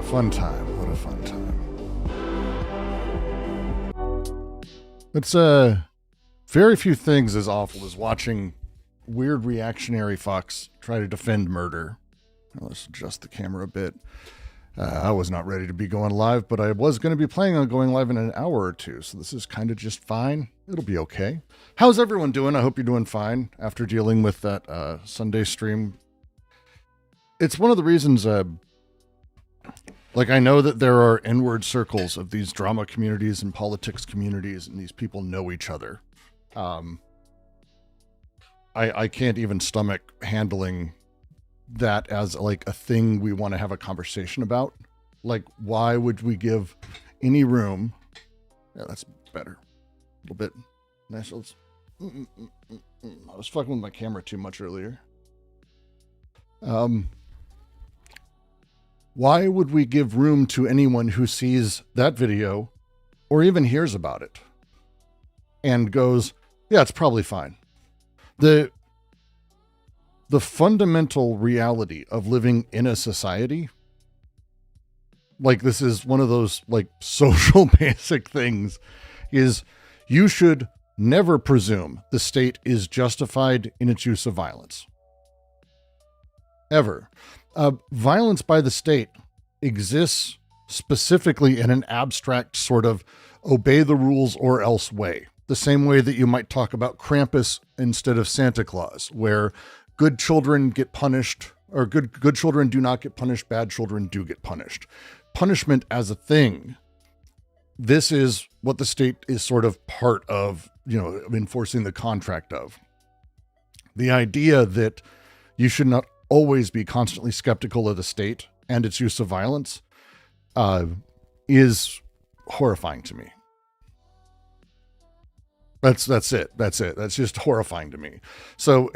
fun time. What a fun time. It's very few things as awful as watching weird reactionary fucks try to defend murder. Let's adjust the camera a bit. I was not ready to be going live, but I was going to be planning on going live in an hour or two, so this is kind of just fine. It'll be okay. How's everyone doing? I hope you're doing fine after dealing with that Sunday stream. It's one of the reasons, I know that there are inward circles of these drama communities and politics communities, and these people know each other. I can't even stomach handling that as like a thing we want to have a conversation about. Like, why would we give any room? Yeah, that's better. A little bit. Nice. I was fucking with my camera too much earlier. Why would we give room to anyone who sees that video or even hears about it and goes, yeah, it's probably fine? The fundamental reality of living in a society, like this is one of those like social basic things, is you should never presume the state is justified in its use of violence. Ever. Violence by the state exists specifically in an abstract sort of obey the rules or else way. The same way that you might talk about Krampus instead of Santa Claus, where good children get punished, or good children do not get punished, bad children do get punished. Punishment as a thing. This is what the state is sort of part of, enforcing the contract of. The idea that you should not always be constantly skeptical of the state and its use of violence is horrifying to me. That's it. That's just horrifying to me. So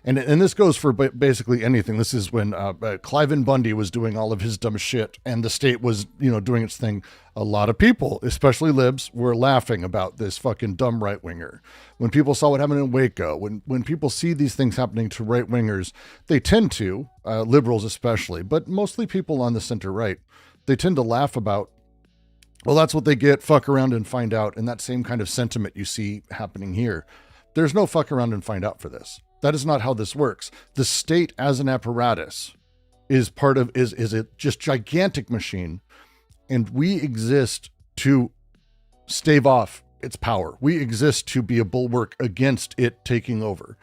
and this goes for basically anything. This is when Cliven Bundy was doing all of his dumb shit and the state was, doing its thing. A lot of people, especially libs, were laughing about this fucking dumb right-winger. When people saw what happened in Waco, when people see these things happening to right-wingers, they tend to, liberals especially, but mostly people on the center-right, they tend to laugh about, well, that's what they get, fuck around and find out, and that same kind of sentiment you see happening here. There's no fuck around and find out for this. That is not how this works. The state as an apparatus is a just gigantic machine, and we exist to stave off its power. We exist to be a bulwark against it taking over.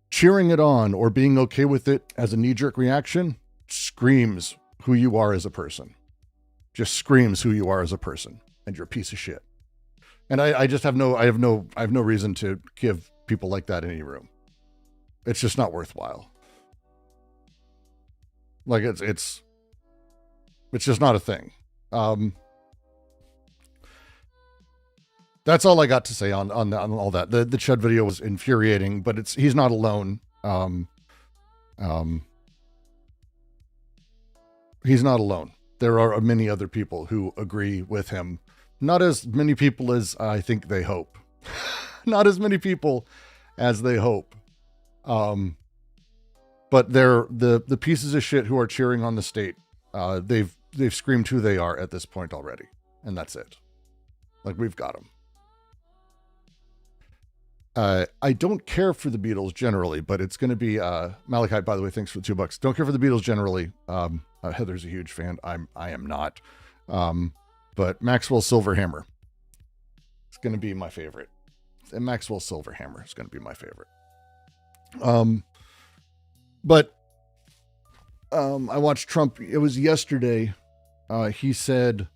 Cheering it on or being okay with it as a knee-jerk reaction screams who you are as a person. Just screams who you are as a person, and you're a piece of shit. And I have no reason to give people like that any room. It's just not worthwhile. Like it's just not a thing. That's all I got to say on all that. The Chud video was infuriating, but he's not alone. He's not alone. There are many other people who agree with him. Not as many people as I think they hope. Not as many people as they hope. But they're the pieces of shit who are cheering on the state. They've screamed who they are at this point already, and that's it. Like, we've got them. I don't care for the Beatles generally, but it's going to be Malachi. By the way, thanks for the $2. Don't care for the Beatles generally. Heather's a huge fan. I am not. But Maxwell Silverhammer is going to be my favorite. And Maxwell Silverhammer is going to be my favorite. But I watched Trump. It was yesterday. He said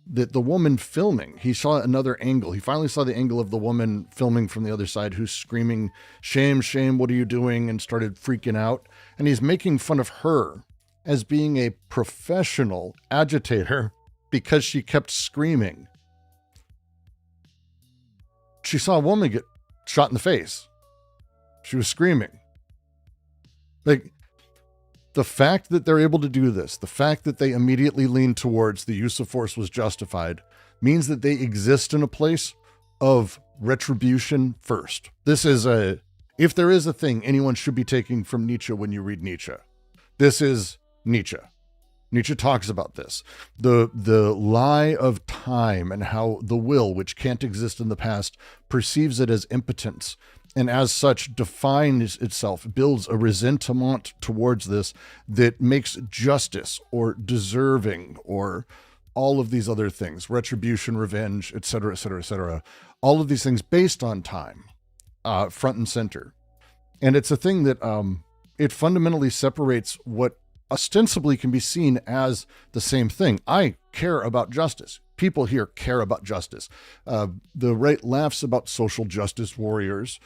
that the woman filming, he saw another angle. He finally saw the angle of the woman filming from the other side who's screaming, shame, shame, what are you doing? And started freaking out. And he's making fun of her as being a professional agitator because she kept screaming. She saw a woman get shot in the face. She was screaming. Like, the fact that they're able to do this, the fact that they immediately lean towards the use of force was justified, means that they exist in a place of retribution first. This is if there is a thing anyone should be taking from Nietzsche when you read Nietzsche, this is Nietzsche. Nietzsche talks about this, the lie of time, and how the will, which can't exist in the past, perceives it as impotence, and as such defines itself, builds a resentment towards this that makes justice or deserving or all of these other things, retribution, revenge, etc., etc., etc., all of these things based on time, front and center. And it's a thing that it fundamentally separates what ostensibly can be seen as the same thing. I care about justice. People here care about justice. The right laughs about social justice warriors,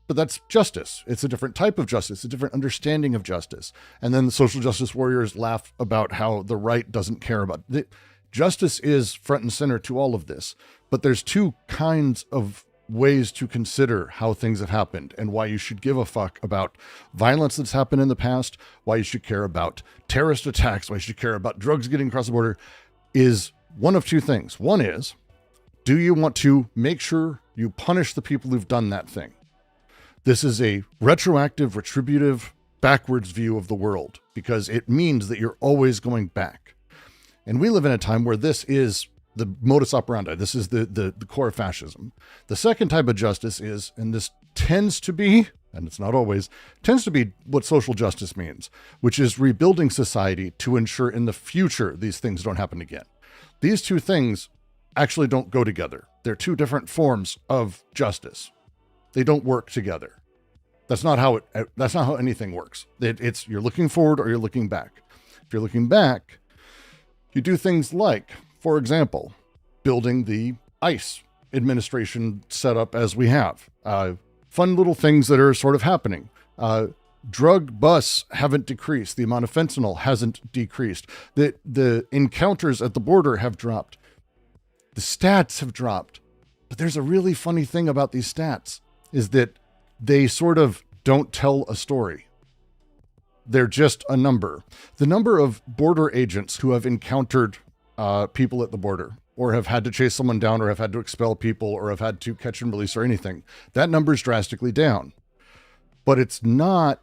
but that's justice. It's a different type of justice, a different understanding of justice. And then the social justice warriors laugh about how the right doesn't care about it. Justice is front and center to all of this, but there's two kinds of ways to consider how things have happened and why you should give a fuck about violence that's happened in the past, why you should care about terrorist attacks, why you should care about drugs getting across the border, is one of two things. One is, do you want to make sure you punish the people who've done that thing? This is a retroactive, retributive, backwards view of the world because it means that you're always going back. And we live in a time where this is the modus operandi. This is the core of fascism. The second type of justice is, and this tends to be, and it's not always, tends to be what social justice means, which is rebuilding society to ensure in the future these things don't happen again. These two things actually don't go together. They're two different forms of justice. They don't work together. That's not how anything works. It's you're looking forward or you're looking back. If you're looking back, you do things like, for example, building the ICE administration setup as we have. Fun little things that are sort of happening. Drug busts haven't decreased. The amount of fentanyl hasn't decreased. The encounters at the border have dropped. The stats have dropped. But there's a really funny thing about these stats, is that they sort of don't tell a story. They're just a number. The number of border agents who have encountered people at the border, or have had to chase someone down, or have had to expel people, or have had to catch and release, or anything, that number is drastically down. But it's not,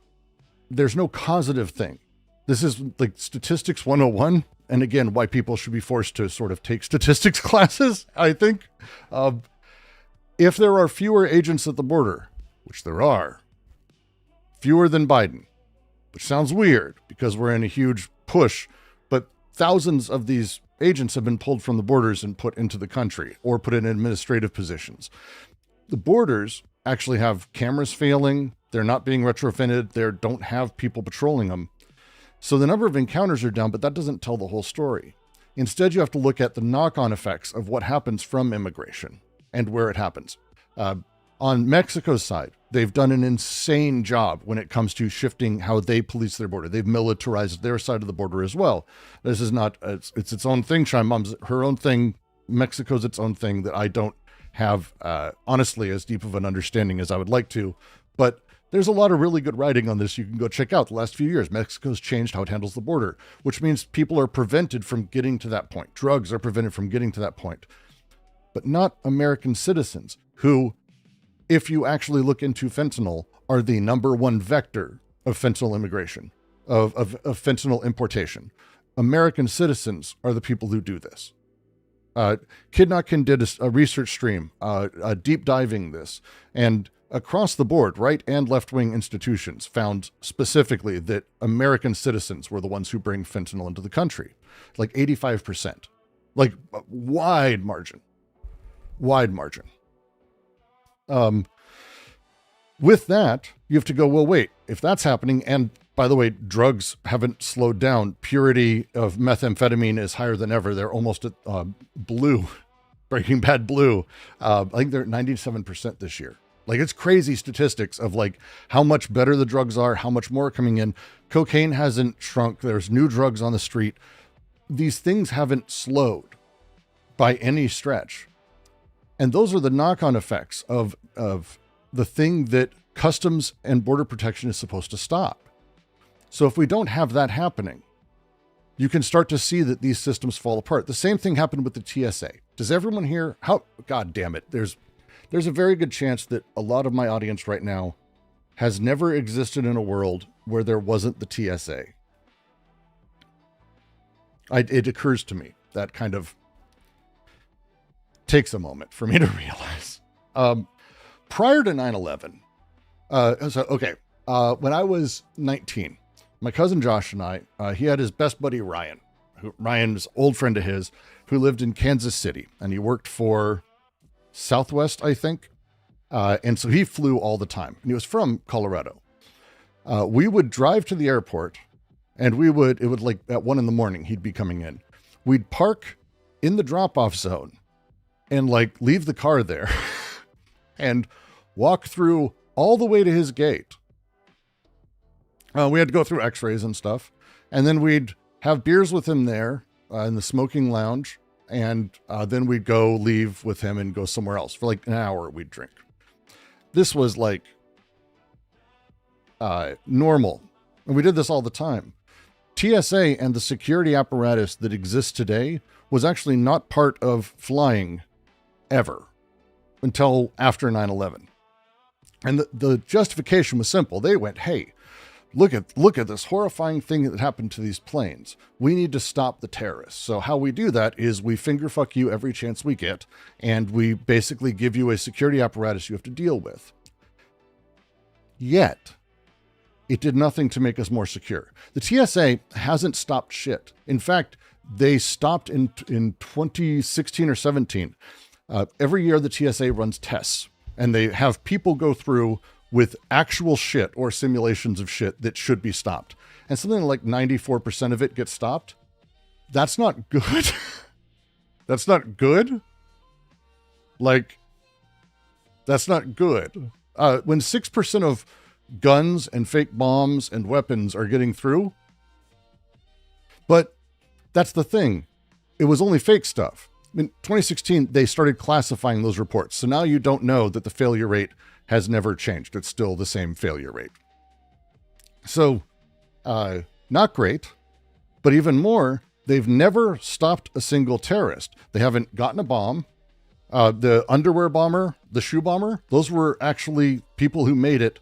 there's no causative thing. This is like statistics 101. And again, why people should be forced to sort of take statistics classes, I think. If there are fewer agents at the border, which there are, fewer than Biden, which sounds weird because we're in a huge push, but thousands of these agents have been pulled from the borders and put into the country or put in administrative positions. The borders actually have cameras failing. They're not being retrofitted. They don't have people patrolling them. So the number of encounters are down, but that doesn't tell the whole story. Instead, you have to look at the knock-on effects of what happens from immigration and where it happens. On Mexico's side, they've done an insane job when it comes to shifting how they police their border. They've militarized their side of the border as well. This is not, it's its own thing. Chime Mom's her own thing. Mexico's its own thing that I don't have, honestly, as deep of an understanding as I would like to. But there's a lot of really good writing on this you can go check out. The last few years, Mexico's changed how it handles the border, which means people are prevented from getting to that point. Drugs are prevented from getting to that point. But not American citizens who, if you actually look into fentanyl, are the number one vector of fentanyl immigration, of fentanyl importation. American citizens are the people who do this. Kidnotkin did a research stream, deep diving this, and across the board, right and left-wing institutions found specifically that American citizens were the ones who bring fentanyl into the country. Like 85%. Like wide margin. Wide margin. With that, you have to go, well, wait, if that's happening, and by the way, drugs haven't slowed down. Purity of methamphetamine is higher than ever. They're almost at blue, Breaking Bad blue. I think they're at 97% this year. Like, it's crazy statistics of like how much better the drugs are, how much more are coming in. Cocaine hasn't shrunk. There's new drugs on the street. These things haven't slowed by any stretch. And those are the knock-on effects of the thing that Customs and Border Protection is supposed to stop. So if we don't have that happening, you can start to see that these systems fall apart. The same thing happened with the TSA. Does everyone here, God damn it, there's a very good chance that a lot of my audience right now has never existed in a world where there wasn't the TSA. It occurs to me. That kind of takes a moment for me to realize. Prior to 9/11, when I was 19, my cousin Josh and I, he had his best buddy Ryan, Ryan's old friend of his, who lived in Kansas City, and he worked for Southwest, I think. And so he flew all the time, and he was from Colorado. We would drive to the airport, and it would like at 1 a.m, he'd be coming in. We'd park in the drop-off zone and like leave the car there and walk through all the way to his gate. We had to go through x-rays and stuff. And then we'd have beers with him there in the smoking lounge. And then we'd go leave with him and go somewhere else. For like an hour, we'd drink. This was like normal. And we did this all the time. TSA and the security apparatus that exists today was actually not part of flying ever until after 9/11. And the justification was simple. They went, hey, look at this horrifying thing that happened to these planes. We need to stop the terrorists. So how we do that is we finger fuck you every chance we get, and we basically give you a security apparatus you have to deal with. Yet, it did nothing to make us more secure. The TSA hasn't stopped shit. In fact, they stopped in 2016 or 17. Every year the TSA runs tests, and they have people go through with actual shit or simulations of shit that should be stopped. And something like 94% of it gets stopped. That's not good. That's not good. Like, that's not good. When 6% of guns and fake bombs and weapons are getting through. But that's the thing. It was only fake stuff. In 2016, they started classifying those reports. So now you don't know that the failure rate has never changed. It's still the same failure rate. So, not great. But even more, they've never stopped a single terrorist. They haven't gotten a bomb. The underwear bomber, the shoe bomber, those were actually people who made it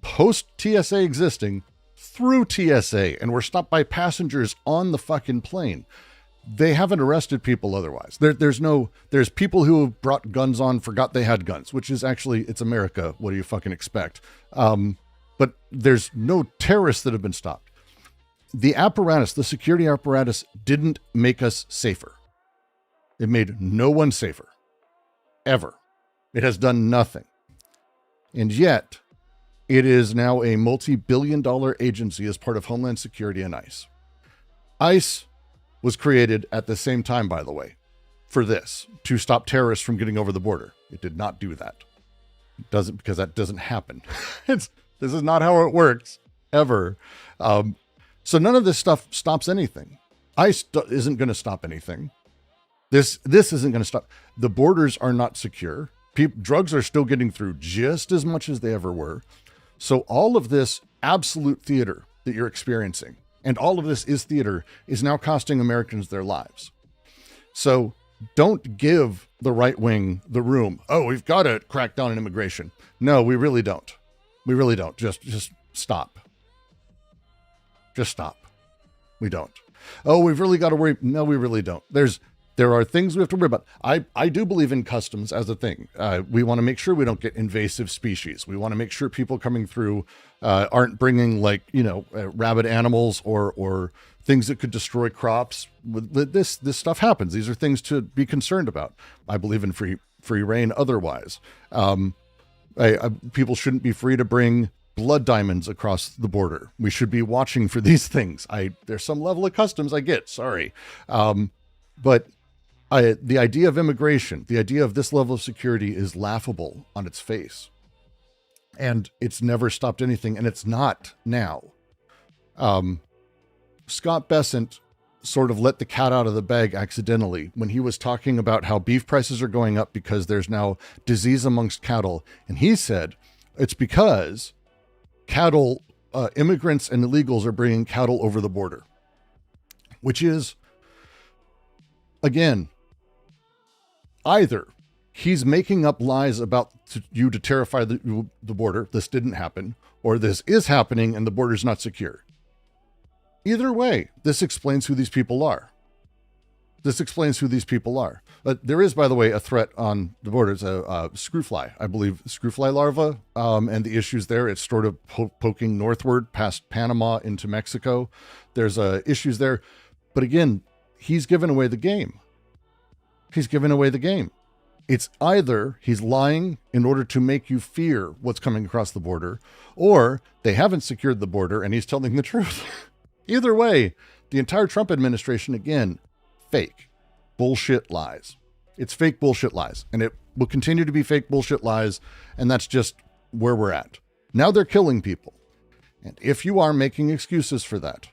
post TSA existing through TSA and were stopped by passengers on the fucking plane. They haven't arrested people otherwise. There's people who brought guns on, forgot they had guns, which is actually, it's America. What do you fucking expect? But there's no terrorists that have been stopped. The apparatus, the security apparatus didn't make us safer. It made no one safer. Ever. It has done nothing. And yet, it is now a multi-billion-dollar agency as part of Homeland Security and ICE. ICE was created at the same time, by the way, for this, to stop terrorists from getting over the border. It did not do that. It doesn't, because that doesn't happen. This is not how it works, ever. So none of this stuff stops anything. ICE isn't going to stop anything. This isn't going to stop. The borders are not secure. Drugs are still getting through just as much as they ever were. So all of this absolute theater that you're experiencing, and all of this is theater, is now costing Americans their lives. So don't give the right wing the room. Oh, we've got to crack down on immigration. No, we really don't. We really don't. Just stop. Just stop. We don't. Oh, we've really got to worry. No, we really don't. There are things we have to worry about. I do believe in customs as a thing. We want to make sure we don't get invasive species. We want to make sure people coming through aren't bringing rabid animals or things that could destroy crops. This stuff happens. These are things to be concerned about. I believe in free reign otherwise. People shouldn't be free to bring blood diamonds across the border. We should be watching for these things. There's some level of customs I get, sorry. But the idea of immigration, the idea of this level of security is laughable on its face. And it's never stopped anything, and it's not now. Scott Bessent sort of let the cat out of the bag accidentally when he was talking about how beef prices are going up because there's now disease amongst cattle. And he said it's because cattle, immigrants and illegals are bringing cattle over the border, which is, again, either he's making up lies about you to terrify the border. This didn't happen, or this is happening and the border's not secure. Either way, this explains who these people are. This explains who these people are. But there is, by the way, a threat on the border. It's a screwfly, I believe, screwfly larva, and the issues there. It's sort of poking northward past Panama into Mexico. There's issues there. But again, he's given away the game. He's given away the game. It's either he's lying in order to make you fear what's coming across the border, or they haven't secured the border and he's telling the truth. Either way, the entire Trump administration, again, fake bullshit lies. It's fake bullshit lies, and it will continue to be fake bullshit lies, and that's just where we're at. Now they're killing people. And if you are making excuses for that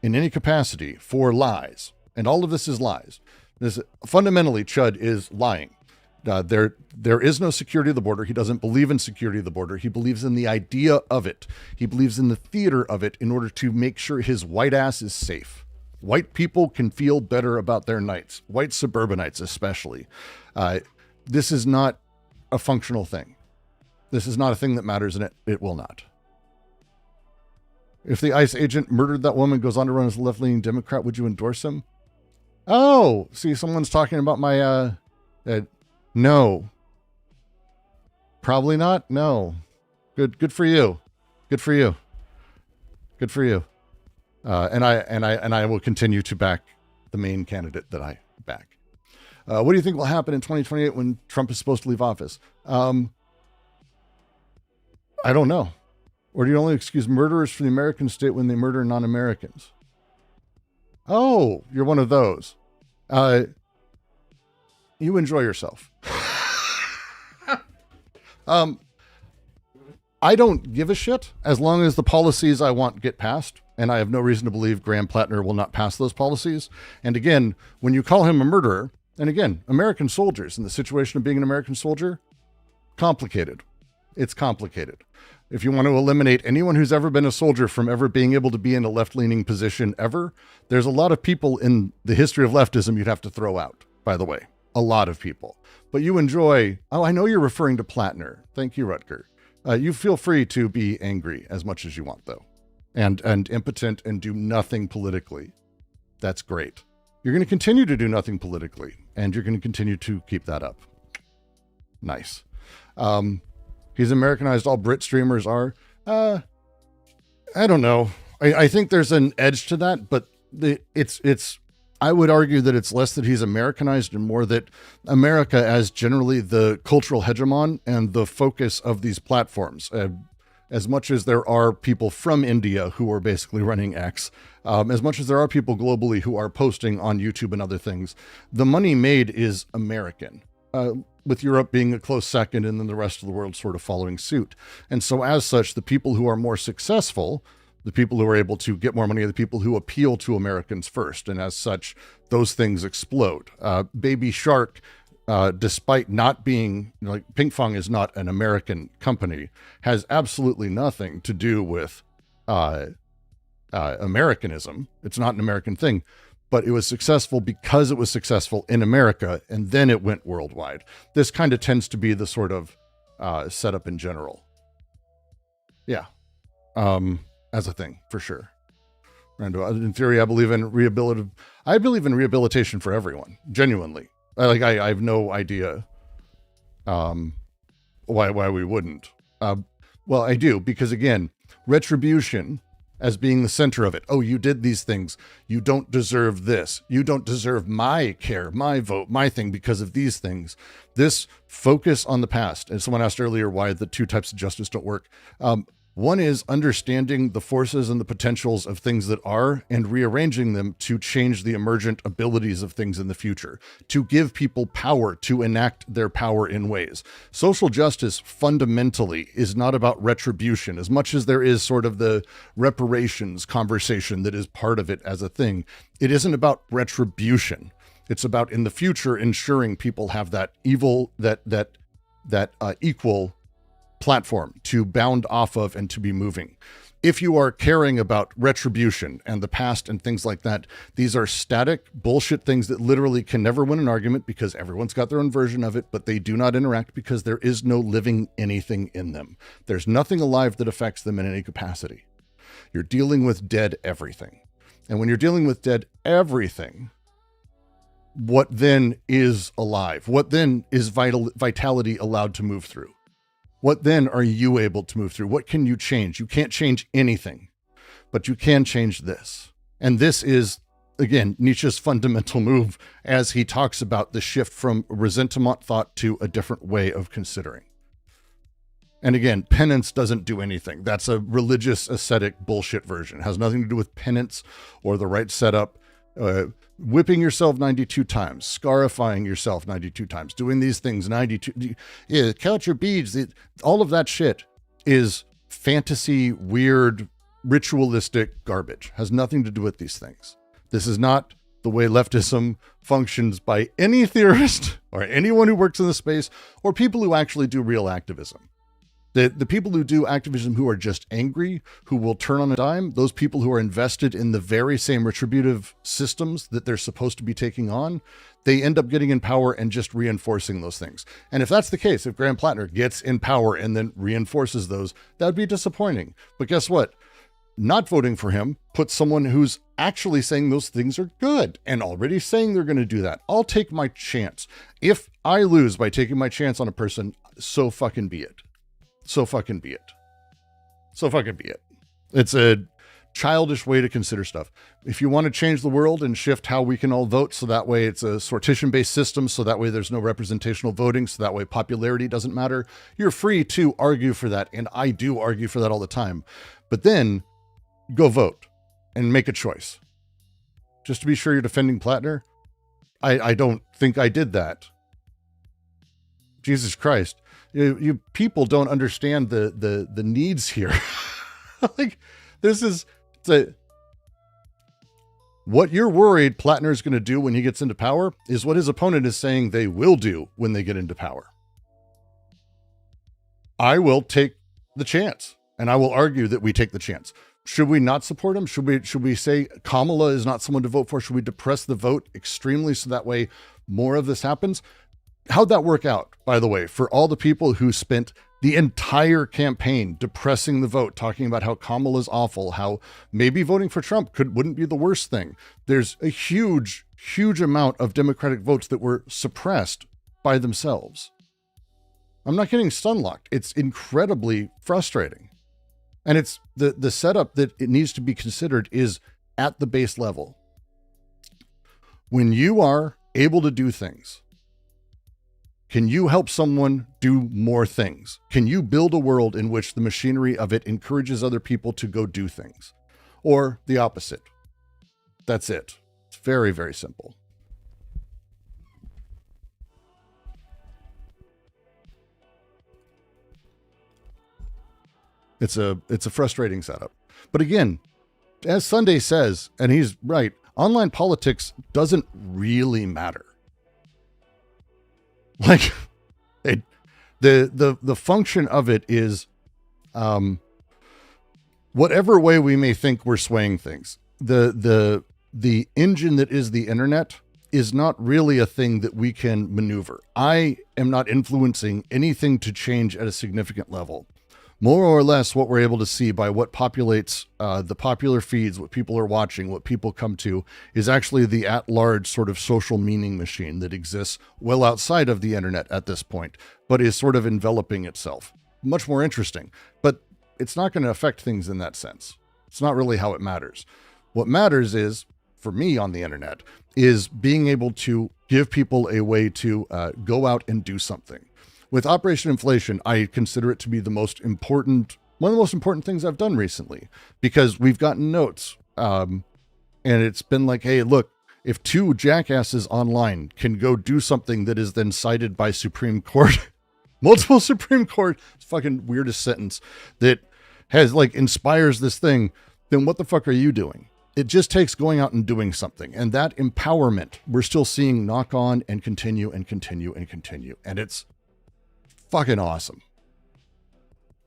in any capacity for lies, and all of this is lies, this fundamentally Chud is lying. There is no security of the border. He doesn't believe in security of the border. He believes in the idea of it. He believes in the theater of it in order to make sure his white ass is safe. White people can feel better about their nights, white suburbanites especially. This is not a functional thing. This is not a thing that matters, and it will not. If the ICE agent murdered that woman, goes on to run as a left-leaning Democrat, would you endorse him? Oh, see, someone's talking about my, no. Probably not. No. Good for you. Good for you. Good for you. And I will continue to back the main candidate that I back. What do you think will happen in 2028 when Trump is supposed to leave office? I don't know. Or do you only excuse murderers for the American state when they murder non-Americans? Oh, you're one of those. You enjoy yourself. I don't give a shit as long as the policies I want get passed, and I have no reason to believe Graham Plattner will not pass those policies. And again, when you call him a murderer, and again, American soldiers in the situation of being an American soldier, complicated. It's complicated. If you want to eliminate anyone who's ever been a soldier from ever being able to be in a left-leaning position ever, there's a lot of people in the history of leftism you'd have to throw out, by the way. A lot of people. But you enjoy... Oh, I know you're referring to Plattner. Thank you, Rutger. You feel free to be angry as much as you want, though. And impotent and do nothing politically. That's great. You're going to continue to do nothing politically. And you're going to continue to keep that up. Nice. He's Americanized. All Brit streamers are. I don't know. I think there's an edge to that, but it's. I would argue that it's less that he's Americanized and more that America as generally the cultural hegemon and the focus of these platforms. As much as there are people from India who are basically running X, as much as there are people globally who are posting on YouTube and other things, the money made is American. With Europe being a close second and then the rest of the world sort of following suit. And so as such, the people who are more successful, the people who are able to get more money are the people who appeal to Americans first. And as such, those things explode. Baby Shark, despite not being, like, Pinkfong is not an American company, has absolutely nothing to do with Americanism. It's not an American thing. But it was successful because it was successful in America, and then it went worldwide. This kind of tends to be the sort of setup in general. Yeah. As a thing, for sure. In theory, I believe in rehabilitation for everyone, genuinely. I have no idea why we wouldn't. Well, I do, because again, retribution as being the center of it. Oh, you did these things. You don't deserve this. You don't deserve my care, my vote, my thing because of these things. This focus on the past. And someone asked earlier why the two types of justice don't work. One is understanding the forces and the potentials of things that are and rearranging them to change the emergent abilities of things in the future, to give people power to enact their power in ways. Social justice fundamentally is not about retribution, as much as there is sort of the reparations conversation that is part of it as a thing. It isn't about retribution. It's about in the future ensuring people have that equal platform to bound off of and to be moving. If you are caring about retribution and the past and things like that, these are static bullshit things that literally can never win an argument because everyone's got their own version of it, but they do not interact because there is no living anything in them. There's nothing alive that affects them in any capacity. You're dealing with dead everything. And when you're dealing with dead everything, what then is alive? What then is vitality allowed to move through? What then are you able to move through? What can you change? You can't change anything, but you can change this. And this is, again, Nietzsche's fundamental move as he talks about the shift from resentment thought to a different way of considering. And again, penance doesn't do anything. That's a religious ascetic bullshit version. It has nothing to do with penance or the right setup. Whipping yourself 92 times, scarifying yourself 92 times, doing these things 92. Yeah, count your beads. All of that shit is fantasy, weird, ritualistic garbage. Has nothing to do with these things. This is not the way leftism functions by any theorist or anyone who works in the space or people who actually do real activism. The people who do activism who are just angry, who will turn on a dime, those people who are invested in the very same retributive systems that they're supposed to be taking on, they end up getting in power and just reinforcing those things. And if that's the case, if Graham Plattner gets in power and then reinforces those, that would be disappointing. But guess what? Not voting for him puts someone who's actually saying those things are good and already saying they're going to do that. I'll take my chance. If I lose by taking my chance on a person, so fucking be it. So fucking be it. So fucking be it. It's a childish way to consider stuff. If you want to change the world and shift how we can all vote, so that way it's a sortition-based system, so that way there's no representational voting, so that way popularity doesn't matter, you're free to argue for that, and I do argue for that all the time. But then, go vote and make a choice. Just to be sure you're defending Plattner, I don't think I did that. Jesus Christ. You people don't understand the needs here. Like, this is what you're worried Plattner is going to do when he gets into power is what his opponent is saying they will do when they get into power. I will take the chance, and I will argue that we take the chance. Should we not support him? Should we say Kamala is not someone to vote for? Should we depress the vote extremely so that way more of this happens? How'd that work out, by the way, for all the people who spent the entire campaign depressing the vote, talking about how Kamala's awful, how maybe voting for Trump wouldn't be the worst thing. There's a huge, huge amount of Democratic votes that were suppressed by themselves. I'm not getting stunlocked. It's incredibly frustrating. And it's the setup that it needs to be considered is at the base level. When you are able to do things, can you help someone do more things? Can you build a world in which the machinery of it encourages other people to go do things? Or the opposite? That's it. It's very, very simple. It's a frustrating setup. But again, as Sunday says, and he's right, online politics doesn't really matter. Like, the function of it is, whatever way we may think we're swaying things, the engine that is the internet is not really a thing that we can maneuver. I am not influencing anything to change at a significant level. More or less what we're able to see by what populates the popular feeds, what people are watching, what people come to, is actually the at-large sort of social meaning machine that exists well outside of the internet at this point, but is sort of enveloping itself. Much more interesting, but it's not going to affect things in that sense. It's not really how it matters. What matters is, for me on the internet, is being able to give people a way to go out and do something. With Operation Inflation, I consider it to be one of the most important things I've done recently, because we've gotten notes, and it's been like, hey, look, if two jackasses online can go do something that is then cited by Supreme Court, multiple Supreme Court, it's fucking weirdest sentence, that has inspires this thing, then what the fuck are you doing? It just takes going out and doing something. And that empowerment, we're still seeing knock on and continue and continue and continue. And it's fucking awesome.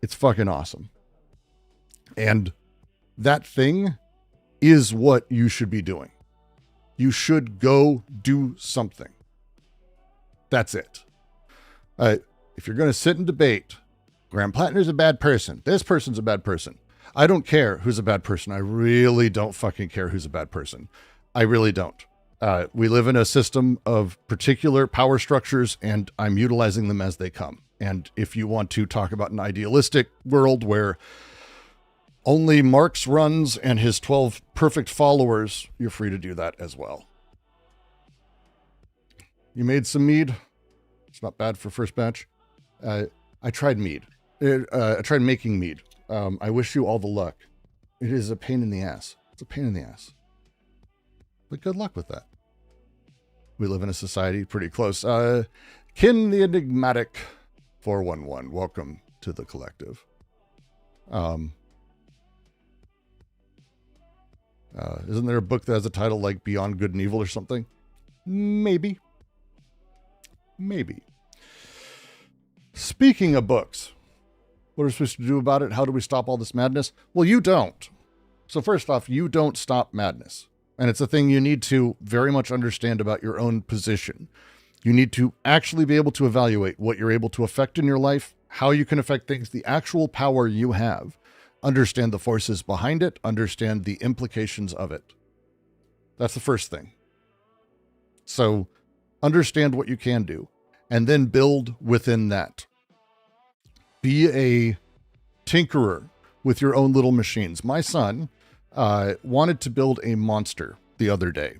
It's fucking awesome. And that thing is what you should be doing. You should go do something. That's it. If you're going to sit and debate, Graham Plattner's a bad person, this person's a bad person, I don't care who's a bad person. I really don't fucking care who's a bad person. I really don't. We live in a system of particular power structures, and I'm utilizing them as they come. And if you want to talk about an idealistic world where only Marx runs and his 12 perfect followers, you're free to do that as well. You made some mead. It's not bad for first batch. I tried mead. I tried making mead. I wish you all the luck. It is a pain in the ass. It's a pain in the ass. But good luck with that. We live in a society pretty close. Kin the Enigmatic 411. Welcome to the collective. Isn't there a book that has a title like Beyond Good and Evil or something? Maybe. Maybe. Speaking of books, what are we supposed to do about it? How do we stop all this madness? Well, you don't. So first off, you don't stop madness. And it's a thing you need to very much understand about your own position. You need to actually be able to evaluate what you're able to affect in your life, how you can affect things, the actual power you have. Understand the forces behind it, understand the implications of it. That's the first thing. So understand what you can do, and then build within that. Be a tinkerer with your own little machines. My son wanted to build a monster the other day,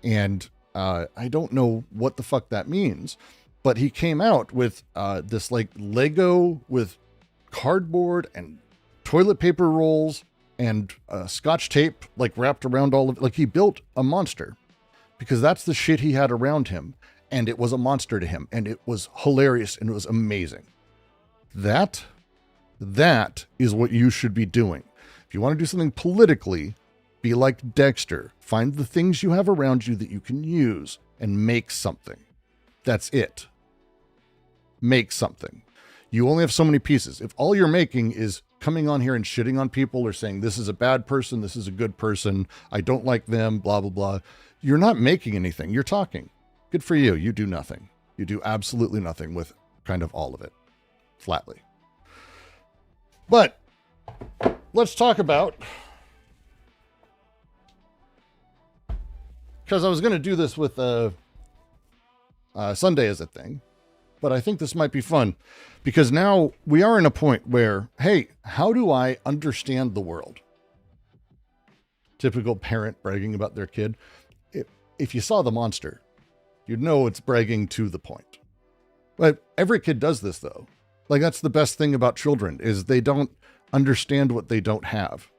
and I don't know what the fuck that means, but he came out with this like Lego with cardboard and toilet paper rolls and scotch tape like wrapped around all of it. Like, he built a monster because that's the shit he had around him, and it was a monster to him, and it was hilarious and it was amazing. That is what you should be doing. If you want to do something politically, be like Dexter. Find the things you have around you that you can use and make something. That's it. Make something. You only have so many pieces. If all you're making is coming on here and shitting on people or saying, this is a bad person, this is a good person, I don't like them, blah, blah, blah, you're not making anything. You're talking. Good for you. You do nothing. You do absolutely nothing with kind of all of it. Flatly. But let's talk about, because I was going to do this with Sunday as a thing, but I think this might be fun because now we are in a point where, hey, how do I understand the world? Typical parent bragging about their kid. If you saw the monster, you'd know it's bragging to the point. But every kid does this, though. Like, that's the best thing about children, is they don't understand what they don't have.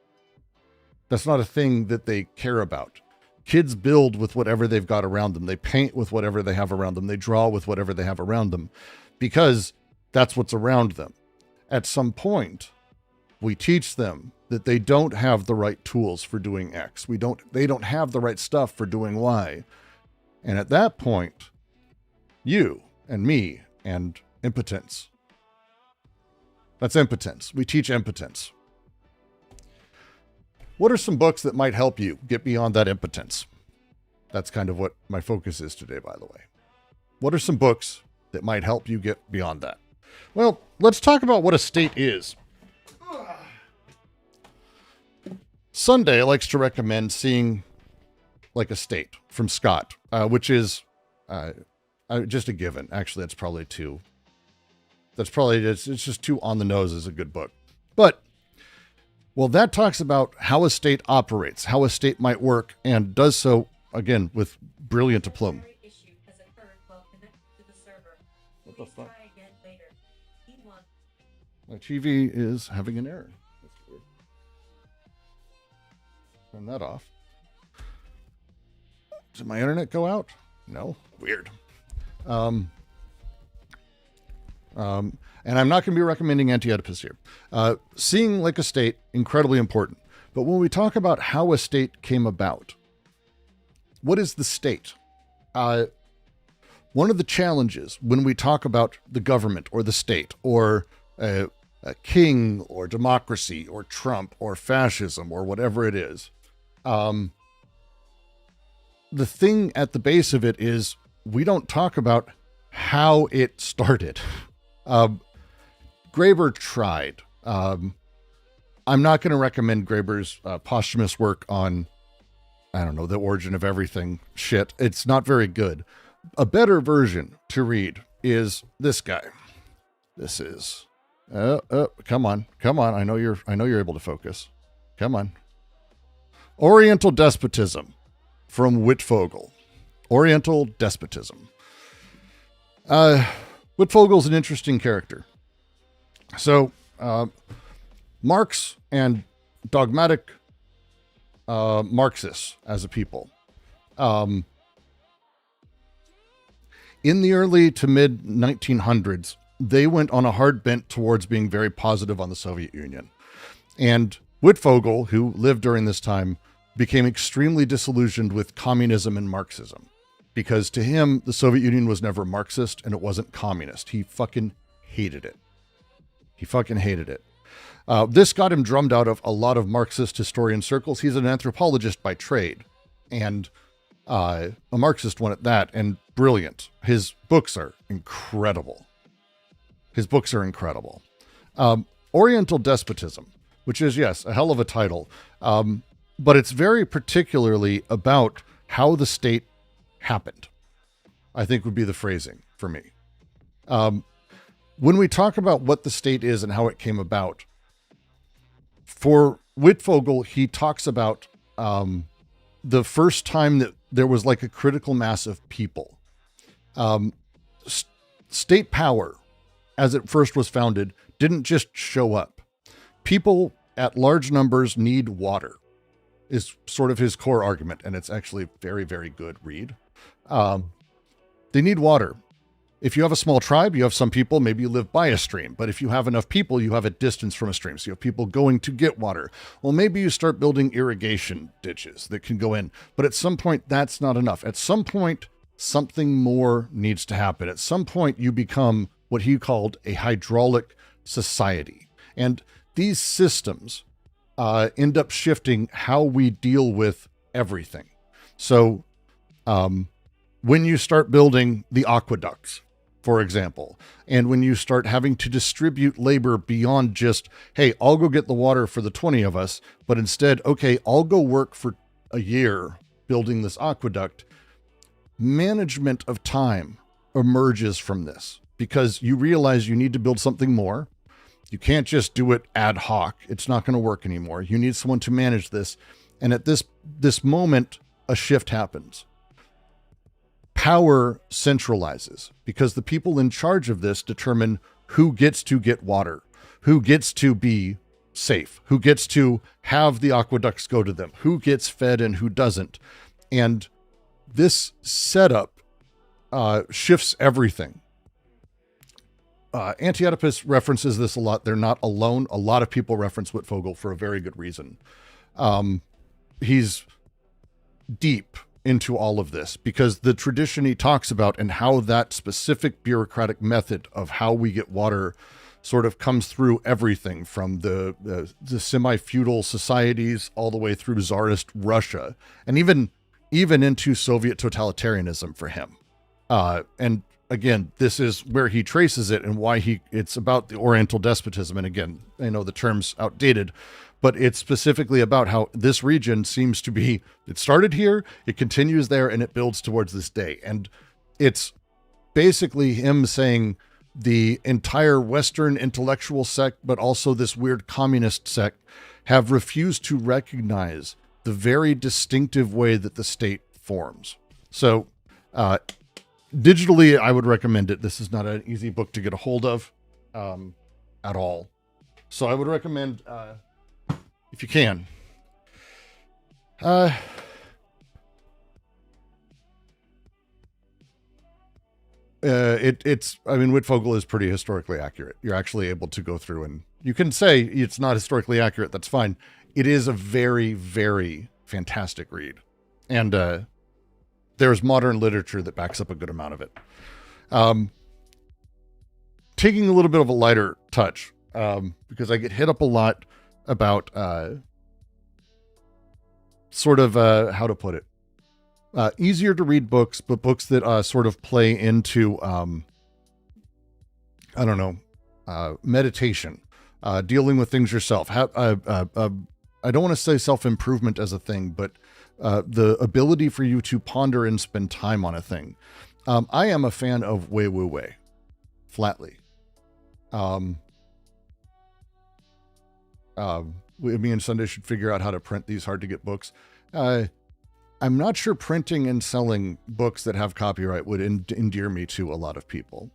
That's not a thing that they care about. Kids build with whatever they've got around them. They paint with whatever they have around them. They draw with whatever they have around them because that's what's around them. At some point, we teach them that they don't have the right tools for doing X. They don't have the right stuff for doing Y. And at that point, you and me and impotence. That's impotence. We teach impotence. What are some books that might help you get beyond that impotence? That's kind of what my focus is today, by the way. What are some books that might help you get beyond that? Well, let's talk about what a state is. Sunday likes to recommend seeing like a state from Scott, which is just a given. Actually, that's probably too. It's just too on the nose as a good book. But, well, that talks about how a state operates, how a state might work, and does so, again, with brilliant aplomb. What the fuck? My TV is having an error. That's weird. Turn that off. Did my internet go out? No. Weird. And I'm not going to be recommending Anti-Oedipus here. Seeing like a state, incredibly important. But when we talk about how a state came about, what is the state? One of the challenges when we talk about the government or the state or a king or democracy or Trump or fascism or whatever it is, the thing at the base of it is we don't talk about how it started. Graeber tried. I'm not going to recommend Graeber's posthumous work on I don't know, the origin of everything shit. It's not very good. A better version to read is this guy. This is, come on. I know you're able to focus. Come on. Oriental Despotism from Wittfogel. Oriental Despotism. Wittfogel's an interesting character. So, Marx and dogmatic Marxists as a people. In the early to mid 1900s, they went on a hard bent towards being very positive on the Soviet Union. And Wittfogel, who lived during this time, became extremely disillusioned with communism and Marxism. Because to him, the Soviet Union was never Marxist and it wasn't communist. He fucking hated it. This got him drummed out of a lot of Marxist historian circles. He's an anthropologist by trade and a Marxist one at that, and brilliant. His books are incredible. Oriental Despotism, which is, yes, a hell of a title, but it's very particularly about how the state happened, I think would be the phrasing for me. When we talk about what the state is and how it came about, for Wittfogel, he talks about the first time that there was like a critical mass of people. State power, as it first was founded, didn't just show up. People at large numbers need water, is sort of his core argument, and it's actually very, very good read. They need water. If you have a small tribe, you have some people, maybe you live by a stream, but if you have enough people, you have a distance from a stream. So you have people going to get water. Well, maybe you start building irrigation ditches that can go in, but at some point that's not enough. At some point, something more needs to happen. At some point you become what he called a hydraulic society. And these systems end up shifting how we deal with everything. So when you start building the aqueducts, for example, and when you start having to distribute labor beyond just, hey, I'll go get the water for the 20 of us, but instead, okay, I'll go work for a year building this aqueduct, management of time emerges from this because you realize you need to build something more. You can't just do it ad hoc. It's not going to work anymore. You need someone to manage this. And at this moment, a shift happens. Power centralizes because the people in charge of this determine who gets to get water, who gets to be safe, who gets to have the aqueducts go to them, who gets fed and who doesn't. And this setup shifts everything. Anti-Oedipus references this a lot. They're not alone. A lot of people reference Wittfogel for a very good reason. He's deep into all of this because the tradition he talks about and how that specific bureaucratic method of how we get water sort of comes through everything from the semi-feudal societies all the way through Tsarist Russia and even into Soviet totalitarianism for him. And again, this is where he traces it and why it's about the Oriental despotism. And again, I know the term's outdated, but it's specifically about how this region seems to be, it started here, it continues there, and it builds towards this day. And it's basically him saying the entire Western intellectual sect, but also this weird communist sect, have refused to recognize the very distinctive way that the state forms. So, digitally, I would recommend it. This is not an easy book to get a hold of at all. So I would recommend, if you can, Wittfogel is pretty historically accurate. You're actually able to go through and you can say it's not historically accurate. That's fine. It is a very, very fantastic read. And, there's modern literature that backs up a good amount of it. Taking a little bit of a lighter touch, because I get hit up a lot about how to put it. Easier to read books, but books that sort of play into, meditation, dealing with things yourself. I don't want to say self-improvement as a thing, but the ability for you to ponder and spend time on a thing. I am a fan of Wei Wu Wei, flatly. Me and Sunday should figure out how to print these hard to get books. I'm not sure printing and selling books that have copyright would endear me to a lot of people.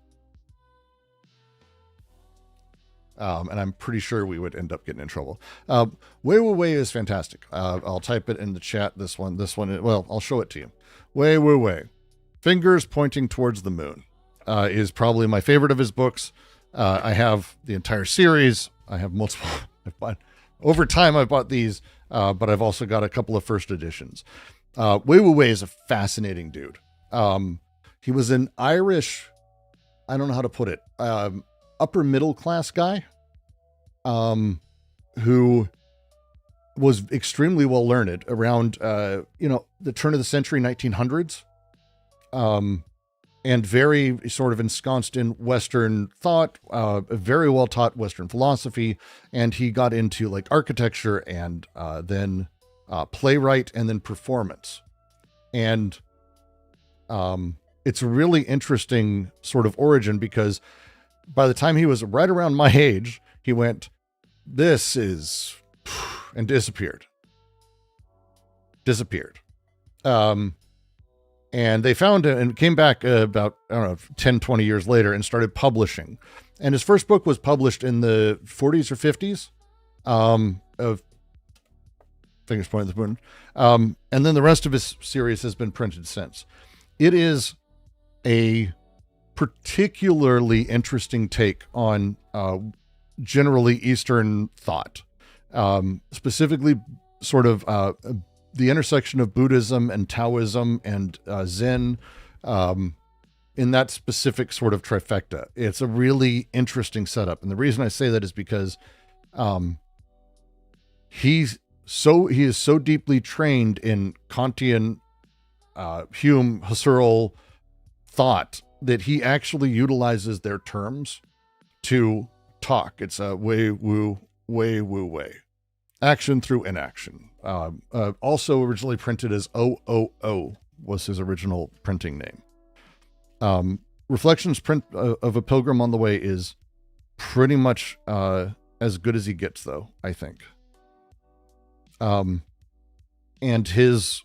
And I'm pretty sure we would end up getting in trouble. Wei Wu Wei is fantastic. I'll type it in the chat. This one, well, I'll show it to you. Wei Wu Wei, Fingers Pointing Towards the Moon, is probably my favorite of his books. I have the entire series. I have multiple. Over time, I've bought these, but I've also got a couple of first editions. Wei Wu Wei is a fascinating dude. He was an Irish, I don't know how to put it, upper middle class guy, who was extremely well learned around, the turn of the century, 1900s, and very sort of ensconced in Western thought, very well taught Western philosophy. And he got into like architecture and then playwright and then performance. And it's a really interesting sort of origin, because by the time he was right around my age, he went, this is, and disappeared. And they found it and came back about, 10, 20 years later and started publishing. And his first book was published in the 40s or 50s, of Fingers Pointing at the Moon. And then the rest of his series has been printed since. It is a particularly interesting take on generally Eastern thought, specifically sort of the intersection of Buddhism and Taoism and Zen, in that specific sort of trifecta. It's a really interesting setup. And the reason I say that is because he is so deeply trained in Kantian, Hume, Husserl thought that he actually utilizes their terms to talk. It's a Wei Wu Wei. Action through inaction. Also originally printed as OOO was his original printing name. Reflections print of a Pilgrim on the Way is pretty much as good as he gets, though, I think. And his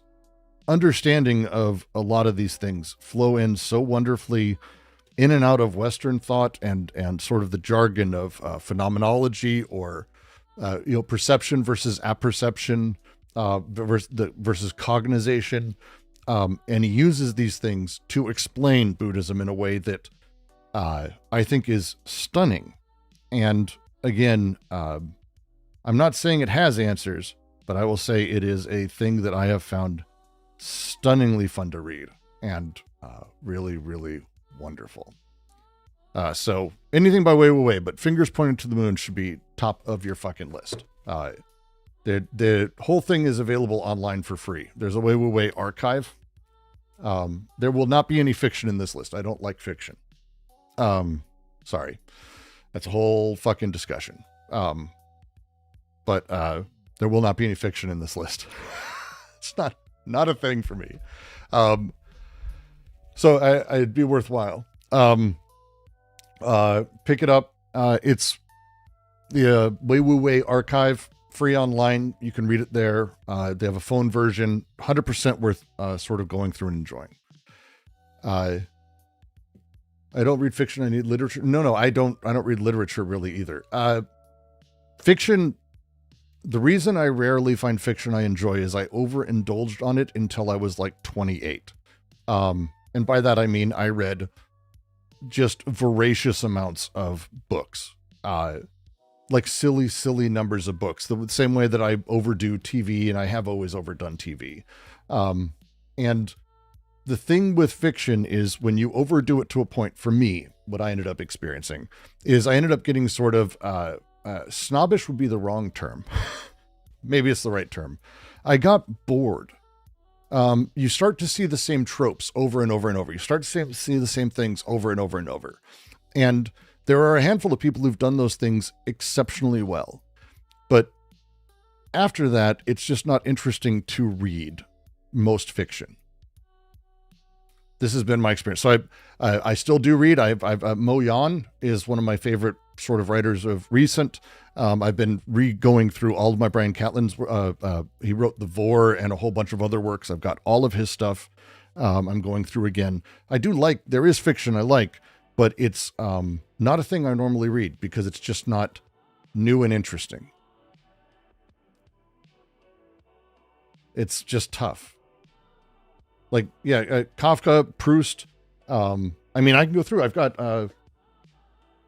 understanding of a lot of these things flow in so wonderfully in and out of Western thought and sort of the jargon of phenomenology or perception versus apperception, versus cognization. And he uses these things to explain Buddhism in a way that I think is stunning. And again, I'm not saying it has answers, but I will say it is a thing that I have found stunningly fun to read and really, really wonderful. So anything by Wei Wu Wei, but Fingers Pointing to the Moon should be top of your fucking list. The whole thing is available online for free. There's a Wei Wu Wei archive. There will not be any fiction in this list. I don't like fiction. Sorry. That's a whole fucking discussion. But there will not be any fiction in this list. It's not a thing for me. So it'd be worthwhile. Pick it up. It's the Wei Wu Wei archive, free online. You can read it there. They have a phone version, 100% worth sort of going through and enjoying. I don't read fiction. I need literature. No, I don't read literature really either. Fiction. The reason I rarely find fiction I enjoy is I overindulged on it until I was like 28. And by that, I mean, I read just voracious amounts of books, like silly numbers of books, the same way that I overdo TV, and I have always overdone TV. And the thing with fiction is when you overdo it to a point, for me, what I ended up experiencing is I ended up getting sort of, snobbish would be the wrong term. Maybe it's the right term. I got bored. You start to see the same tropes over and over and over. You start to see the same things over and over and over. And there are a handful of people who've done those things exceptionally well. But after that, it's just not interesting to read. most fiction. This has been my experience. So I still do read. Mo Yan is one of my favorite sort of writers of recent. I've been going through all of my Brian Catlin's. He wrote The Vor and a whole bunch of other works. I've got all of his stuff. I'm going through again. There is fiction I like, but it's not a thing I normally read because it's just not new and interesting. It's just tough. Like, yeah, Kafka, Proust. I mean, I can go through. I've got, and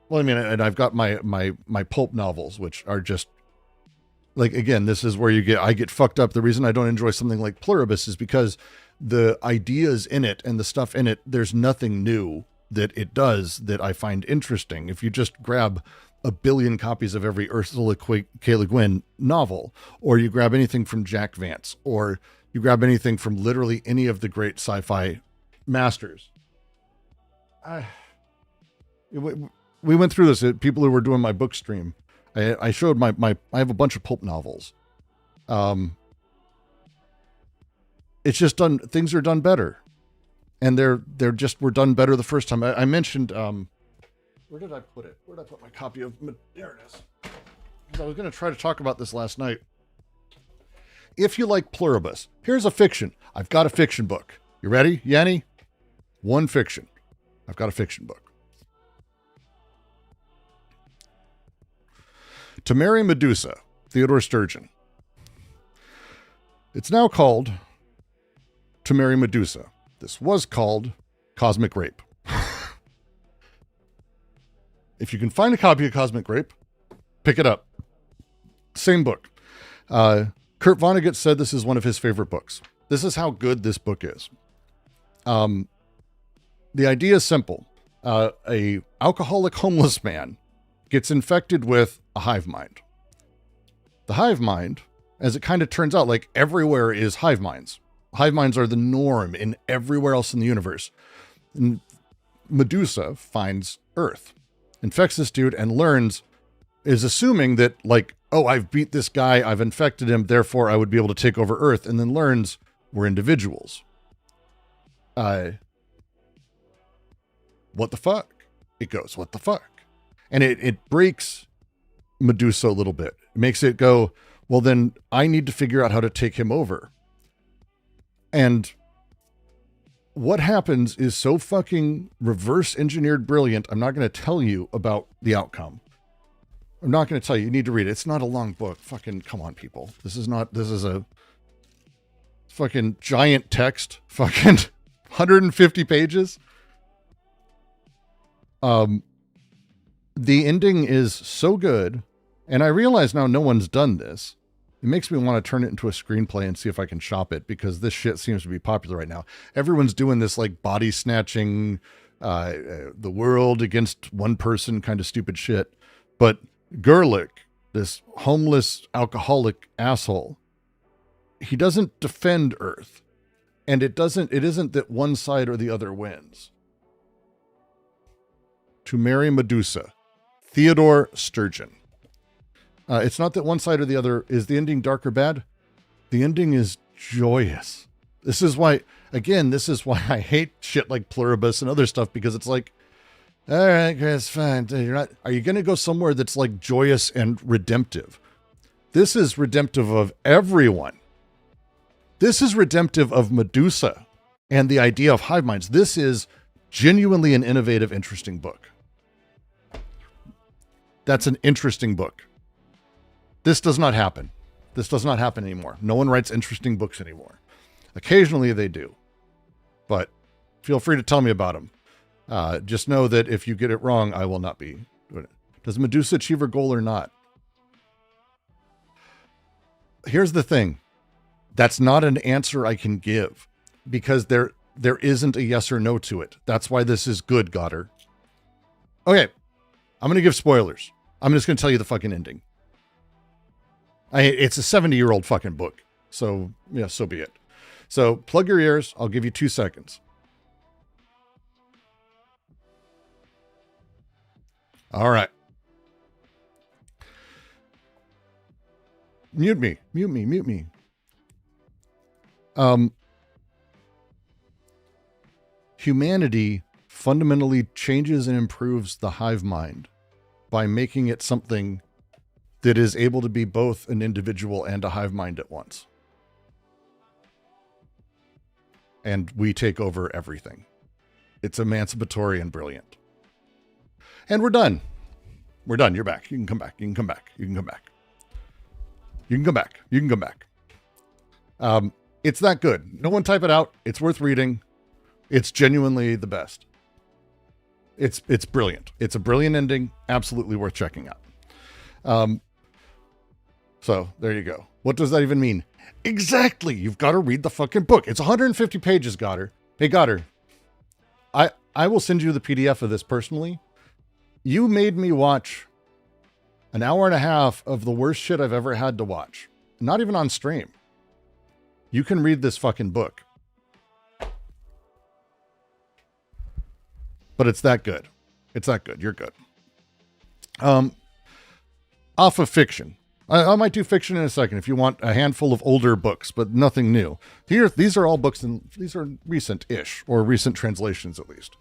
I've got my pulp novels, which are just like, again, this is where I get fucked up. The reason I don't enjoy something like Pluribus is because the ideas in it and the stuff in it, there's nothing new that it does that I find interesting. If you just grab a billion copies of every Ursula K. Le Guin novel, or you grab anything from Jack Vance, or you grab anything from literally any of the great sci-fi masters. We went through this. People who were doing my book stream, I showed I have a bunch of pulp novels. It's just done. Things are done better, and were done better the first time. I mentioned, where did I put it? Where did I put my copy of? There it is. I was going to try to talk about this last night. If you like Pluribus, here's a fiction. I've got a fiction book. You ready, Yanni? One fiction. I've got a fiction book. To Marry Medusa, Theodore Sturgeon. It's now called To Marry Medusa. This was called Cosmic Rape. If you can find a copy of Cosmic Rape, pick it up. Same book. Kurt Vonnegut said this is one of his favorite books. This is how good this book is. The idea is simple. A alcoholic homeless man gets infected with a hive mind. The hive mind, as it kind of turns out, like everywhere is hive minds. Hive minds are the norm in everywhere else in the universe. And Medusa finds Earth, infects this dude, and is assuming that, like, oh, I've beat this guy, I've infected him, therefore I would be able to take over Earth, and then learns we're individuals. What the fuck? It goes, what the fuck? And it breaks Medusa a little bit. It makes it go, well, then I need to figure out how to take him over. And what happens is so fucking reverse engineered brilliant. I'm not going to tell you about the outcome. I'm not going to tell you. You need to read it. It's not a long book. Fucking come on, people. This is a fucking giant text. Fucking 150 pages. The ending is so good. And I realize now no one's done this. It makes me want to turn it into a screenplay and see if I can shop it, because this shit seems to be popular right now. Everyone's doing this like body snatching, the world against one person kind of stupid shit. But Gerlich, this homeless alcoholic asshole, he doesn't defend Earth. And it isn't that one side or the other wins. To Marry Medusa, Theodore Sturgeon. It's not that one side or the other. Is the ending dark or bad? The ending is joyous. This is why I hate shit like Pluribus and other stuff, because it's like, all right, Chris, fine. Are you going to go somewhere that's like joyous and redemptive? This is redemptive of everyone. This is redemptive of Medusa and the idea of hive minds. This is genuinely an innovative, interesting book. That's an interesting book. This does not happen. This does not happen anymore. No one writes interesting books anymore. Occasionally they do, but feel free to tell me about them. Just know that if you get it wrong, I will not be doing it. Does Medusa achieve her goal or not? Here's the thing. That's not an answer I can give, because there isn't a yes or no to it. That's why this is good, Goddard. Okay. I'm going to give spoilers. I'm just going to tell you the fucking ending. It's a 70-year-old fucking book. So, yeah, so be it. So plug your ears. I'll give you 2 seconds. All right. Mute me. humanity fundamentally changes and improves the hive mind by making it something that is able to be both an individual and a hive mind at once. And we take over everything. It's emancipatory and brilliant. And we're done. We're done. You're back. You can come back. You can come back. You can come back. You can come back. You can come back. It's that good. No one type it out. It's worth reading. It's genuinely the best. It's brilliant. It's a brilliant ending. Absolutely worth checking out. So there you go. What does that even mean? Exactly. You've got to read the fucking book. It's 150 pages, Goddard. Hey, Goddard. I will send you the PDF of this personally. You made me watch an hour and a half of the worst shit I've ever had to watch. Not even on stream. You can read this fucking book. But it's that good. It's that good. You're good. Off of fiction. I might do fiction in a second if you want a handful of older books, but nothing new. These are all books, and these are recent-ish, or recent translations at least.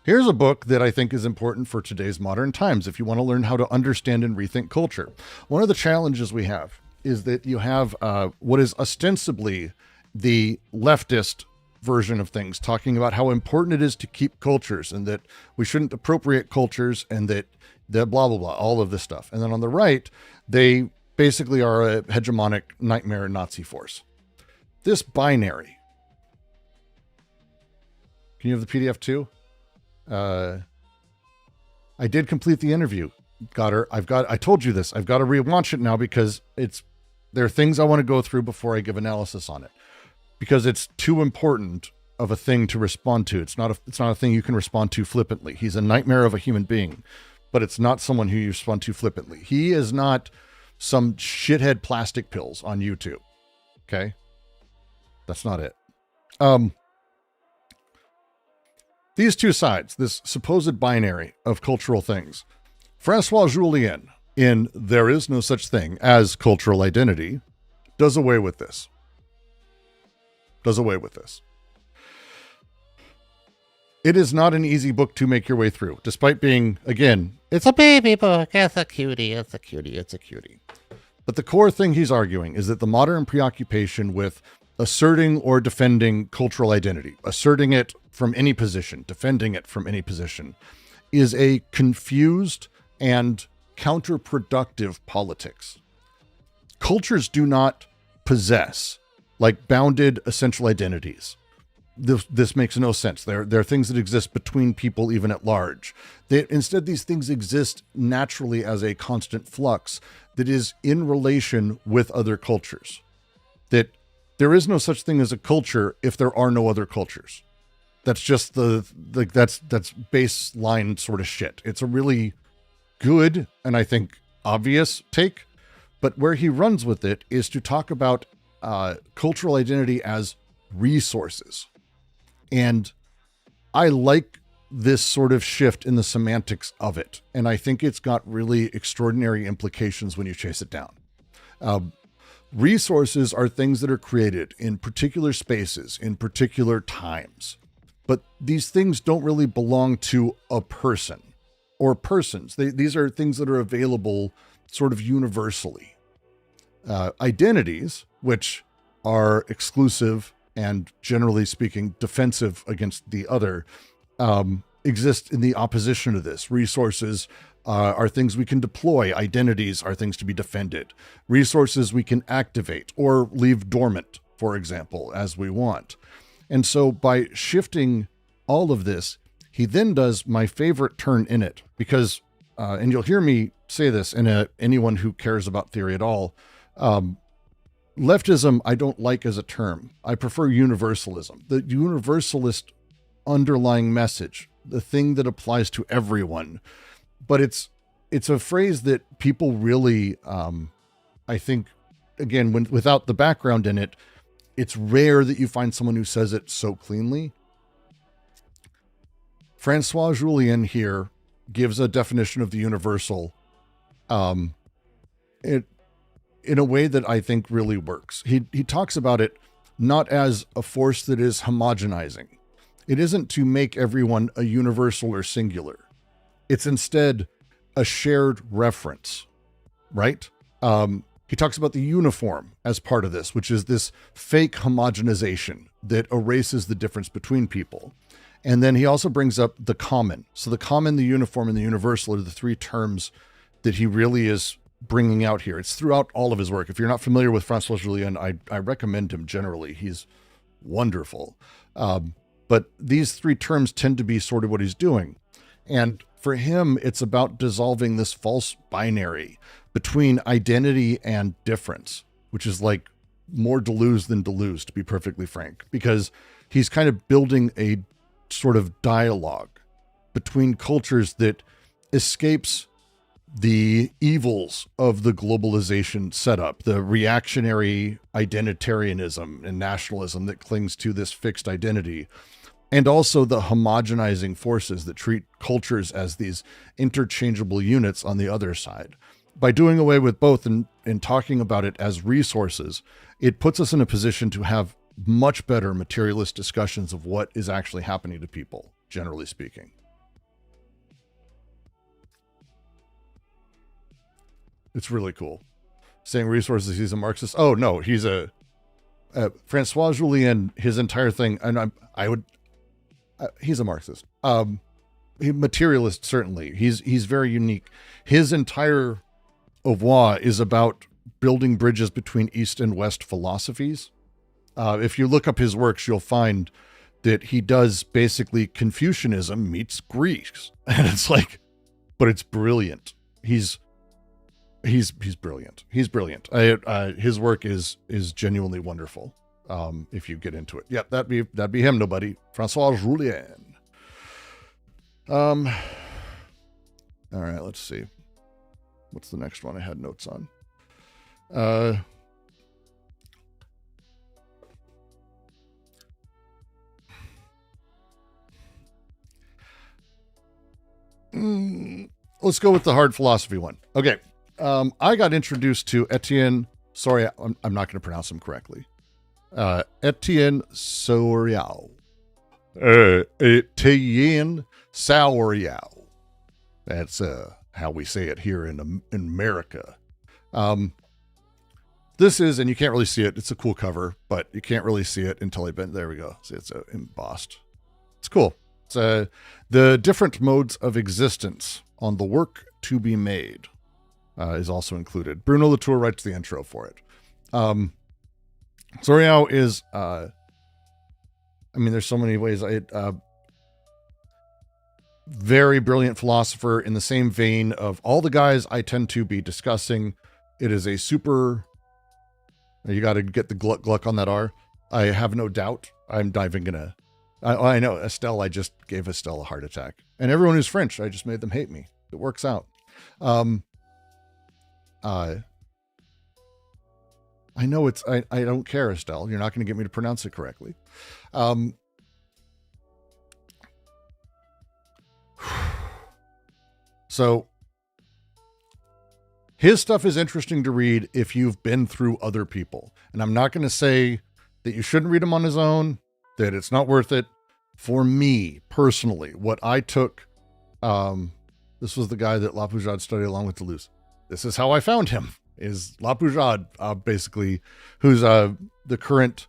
Here's a book that I think is important for today's modern times if you want to learn how to understand and rethink culture. One of the challenges we have is that you have what is ostensibly the leftist version of things, talking about how important it is to keep cultures and that we shouldn't appropriate cultures and that the blah, blah, blah, all of this stuff. And then on the right, they basically are a hegemonic nightmare Nazi force. This binary. Can you have the PDF too? I did complete the interview. I told you this. I've got to rewatch it now because there are things I want to go through before I give analysis on it. Because it's too important of a thing to respond to. It's not a thing you can respond to flippantly. He's a nightmare of a human being, but it's not someone who you respond to flippantly. He is not some shithead plastic pills on YouTube. Okay? That's not it. These two sides, this supposed binary of cultural things. Francois Julien, in There Is No Such Thing as Cultural Identity, does away with this. It is not an easy book to make your way through, despite being, again, it's a baby book, it's a cutie. But the core thing he's arguing is that the modern preoccupation with asserting or defending cultural identity, asserting it from any position, defending it from any position, is a confused and counterproductive politics. Cultures do not possess like bounded essential identities. This makes no sense. There are things that exist between people even at large. Instead, these things exist naturally as a constant flux that is in relation with other cultures. That there is no such thing as a culture if there are no other cultures. That's just that's baseline sort of shit. It's a really good and I think obvious take, but where he runs with it is to talk about cultural identity as resources. And I like this sort of shift in the semantics of it. And I think it's got really extraordinary implications when you chase it down. Resources are things that are created in particular spaces, in particular times. But these things don't really belong to a person or persons. These are things that are available sort of universally. Identities, which are exclusive and generally speaking defensive against the other, exist in the opposition to this. Resources are things we can deploy. Identities are things to be defended. Resources we can activate or leave dormant, for example, as we want. And so by shifting all of this, he then does my favorite turn in it because, and you'll hear me say this in anyone who cares about theory at all, leftism I don't like as a term. I prefer universalism. The universalist underlying message, the thing that applies to everyone. But it's a phrase that people really, I think, again, without the background in it, it's rare that you find someone who says it so cleanly. Francois Julien here gives a definition of the universal in a way that I think really works. He talks about it not as a force that is homogenizing. It isn't to make everyone a universal or singular. It's instead a shared reference, right? He talks about the uniform as part of this, which is this fake homogenization that erases the difference between people. And then he also brings up the common. So the common, the uniform, and the universal are the three terms that he really is bringing out here. It's throughout all of his work. If you're not familiar with Francois Jullien, I recommend him generally. He's wonderful. But these three terms tend to be sort of what he's doing. And for him, it's about dissolving this false binary between identity and difference, which is like more Deleuze than Deleuze, to be perfectly frank, because he's kind of building a sort of dialogue between cultures that escapes the evils of the globalization setup, the reactionary identitarianism and nationalism that clings to this fixed identity, and also the homogenizing forces that treat cultures as these interchangeable units on the other side. By doing away with both and talking about it as resources, it puts us in a position to have much better materialist discussions of what is actually happening to people, generally speaking. It's really cool. Saying resources, he's a Marxist. Oh, no, he's a Francois Jullien, his entire thing, and he's a Marxist. Materialist, certainly. He's very unique. His entire oeuvre is about building bridges between East and West philosophies. If you look up his works, you'll find that he does basically Confucianism meets Greece. And it's like, but it's brilliant. He's brilliant. He's brilliant. His work is genuinely wonderful. If you get into it. Yep, that'd be him, nobody. Francois Jullien. All right, let's see. What's the next one I had notes on? Let's go with the hard philosophy one. Okay. I got introduced to Etienne. Sorry, I'm not going to pronounce him correctly. Etienne Souriau. Etienne Souriau. That's how we say it here in America. This is, and you can't really see it. It's a cool cover, but you can't really see it until I bend. There we go. See, it's embossed. It's cool. It's the different modes of existence on the work to be made is also included. Bruno Latour writes the intro for it. Souriau is, there's so many ways. Very brilliant philosopher in the same vein of all the guys I tend to be discussing. It is a super, you got to get the gluck on that R. I have no doubt. I'm diving gonna, I know Estelle, I just gave Estelle a heart attack, and everyone who's French, I just made them hate me. It works out. I know I don't care, Estelle. You're not going to get me to pronounce it correctly. So his stuff is interesting to read if you've been through other people. And I'm not going to say that you shouldn't read him on his own, that it's not worth it. For me, personally, what I took, this was the guy that La Poujade studied along with Deleuze. This is how I found him, is La Poujade, basically, who's the current,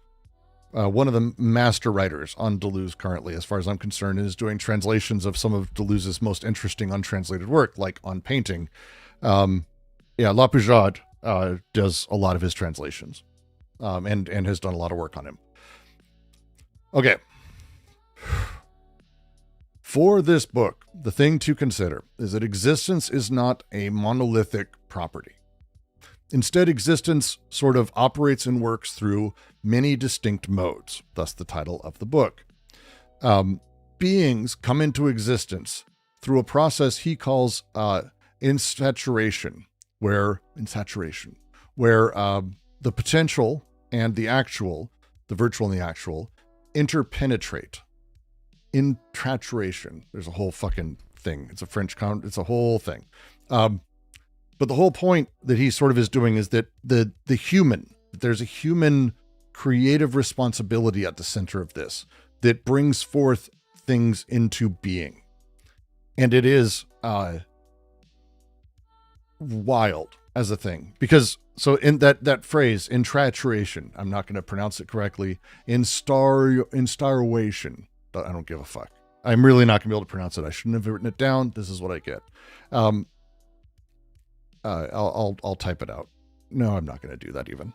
one of the master writers on Deleuze currently, as far as I'm concerned, is doing translations of some of Deleuze's most interesting untranslated work, like on painting. La Poujade does a lot of his translations, and has done a lot of work on him. Okay. For this book, the thing to consider is that existence is not a monolithic property. Instead, existence sort of operates and works through many distinct modes, thus the title of the book. Beings come into existence through a process he calls insaturation, where the potential and the actual, the virtual and the actual, interpenetrate. Intraturation. There's a whole fucking thing. It's a French it's a whole thing. But the whole point that he sort of is doing is that the human, that there's a human creative responsibility at the center of this that brings forth things into being. And it is wild as a thing, because so in that phrase, intraturation, I'm not going to pronounce it correctly, instauration, I don't give a fuck. I'm really not going to be able to pronounce it. I shouldn't have written it down. This is what I get. I'll type it out. No, I'm not going to do that even.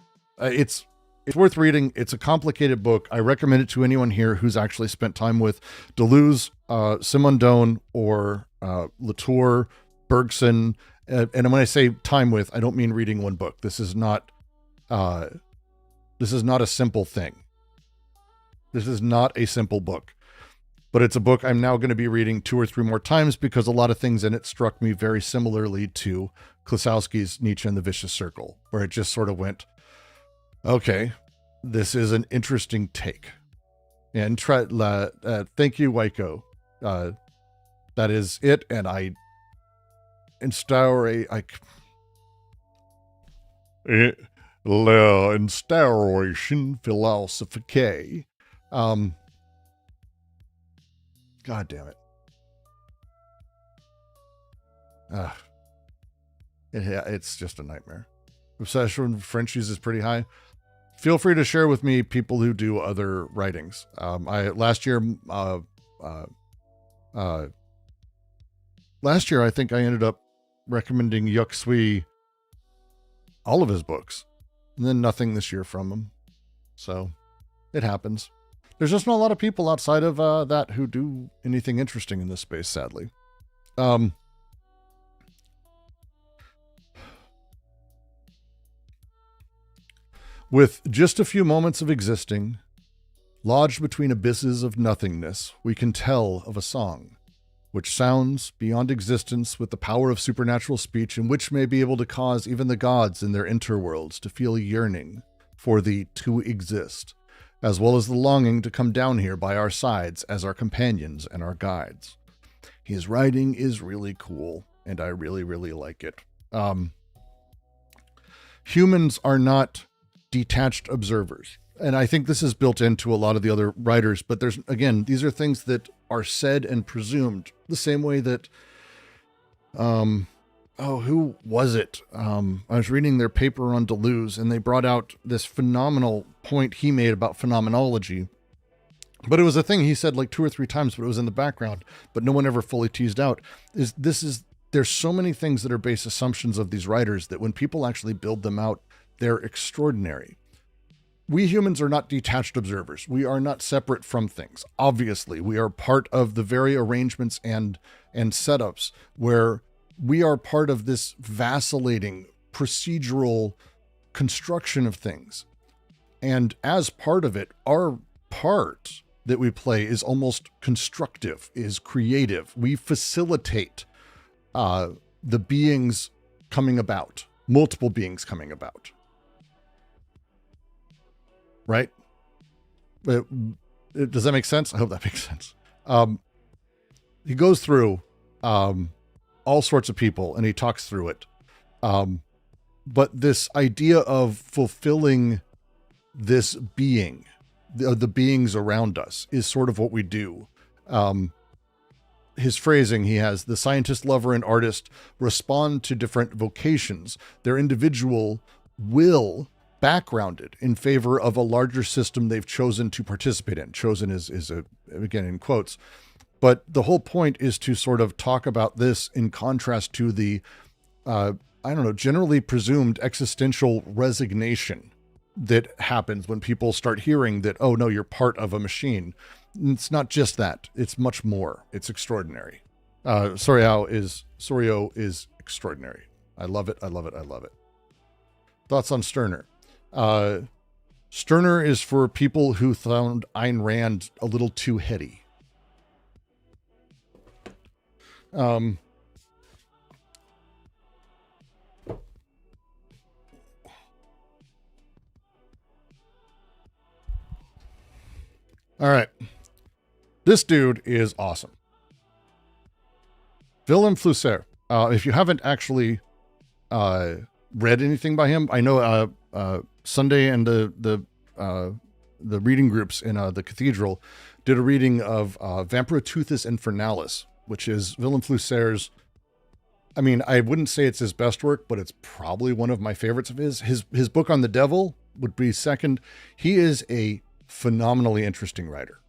It's worth reading. It's a complicated book. I recommend it to anyone here who's actually spent time with Deleuze, Simondon, or Latour, Bergson. And when I say time with, I don't mean reading one book. This is not a simple thing. This is not a simple book. But it's a book I'm now going to be reading 2 or 3 more times because a lot of things in it struck me very similarly to Klosowski's Nietzsche and the Vicious Circle, where it just sort of went, okay, this is an interesting take. And thank you, Waiko. That is it. And instauration philosophy. God damn it. It's just a nightmare. Obsession with Frenchies is pretty high. Feel free to share with me people who do other writings. Last year I think I ended up recommending Yuk Sui all of his books, and then nothing this year from him. So it happens. There's just not a lot of people outside of that who do anything interesting in this space, sadly. With just a few moments of existing, lodged between abysses of nothingness, we can tell of a song, which sounds beyond existence with the power of supernatural speech, and which may be able to cause even the gods in their interworlds to feel yearning for the to exist, as well as the longing to come down here by our sides as our companions and our guides. His writing is really cool, and I really, really like it. Humans are not detached observers. And I think this is built into a lot of the other writers, but these are things that are said and presumed the same way that, who was it? I was reading their paper on Deleuze, and they brought out this phenomenal point he made about phenomenology. But it was a thing he said like 2 or 3 times, but it was in the background, but no one ever fully teased out. There's so many things that are base assumptions of these writers that when people actually build them out, they're extraordinary. We humans are not detached observers. We are not separate from things. Obviously, we are part of the very arrangements and setups where we are part of this vacillating procedural construction of things. And as part of it, our part that we play is almost constructive, is creative. We facilitate the beings coming about, multiple beings coming about. Right? Does that make sense? I hope that makes sense. He goes through all sorts of people and he talks through it. But this idea of fulfilling this being, the beings around us, is sort of what we do. His phrasing, he has, the scientist, lover, and artist respond to different vocations. Their individual will backgrounded in favor of a larger system they've chosen to participate in. Chosen is again in quotes. But the whole point is to sort of talk about this in contrast to the, generally presumed existential resignation that happens when people start hearing that, oh no, you're part of a machine. It's not just that. It's much more. It's extraordinary. Sorio is extraordinary. I love it. I love it. I love it. Thoughts on Stirner? Stirner is for people who found Ayn Rand a little too heady. All right. This dude is awesome. Willem Flusser. If you haven't actually read anything by him, I know Sunday and the the reading groups in the cathedral did a reading of Vampiroteuthis Infernalis, which is Willem Flusser's. I mean, I wouldn't say it's his best work, but it's probably one of my favorites of his. His book on the devil would be second. He is a phenomenally interesting writer.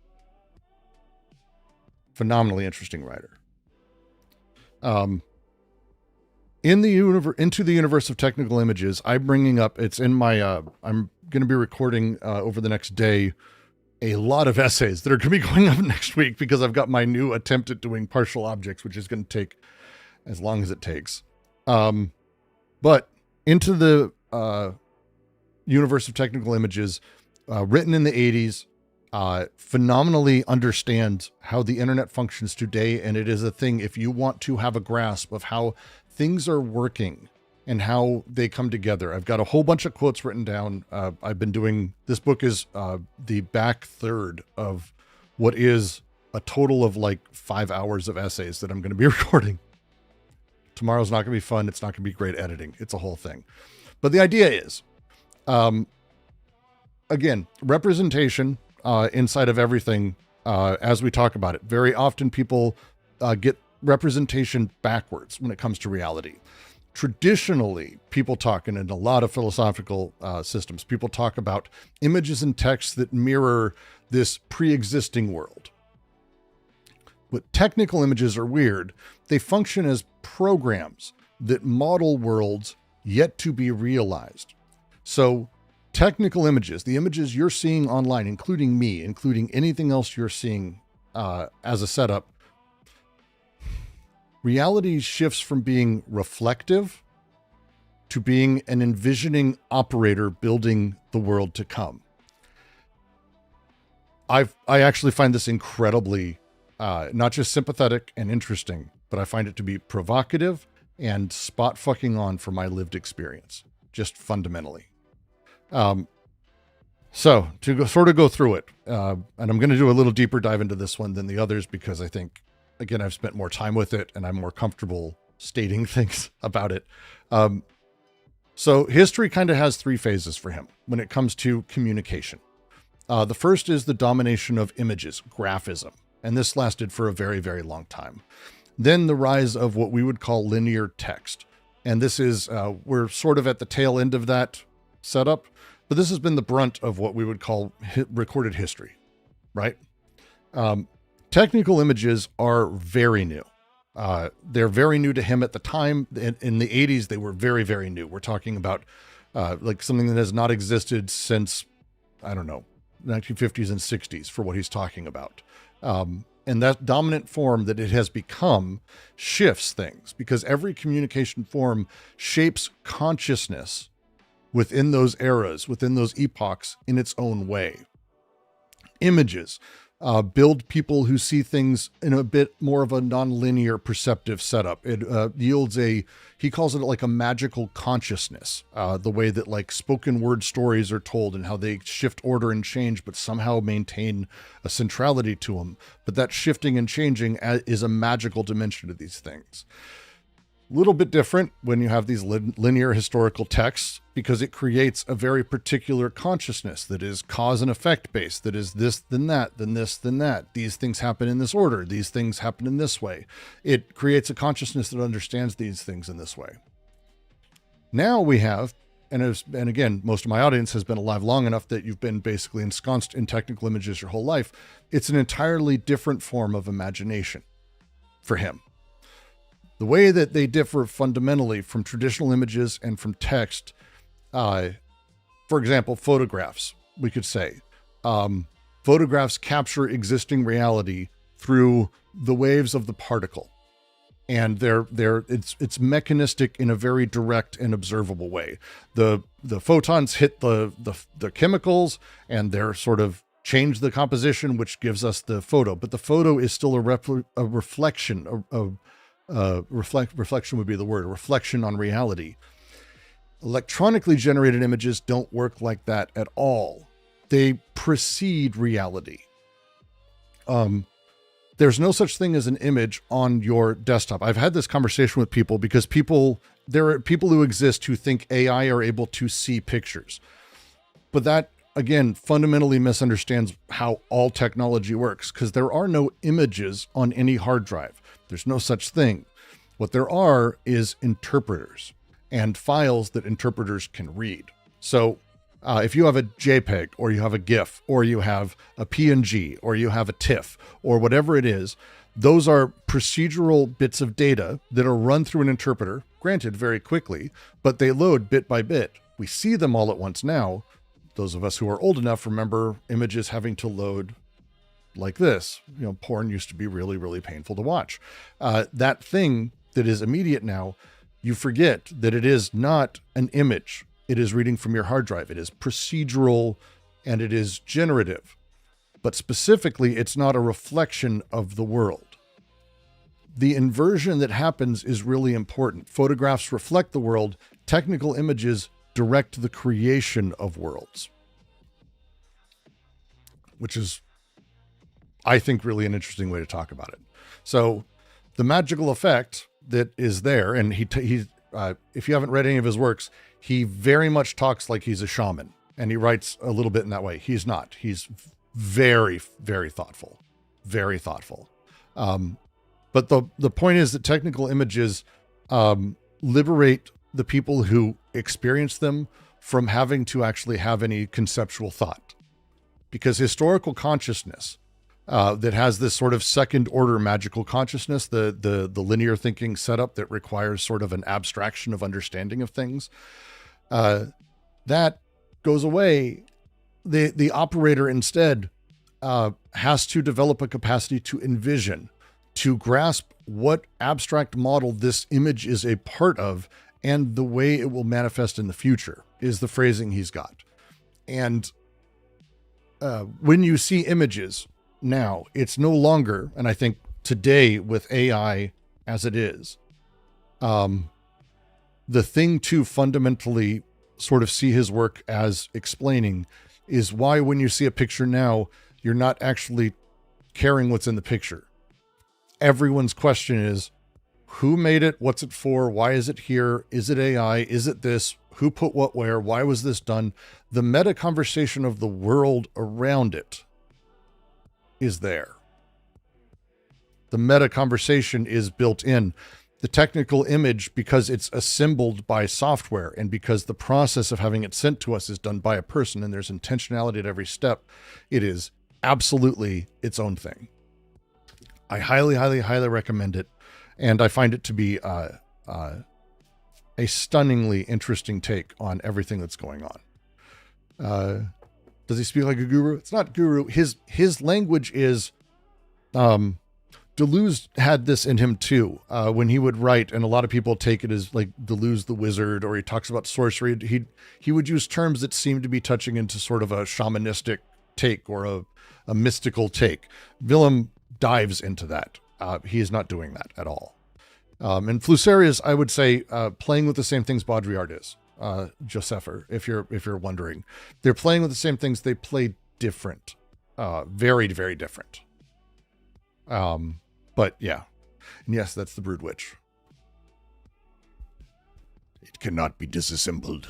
Phenomenally interesting writer. Into the universe of technical images, I'm bringing up, it's in my, I'm going to be recording over the next day a lot of essays that are going to be going up next week because I've got my new attempt at doing partial objects, which is going to take as long as it takes. But into the universe of technical images, written in the 80s, phenomenally understands how the internet functions today. And it is a thing, if you want to have a grasp of how things are working and how they come together. I've got a whole bunch of quotes written down. I've been doing, this book is the back third of what is a total of like 5 hours of essays that I'm going to be recording. Tomorrow's not going to be fun. It's not going to be great editing. It's a whole thing. But the idea is, again, representation inside of everything as we talk about it. Very often people get representation backwards when it comes to reality. Traditionally, people talk, and in a lot of philosophical systems, people talk about images and texts that mirror this pre-existing world. But technical images are weird. They function as programs that model worlds yet to be realized. So technical images, the images you're seeing online, including me, including anything else you're seeing as a setup, reality shifts from being reflective to being an envisioning operator building the world to come. I actually find this incredibly not just sympathetic and interesting, but I find it to be provocative and spot fucking on for my lived experience, just fundamentally. So to go through it, and I'm going to do a little deeper dive into this one than the others because I think, again, I've spent more time with it and I'm more comfortable stating things about it. So history kind of has 3 phases for him when it comes to communication. The first is the domination of images, graphism, and this lasted for a very, very long time. Then the rise of what we would call linear text. And this is, we're sort of at the tail end of that setup, but this has been the brunt of what we would call recorded history, right? Technical images are very new. They're very new to him at the time. In the 80s, they were very, very new. We're talking about like something that has not existed since, I don't know, 1950s and 60s for what he's talking about. And that dominant form that it has become shifts things because every communication form shapes consciousness within those eras, within those epochs in its own way. Images build people who see things in a bit more of a nonlinear perceptive setup. It yields he calls it like a magical consciousness, the way that like spoken word stories are told and how they shift order and change, but somehow maintain a centrality to them. But that shifting and changing is a magical dimension to these things. A little bit different when you have these linear historical texts because it creates a very particular consciousness that is cause and effect based, that is this, then that, then this, then that. These things happen in this order. These things happen in this way. It creates a consciousness that understands these things in this way. Now we have, and again, most of my audience has been alive long enough that you've been basically ensconced in technical images your whole life. It's an entirely different form of imagination for him. The way that they differ fundamentally from traditional images and from text, for example, photographs, we could say. Photographs capture existing reality through the waves of the particle. And it's mechanistic in a very direct and observable way. The photons hit the chemicals and they're sort of change the composition, which gives us the photo. But the photo is still a reflection of reflection would be the word, a reflection on reality. Electronically generated images don't work like that at all. They precede reality. There's no such thing as an image on your desktop. I've had this conversation with people because there are people who exist who think AI are able to see pictures, but that again, fundamentally misunderstands how all technology works, because there are no images on any hard drive. There's no such thing. What there are is interpreters and files that interpreters can read. So if you have a JPEG, or you have a GIF, or you have a PNG, or you have a TIFF, or whatever it is, those are procedural bits of data that are run through an interpreter, granted very quickly, but they load bit by bit. We see them all at once now. Those of us who are old enough remember images having to load like this. You know, porn used to be really, really painful to watch. That thing that is immediate now, you forget that it is not an image. It is reading from your hard drive. It is procedural and it is generative. But specifically, it's not a reflection of the world. The inversion that happens is really important. Photographs reflect the world. Technical images direct the creation of worlds, which is, I think, really an interesting way to talk about it. So the magical effect that is there, and if you haven't read any of his works, he very much talks like he's a shaman, and he writes a little bit in that way. He's not. He's very, very thoughtful, very thoughtful. But the point is that technical images liberate the people who experience them from having to actually have any conceptual thought. Because historical consciousness that has this sort of second order magical consciousness, the linear thinking setup that requires sort of an abstraction of understanding of things, that goes away. The operator instead has to develop a capacity to envision, to grasp what abstract model this image is a part of, and the way it will manifest in the future is the phrasing he's got. And when you see images now, it's no longer, and I think today with AI as it is, the thing to fundamentally sort of see his work as explaining is why when you see a picture now, you're not actually caring what's in the picture. Everyone's question is, who made it? What's it for? Why is it here? Is it AI? Is it this? Who put what where? Why was this done? The meta conversation of the world around it is there. The meta conversation is built in. The technical image, because it's assembled by software and because the process of having it sent to us is done by a person and there's intentionality at every step, it is absolutely its own thing. I highly, highly, highly recommend it. And I find it to be a stunningly interesting take on everything that's going on. Does he speak like a guru? It's not guru. His language is, Deleuze had this in him too. When he would write, and a lot of people take it as like Deleuze the wizard, or he talks about sorcery. He would use terms that seem to be touching into sort of a shamanistic take or a mystical take. Willem dives into that. He is not doing that at all. And Flusari is, I would say, playing with the same things Baudrillard is. Josepher, if you're wondering, they're playing with the same things. They play different, very, very different. But yeah, and yes, that's the Brood Witch. It cannot be disassembled.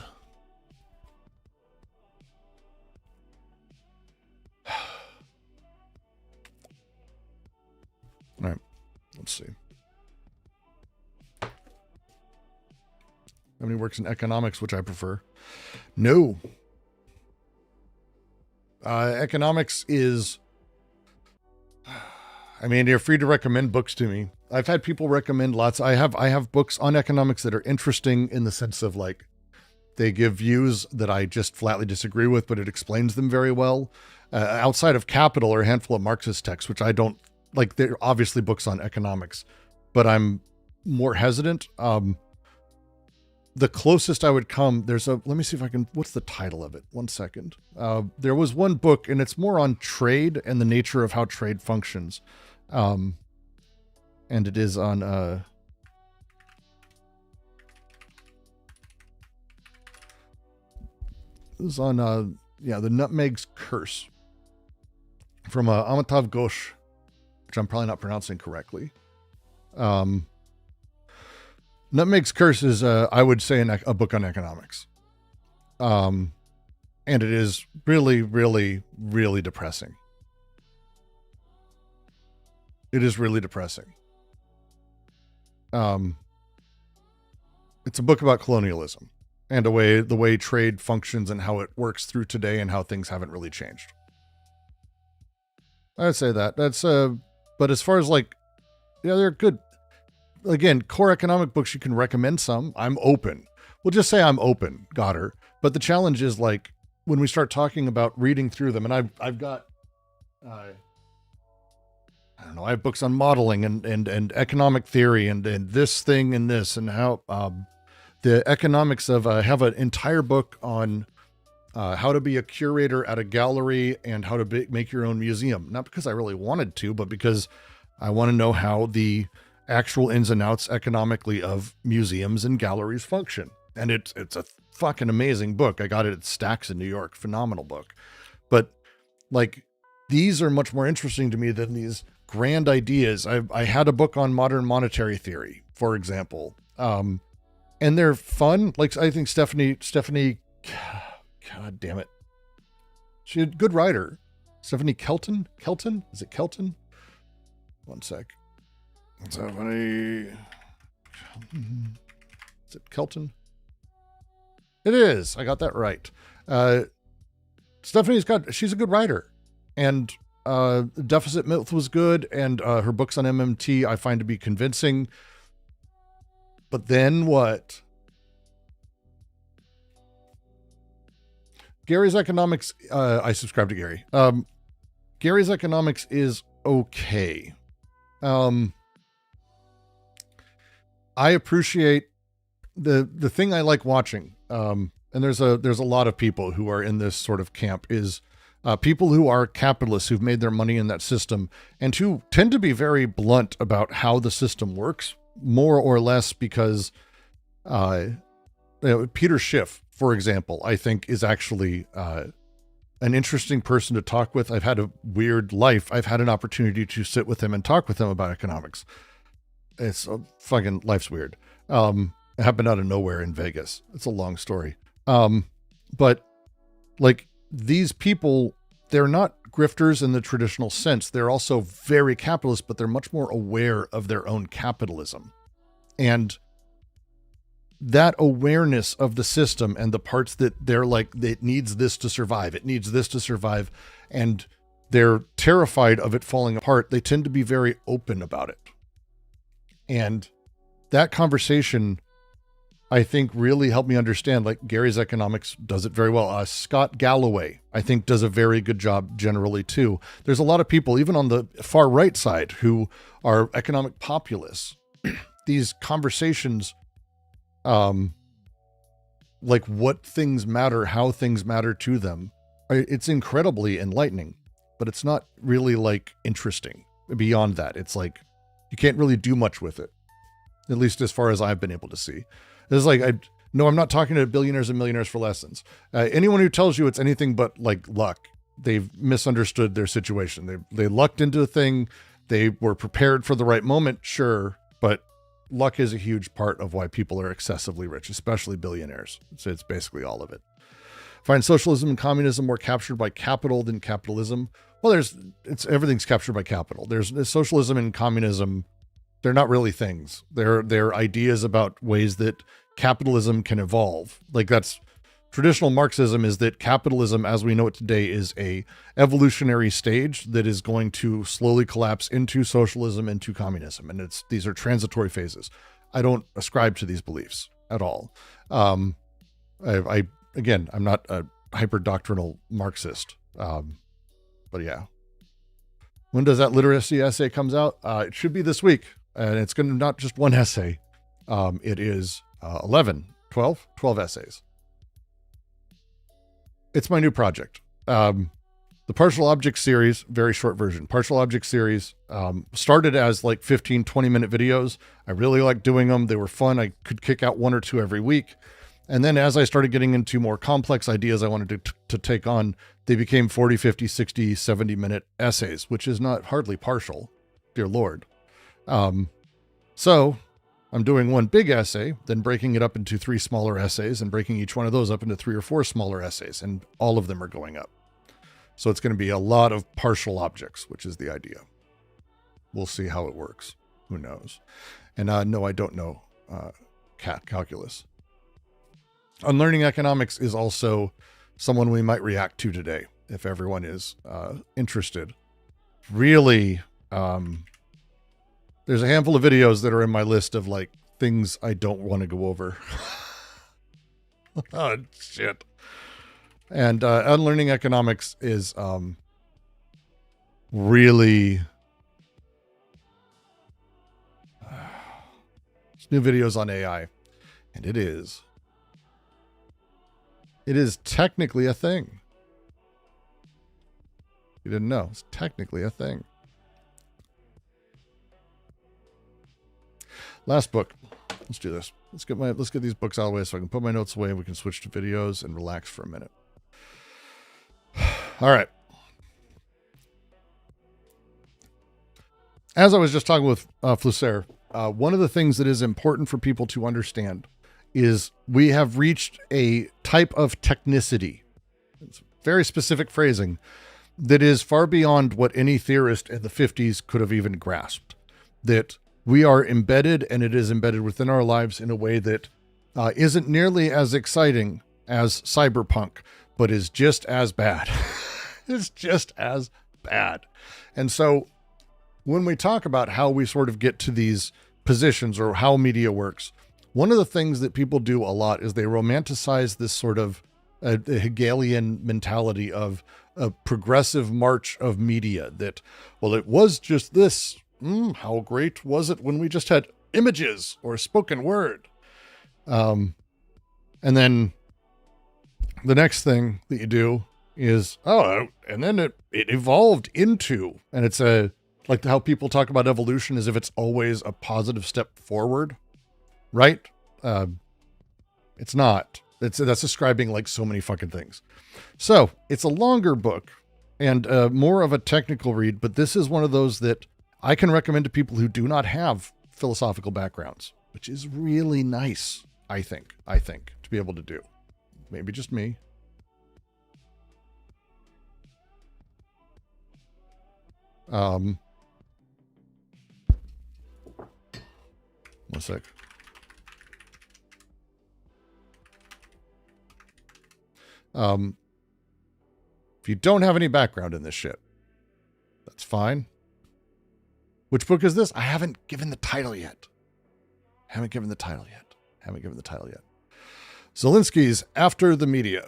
All right, let's see. How many works in economics, which I prefer? No. Economics is, I mean, you're free to recommend books to me. I've had people recommend lots. I have books on economics that are interesting in the sense of like, they give views that I just flatly disagree with, but it explains them very well. Outside of Capital are a handful of Marxist texts, which I don't like. They're obviously books on economics, but I'm more hesitant. The closest I would come, let me see if I can, what's the title of it? 1 second. There was one book, and it's more on trade and the nature of how trade functions. And it is on, The Nutmeg's Curse from Amitav Ghosh, which I'm probably not pronouncing correctly. Nutmeg's Curse is, I would say, a book on economics. And it is really, really, really depressing. It is really depressing. It's a book about colonialism and the way trade functions and how it works through today and how things haven't really changed. I'd say that. But as far as like, yeah, they're good. Again, core economic books, you can recommend some. I'm open. We'll just say I'm open, got her. But the challenge is like when we start talking about reading through them, and I've got, I don't know, I have books on modeling and economic theory and this thing and this and how the economics of have an entire book on how to be a curator at a gallery and how to make your own museum. Not because I really wanted to, but because I want to know how the actual ins and outs economically of museums and galleries function. And it's a fucking amazing book. I got it at Stacks in New York. Phenomenal book. But like, these are much more interesting to me than these grand ideas. I had a book on modern monetary theory, for example. And they're fun. Like, I think Stephanie, God damn it. She's a good writer. Stephanie Kelton? Is it Kelton? One sec. Stephanie. Is it Kelton? It is. I got that right. She's a good writer. And Deficit Myth was good. And her books on MMT I find to be convincing. But then what? Gary's Economics, I subscribe to Gary. Gary's Economics is okay. I appreciate the thing I like watching. And there's a lot of people who are in this sort of camp is people who are capitalists who've made their money in that system and who tend to be very blunt about how the system works, more or less because Peter Schiff, for example, I think is actually an interesting person to talk with. I've had a weird life. I've had an opportunity to sit with him and talk with him about economics. It's fucking life's weird. It happened out of nowhere in Vegas. It's a long story. But like these people, they're not grifters in the traditional sense. They're also very capitalist, but they're much more aware of their own capitalism. And that awareness of the system and the parts that they're like, it needs this to survive. It needs this to survive. And they're terrified of it falling apart. They tend to be very open about it. And that conversation, I think, really helped me understand, like Gary's Economics does it very well. Scott Galloway, I think, does a very good job generally too. There's a lot of people, even on the far right side, who are economic populists. These conversations, like what things matter, how things matter to them, it's incredibly enlightening, but it's not really like interesting beyond that. It's like, you can't really do much with it, at least as far as I've been able to see. It's like, I'm not talking to billionaires and millionaires for lessons. Anyone who tells you it's anything but like luck, they've misunderstood their situation. They lucked into a thing. They were prepared for the right moment. Sure. But luck is a huge part of why people are excessively rich, especially billionaires. So it's basically all of it. Find socialism and communism more captured by capital than capitalism. Well, everything's captured by capital. There's socialism and communism. They're not really things. They're ideas about ways that capitalism can evolve. Like that's traditional Marxism, is that capitalism as we know it today is a evolutionary stage that is going to slowly collapse into socialism, into communism. And these are transitory phases. I don't ascribe to these beliefs at all. Again, I'm not a hyper doctrinal Marxist. But yeah. When does that literacy essay comes out? It should be this week. And it's going to not just one essay. It is 12 essays. It's my new project. The Partial Object series, very short version. Partial Object series started as like 15, 20-minute videos. I really liked doing them. They were fun. I could kick out 1 or 2 every week. And then as I started getting into more complex ideas I wanted to take on, they became 40, 50, 60, 70-minute essays, which is not hardly partial, dear Lord. So I'm doing one big essay, then breaking it up into 3 smaller essays and breaking each one of those up into 3 or 4 smaller essays, and all of them are going up. So it's going to be a lot of partial objects, which is the idea. We'll see how it works. Who knows? And no, I don't know calculus. Unlearning economics is also someone we might react to today if everyone is interested. Really, there's a handful of videos that are in my list of like things I don't want to go over. Oh, shit. And unlearning economics is really... There's new videos on AI, and it is technically a thing. You didn't know. It's technically a thing. Last book. Let's do this. Let's get these books out of the way so I can put my notes away and we can switch to videos and relax for a minute. All right. As I was just talking with Flusser, one of the things that is important for people to understand is we have reached a type of technicity. It's very specific phrasing that is far beyond what any theorist in the 50s could have even grasped. That we are embedded, and it is embedded within our lives in a way that isn't nearly as exciting as cyberpunk, but is just as bad. It's just as bad. And so when we talk about how we sort of get to these positions or how media works, one of the things that people do a lot is they romanticize this sort of the Hegelian mentality of a progressive march of media that, well, it was just this. How great was it when we just had images or spoken word? And then the next thing that you do is, and then it evolved into, and it's like how people talk about evolution as if it's always a positive step forward, right? It's not. That's describing like so many fucking things. So it's a longer book and more of a technical read, but this is one of those that I can recommend to people who do not have philosophical backgrounds, which is really nice, I think, to be able to do. Maybe just me. One sec. If you don't have any background in this shit, that's fine. Which book is this? I haven't given the title yet. Zelensky's After the Media.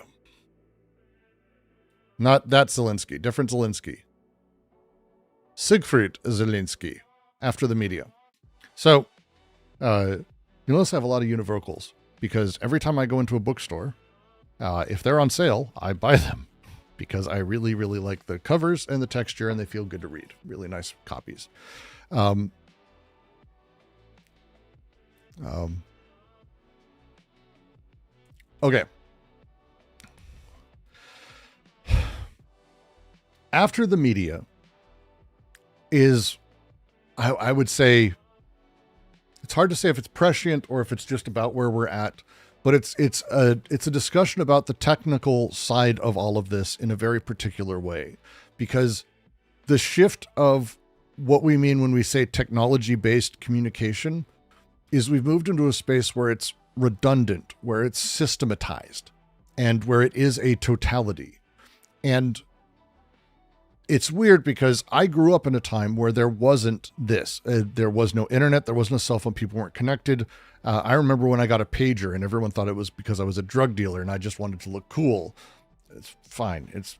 Not that Zelensky, different Zelensky. Siegfried Zelensky, After the Media. So, you notice I have a lot of univocals because every time I go into a bookstore, if they're on sale, I buy them because I really, really like the covers and the texture and they feel good to read. Really nice copies. Okay. After the Media is, I would say, it's hard to say if it's prescient or if it's just about where we're at, but it's a discussion about the technical side of all of this in a very particular way, because the shift of what we mean when we say technology-based communication is we've moved into a space where it's redundant, where it's systematized, and where it is a totality. And it's weird because I grew up in a time where there wasn't this. There was no internet. There was no cell phone. People weren't connected. I remember when I got a pager and everyone thought it was because I was a drug dealer and I just wanted to look cool. It's fine. It's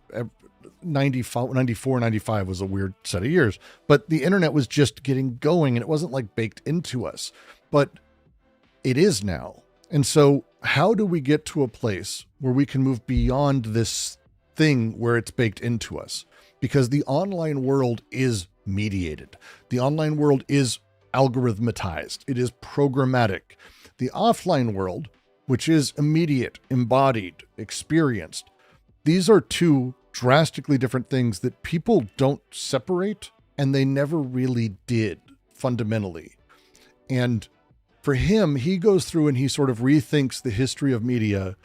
94, 95 was a weird set of years, but the internet was just getting going and it wasn't like baked into us, but it is now. And so how do we get to a place where we can move beyond this thing where it's baked into us? Because the online world is mediated. The online world is algorithmatized. It is programmatic. The offline world, which is immediate, embodied, experienced, these are two drastically different things that people don't separate, and they never really did fundamentally. And For him, he goes through and he sort of rethinks the history of media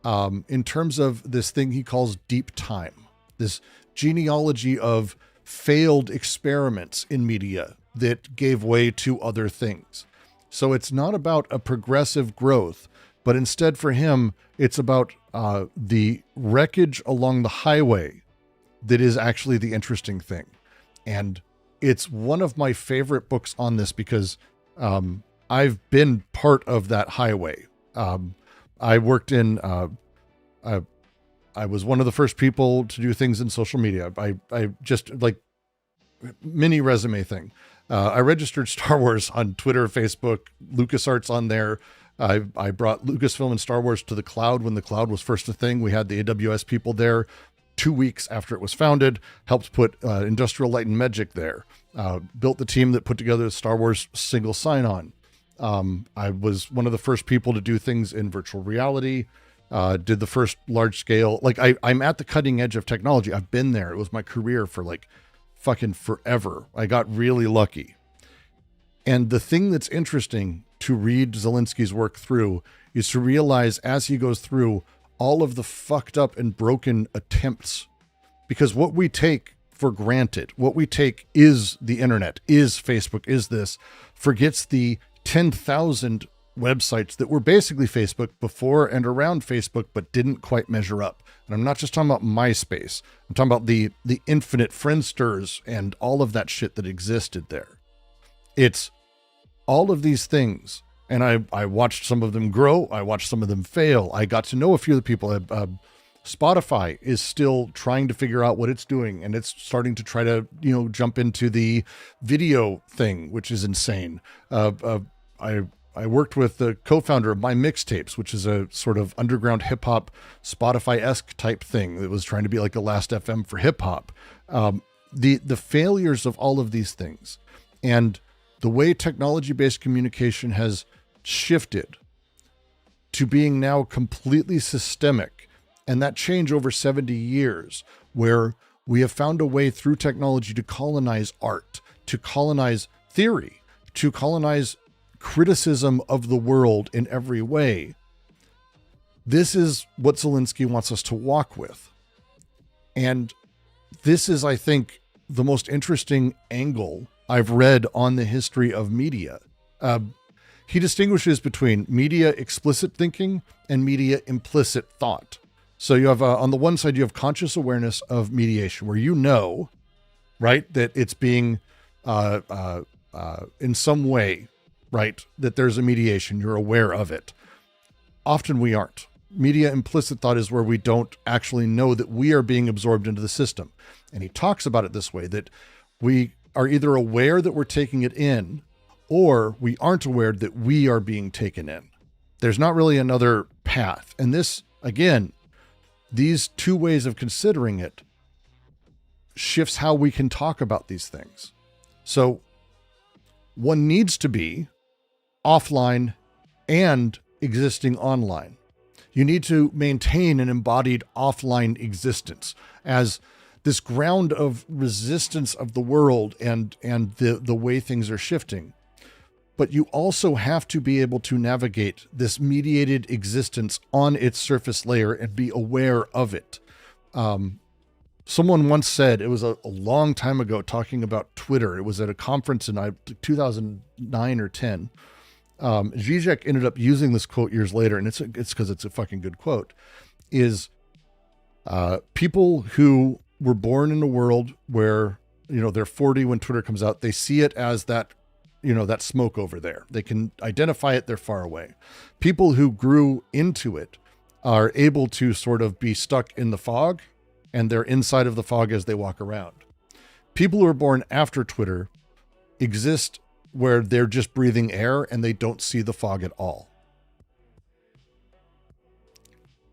in terms of this thing he calls deep time, this genealogy of failed experiments in media that gave way to other things. So it's not about a progressive growth, but instead for him, it's about the wreckage along the highway that is actually the interesting thing. And it's one of my favorite books on this because I've been part of that highway. I worked in, I was one of the first people to do things in social media. I just like mini resume thing. I registered Star Wars on Twitter, Facebook, LucasArts on there. I brought Lucasfilm and Star Wars to the cloud when the cloud was first a thing. We had the AWS people there 2 weeks after it was founded, helped put Industrial Light and Magic there, built the team that put together the Star Wars single sign-on. I was one of the first people to do things in virtual reality, did the first large scale, like I'm at the cutting edge of technology. I've been there. It was my career for like fucking forever. I got really lucky. And the thing that's interesting to read Zelensky's work through is to realize as he goes through all of the fucked up and broken attempts, because what we take for granted, what we take is the internet, is Facebook, is this, forgets the 10,000 websites that were basically Facebook before and around Facebook, but didn't quite measure up. And I'm not just talking about MySpace. I'm talking about the infinite Friendsters and all of that shit that existed there. It's all of these things. And I watched some of them grow. I watched some of them fail. I got to know a few of the people. Spotify is still trying to figure out what it's doing, and it's starting to try to, jump into the video thing, which is insane. I worked with the co-founder of My Mixtapes, which is a sort of underground hip hop Spotify-esque type thing that was trying to be like a Last FM for hip hop. The failures of all of these things and the way technology-based communication has shifted to being now completely systemic, and that change over 70 years, where we have found a way through technology to colonize art, to colonize theory, to colonize criticism of the world in every way. This is what Zelensky wants us to walk with. And this is, I think, the most interesting angle I've read on the history of media. He distinguishes between media explicit thinking and media implicit thought. So you have, on the one side, you have conscious awareness of mediation, where right, that it's being in some way, right, that there's a mediation, you're aware of it. Often we aren't. Media implicit thought is where we don't actually know that we are being absorbed into the system. And he talks about it this way, that we are either aware that we're taking it in, or we aren't aware that we are being taken in. There's not really another path. And this, again, these two ways of considering it shifts how we can talk about these things. So one needs to be offline and existing online. You need to maintain an embodied offline existence as this ground of resistance of the world and the way things are shifting. But you also have to be able to navigate this mediated existence on its surface layer and be aware of it. Someone once said, it was a long time ago, talking about Twitter. It was at a conference in 2009 or 10. Zizek ended up using this quote years later, and it's because it's a fucking good quote, is people who were born in a world where, they're 40 when Twitter comes out, they see it as that, that smoke over there. They can identify it, they're far away. People who grew into it are able to sort of be stuck in the fog, and they're inside of the fog as they walk around. People who are born after Twitter exist where they're just breathing air and they don't see the fog at all.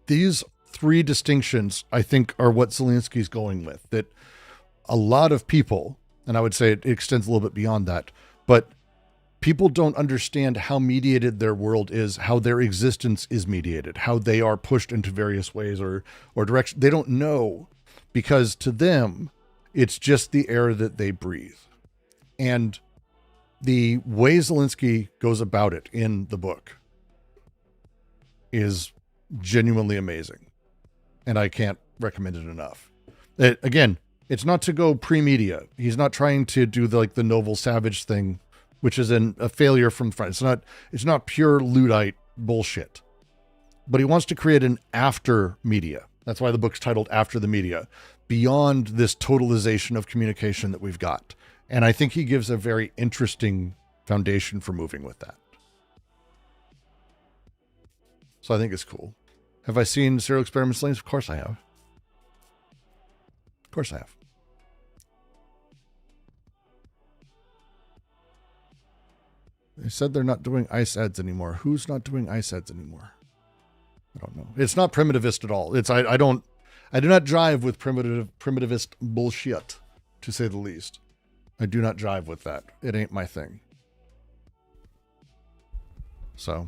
These three distinctions, I think, are what Zelensky's going with, that a lot of people, and I would say it extends a little bit beyond that, but people don't understand how mediated their world is, how their existence is mediated, how they are pushed into various ways or direction. They don't know, because to them, it's just the air that they breathe. And the way Zelensky goes about it in the book is genuinely amazing. And I can't recommend it enough. Again, it's not to go pre-media. He's not trying to do the Noble Savage thing, which is a failure from the front. It's not pure Luddite bullshit. But he wants to create an after media. That's why the book's titled After the Media, beyond this totalization of communication that we've got. And I think he gives a very interesting foundation for moving with that. So I think it's cool. Have I seen Serial Experiments Lanes? Of course I have. Of course I have. They said they're not doing ICE ads anymore. Who's not doing ICE ads anymore? I don't know. It's not primitivist at all. I do not jive with primitivist bullshit, to say the least. I do not jive with that. It ain't my thing. So.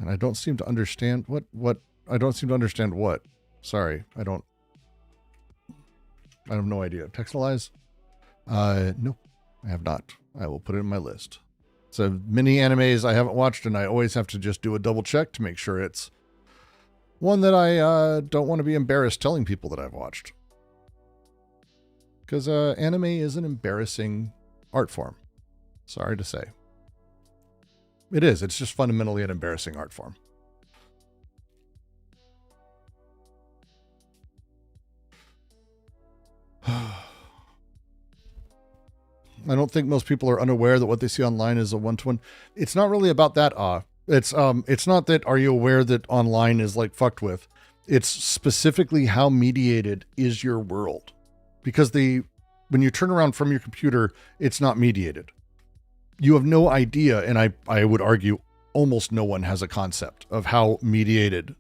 And I don't seem to understand what I don't seem to understand what. Sorry, I have no idea. Textualize? No, I have not. I will put it in my list. So many animes I haven't watched, and I always have to just do a double check to make sure it's one that I don't want to be embarrassed telling people that I've watched. Because anime is an embarrassing art form. Sorry to say. It is. It's just fundamentally an embarrassing art form. I don't think most people are unaware that what they see online is a one-to-one. It's not really about that. It's not that, are you aware that online is fucked with? It's specifically how mediated is your world, because when you turn around from your computer, it's not mediated. You have no idea. And I would argue almost no one has a concept of how mediated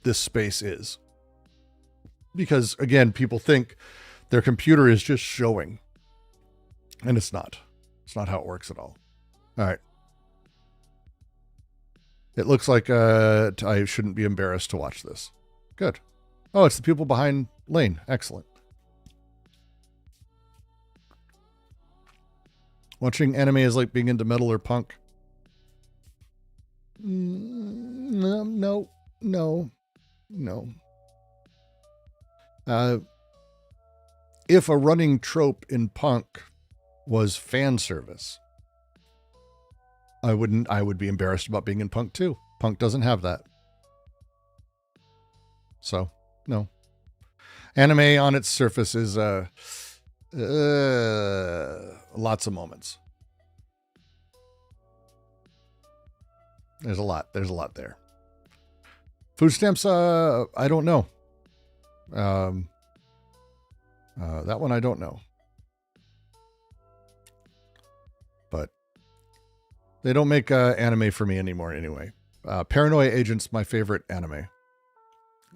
this space is, because again, people think their computer is just showing. And it's not. It's not how it works at all. All right. It looks like I shouldn't be embarrassed to watch this. Good. Oh, it's the people behind Lane. Excellent. Watching anime is like being into metal or punk. No. If a running trope in punk was fan service, I would be embarrassed about being in punk too. Punk doesn't have that. So, no. Anime on its surface is lots of moments. There's a lot there. Food stamps, I don't know. That one I don't know. But they don't make anime for me anymore anyway. Paranoia Agent's my favorite anime.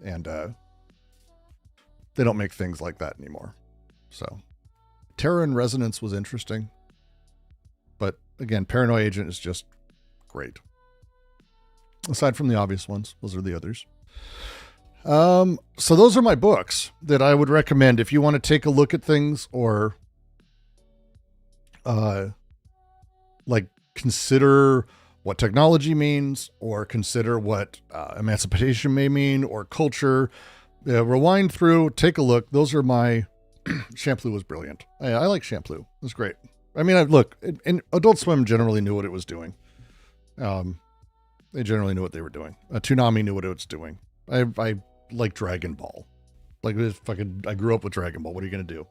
And they don't make things like that anymore. So Terror and Resonance was interesting. But again, Paranoia Agent is just great. Aside from the obvious ones, those are the others. So those are my books that I would recommend if you want to take a look at things, or consider what technology means, or consider what emancipation may mean, or culture. Rewind through, take a look. Those are my... Shampoo was brilliant. I like Shampoo. It was great. I mean, look, and Adult Swim generally knew what it was doing. They generally knew what they were doing. Toonami knew what it was doing. I like Dragon Ball. I grew up with Dragon Ball. What are you going to do?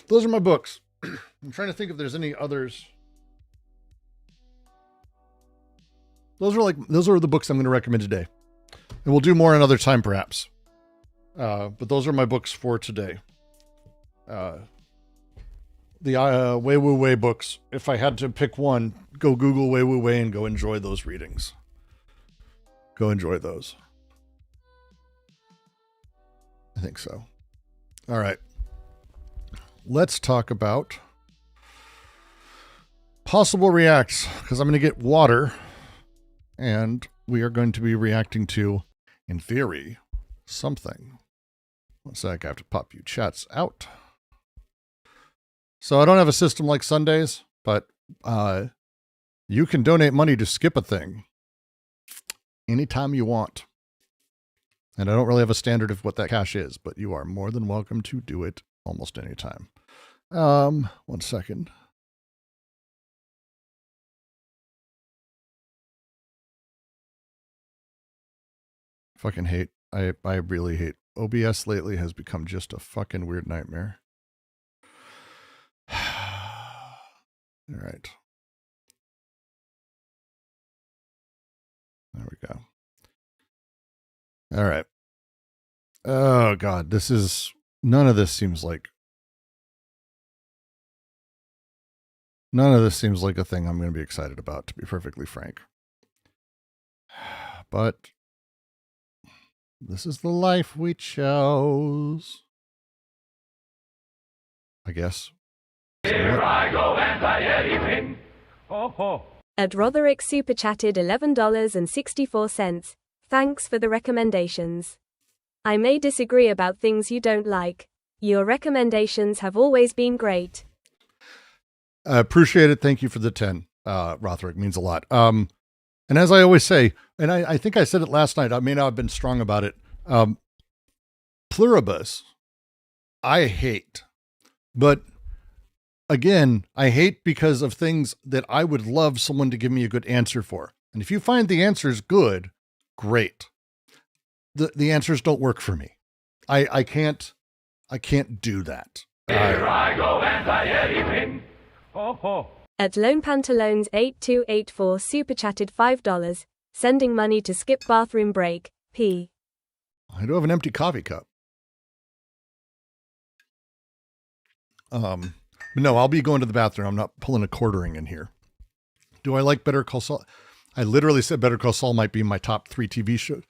Those are my books. I'm trying to think if there's any others. Those are the books I'm going to recommend today. And we'll do more another time, perhaps. But those are my books for today. The Wei Wu Wei books. If I had to pick one, go Google Wei Wu Wei and go enjoy those readings. Go enjoy those. I think so. All right. Let's talk about possible reacts, because I'm going to get water, and we are going to be reacting to, in theory, something. One sec, I have to pop you chats out. So I don't have a system like Sundays, but you can donate money to skip a thing anytime you want. And I don't really have a standard of what that cash is, but you are more than welcome to do it almost any time. 1 second. Fucking hate. I really hate. OBS lately has become just a fucking weird nightmare. All right. There we go. All right. Oh, God. None of this seems like a thing I'm going to be excited about, to be perfectly frank. But this is the life we chose, I guess. Here I go anti-anything. Ho ho. Ed Rotherick super chatted $11.64. Thanks for the recommendations. I may disagree about things you don't like. Your recommendations have always been great. I appreciate it. Thank you for the 10. Rotherick means a lot. And as I always say, and I think I said it last night, I may not have been strong about it. Pluribus, I hate. But again, I hate because of things that I would love someone to give me a good answer for. And if you find the answers good, great. The answers don't work for me. I can't do that. Here I go anti-anything. Ho ho. At Lone Pantalones 8284 super chatted $5, sending money to skip bathroom break. P. I do have an empty coffee cup. No, I'll be going to the bathroom. I'm not pulling a quartering in here. Do I like Better Call Saul? I literally said Better Call Saul might be my top 3 TV shows.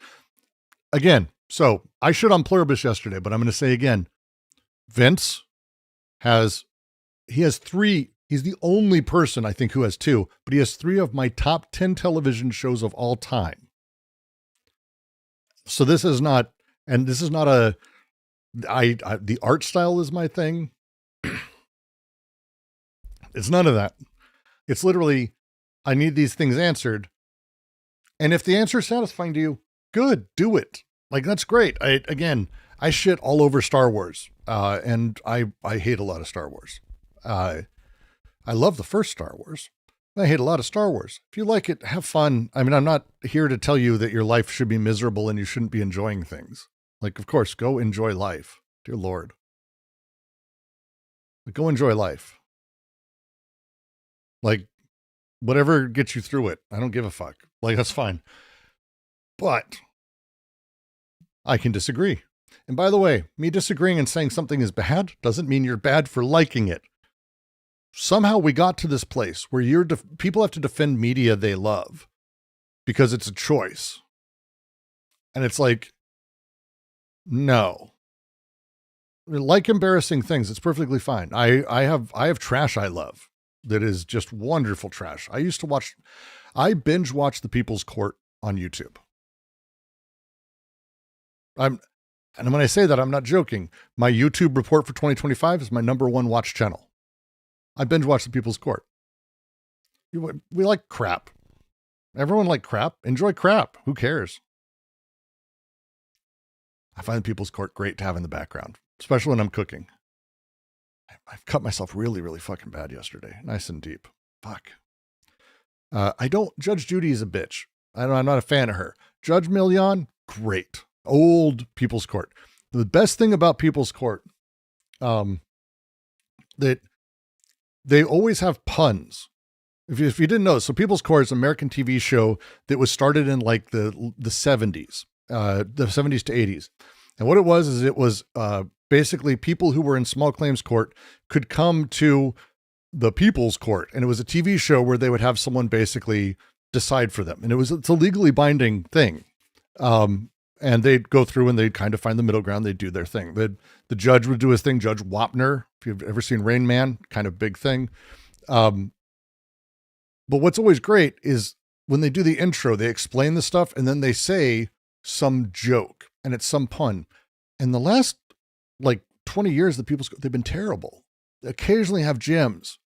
Again, so I shit on Pluribus yesterday, but I'm going to say again, Vince has 3. He's the only person I think who has 2, but he has 3 of my top 10 television shows of all time. So this is not the art style is my thing. It's none of that. It's literally, I need these things answered. And if the answer is satisfying to you, good, do it. Like, that's great. I shit all over Star Wars. And I hate a lot of Star Wars. I love the first Star Wars. I hate a lot of Star Wars. If you like it, have fun. I mean, I'm not here to tell you that your life should be miserable and you shouldn't be enjoying things. Like, of course, go enjoy life. Dear Lord. But go enjoy life. Like, whatever gets you through it. I don't give a fuck. Like, that's fine. But I can disagree. And by the way, me disagreeing and saying something is bad doesn't mean you're bad for liking it. Somehow we got to this place where people have to defend media they love because it's a choice. And it's like, no. Like embarrassing things, it's perfectly fine. I have trash I love that is just wonderful trash. I binge watch The People's Court on YouTube. And when I say that, I'm not joking. My YouTube report for 2025 is my #1 watch channel. I binge watch The People's Court. We like crap. Everyone like crap. Enjoy crap. Who cares? I find The People's Court great to have in the background, especially when I'm cooking. I've cut myself really, really fucking bad yesterday. Nice and deep. Fuck. Judge Judy is a bitch. I'm not a fan of her. Judge Million, great. Old People's Court. The best thing about People's Court, that they always have puns. If you didn't know, so People's Court is an American TV show that was started in like the 70s, the 70s to 80s. And what it was basically people who were in small claims court could come to the People's Court. And it was a TV show where they would have someone basically decide for them. And it's a legally binding thing. And they'd go through and they'd kind of find the middle ground. They'd do their thing. The judge would do his thing. Judge Wapner, if you've ever seen Rain Man, kind of big thing. But what's always great is when they do the intro, they explain the stuff and then they say some joke and it's some pun. And the last like 20 years, they've been terrible. They occasionally have gems,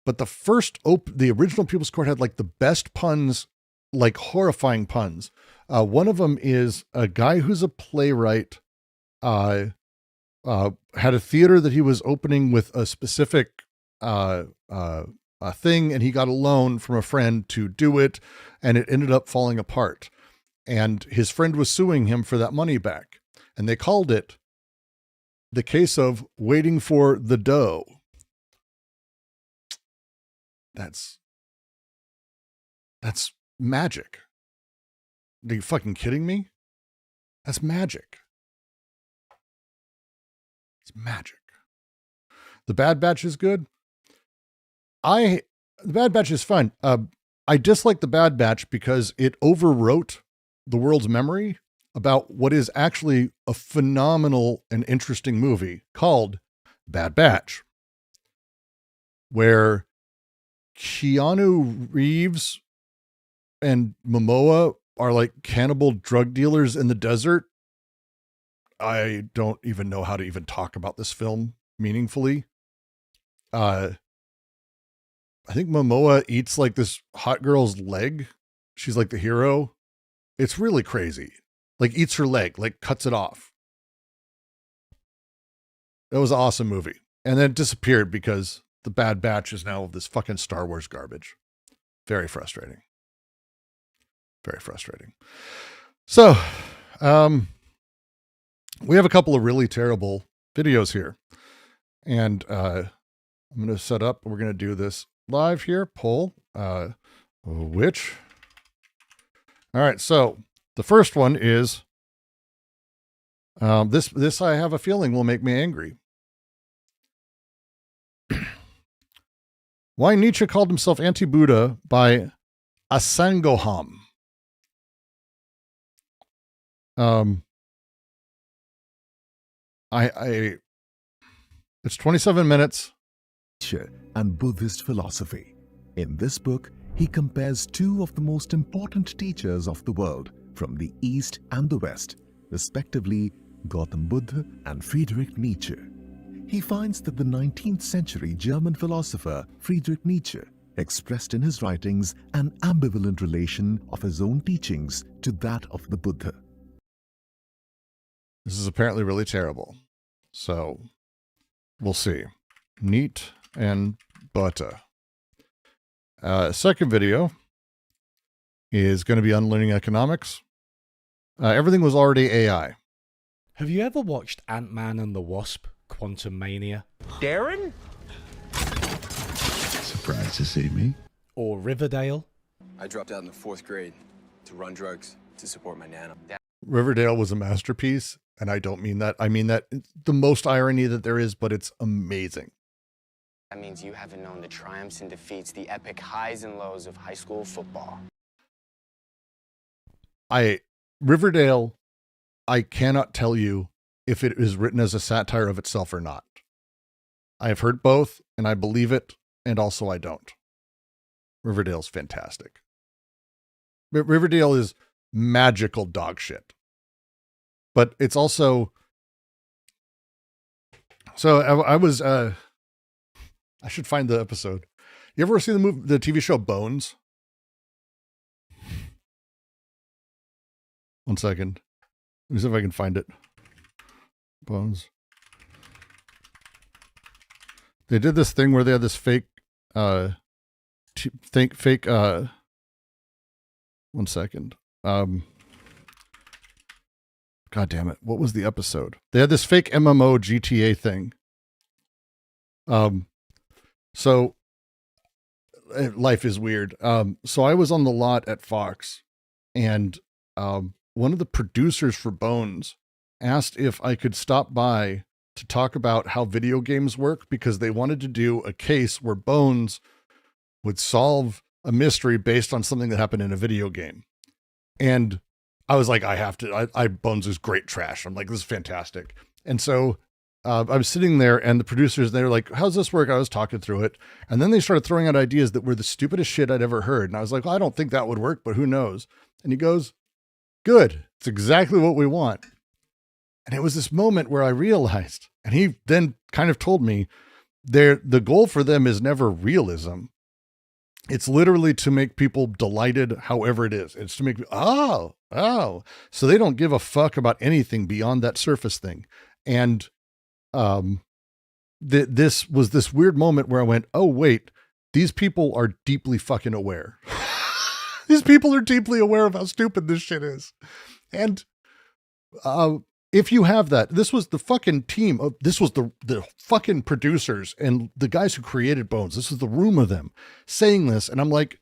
but the original People's Court had like the best puns, like horrifying puns. One of them is a guy who's a playwright, had a theater that he was opening with a specific, a thing, and he got a loan from a friend to do it, and it ended up falling apart. And his friend was suing him for that money back. And they called it the case of waiting for the dough. That's magic. Are you fucking kidding me? That's magic. It's magic. The Bad Batch is good. The Bad Batch is fun. I dislike The Bad Batch because it overwrote the world's memory about what is actually a phenomenal and interesting movie called Bad Batch, where Keanu Reeves and Momoa are like cannibal drug dealers in the desert. I don't even know how to even talk about this film meaningfully. I think Momoa eats like this hot girl's leg. She's like the hero. It's really crazy. Like eats her leg, like cuts it off. It was an awesome movie. And then it disappeared because the Bad Batch is now this fucking Star Wars garbage. Very frustrating. Very frustrating. So, we have a couple of really terrible videos here. And I'm going to set up, we're going to do this live here, poll, which, all right, so the first one is, this I have a feeling will make me angry. Why Nietzsche called himself anti-Buddha by Asangoham. It's 27 minutes. And Buddhist philosophy. In this book, he compares two of the most important teachers of the world from the East and the West, respectively Gautam Buddha and Friedrich Nietzsche. He finds that the 19th century German philosopher Friedrich Nietzsche expressed in his writings an ambivalent relation of his own teachings to that of the Buddha. This is apparently really terrible. So, we'll see. Neat and butter. Second video is going to be Unlearning Economics. Everything was already AI. Have you ever watched Ant-Man and the Wasp: Quantum Mania? Darren? Surprised to see me? Or Riverdale? I dropped out in the 4th grade to run drugs to support my nana. Riverdale was a masterpiece, and I don't mean that. I mean that the most irony that there is, but it's amazing. That means you haven't known the triumphs and defeats, the epic highs and lows of high school football. Riverdale, I cannot tell you if it is written as a satire of itself or not. I have heard both, and I believe it, and also I don't. Riverdale's fantastic. But Riverdale is magical dog shit. But it's also... So I should find the episode. You ever see the TV show Bones? One second. Let me see if I can find it. Bones. They did this thing where they had this fake, one second. God damn it. What was the episode? They had this fake MMO GTA thing. So life is weird. So I was on the lot at Fox, and one of the producers for Bones asked if I could stop by to talk about how video games work, because they wanted to do a case where Bones would solve a mystery based on something that happened in a video game. And I was like, I have to, Bones is great trash. I'm like, this is fantastic. And so I was sitting there, and the producers, they were like, how's this work? I was talking through it. And then they started throwing out ideas that were the stupidest shit I'd ever heard. And I was like, well, I don't think that would work, but who knows? And he goes, good. It's exactly what we want. And it was this moment where I realized, and he then kind of told me, the goal for them is never realism. It's literally to make people delighted however it is. It's to make, oh. So they don't give a fuck about anything beyond that surface thing. And this was this weird moment where I went, oh, wait, these people are deeply fucking aware. These people are deeply aware of how stupid this shit is. And if you have that, this was the fucking team of, this was the fucking producers and the guys who created Bones. This was the room of them saying this. And I'm like,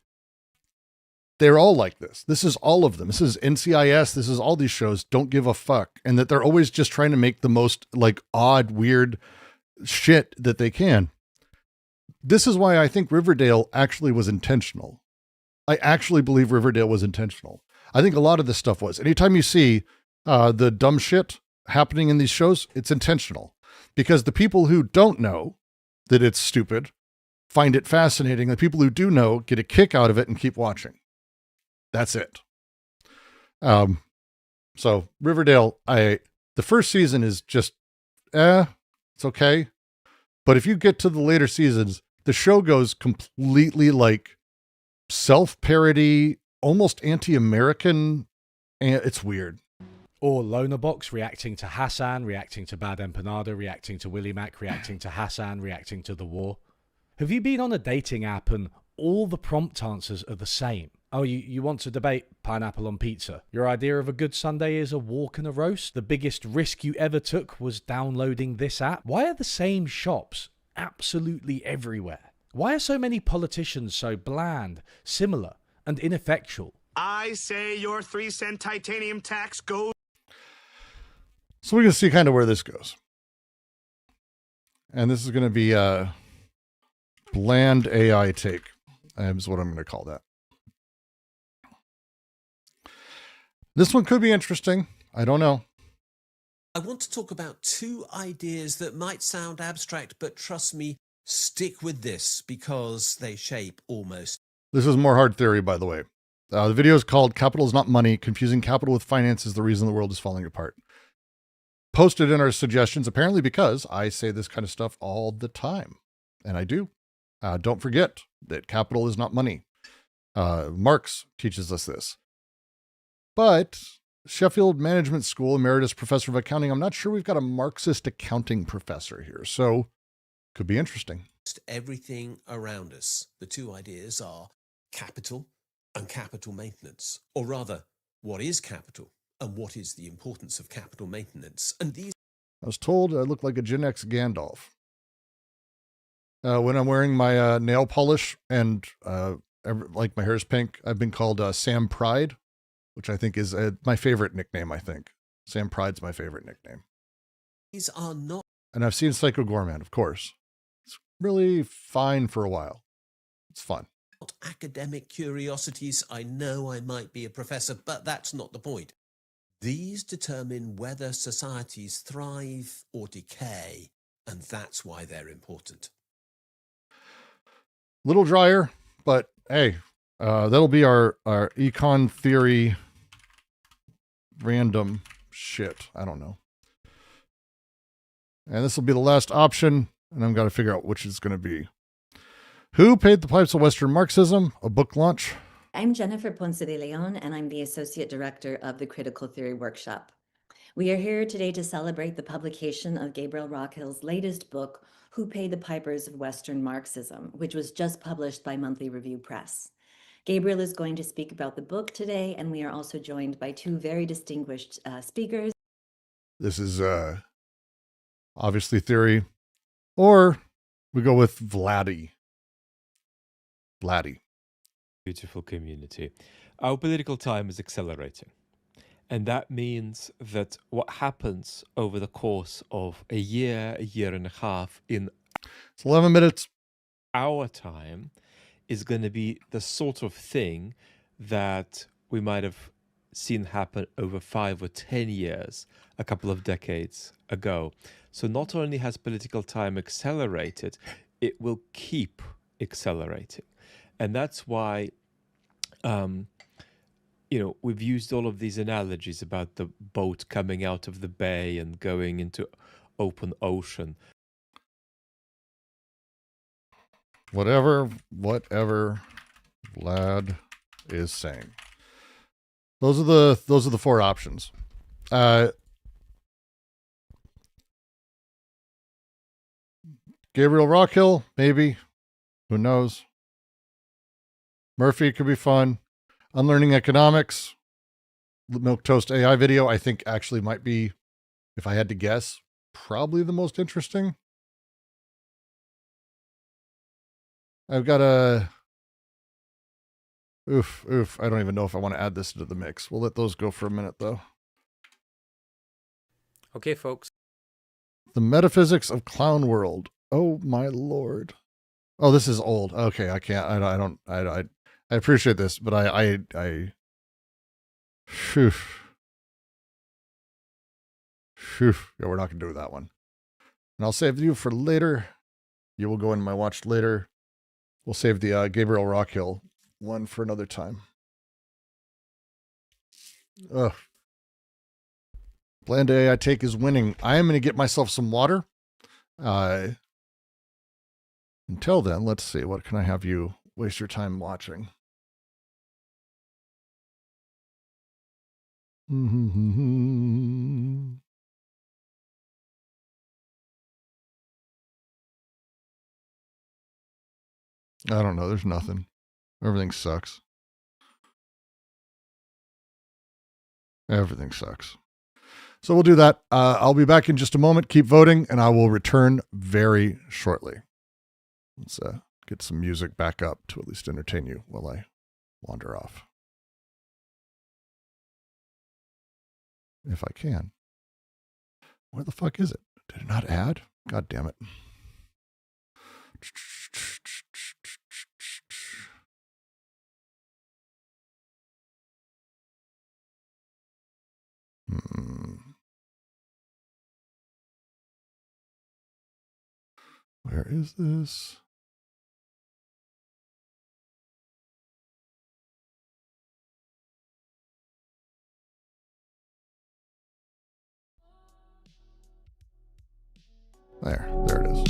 they're all like this. This is all of them. This is NCIS. This is all these shows don't give a fuck. And that they're always just trying to make the most like odd, weird shit that they can. This is why I think Riverdale actually was intentional. I actually believe Riverdale was intentional. I think a lot of this stuff was. Anytime you see the dumb shit happening in these shows, it's intentional, because the people who don't know that it's stupid find it fascinating. The people who do know get a kick out of it and keep watching. That's it. So Riverdale, the first season is just, it's okay. But if you get to the later seasons, the show goes completely like self-parody, almost anti-American, and it's weird. Or Loner Box reacting to Hassan, reacting to Bad Empanada, reacting to Willie Mac, reacting to Hassan, reacting to the war. Have you been on a dating app and all the prompt answers are the same? Oh, you want to debate pineapple on pizza? Your idea of a good Sunday is a walk and a roast? The biggest risk you ever took was downloading this app? Why are the same shops absolutely everywhere? Why are so many politicians so bland, similar, and ineffectual? I say your 3-cent titanium tax goes. So we're going to see kind of where this goes. And this is going to be a bland AI take, is what I'm going to call that. This one could be interesting. I don't know. I want to talk about two ideas that might sound abstract, but trust me, stick with this because they shape almost. This is more hard theory, by the way. The video is called Capital is Not Money. Confusing capital with finance is the reason the world is falling apart. Posted in our suggestions, apparently because I say this kind of stuff all the time. And I do. Don't forget that capital is not money. Marx teaches us this. But Sheffield Management School Emeritus Professor of Accounting, I'm not sure we've got a Marxist accounting professor here. So could be interesting. Everything around us. The two ideas are capital and capital maintenance. Or rather, what is capital and what is the importance of capital maintenance? And these. I was told I look like a Gen X Gandalf. When I'm wearing my nail polish and like my hair is pink, I've been called Sam Pride, which I think is my favorite nickname, I think. Sam Pride's my favorite nickname. These are not. And I've seen Psycho Gorman, of course. It's really fine for a while. It's fun. Not academic curiosities. I know I might be a professor, but that's not the point. These determine whether societies thrive or decay, and that's why they're important. Little drier, but hey, that'll be our econ theory random shit. I don't know. And this will be the last option, and I've got to figure out which it's going to be. Who Paid the Pipes of Western Marxism? A book launch. I'm Jennifer Ponce de Leon, and I'm the Associate Director of the Critical Theory Workshop. We are here today to celebrate the publication of Gabriel Rockhill's latest book, Who Paid the Pipers of Western Marxism, which was just published by Monthly Review Press. Gabriel is going to speak about the book today, and we are also joined by two very distinguished speakers. This is obviously theory, or we go with Vladdy. Beautiful community. Our political time is accelerating. And that means that what happens over the course of a year and a half in it's 11 minutes. Our time is going to be the sort of thing that we might have seen happen over 5 or 10 years, a couple of decades ago. So not only has political time accelerated, it will keep accelerating. And that's why we've used all of these analogies about the boat coming out of the bay and going into open ocean. Whatever Vlad is saying. Those are the four options. Gabriel Rockhill, maybe. Who knows? Murphy could be fun. Unlearning Economics. Milquetoast AI video, I think actually might be, if I had to guess, probably the most interesting. I've got a... Oof. I don't even know if I want to add this into the mix. We'll let those go for a minute, though. Okay, folks. The Metaphysics of Clown World. Oh, my Lord. Oh, this is old. Okay, I can't. I appreciate this, but Phew. Yeah, we're not going to do that one. And I'll save you for later. You will go in my watch later. We'll save the Gabriel Rockhill one for another time. Ugh. Bland AI take is winning. I am going to get myself some water. Until then, let's see. What can I have you waste your time watching? I don't know. There's nothing. Everything sucks. Everything sucks. So we'll do that. I'll be back in just a moment. Keep voting, and I will return very shortly. Let's get some music back up to at least entertain you while I wander off. If I can. Where the fuck is it? Did it not add? God damn it. Where is this? There it is.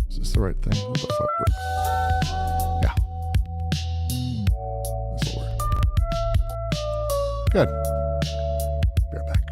Is this the right thing? What the fuck works? Yeah. This'll work. Good. Be right back.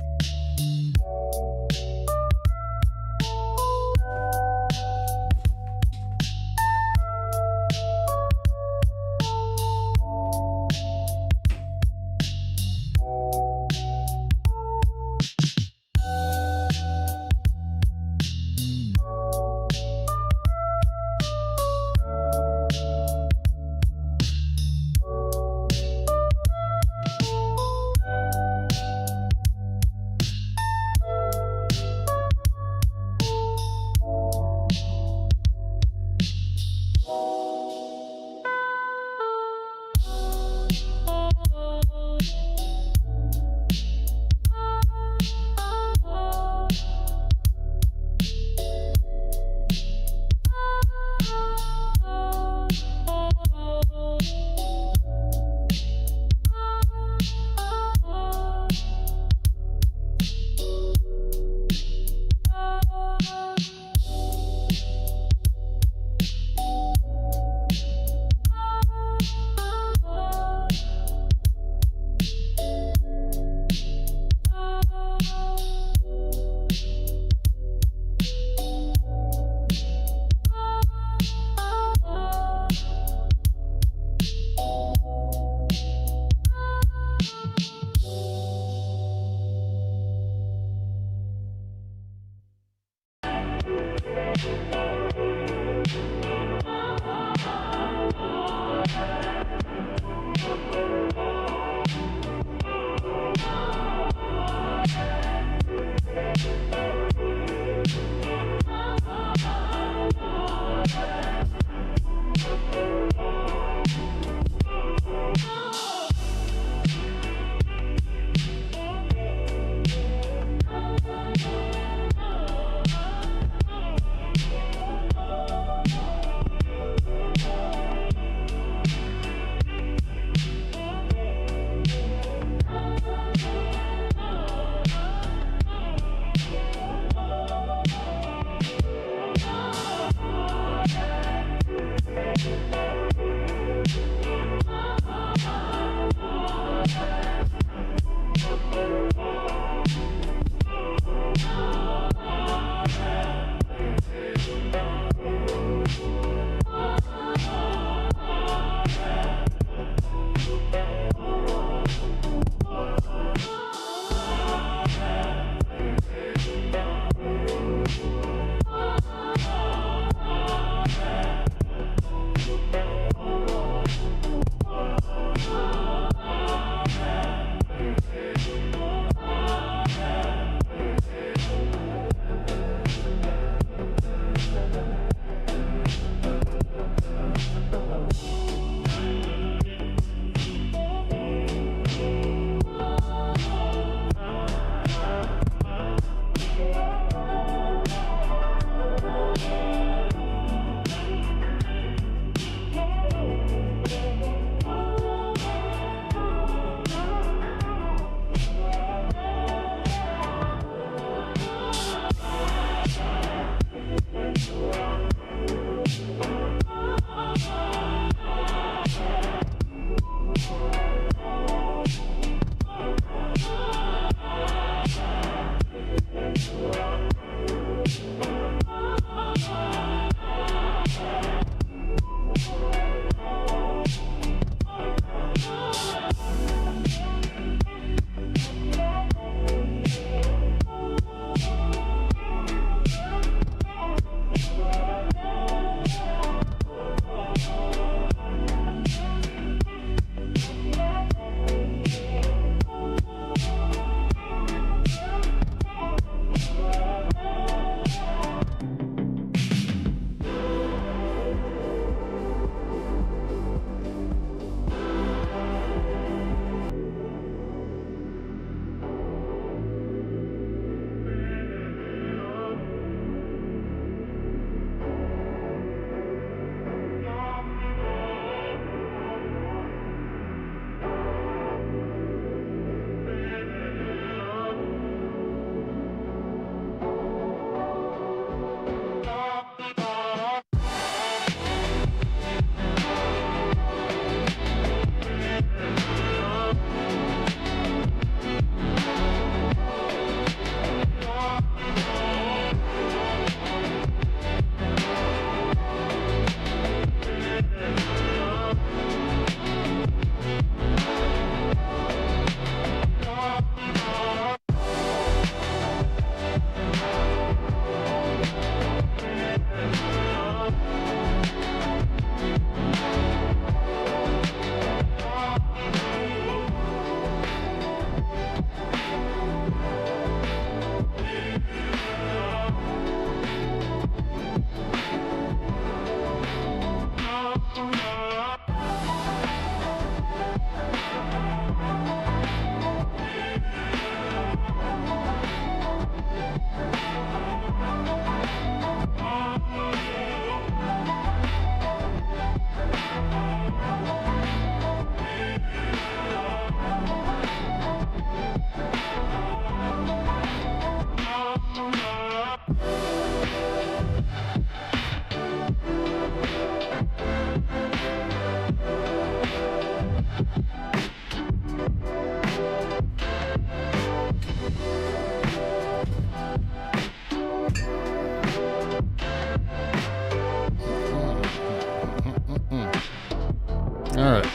All right.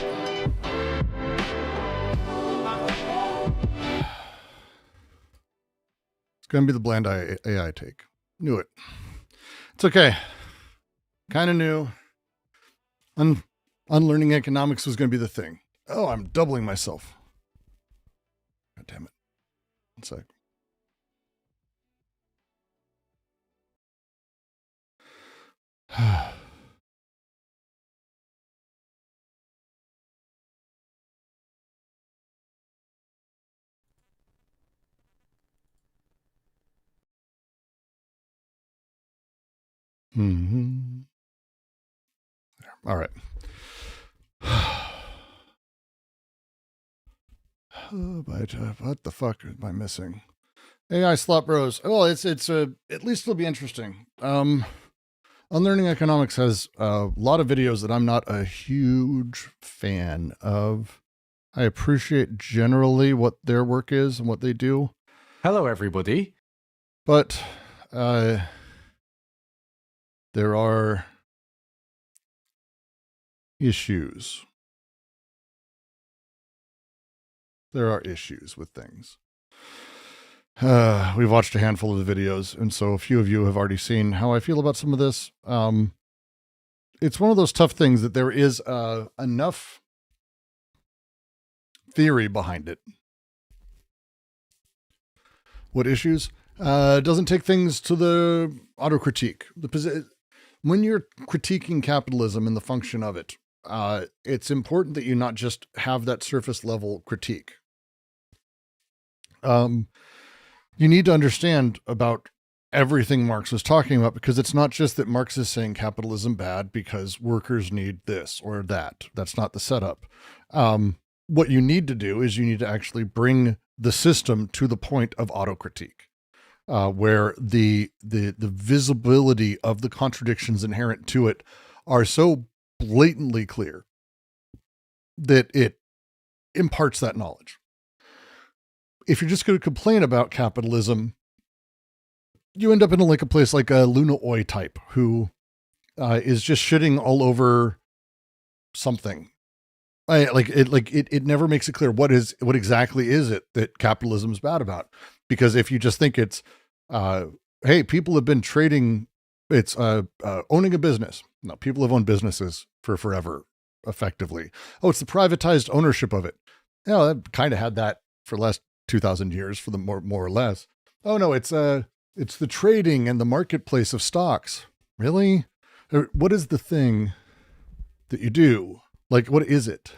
It's going to be the bland AI take. Knew it. It's okay. Kind of knew. Unlearning economics was going to be the thing. Oh, I'm doubling myself. God damn it. One sec. Mm-hmm. All right. What the fuck am I missing? AI slot bros. Oh, it's at least it'll be interesting. Unlearning Economics has a lot of videos that I'm not a huge fan of. I appreciate generally what their work is and what they do. Hello, everybody. But there are issues. There are issues with things. We've watched a handful of the videos, and so a few of you have already seen how I feel about some of this. It's one of those tough things that there is enough theory behind it. What issues? Doesn't take things to the autocritique. When you're critiquing capitalism and the function of it, it's important that you not just have that surface level critique. You need to understand about everything Marx was talking about, because it's not just that Marx is saying capitalism bad because workers need this or that. That's not the setup. What you need to do is you need to actually bring the system to the point of autocritique, where the visibility of the contradictions inherent to it are so blatantly clear that it imparts that knowledge. If you're just going to complain about capitalism, you end up in a place like a Luna Oi type who is just shitting all over something. It never makes it clear what exactly is it that capitalism is bad about. Because if you just think it's, hey, people have been trading, it's owning a business. No, people have owned businesses for forever, effectively. Oh, it's the privatized ownership of it. Yeah, that kind of had that for the last 2,000 years, for the more or less. Oh no, it's the trading and the marketplace of stocks. Really? What is the thing that you do? Like, what is it?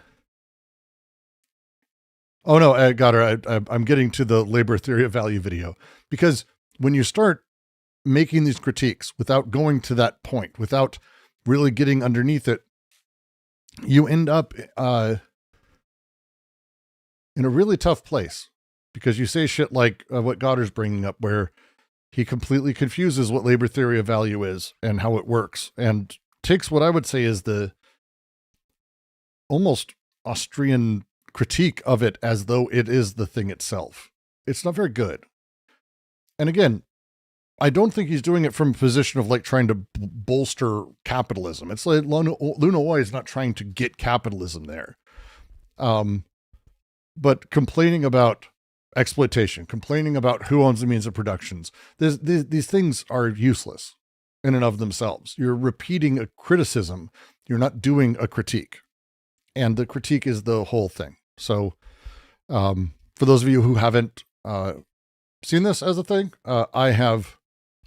Oh no, I got her. I'm getting to the labor theory of value video, because when you start making these critiques without going to that point, without really getting underneath it, you end up in a really tough place, because you say shit like what Goddard's bringing up, where he completely confuses what labor theory of value is and how it works, and takes what I would say is the almost Austrian critique of it as though it is the thing itself. It's not very good. And again, I don't think he's doing it from a position of trying to bolster capitalism. It's like Luna Oi is not trying to get capitalism there. But complaining about exploitation, complaining about who owns the means of productions, these things are useless in and of themselves. You're repeating a criticism. You're not doing a critique. And the critique is the whole thing. So for those of you who haven't seen this as a thing, I have,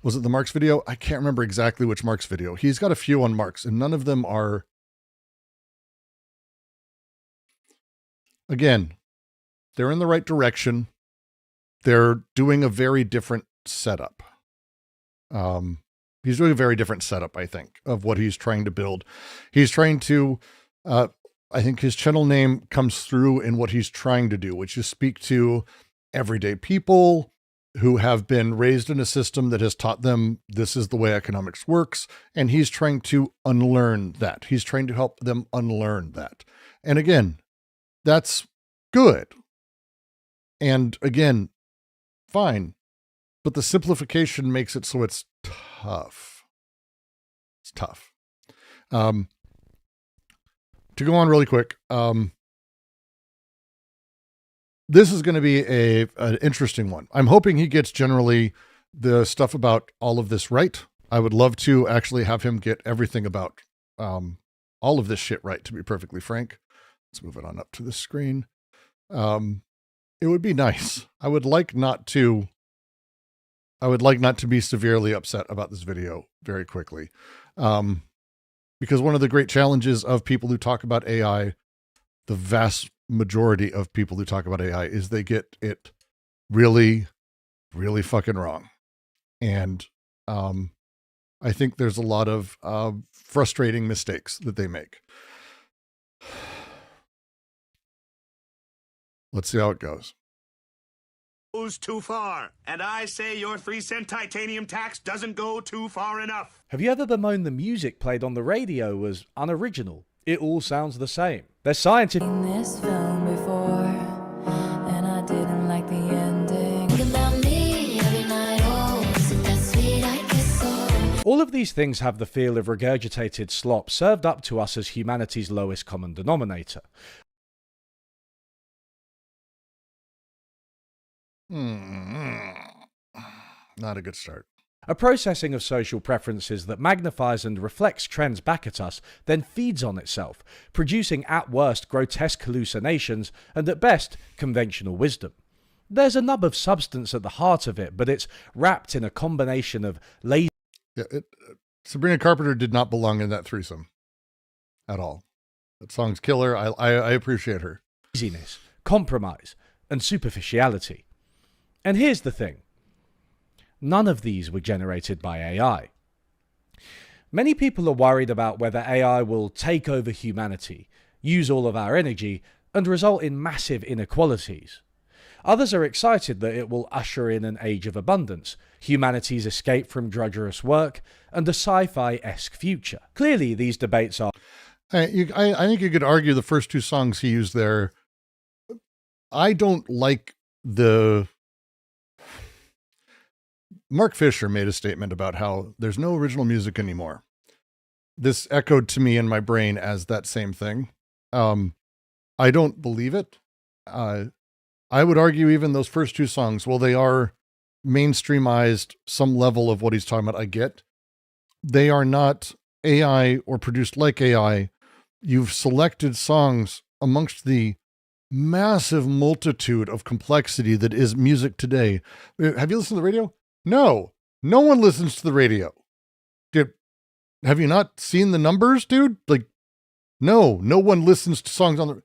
was it the Marx video? I can't remember exactly which Marx video. He's got a few on Marx, and none of them are, again, they're in the right direction. They're doing a very different setup. He's doing a very different setup, I think, of what he's trying to build. He's trying to, I think his channel name comes through in what he's trying to do, which is speak to everyday people who have been raised in a system that has taught them this is the way economics works. And he's trying to unlearn that. He's trying to help them unlearn that. And again, that's good. And again, fine. But the simplification makes it so it's tough. It's tough. To go on really quick, this is going to be an interesting one. I'm hoping he gets generally the stuff about all of this right. I would love to actually have him get everything about all of this shit right, to be perfectly frank. Let's move it on up to the screen. It would be nice. I would like not to be severely upset about this video very quickly. Because one of the great challenges of people who talk about AI, the vast majority of people who talk about AI, is they get it really, really fucking wrong. And I think there's a lot of frustrating mistakes that they make. Let's see how it goes. goes too far. And I say your 3-cent titanium tax doesn't go too far enough. Have you ever bemoaned the music played on the radio was unoriginal? It all sounds the same. There's scientific... Seen this film before, and I didn't like the ending. Think about me every night, oh, isn't that sweet? I guess so. All of these things have the feel of regurgitated slop served up to us as humanity's lowest common denominator. Not a good start. A processing of social preferences that magnifies and reflects trends back at us, then feeds on itself, producing at worst grotesque hallucinations and at best conventional wisdom. There's a nub of substance at the heart of it, but it's wrapped in a combination of lazy... Yeah, Sabrina Carpenter did not belong in that threesome at all. That song's killer. I appreciate her. Laziness, compromise, and superficiality. And here's the thing. None of these were generated by AI. Many people are worried about whether AI will take over humanity, use all of our energy, and result in massive inequalities. Others are excited that it will usher in an age of abundance, humanity's escape from drudgerous work, and a sci-fi-esque future. Clearly, these debates are... I think you could argue the first two songs he used there. I don't like the... Mark Fisher made a statement about how there's no original music anymore. This echoed to me in my brain as that same thing. I don't believe it. I would argue even those first two songs, well, they are mainstreamized some level of what he's talking about. I get. They are not AI or produced like AI. You've selected songs amongst the massive multitude of complexity that is music today. Have you listened to the radio? No one listens to the radio. Have you not seen the numbers, dude? Like, no one listens to songs on the...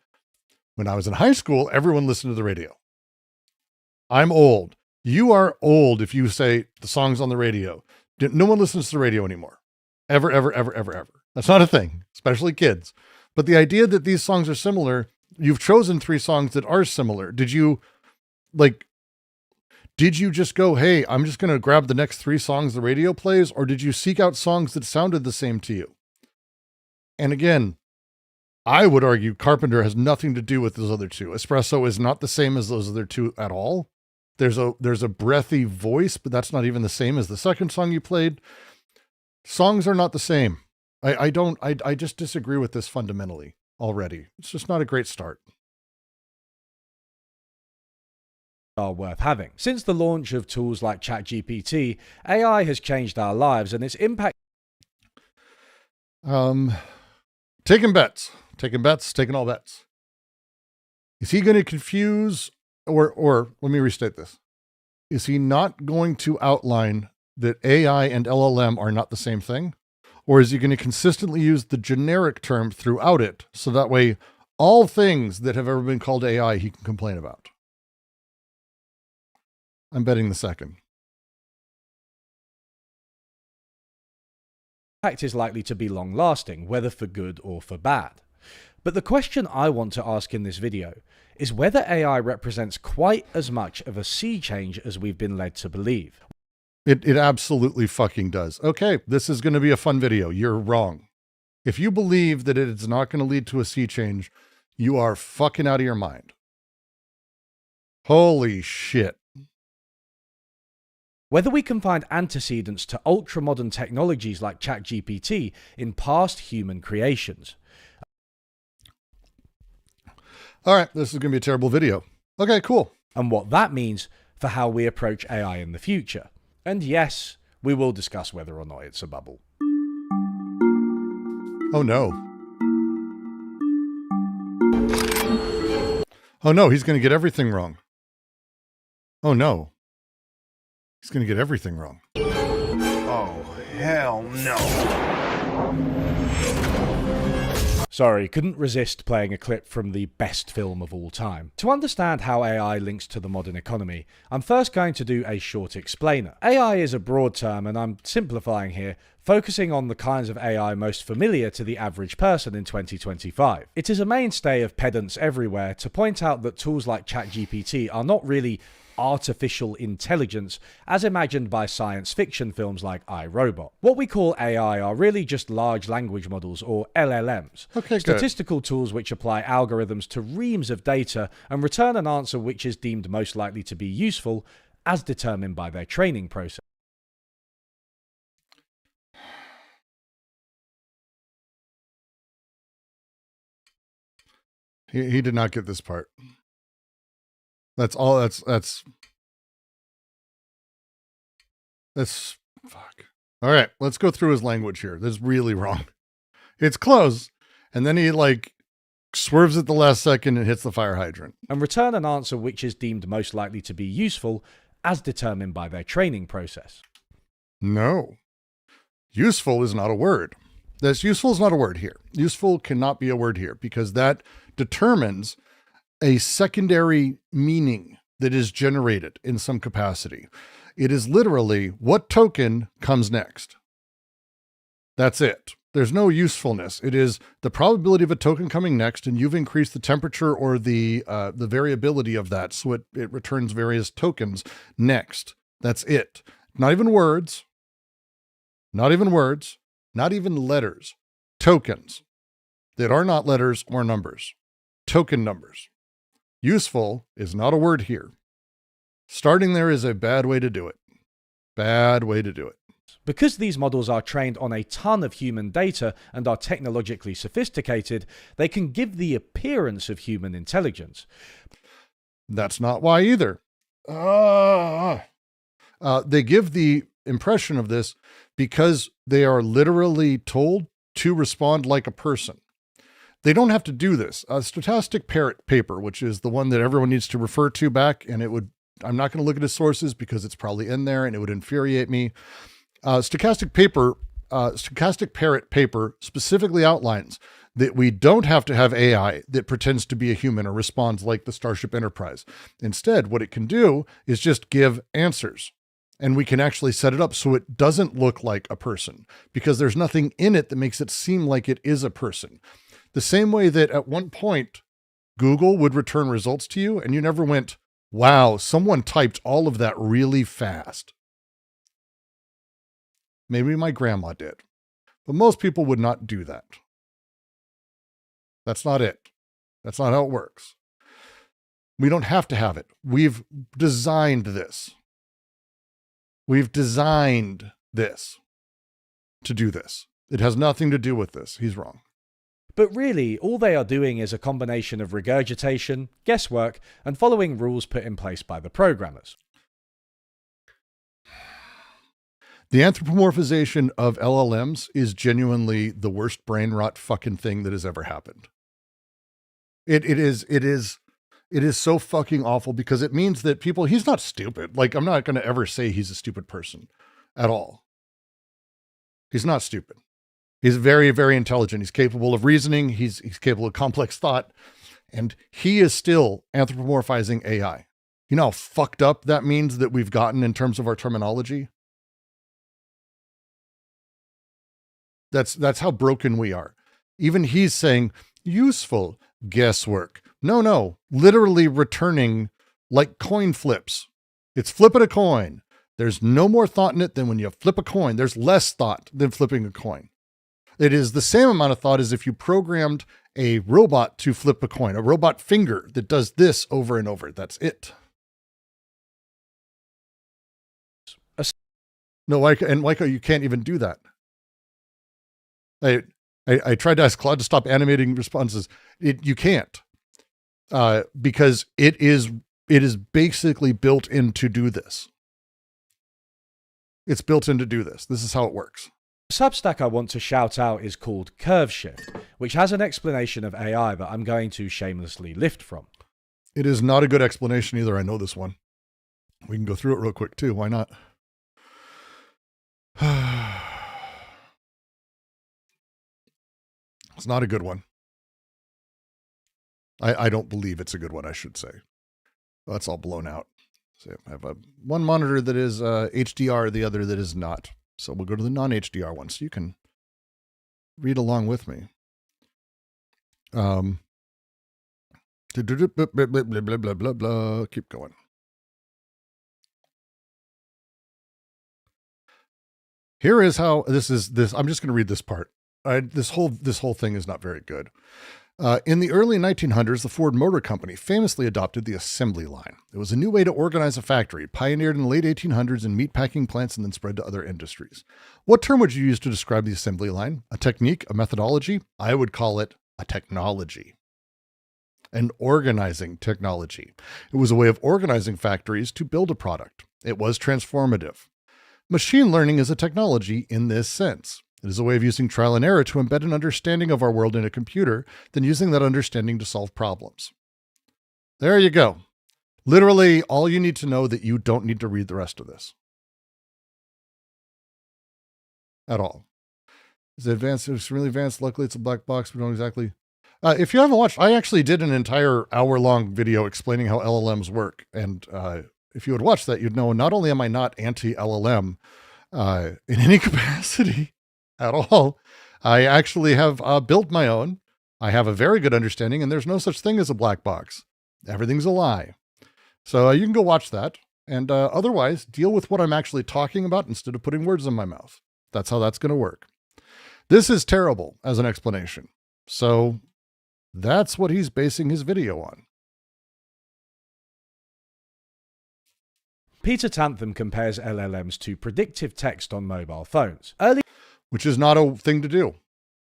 When I was in high school, everyone listened to the radio. I'm old. You are old if you say the songs on the radio. No one listens to the radio anymore. Ever. That's not a thing, especially kids. But the idea that these songs are similar, you've chosen 3 songs that are similar. Did you just go, hey, I'm just going to grab the next 3 songs the radio plays, or did you seek out songs that sounded the same to you? And again, I would argue Carpenter has nothing to do with those other 2. Espresso is not the same as those other 2 at all. There's a breathy voice, but that's not even the same as the second song you played. Songs are not the same. I just disagree with this fundamentally already. It's just not a great start. Are worth having. Since the launch of tools like ChatGPT, AI has changed our lives and its impact... Taking all bets. Is he going to confuse, or let me restate this. Is he not going to outline that AI and LLM are not the same thing? Or is he going to consistently use the generic term throughout it, so that way all things that have ever been called AI he can complain about? I'm betting the second. Impact is likely to be long-lasting, whether for good or for bad. But the question I want to ask in this video is whether AI represents quite as much of a sea change as we've been led to believe. It absolutely fucking does. Okay, this is going to be a fun video. You're wrong. If you believe that it's not going to lead to a sea change, you are fucking out of your mind. Holy shit. Whether we can find antecedents to ultra-modern technologies like ChatGPT in past human creations. All right, this is going to be a terrible video. Okay, cool. And what that means for how we approach AI in the future. And yes, we will discuss whether or not it's a bubble. Oh no. Oh no, he's going to get everything wrong. Oh no. He's going to get everything wrong. Oh, hell no. Sorry, couldn't resist playing a clip from the best film of all time. To understand how AI links to the modern economy, I'm first going to do a short explainer. AI is a broad term, and I'm simplifying here, focusing on the kinds of AI most familiar to the average person in 2025. It is a mainstay of pedants everywhere to point out that tools like ChatGPT are not really artificial intelligence as imagined by science fiction films like I, Robot. What we call AI are really just large language models, or LLMs. Okay, good. Statistical tools which apply algorithms to reams of data and return an answer which is deemed most likely to be useful as determined by their training process. He did not get this part. That's all. That's fuck. All right, let's go through his language here. This is really wrong. It's close, and then he like swerves at the last second and hits the fire hydrant. And return an answer which is deemed most likely to be useful as determined by their training process. No. Useful is not a word. This useful is not a word here. Useful cannot be a word here because that determines a secondary meaning that is generated in some capacity. It is literally what token comes next. That's it. There's no usefulness. It is the probability of a token coming next, and you've increased the temperature or the variability of that, so it returns various tokens next. That's it. Not even words. Not even words. Not even letters. Tokens that are not letters or numbers. Token numbers. Useful is not a word here. Starting there is a bad way to do it. Bad way to do it. Because these models are trained on a ton of human data and are technologically sophisticated, they can give the appearance of human intelligence. That's not why either. They give the impression of this because they are literally told to respond like a person. They don't have to do this. A stochastic parrot paper, which is the one that everyone needs to refer to back, and I'm not going to look at his sources because it's probably in there and it would infuriate me. Stochastic parrot paper specifically outlines that we don't have to have AI that pretends to be a human or responds like the Starship Enterprise. Instead, what it can do is just give answers. And we can actually set it up so it doesn't look like a person because there's nothing in it that makes it seem like it is a person. The same way that at one point, Google would return results to you and you never went, wow, someone typed all of that really fast. Maybe my grandma did, but most people would not do that. That's not it. That's not how it works. We don't have to have it. We've designed this. We've designed this to do this. It has nothing to do with this. He's wrong. But really, all they are doing is a combination of regurgitation, guesswork, and following rules put in place by the programmers. The anthropomorphization of LLMs is genuinely the worst brain rot fucking thing that has ever happened. It is so fucking awful because it means that he's not stupid. Like, I'm not going to ever say he's a stupid person at all. He's not stupid. He's very, very intelligent. He's capable of reasoning. He's capable of complex thought. And he is still anthropomorphizing AI. You know how fucked up that means that we've gotten in terms of our terminology? That's how broken we are. Even he's saying useful guesswork. No, literally returning like coin flips. It's flipping a coin. There's no more thought in it than when you flip a coin. There's less thought than flipping a coin. It is the same amount of thought as if you programmed a robot to flip a coin, a robot finger that does this over and over. That's it. No, Waiko, you can't even do that. I tried to ask Claude to stop animating responses. You can't. Because it is basically built in to do this. It's built in to do this. This is how it works. The Substack I want to shout out is called Curve Shift, which has an explanation of AI that I'm going to shamelessly lift from. It is not a good explanation either. I know this one. We can go through it real quick too. Why not? It's not a good one. I don't believe it's a good one, I should say. That's all blown out. So I have one monitor that is HDR, the other that is not. So we'll go to the non-HDR one so you can read along with me. Blah, blah, blah, blah, blah. Keep going. Here is how this is. I'm just going to read this part. This whole thing is not very good. In the early 1900s, the Ford Motor Company famously adopted the assembly line. It was a new way to organize a factory, pioneered in the late 1800s in meatpacking plants and then spread to other industries. What term would you use to describe the assembly line? A technique? A methodology? I would call it a technology. An organizing technology. It was a way of organizing factories to build a product. It was transformative. Machine learning is a technology in this sense. It is a way of using trial and error to embed an understanding of our world in a computer, then using that understanding to solve problems. There you go. Literally, all you need to know that you don't need to read the rest of this. At all. It's advanced. It's really advanced. Luckily, it's a black box. We don't exactly... if you haven't watched, I actually did an entire hour-long video explaining how LLMs work. And if you would watch that, you'd know not only am I not anti-LLM in any capacity at all, I actually have built my own. I have a very good understanding, and there's no such thing as a black box. Everything's a lie. So you can go watch that. And otherwise, deal with what I'm actually talking about instead of putting words in my mouth. That's how that's going to work. This is terrible as an explanation. So that's what he's basing his video on. Peter Tantham compares LLMs to predictive text on mobile phones. Which is not a thing to do.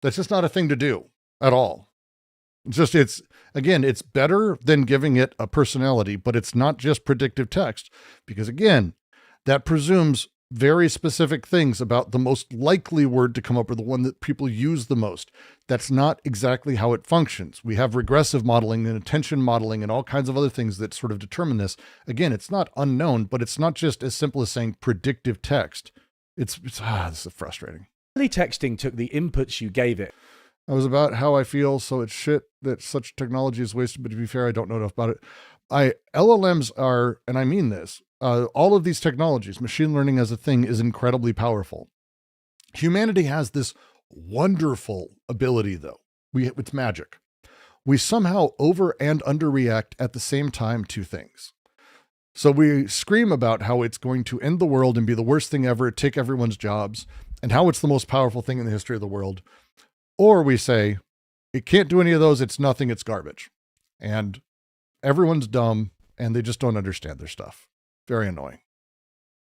That's just not a thing to do at all. It's better than giving it a personality, but it's not just predictive text because, again, that presumes very specific things about the most likely word to come up or the one that people use the most. That's not exactly how it functions. We have regressive modeling and attention modeling and all kinds of other things that sort of determine this. Again, it's not unknown, but it's not just as simple as saying predictive text. This is frustrating. Early texting took the inputs you gave it. I was about how I feel, so it's shit that such technology is wasted, but to be fair, I don't know enough about it. LLMs are, and I mean this, all of these technologies, machine learning as a thing is incredibly powerful. Humanity has this wonderful ability, though. It's magic. We somehow over and underreact at the same time to things. So we scream about how it's going to end the world and be the worst thing ever, take everyone's jobs, and how it's the most powerful thing in the history of the world. Or we say, it can't do any of those, it's nothing, it's garbage. And everyone's dumb, and they just don't understand their stuff. Very annoying.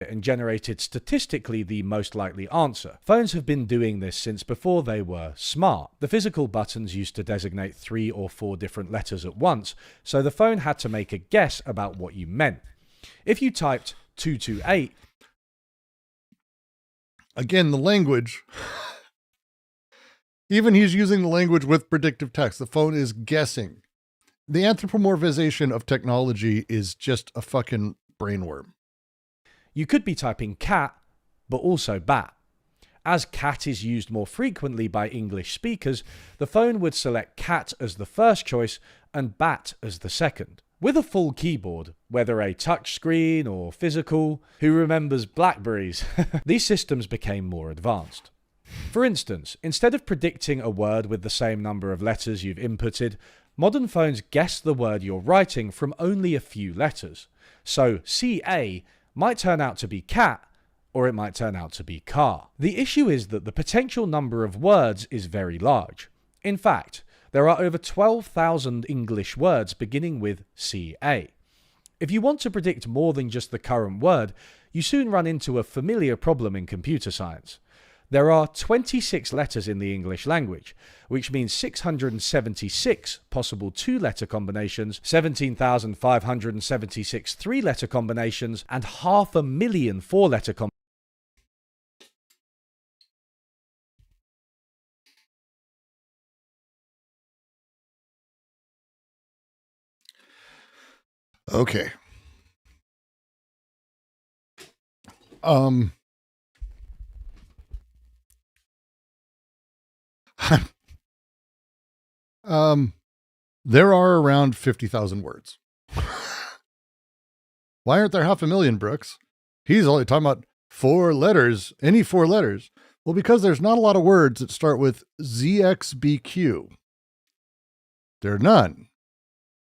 And generated statistically the most likely answer. Phones have been doing this since before they were smart. The physical buttons used to designate 3 or 4 different letters at once, so the phone had to make a guess about what you meant. If you typed 228... Again, the language... Even he's using the language with predictive text. The phone is guessing. The anthropomorphization of technology is just a fucking brainworm. You could be typing cat, but also bat. As cat is used more frequently by English speakers, the phone would select cat as the first choice and bat as the second. With a full keyboard, whether a touchscreen or physical, who remembers Blackberries? These systems became more advanced. For instance, instead of predicting a word with the same number of letters you've inputted, modern phones guess the word you're writing from only a few letters. So CA might turn out to be cat, or it might turn out to be car. The issue is that the potential number of words is very large. In fact, there are over 12,000 English words beginning with CA. If you want to predict more than just the current word, you soon run into a familiar problem in computer science. There are 26 letters in the English language, which means 676 possible 2-letter combinations, 17,576 3-letter combinations, and 500,000 4-letter combinations. Okay. There are around 50,000 words. Why aren't there 500,000, Brooks? He's only talking about 4 letters, any 4 letters. Well, because there's not a lot of words that start with ZXBQ. There are none,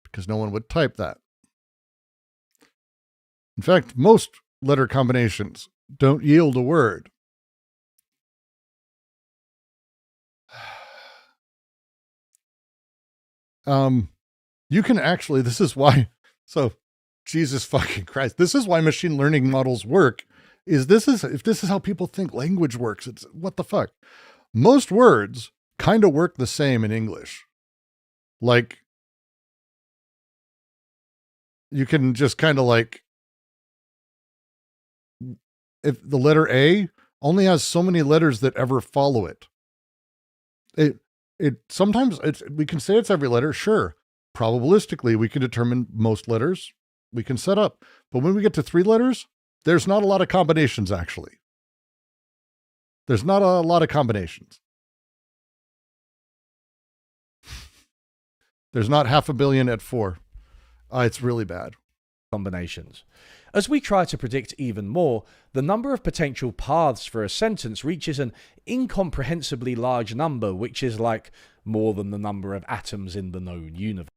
because no one would type that. In fact, most letter combinations don't yield a word. You can actually, this is why, so Jesus fucking Christ, this is why machine learning models work, if this is how people think language works, it's what the fuck. Most words kind of work the same in English. Like, you can just kind of like, if the letter A only has so many letters that ever follow it. Sometimes we can say it's every letter, sure. Probabilistically, we can determine most letters we can set up. But when we get to 3 letters, there's not a lot of combinations, actually. There's not a lot of combinations. There's not 500 million at 4. It's really bad. Combinations. As we try to predict even more, the number of potential paths for a sentence reaches an incomprehensibly large number, which is like more than the number of atoms in the known universe.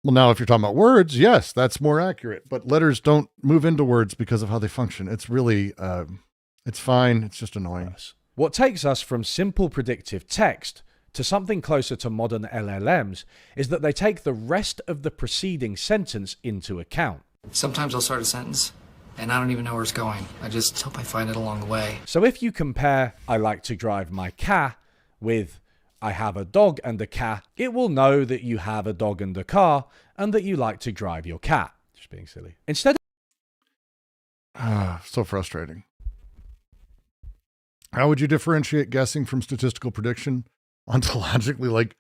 Well, now, if you're talking about words, yes, that's more accurate. But letters don't move into words because of how they function. It's really, it's fine. It's just annoying. What takes us from simple predictive text to something closer to modern LLMs is that they take the rest of the preceding sentence into account. Sometimes I'll start a sentence and I don't even know where it's going. I just hope I find it along the way. So if you compare "I like to drive my car" with "I have a dog and a car," it will know that you have a dog and a car and that you like to drive your cat. Just being silly. Instead so frustrating. How would you differentiate guessing from statistical prediction? Ontologically, like,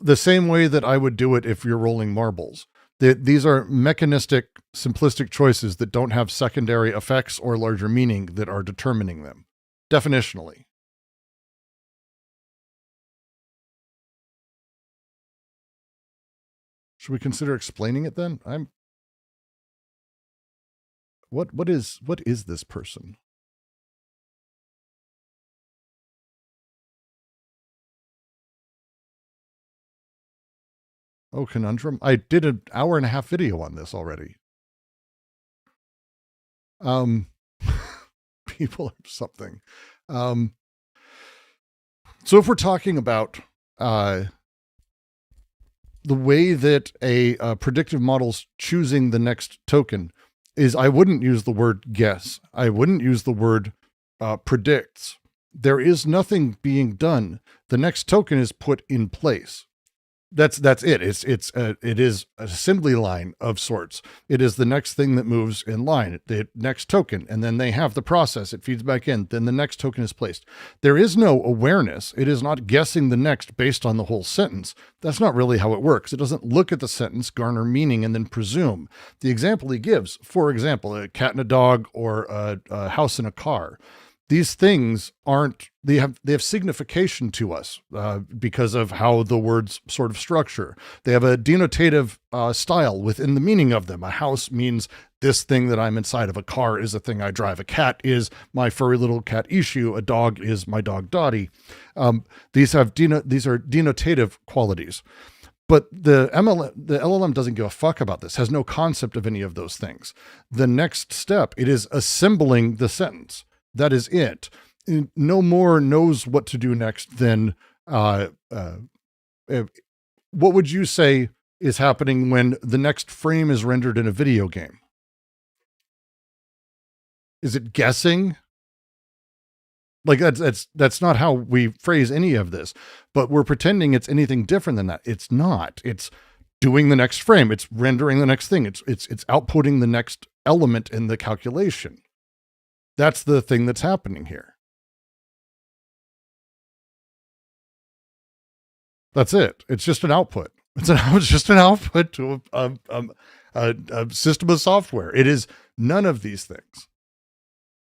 the same way that I would do it if you're rolling marbles. These are mechanistic, simplistic choices that don't have secondary effects or larger meaning that are determining them, definitionally. Should we consider explaining it then? What is this person? Oh, conundrum. I did an 1.5-hour video on this already. People are something. So if we're talking about the way that a predictive model's choosing the next token is, I wouldn't use the word guess. I wouldn't use the word predicts. There is nothing being done. The next token is put in place. That's it. It is an assembly line of sorts. It is the next thing that moves in line, the next token, and then they have the process. It feeds back in. Then the next token is placed. There is no awareness. It is not guessing the next based on the whole sentence. That's not really how it works. It doesn't look at the sentence, garner meaning, and then presume. The example he gives, for example, a cat and a dog or a house and a car. These things they have signification to us because of how the words sort of structure. They have a denotative style within the meaning of them. A house means this thing that I'm inside of. A car is a thing I drive. A cat is my furry little cat Ishu. A dog is my dog Dottie. These are denotative qualities. But the LLM doesn't give a fuck about this, has no concept of any of those things. The next step, it is assembling the sentence. That is it. No more knows what to do next than what would you say is happening when the next frame is rendered in a video game? Is it guessing? Like that's not how we phrase any of this, but we're pretending it's anything different than that. It's not. It's doing the next frame. It's rendering the next thing. It's outputting the next element in the calculation. That's the thing that's happening here. That's it. It's just an output. It's just an output to a system of software. It is none of these things.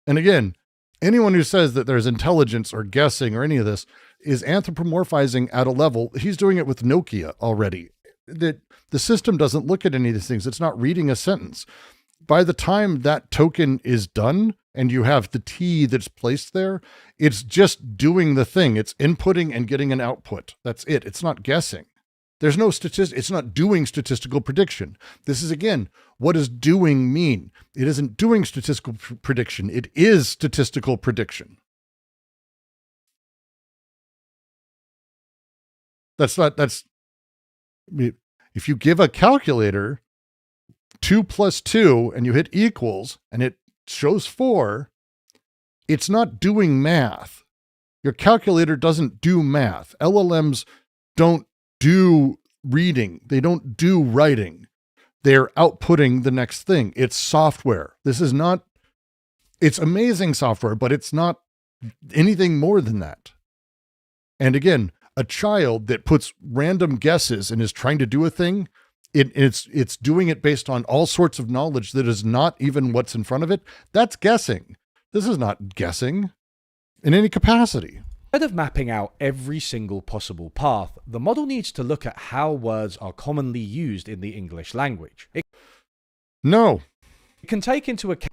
And again, anyone who says that there's intelligence or guessing or any of this is anthropomorphizing at a level. He's doing it with Nokia already. The system doesn't look at any of these things. It's not reading a sentence. By the time that token is done and you have the T that's placed there, it's just doing the thing. It's inputting and getting an output. That's it. It's not guessing. There's no statistic. It's not doing statistical prediction. This is, again, what does doing mean? It isn't doing statistical prediction. It is statistical prediction. That's not, that's, if you give a calculator 2 + 2 and you hit equals and it shows 4, it's not doing math. Your calculator doesn't do math. LLMs don't do reading. They don't do writing. They're outputting the next thing. It's software. This is not, it's amazing software, but it's not anything more than that. And again, a child that puts random guesses and is trying to do a thing, it's doing it based on all sorts of knowledge that is not even what's in front of it. That's guessing. This is not guessing in any capacity. Instead of mapping out every single possible path, the model needs to look at how words are commonly used in the English language. It can take into account...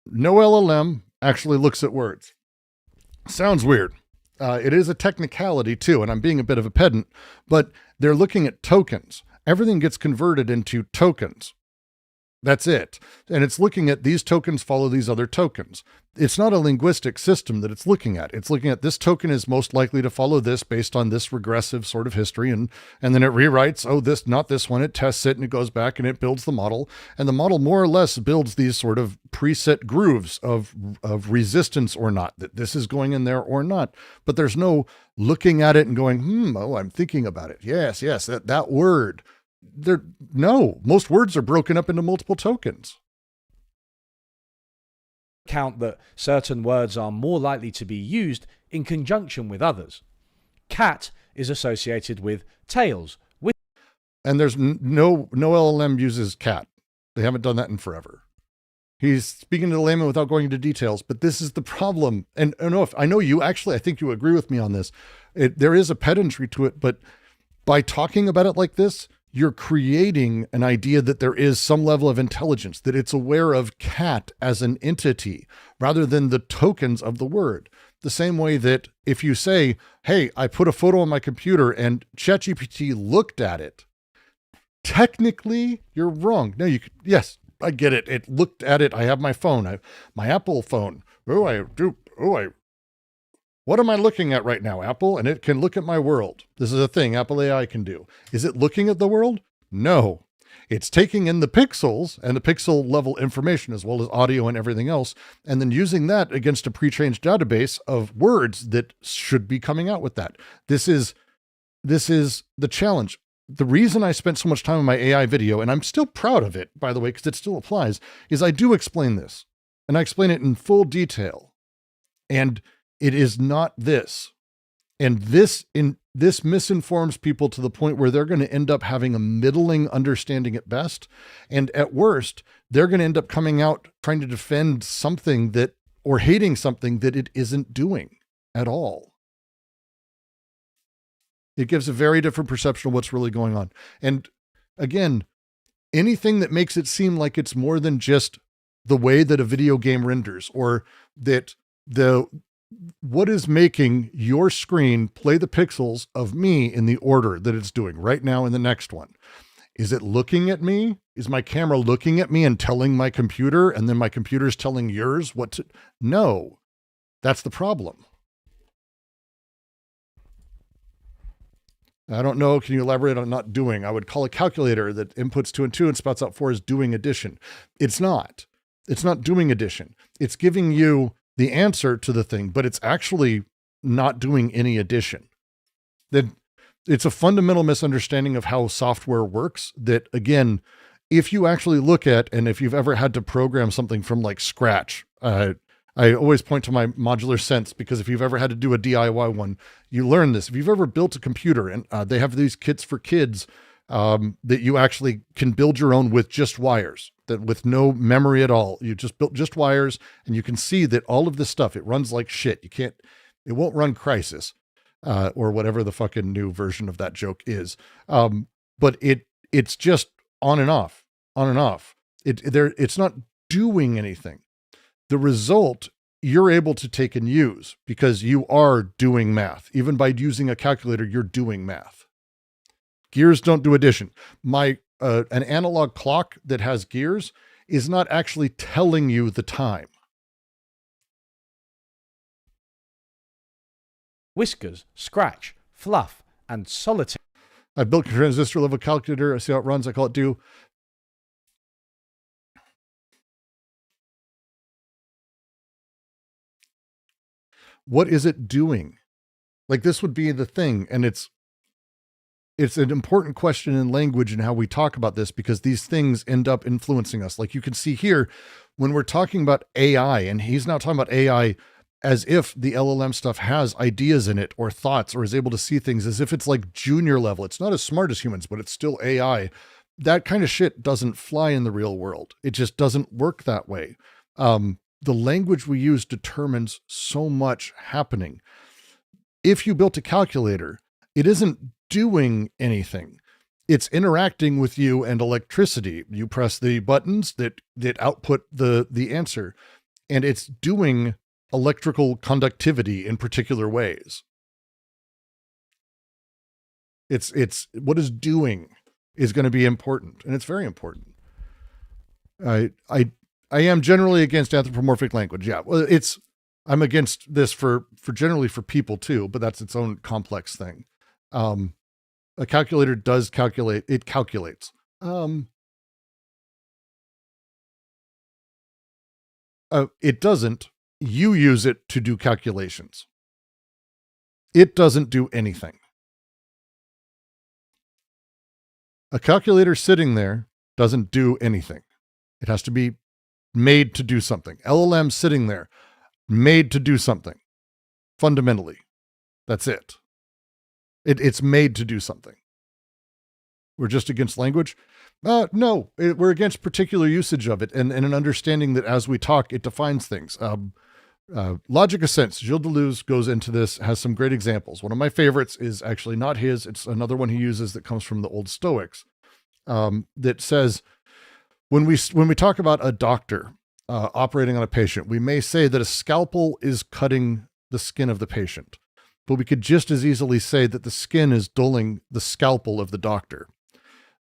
No LLM actually looks at words. Sounds weird. It is a technicality too, and I'm being a bit of a pedant, but they're looking at tokens. Everything gets converted into tokens. That's it. And it's looking at these tokens follow these other tokens. It's not a linguistic system that it's looking at. It's looking at this token is most likely to follow this based on this regressive sort of history. And then it rewrites, oh, this, not this one. It tests it and it goes back and it builds the model. And the model more or less builds these sort of preset grooves of resistance or not, that this is going in there or not. But there's no looking at it and going, oh, I'm thinking about it. Yes, that word. No, most words are broken up into multiple tokens. Count that certain words are more likely to be used in conjunction with others. Cat is associated with tails. And there's no LLM uses cat. They haven't done that in forever. He's speaking to the layman without going into details, but this is the problem. And I know you actually, I think you agree with me on this. There is a pedantry to it, but by talking about it like this, you're creating an idea that there is some level of intelligence, that it's aware of cat as an entity rather than the tokens of the word. The same way that if you say, hey, I put a photo on my computer and ChatGPT looked at it, technically you're wrong. No, yes, I get it. It looked at it. I have my phone, my Apple phone. What am I looking at right now, Apple? And it can look at my world. This is a thing Apple AI can do. Is it looking at the world? No. It's taking in the pixels and the pixel level information as well as audio and everything else, and then using that against a pre-trained database of words that should be coming out with that. This is the challenge. The reason I spent so much time on my AI video, and I'm still proud of it, by the way, because it still applies, is I do explain this. And I explain it in full detail. And it is not this. And this misinforms people to the point where they're going to end up having a middling understanding at best. And at worst, they're going to end up coming out trying to defend something that, or hating something that it isn't doing at all. It gives a very different perception of what's really going on. And again, anything that makes it seem like it's more than just the way that a video game renders, or that what is making your screen play the pixels of me in the order that it's doing right now in the next one. Is it looking at me? Is my camera looking at me and telling my computer, and then my computer's telling yours what to? No, that's the problem. I don't know. Can you elaborate on not doing? I would call a calculator that inputs 2 and 2 and spouts out 4 as doing addition. It's not. It's not doing addition. It's giving you the answer to the thing, but it's actually not doing any addition. Then it's a fundamental misunderstanding of how software works that, again, if you actually look at, and if you've ever had to program something from like scratch, I always point to my modular sense, because if you've ever had to do a DIY one, you learn this. If you've ever built a computer, and they have these kits for kids that you actually can build your own with just wires, that with no memory at all. You just built just wires, and you can see that all of this stuff, it runs like shit. It won't run Crisis or whatever the fucking new version of that joke is. But it's just on and off. It's not doing anything. The result you're able to take and use because you are doing math. Even by using a calculator, you're doing math. Gears don't do addition. An analog clock that has gears is not actually telling you the time. Whiskers, scratch, fluff, and solitaire. I built a transistor level calculator. I see how it runs. I call it do. What is it doing? Like, this would be the thing. And it's an important question in language and how we talk about this, because these things end up influencing us. Like you can see here, when we're talking about AI, and he's not talking about AI as if the LLM stuff has ideas in it or thoughts or is able to see things as if it's like junior level. It's not as smart as humans, but it's still AI. That kind of shit doesn't fly in the real world. It just doesn't work that way. The language we use determines so much happening. If you built a calculator, it isn't doing anything. It's interacting with you and electricity. You press the buttons that output the answer, and it's doing electrical conductivity in particular ways. It's what is doing is going to be important, and it's very important. I am generally against anthropomorphic language. Yeah, well, I'm against this for generally for people too, but that's its own complex thing. A calculator does calculate. It calculates. It doesn't. You use it to do calculations. It doesn't do anything. A calculator sitting there doesn't do anything. It has to be made to do something. LLM sitting there, made to do something. Fundamentally, that's it. It's made to do something. We're just against language? No, we're against particular usage of it and an understanding that as we talk, it defines things. Logic of sense. Gilles Deleuze goes into this, has some great examples. One of my favorites is actually not his. It's another one he uses that comes from the old Stoics, that says, when we talk about a doctor operating on a patient, we may say that a scalpel is cutting the skin of the patient, but we could just as easily say that the skin is dulling the scalpel of the doctor.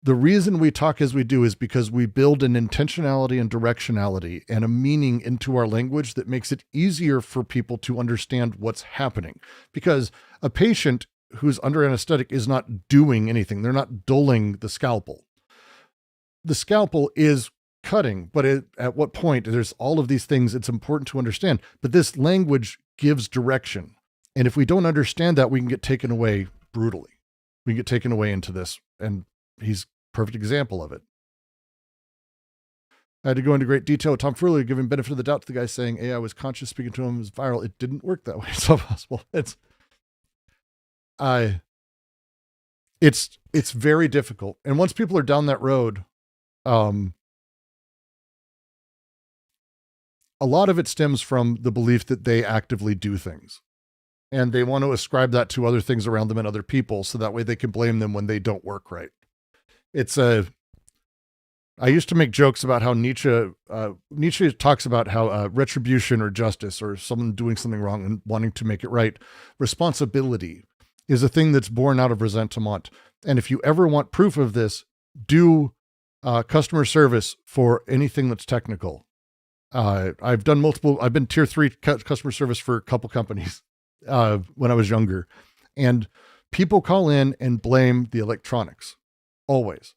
The reason we talk as we do is because we build an intentionality and directionality and a meaning into our language that makes it easier for people to understand what's happening. Because a patient who's under anesthetic is not doing anything. They're not dulling the scalpel. The scalpel is cutting, but at what point? There's all of these things it's important to understand. But this language gives direction. And if we don't understand that, we can get taken away brutally. We can get taken away into this. And he's a perfect example of it. I had to go into great detail with Tom Furley, giving benefit of the doubt to the guy saying AI was conscious, speaking to him was viral. It didn't work that way. It's not possible. It's very difficult. And once people are down that road, a lot of it stems from the belief that they actively do things. And they want to ascribe that to other things around them and other people, so that way they can blame them when they don't work right. I used to make jokes about how Nietzsche talks about how retribution or justice or someone doing something wrong and wanting to make it right, responsibility is a thing that's born out of resentment. And if you ever want proof of this, do customer service for anything that's technical. I've been tier 3 customer service for a couple companies when I was younger, and people call in and blame the electronics. Always.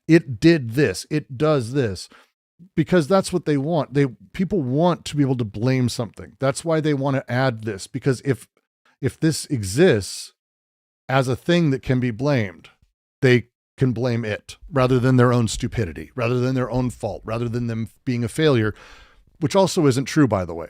It did this. It does this, because that's what they want. People want to be able to blame something. That's why they want to add this, because if this exists as a thing that can be blamed, they can blame it rather than their own stupidity, rather than their own fault, rather than them being a failure, which also isn't true, by the way.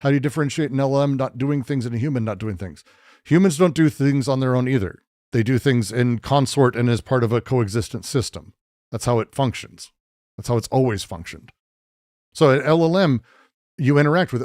How do you differentiate an LLM not doing things and a human not doing things? Humans don't do things on their own either. They do things in consort and as part of a coexistent system. That's how it functions. That's how it's always functioned. So at LLM, you interact with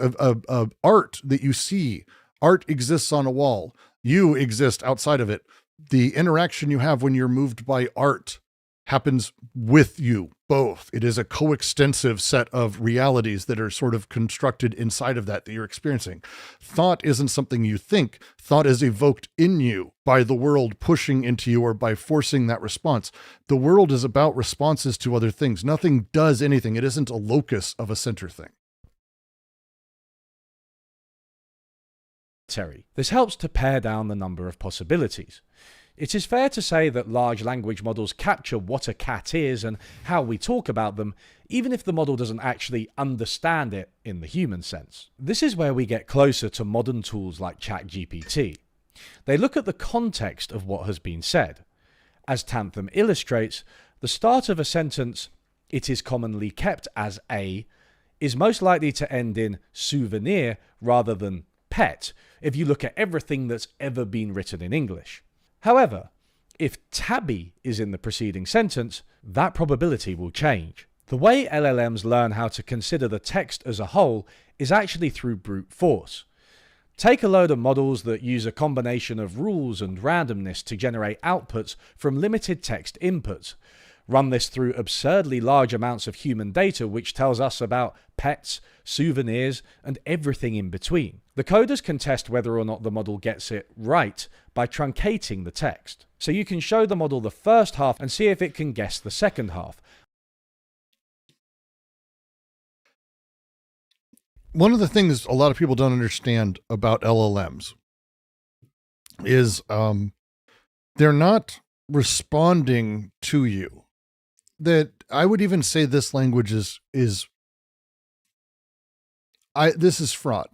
art that you see. Art exists on a wall. You exist outside of it. The interaction you have when you're moved by art happens with you both. It is a coextensive set of realities that are sort of constructed inside of that you're experiencing. Thought isn't something you think. Thought is evoked in you by the world pushing into you or by forcing that response. The world is about responses to other things. Nothing does anything. It isn't a locus of a center thing. This helps to pare down the number of possibilities. It is fair to say that large language models capture what a cat is and how we talk about them, even if the model doesn't actually understand it in the human sense. This is where we get closer to modern tools like ChatGPT. They look at the context of what has been said. As Tantham illustrates, the start of a sentence, "It is commonly kept as a," is most likely to end in souvenir rather than pet if you look at everything that's ever been written in English. However, if tabby is in the preceding sentence, that probability will change. The way LLMs learn how to consider the text as a whole is actually through brute force. Take a load of models that use a combination of rules and randomness to generate outputs from limited text inputs. Run this through absurdly large amounts of human data, which tells us about pets, souvenirs, and everything in between. The coders can test whether or not the model gets it right by truncating the text. So you can show the model the first half and see if it can guess the second half. One of the things a lot of people don't understand about LLMs is they're not responding to you. That I would even say this language this is fraud.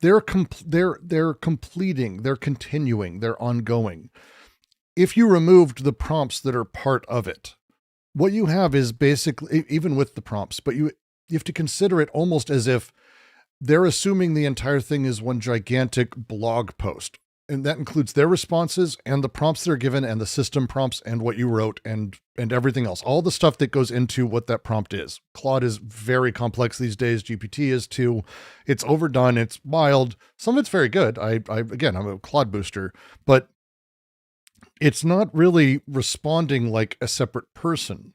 They're completing, they're continuing, they're ongoing. If you removed the prompts that are part of it, what you have is basically, even with the prompts, but you have to consider it almost as if they're assuming the entire thing is one gigantic blog post. And that includes their responses and the prompts they're given and the system prompts and what you wrote and everything else. All the stuff that goes into what that prompt is. Claude is very complex these days. GPT is too. It's overdone. It's wild. Some of it's very good. Again, I'm a Claude booster, but it's not really responding like a separate person.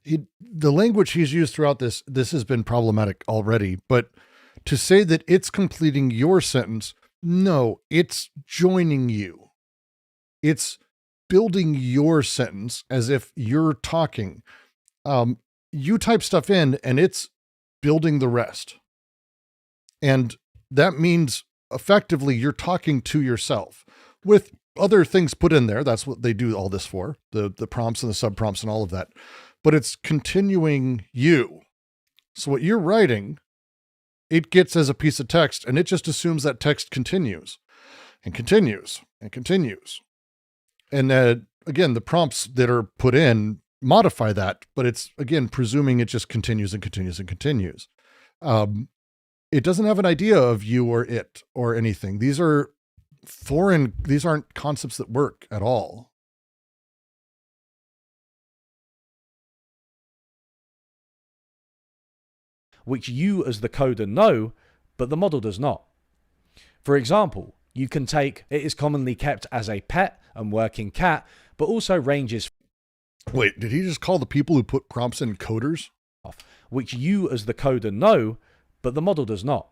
The language he's used throughout this has been problematic already, but to say that it's completing your sentence, no, it's joining you. It's building your sentence as if you're talking. You type stuff in and it's building the rest. And that means effectively you're talking to yourself with other things put in there. That's what they do all this for, the prompts and the subprompts and all of that. But it's continuing you. So what you're writing, it gets as a piece of text, and it just assumes that text continues and continues and continues. And again, the prompts that are put in modify that, but it's, again, presuming it just continues and continues and continues. It doesn't have an idea of you or it or anything. These are foreign. These aren't concepts that work at all. Which you as the coder know, but the model does not. For example, you can take "it is commonly kept as a pet and working cat," but also ranges. Wait, did he just call the people who put prompts in coders? Which you as the coder know, but the model does not.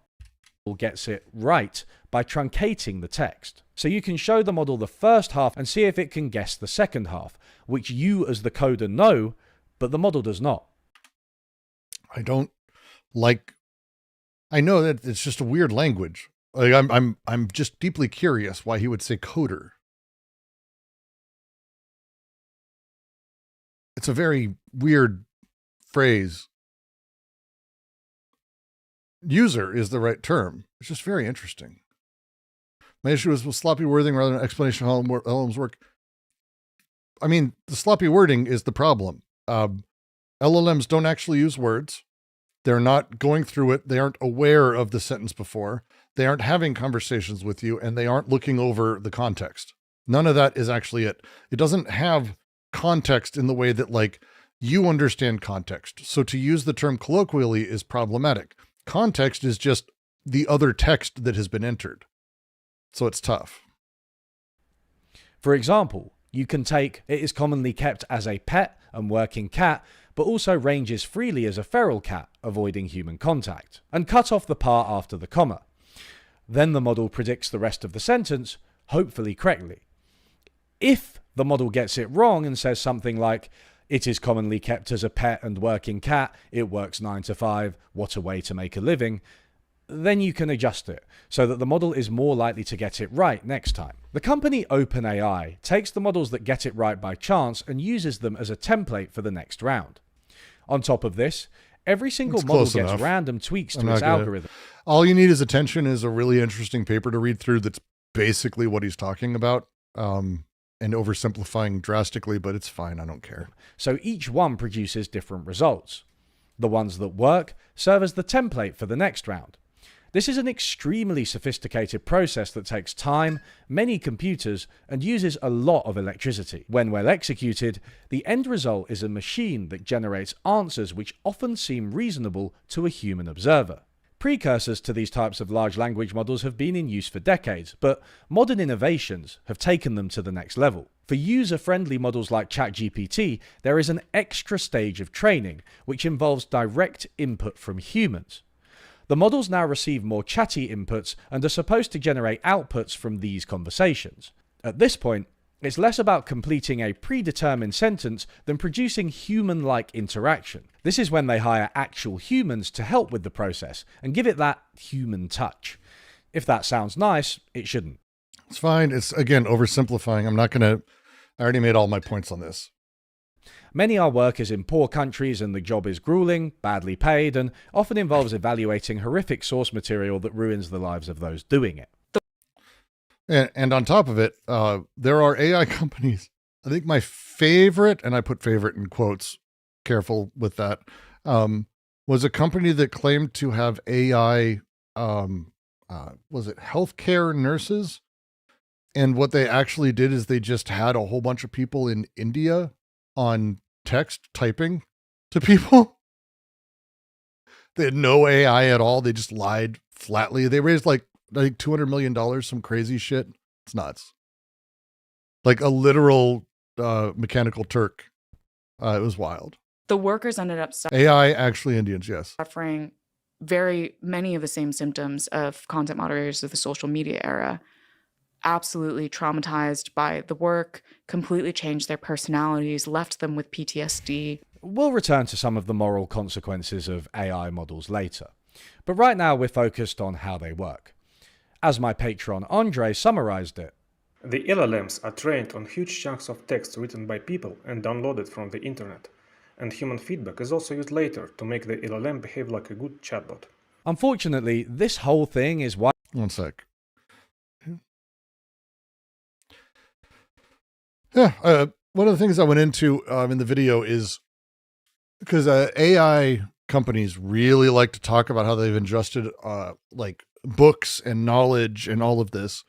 It gets it right by truncating the text. So you can show the model the first half and see if it can guess the second half, which you as the coder know, but the model does not. I know that it's just a weird language. Like I'm just deeply curious why he would say coder. It's a very weird phrase. User is the right term. It's just very interesting. My issue is with sloppy wording rather than explanation of how LLMs work. I mean, the sloppy wording is the problem. LLMs don't actually use words. They're not going through it. They aren't aware of the sentence before. They aren't having conversations with you, and they aren't looking over the context. None of that is actually it. It doesn't have context in the way that, like, you understand context. So to use the term colloquially is problematic. Context is just the other text that has been entered. So it's tough. For example, you can take "it is commonly kept as a pet and working cat," but also ranges freely as a feral cat, avoiding human contact, and cut off the part after the comma. Then the model predicts the rest of the sentence, hopefully correctly. If the model gets it wrong and says something like, "it is commonly kept as a pet and working cat, it works 9 to 5, what a way to make a living," then you can adjust it so that the model is more likely to get it right next time. The company OpenAI takes the models that get it right by chance and uses them as a template for the next round. On top of this, every single It's model close gets enough. random tweaks I'm to not its gonna- algorithm. All you need is attention is a really interesting paper to read through that's basically what he's talking about, and oversimplifying drastically, but it's fine. I don't care. So each one produces different results. The ones that work serve as the template for the next round. This is an extremely sophisticated process that takes time, many computers, and uses a lot of electricity. When well executed, the end result is a machine that generates answers which often seem reasonable to a human observer. Precursors to these types of large language models have been in use for decades, but modern innovations have taken them to the next level. For user-friendly models like ChatGPT, there is an extra stage of training, which involves direct input from humans. The models now receive more chatty inputs and are supposed to generate outputs from these conversations. At this point, it's less about completing a predetermined sentence than producing human-like interaction. This is when they hire actual humans to help with the process and give it that human touch. If that sounds nice, it shouldn't. It's fine. It's, again, oversimplifying. I already made all my points on this. Many are workers in poor countries and the job is grueling, badly paid, and often involves evaluating horrific source material that ruins the lives of those doing it. And on top of it, there are AI companies. I think my favorite, and I put favorite in quotes, careful with that, was a company that claimed to have AI, was it healthcare nurses? And what they actually did is they just had a whole bunch of people in India on text typing to people. They had no AI at all. They just lied flatly. They raised like, I think $200 million, some crazy shit. It's nuts. Like a literal mechanical Turk. It was wild. The workers ended up AI, actually Indians, yes. suffering very many of the same symptoms of content moderators of the social media era. Absolutely traumatized by the work, completely changed their personalities, left them with PTSD. We'll return to some of the moral consequences of AI models later. But right now we're focused on how they work. As my patron Andre summarized it, the LLMs are trained on huge chunks of text written by people and downloaded from the internet. And human feedback is also used later to make the LLM behave like a good chatbot. Unfortunately, this whole thing is why... One sec. Yeah, one of the things I went into in the video is because AI companies really like to talk about how they've ingested like books and knowledge and all of this.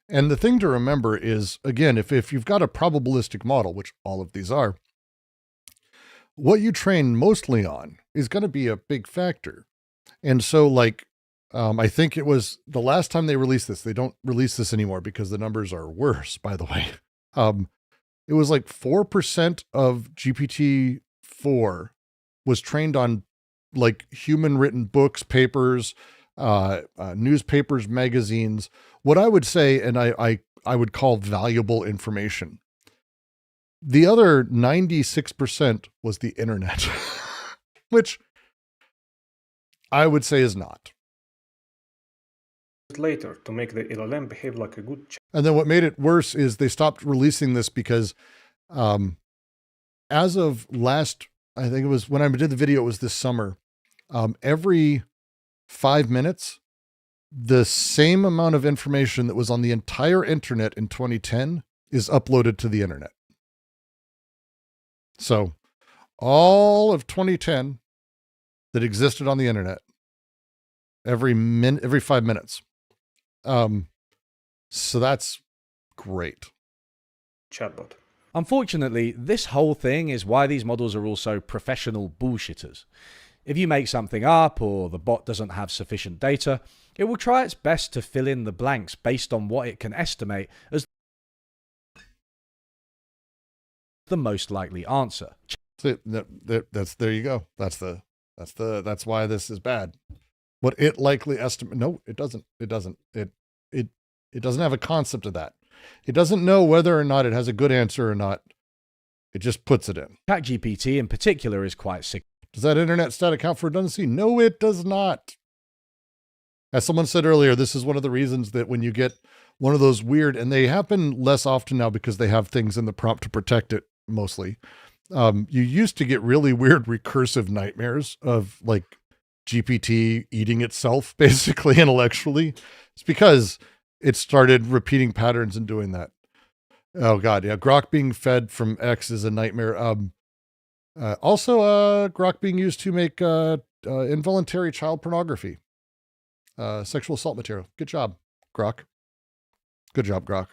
And the thing to remember is, again, if you've got a probabilistic model, which all of these are, what you train mostly on is going to be a big factor. And so like, I think it was the last time they released this, they don't release this anymore because the numbers are worse, by the way. It was like 4% of GPT-4 was trained on like human written books, papers, newspapers, magazines, what I would say, and I would call valuable information. The other 96% was the internet, which I would say is not. Later to make the LLM behave like a good And then what made it worse is they stopped releasing this because as of last, I think it was when I did the video, it was this summer, every 5 minutes, the same amount of information that was on the entire internet in 2010 is uploaded to the internet. So all of 2010 that existed on the internet, every 5 minutes. So that's great. Chatbot. Unfortunately, this whole thing is why these models are also professional bullshitters. If you make something up or the bot doesn't have sufficient data, it will try its best to fill in the blanks based on what it can estimate as the most likely answer. So there you go. That's why this is bad. What it likely estimate? No, it doesn't. It doesn't. It doesn't have a concept of that. It doesn't know whether or not it has a good answer or not. It just puts it in. ChatGPT in particular is quite sick. Does that internet stat account for redundancy? No, it does not. As someone said earlier, this is one of the reasons that when you get one of those weird, and they happen less often now because they have things in the prompt to protect it mostly. You used to get really weird recursive nightmares of like GPT eating itself basically intellectually. It's because it started repeating patterns and doing that. Oh God. Yeah. Grok being fed from X is a nightmare. Also, Grok being used to make involuntary child pornography, sexual assault material. Good job, Grok. Good job, Grok.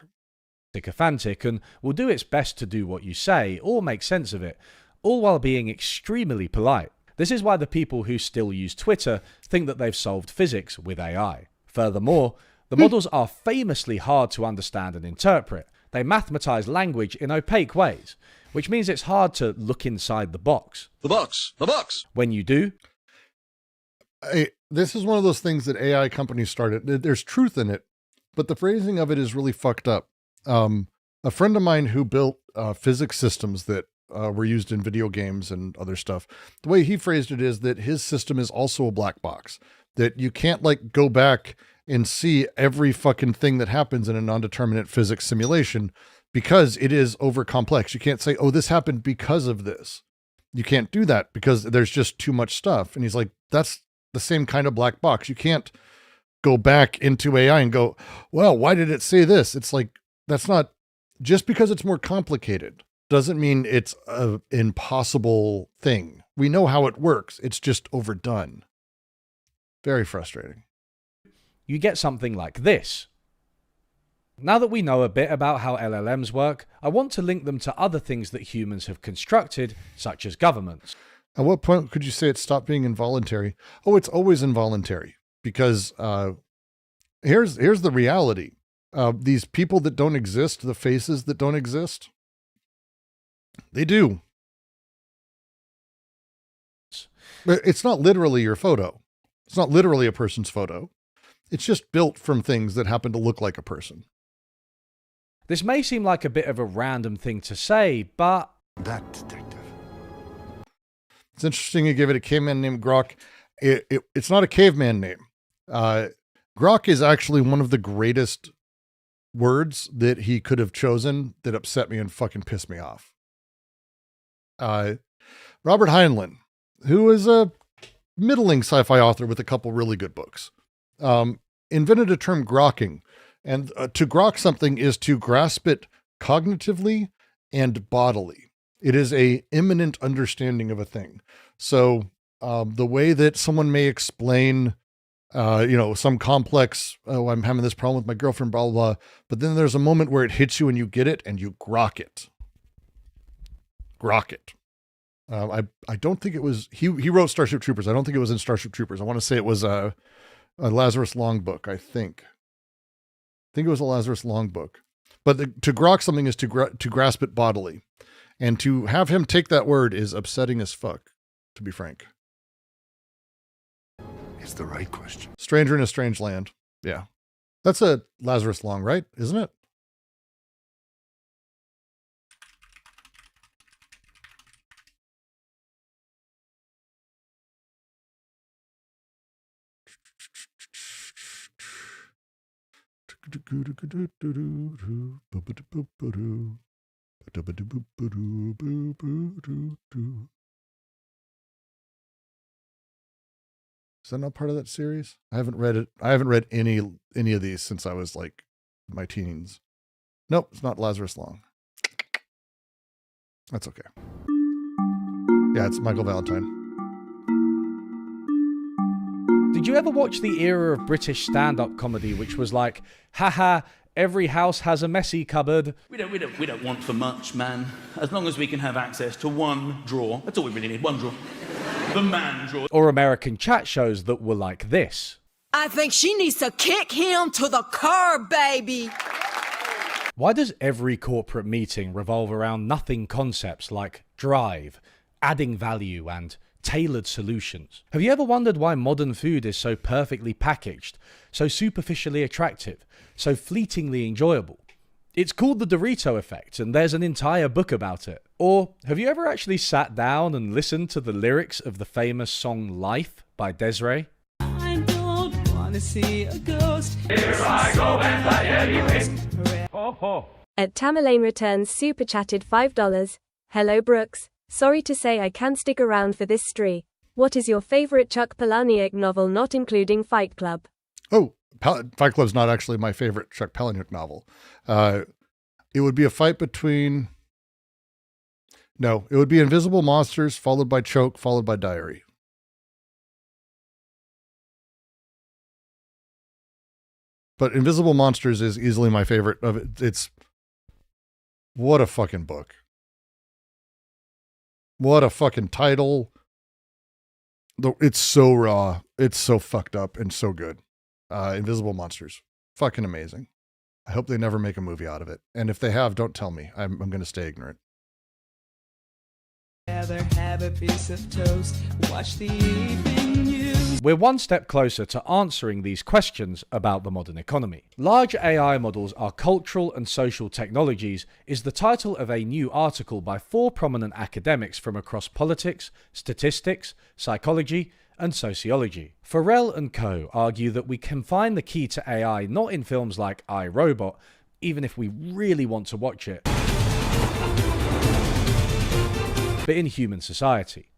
Sycophantic and will do its best to do what you say or make sense of it, all while being extremely polite. This is why the people who still use Twitter think that they've solved physics with AI. Furthermore, the models are famously hard to understand and interpret. They mathematize language in opaque ways, which means it's hard to look inside the box. The box. When you do, this is one of those things that AI companies started. There's truth in it, but the phrasing of it is really fucked up. A friend of mine who built physics systems that were used in video games and other stuff, the way he phrased it is that his system is also a black box, that you can't like go back and see every fucking thing that happens in a non-determinate physics simulation because it is over complex. You can't say, oh, this happened because of this. You can't do that because there's just too much stuff. And he's like, that's the same kind of black box. You can't go back into AI and go, well, why did it say this? It's like, that's not, just because it's more complicated doesn't mean it's an impossible thing. We know how it works. It's just overdone. Very frustrating. you get something like this. Now that we know a bit about how LLMs work, I want to link them to other things that humans have constructed, such as governments. At what point could you say it stopped being involuntary? Oh, it's always involuntary because here's the reality. These people that don't exist, the faces that don't exist, they do. It's not literally your photo. It's not literally a person's photo. It's just built from things that happen to look like a person. This may seem like a bit of a random thing to say, but... That detective. It's interesting you give it a caveman named Grok. It's not a caveman name. Grok is actually one of the greatest words that he could have chosen that upset me and fucking pissed me off. Robert Heinlein, who is a middling sci-fi author with a couple really good books, invented a term grokking. And to grok something is to grasp it cognitively and bodily. It is a imminent understanding of a thing. So the way that someone may explain, some complex, oh, I'm having this problem with my girlfriend, blah, blah, blah. But then there's a moment where it hits you and you get it and you grok it. Grok it. I don't think it was, he wrote Starship Troopers. I don't think it was in Starship Troopers. I want to say it was a Lazarus Long book, I think. I think it was a Lazarus Long book. But to grok something is to grasp it bodily. And to have him take that word is upsetting as fuck, to be frank. It's the right question. Stranger in a Strange Land. Yeah. That's a Lazarus Long, right? Isn't it? Is that not part of that series? I haven't read it. I haven't read any of these since I was like in my teens. Nope, it's not Lazarus Long. That's okay. Yeah, it's Michael Valentine. Did you ever watch the era of British stand-up comedy which was like, haha, every house has a messy cupboard? We don't want for much, man. As long as we can have access to one drawer. That's all we really need, one drawer. The man drawer. Or American chat shows that were like this. I think she needs to kick him to the curb, baby. Why does every corporate meeting revolve around nothing concepts like drive, adding value, and tailored solutions? Have you ever wondered why modern food is so perfectly packaged, so superficially attractive, so fleetingly enjoyable? It's called the Dorito effect, and there's an entire book about it. Or have you ever actually sat down and listened to the lyrics of the famous song Life by Des'ree? I don't want wanna see a ghost. Here I go and I anything. Ho ho. At Tamerlane Returns super chatted $5. Hello Brooks, sorry to say I can't stick around for this spree. What is your favorite Chuck Palahniuk novel not including Fight Club? Oh, Fight Club's not actually my favorite Chuck Palahniuk novel. It would be a fight between... No, it would be Invisible Monsters, followed by Choke, followed by Diary. But Invisible Monsters is easily my favorite of it. It's... What a fucking book. What a fucking title. It's so raw. It's so fucked up and so good. Invisible Monsters. Fucking amazing. I hope they never make a movie out of it. And if they have, don't tell me. I'm going to stay ignorant. Have a piece of toast, watch the evening news. We're one step closer to answering these questions about the modern economy. Large AI models are cultural and social technologies is the title of a new article by 4 prominent academics from across politics, statistics, psychology, and sociology. Farrell and co. argue that we can find the key to AI not in films like I, Robot, even if we really want to watch it, but in human society.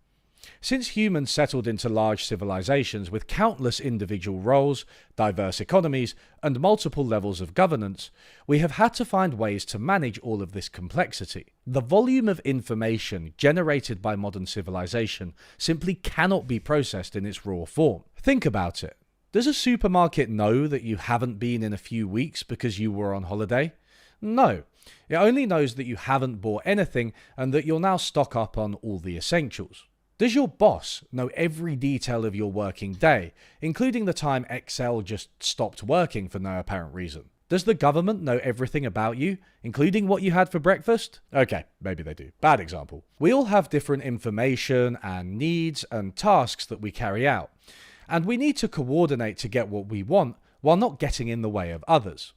Since humans settled into large civilizations with countless individual roles, diverse economies, and multiple levels of governance, we have had to find ways to manage all of this complexity. The volume of information generated by modern civilization simply cannot be processed in its raw form. Think about it. Does a supermarket know that you haven't been in a few weeks because you were on holiday? No. It only knows that you haven't bought anything and that you'll now stock up on all the essentials. Does your boss know every detail of your working day, including the time Excel just stopped working for no apparent reason? Does the government know everything about you, including what you had for breakfast? Okay, maybe they do. Bad example. We all have different information and needs and tasks that we carry out, and we need to coordinate to get what we want while not getting in the way of others.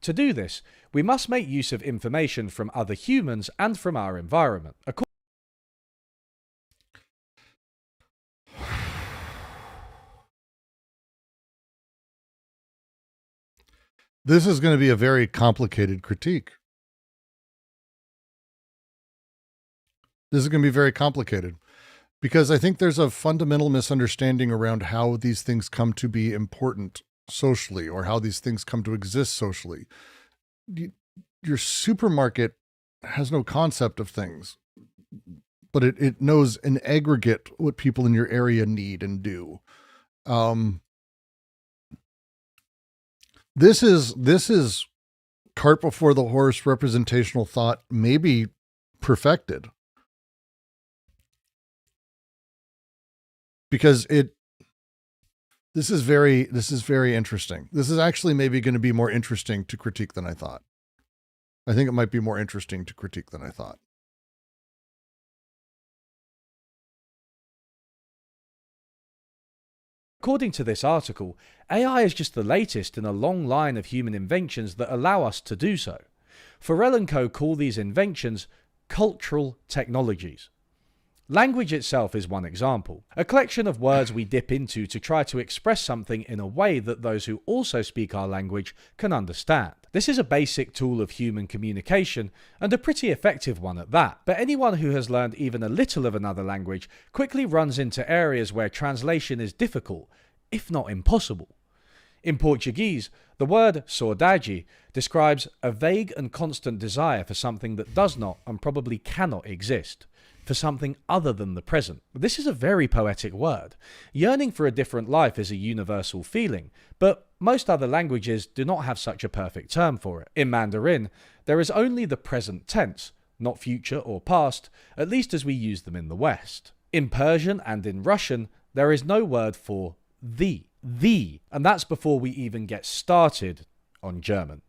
To do this, we must make use of information from other humans and from our environment. This is going to be a very complicated critique. This is going to be very complicated because I think there's a fundamental misunderstanding around how these things come to be important socially or how these things come to exist socially. Your supermarket has no concept of things, but it knows in aggregate what people in your area need and do. This is cart before the horse representational thought, maybe perfected. Because this is very interesting. This is actually maybe going to be more interesting to critique than I thought. I think it might be more interesting to critique than I thought. According to this article, AI is just the latest in a long line of human inventions that allow us to do so. Farrell and co. call these inventions cultural technologies. Language itself is one example, a collection of words we dip into to try to express something in a way that those who also speak our language can understand. This is a basic tool of human communication, and a pretty effective one at that, but anyone who has learned even a little of another language quickly runs into areas where translation is difficult, if not impossible. In Portuguese, the word saudade describes a vague and constant desire for something that does not and probably cannot exist, for something other than the present. This is a very poetic word. Yearning for a different life is a universal feeling, but most other languages do not have such a perfect term for it. In Mandarin, there is only the present tense, not future or past, at least as we use them in the West. In Persian and in Russian, there is no word for the, and that's before we even get started on German.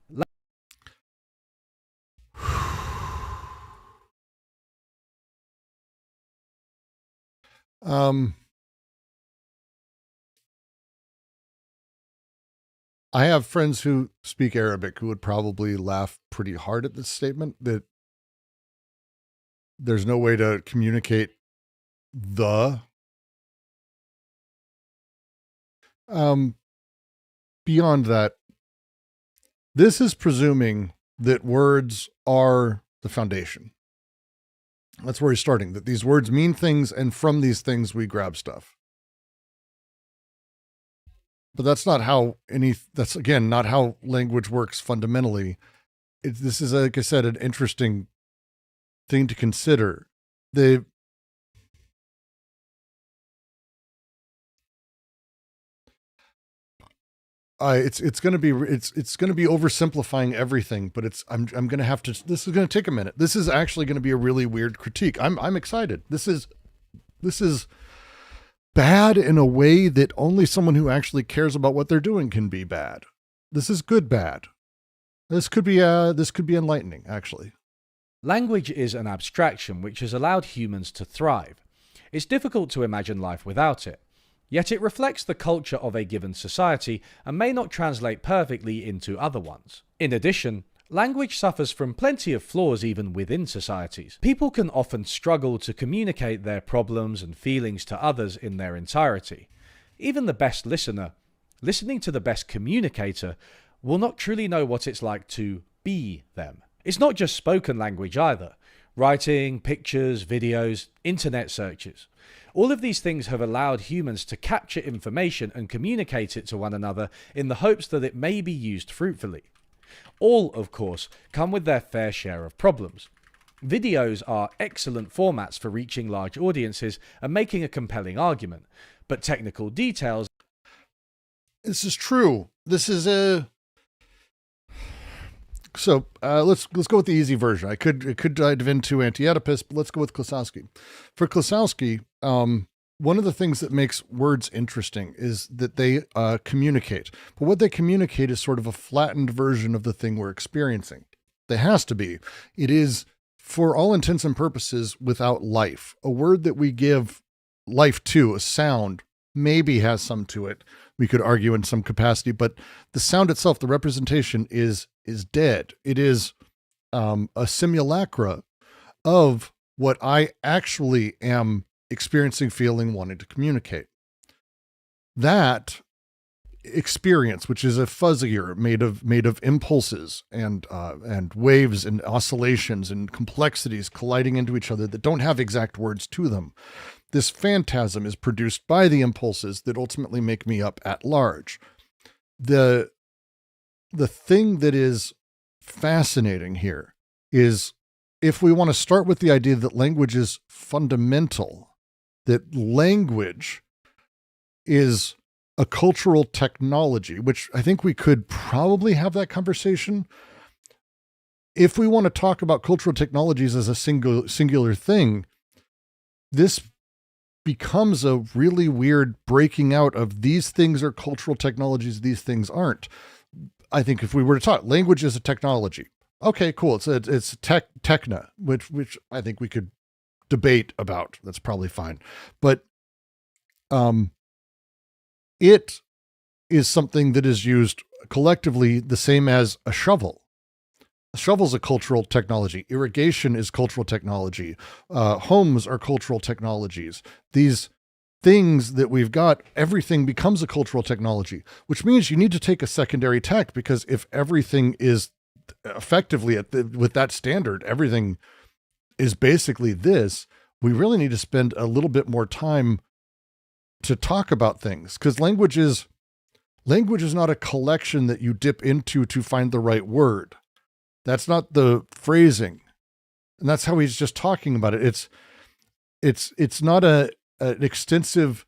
I have friends who speak Arabic who would probably laugh pretty hard at this statement that there's no way to communicate the. beyond that, this is presuming that words are the foundation. That's where he's starting, that these words mean things, and from these things we grab stuff. But that's not how that's again, not how language works fundamentally. This is, like I said, an interesting thing to consider. It's going to be oversimplifying everything, but I'm going to have to. This is going to take a minute. This is actually going to be a really weird critique. I'm excited. This is bad in a way that only someone who actually cares about what they're doing can be bad. This is good bad. This could be enlightening, actually. Language is an abstraction which has allowed humans to thrive. It's difficult to imagine life without it. Yet it reflects the culture of a given society and may not translate perfectly into other ones. In addition, language suffers from plenty of flaws even within societies. People can often struggle to communicate their problems and feelings to others in their entirety. Even the best listener, listening to the best communicator, will not truly know what it's like to be them. It's not just spoken language either. Writing, pictures, videos, internet searches. All of these things have allowed humans to capture information and communicate it to one another in the hopes that it may be used fruitfully. All, of course, come with their fair share of problems. Videos are excellent formats for reaching large audiences and making a compelling argument, but technical details... This is true. This is a... So let's go with the easy version. I could dive into Anti-Oedipus, but let's go with Klosowski. For Klosowski, one of the things that makes words interesting is that they communicate. But what they communicate is sort of a flattened version of the thing we're experiencing. There has to be. It is, for all intents and purposes, without life. A word that we give life to, a sound, maybe has some to it. We could argue in some capacity, but the sound itself, the representation is dead. It is a simulacra of what I actually am experiencing, feeling, wanting to communicate. That experience, which is a fuzzier, made of impulses and waves and oscillations and complexities colliding into each other that don't have exact words to them. This phantasm is produced by the impulses that ultimately make me up at large. The thing that is fascinating here is, if we want to start with the idea that language is fundamental, that language is a cultural technology, which I think we could probably have that conversation. If we want to talk about cultural technologies as a singular thing, this becomes a really weird breaking out of these things are cultural technologies, these things aren't. I think if we were to talk, language is a technology. Okay, cool. It's techna, which I think we could debate about. That's probably fine. But it is something that is used collectively the same as a shovel. A shovel's a cultural technology. Irrigation is cultural technology. Homes are cultural technologies. These things that we've got, everything becomes a cultural technology, which means you need to take a secondary tack, because if everything is effectively with that standard, everything is basically this, we really need to spend a little bit more time to talk about things, because language is not a collection that you dip into to find the right word. That's not the phrasing. And that's how he's just talking about it. It's not an extensive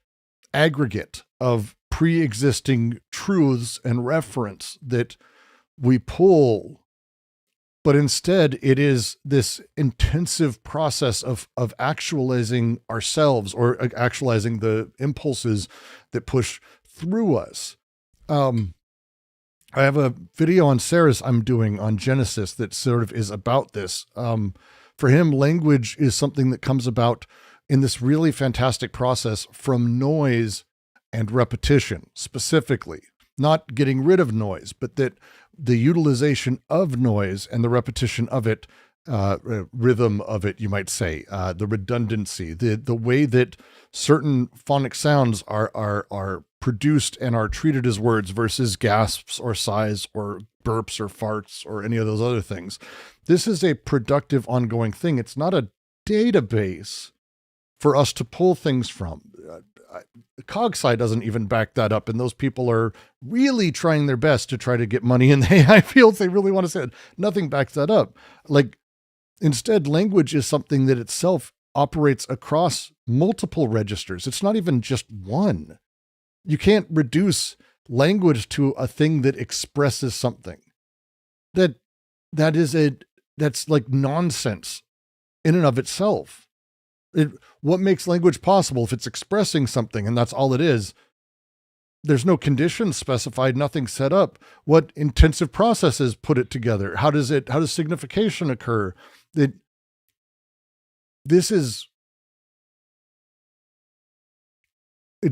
aggregate of pre-existing truths and reference that we pull, but instead it is this intensive process of actualizing ourselves, or actualizing the impulses that push through us. I have a video on Sarah's I'm doing on Genesis that sort of is about this. For him, language is something that comes about in this really fantastic process from noise and repetition, specifically. Not getting rid of noise, but that the utilization of noise and the repetition of it rhythm of it, you might say, the redundancy, the way that certain phonic sounds are produced and are treated as words versus gasps or sighs or burps or farts or any of those other things. This is a productive, ongoing thing. It's not a database for us to pull things from. CogSci doesn't even back that up, and those people are really trying their best to try to get money in the AI fields. They really want to say it. Nothing backs that up. Like, instead, language is something that itself operates across multiple registers. It's not even just one. You can't reduce language to a thing that expresses something. That's like nonsense in and of itself. What makes language possible if it's expressing something and that's all it is? There's no conditions specified, nothing set up. What intensive processes put it together? How does signification occur? It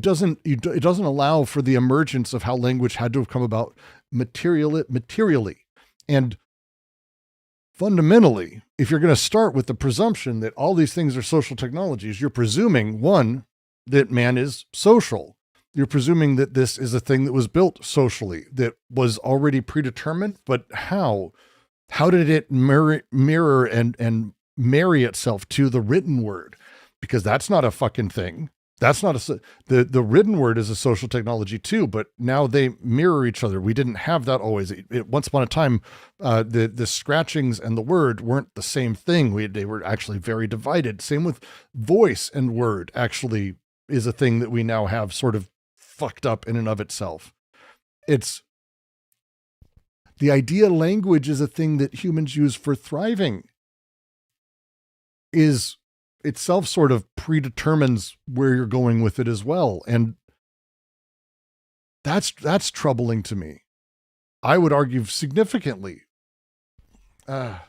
doesn't allow for the emergence of how language had to have come about materially. And fundamentally, if you're going to start with the presumption that all these things are social technologies, you're presuming, one, that man is social. You're presuming that this is a thing that was built socially, that was already predetermined, but how? How did it mirror and marry itself to the written word? Because that's not a fucking thing. That's not the written word is a social technology too, but now they mirror each other. We didn't have that always. Once upon a time, the scratchings and the word weren't the same thing. They were actually very divided. Same with voice and word actually is a thing that we now have sort of fucked up in and of itself. It's the idea language is a thing that humans use for thriving is itself sort of predetermines where you're going with it as well. And that's troubling to me. I would argue significantly. Let's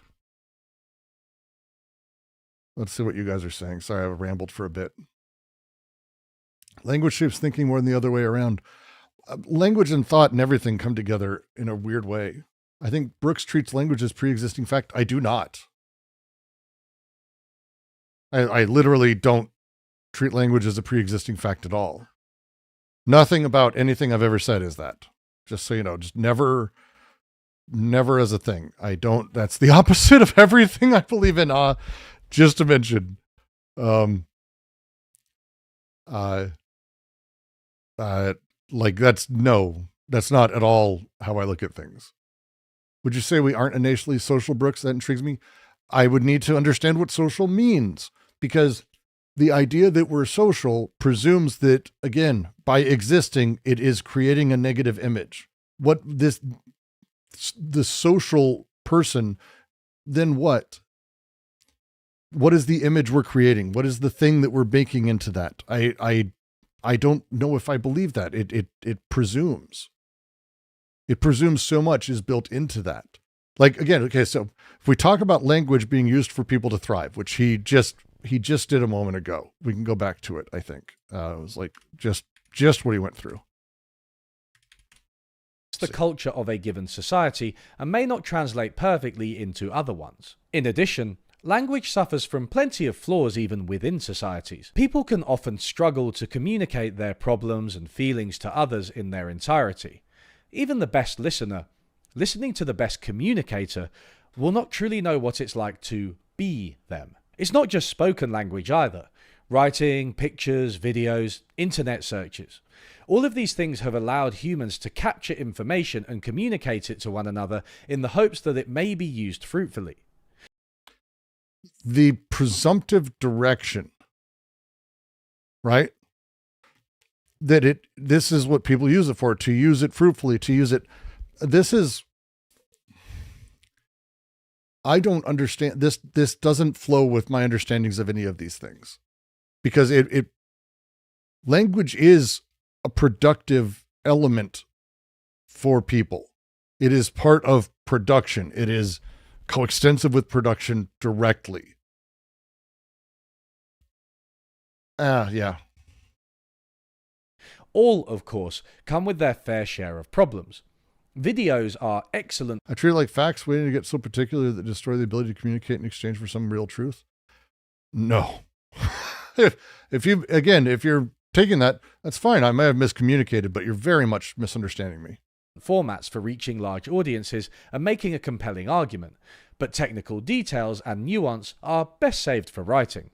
see what you guys are saying. Sorry, I've rambled for a bit. Language shapes thinking more than the other way around. Language and thought and everything come together in a weird way. I think Brooks treats language as pre-existing fact. I do not. I literally don't treat language as a pre-existing fact at all. Nothing about anything I've ever said is that. Just so you know, just never as a thing. I don't, that's the opposite of everything I believe in. Just to mention, like that's not at all how I look at things. Would you say we aren't innately social, Brooks? That intrigues me. I would need to understand what social means. Because the idea that we're social presumes that, again, by existing, it is creating a negative image. The social person, then what? What is the image we're creating? What is the thing that we're baking into that? I don't know if I believe that. It presumes. It presumes so much is built into that. Like, again, okay, so if we talk about language being used for people to thrive, which he just did a moment ago, we can go back to it, I think. It was like just what he went through. It's the culture of a given society and may not translate perfectly into other ones. In addition, language suffers from plenty of flaws even within societies. People can often struggle to communicate their problems and feelings to others in their entirety. Even the best listener, listening to the best communicator, will not truly know what it's like to be them. It's not just spoken language either. Writing, pictures, videos, internet searches. All of these things have allowed humans to capture information and communicate it to one another in the hopes that it may be used fruitfully. The presumptive direction, right? That this is what people use it for, to use it fruitfully, to use it. I don't understand this. This doesn't flow with my understandings of any of these things, because language is a productive element for people. It is part of production. It is coextensive with production directly. Yeah. All, of course, come with their fair share of problems. Videos are excellent. I treat it like facts waiting to get so particular that destroy the ability to communicate in exchange for some real truth. No. if you're taking that, that's fine. I may have miscommunicated, but you're very much misunderstanding me. Formats for reaching large audiences and making a compelling argument, but technical details and nuance are best saved for writing.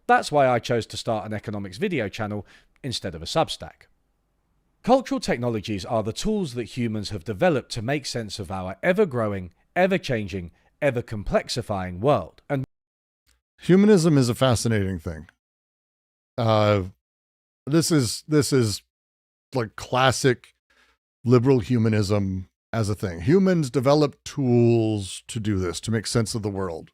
That's why I chose to start an economics video channel instead of a Substack. Cultural technologies are the tools that humans have developed to make sense of our ever-growing, ever-changing, ever-complexifying world. And humanism is a fascinating thing. This is like classic liberal humanism as a thing. Humans develop tools to do this, to make sense of the world.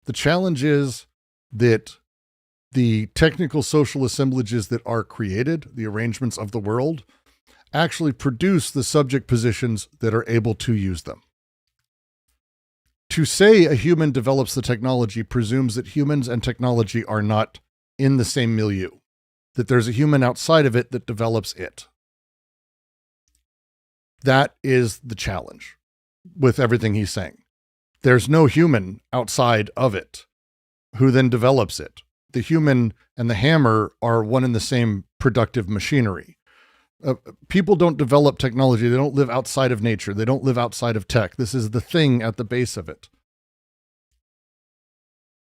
The challenge is that the technical social assemblages that are created, the arrangements of the world, actually produce the subject positions that are able to use them. To say a human develops the technology presumes that humans and technology are not in the same milieu, that there's a human outside of it that develops it. That is the challenge with everything he's saying. There's no human outside of it who then develops it. The human and the hammer are one and the same productive machinery. People don't develop technology. They don't live outside of nature. They don't live outside of tech. This is the thing at the base of it.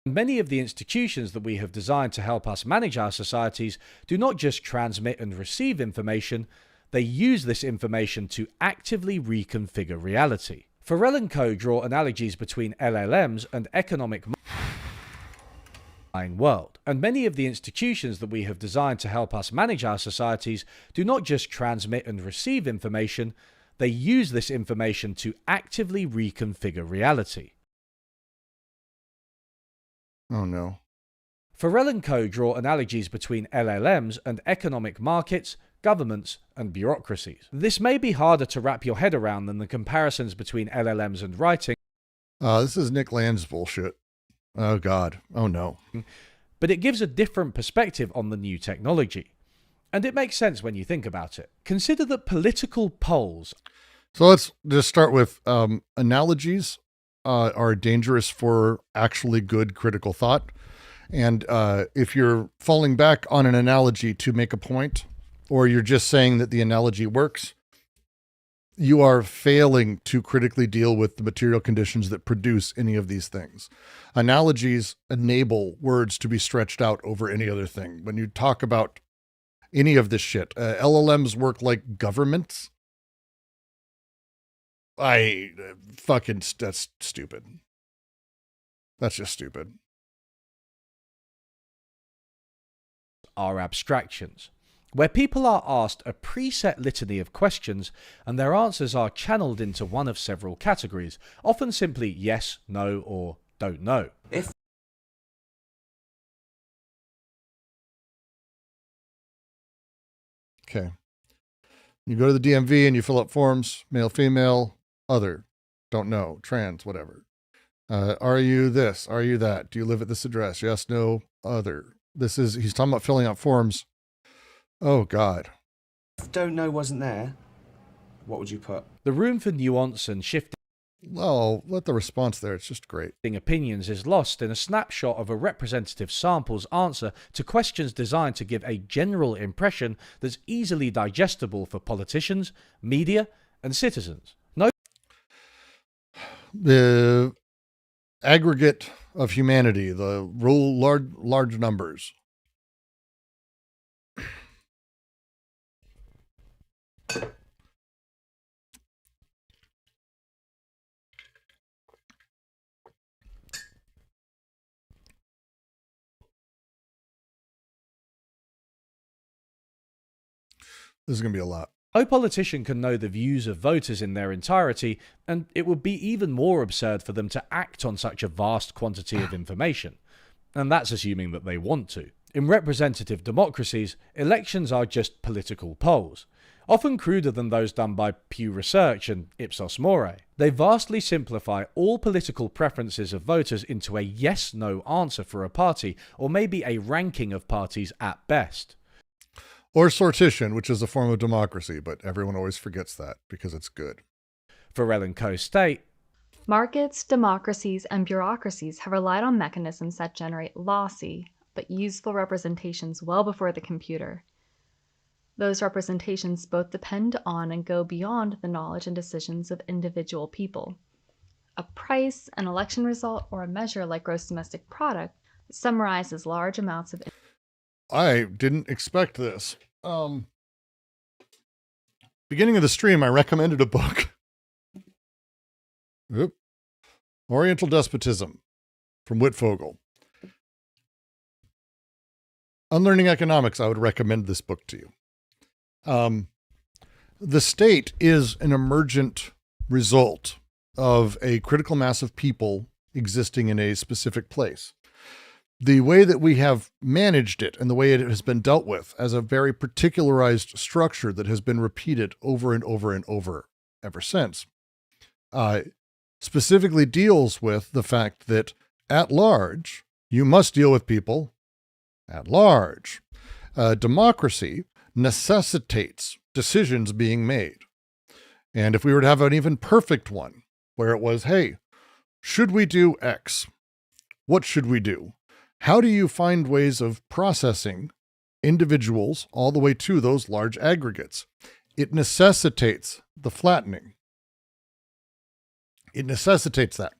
Many of the institutions that we have designed to help us manage our societies do not just transmit and receive information, they use this information to actively reconfigure reality. Farrell and co. draw analogies between LLMs and economic world, and many of the institutions that we have designed to help us manage our societies do not just transmit and receive information, they use this information to actively reconfigure reality. Oh no. Farrell and co. draw analogies between LLMs and economic markets, governments, and bureaucracies. This may be harder to wrap your head around than the comparisons between LLMs and writing. This is Nick Land's bullshit. Oh God. Oh no. But it gives a different perspective on the new technology. And it makes sense when you think about it. Consider that political polls. So let's just start with analogies are dangerous for actually good critical thought. And if you're falling back on an analogy to make a point, or you're just saying that the analogy works, you are failing to critically deal with the material conditions that produce any of these things. Analogies enable words to be stretched out over any other thing. When you talk about any of this shit, LLMs work like governments. That's stupid. That's just stupid. Are abstractions, where people are asked a preset litany of questions and their answers are channeled into one of several categories, often simply yes, no, or don't know. Okay. You go to the DMV and you fill out forms, male, female, other, don't know, trans, whatever. Are you this? Are you that? Do you live at this address? Yes, no, other. He's talking about filling out forms. Oh, God. If don't know wasn't there, what would you put? The room for nuance and shifting. Well, let the response there. It's just great. Opinions is lost in a snapshot of a representative sample's answer to questions designed to give a general impression that's easily digestible for politicians, media, and citizens. No. The aggregate of humanity, the rule large numbers. This is going to be a lot. No politician can know the views of voters in their entirety, and it would be even more absurd for them to act on such a vast quantity of information. And that's assuming that they want to. In representative democracies, elections are just political polls. Often cruder than those done by Pew Research and Ipsos Mori, they vastly simplify all political preferences of voters into a yes-no answer for a party, or maybe a ranking of parties at best. Or sortition, which is a form of democracy, but everyone always forgets that because it's good. Farrell and Co. state, markets, democracies, and bureaucracies have relied on mechanisms that generate lossy but useful representations well before the computer. Those representations both depend on and go beyond the knowledge and decisions of individual people. A price, an election result, or a measure like gross domestic product summarizes large amounts of. I didn't expect this. Beginning of the stream, I recommended a book. Oop. Oriental Despotism from Whitfogel. Unlearning Economics, I would recommend this book to you. The state is an emergent result of a critical mass of people existing in a specific place. The way that we have managed it and the way it has been dealt with as a very particularized structure that has been repeated over and over and over ever since, specifically deals with the fact that at large, you must deal with people at large. Democracy necessitates decisions being made. And if we were to have an even perfect one, where it was, hey, should we do X? What should we do? How do you find ways of processing individuals all the way to those large aggregates? It necessitates the flattening. It necessitates that.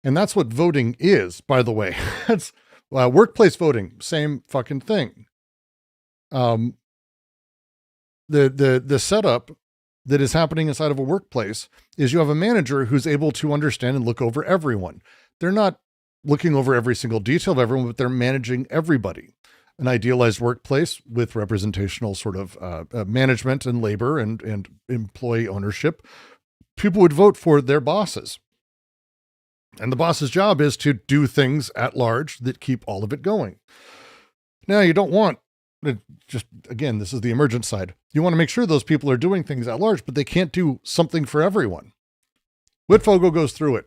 And that's what voting is, by the way. It's workplace voting, same fucking thing. The setup that is happening inside of a workplace is you have a manager who's able to understand and look over everyone. They're not looking over every single detail of everyone, but they're managing everybody. An idealized workplace with representational sort of management and labor and employee ownership, people would vote for their bosses. And the boss's job is to do things at large that keep all of it going. Now, you don't want, just again, this is the emergent side. You want to make sure those people are doing things at large, but they can't do something for everyone. Whitfogel goes through it.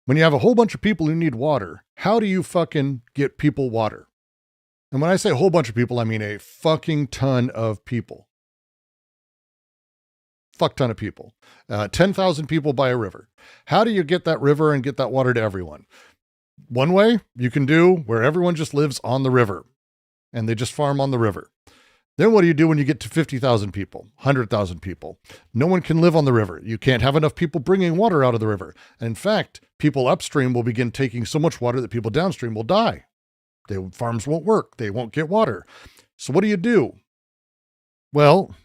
When you have a whole bunch of people who need water, how do you fucking get people water? And when I say a whole bunch of people, I mean a fucking ton of people. Fuck ton of people. 10,000 people by a river. How do you get that river and get that water to everyone? One way you can do where everyone just lives on the river and they just farm on the river. Then what do you do when you get to 50,000 people, 100,000 people? No one can live on the river. You can't have enough people bringing water out of the river. And in fact, people upstream will begin taking so much water that people downstream will die. Farms won't work. They won't get water. So what do you do? Well,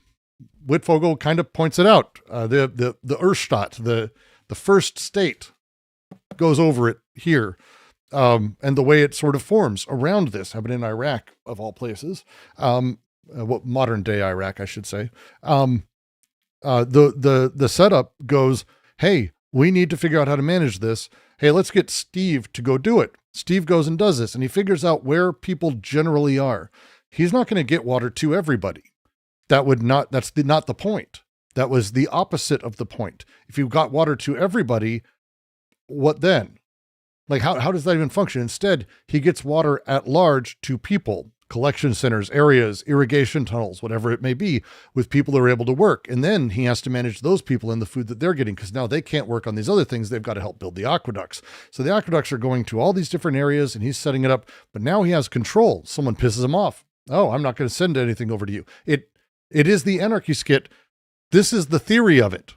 Whitfogel kind of points it out. The Urstadt, the first state, goes over it here. And the way it sort of forms around this, happened in Iraq, of all places. What modern day Iraq, I should say. The setup goes, hey, we need to figure out how to manage this. Hey, let's get Steve to go do it. Steve goes and does this, and he figures out where people generally are. He's not going to get water to everybody. That's not the point. That was the opposite of the point. If you got water to everybody, what then? Like, how does that even function? Instead, he gets water at large to people, collection centers, areas, irrigation tunnels, whatever it may be, with people who are able to work. And then he has to manage those people and the food that they're getting, because now they can't work on these other things. They've got to help build the aqueducts. So the aqueducts are going to all these different areas and he's setting it up, but now he has control. Someone pisses him off. Oh, I'm not going to send anything over to you. It is the anarchy skit. This is the theory of it.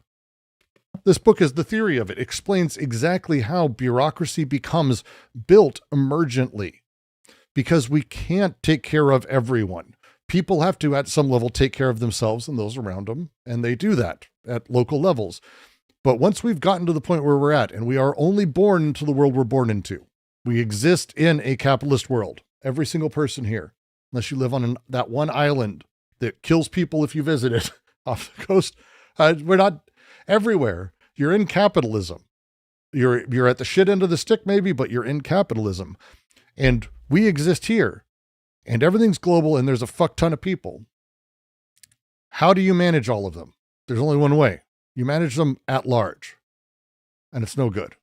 This book is the theory of it. It explains exactly how bureaucracy becomes built emergently, because we can't take care of everyone. People have to, at some level, take care of themselves and those around them, and they do that at local levels. But once we've gotten to the point where we're at, and we are only born into the world we're born into, we exist in a capitalist world. Every single person here, unless you live on that one island that kills people if you visit it off the coast. We're not everywhere. You're in capitalism. You're at the shit end of the stick maybe, but you're in capitalism. And we exist here. And everything's global and there's a fuck ton of people. How do you manage all of them? There's only one way. You manage them at large. And it's no good.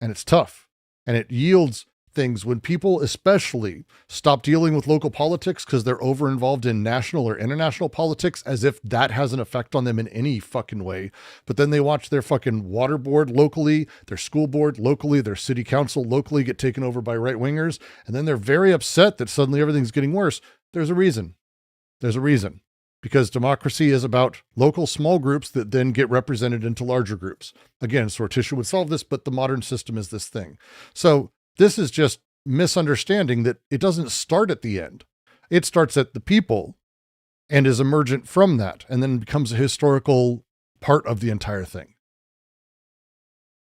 And it's tough. And it yields things when people especially stop dealing with local politics because they're over involved in national or international politics, as if that has an effect on them in any fucking way. But then they watch their fucking water board locally, their school board locally, their city council locally get taken over by right wingers. And then they're very upset that suddenly everything's getting worse. There's a reason. There's a reason. Because democracy is about local small groups that then get represented into larger groups. Again, Sortitia would solve this, but the modern system is this thing. So this is just misunderstanding that it doesn't start at the end. It starts at the people and is emergent from that, and then becomes a historical part of the entire thing.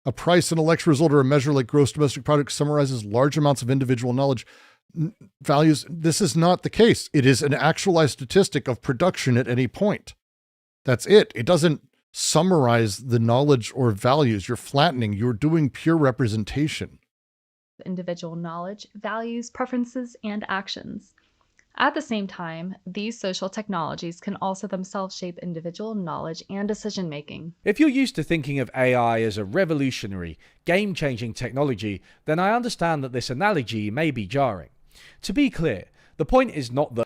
A price, an election result, or a measure like gross domestic product summarizes large amounts of individual knowledge values. This is not the case. It is an actualized statistic of production at any point. That's it. It doesn't summarize the knowledge or values. You're flattening. You're doing pure representation. Individual knowledge, values, preferences, and actions. At the same time, these social technologies can also themselves shape individual knowledge and decision-making. If you're used to thinking of AI as a revolutionary, game-changing technology, then I understand that this analogy may be jarring. To be clear, the point is not that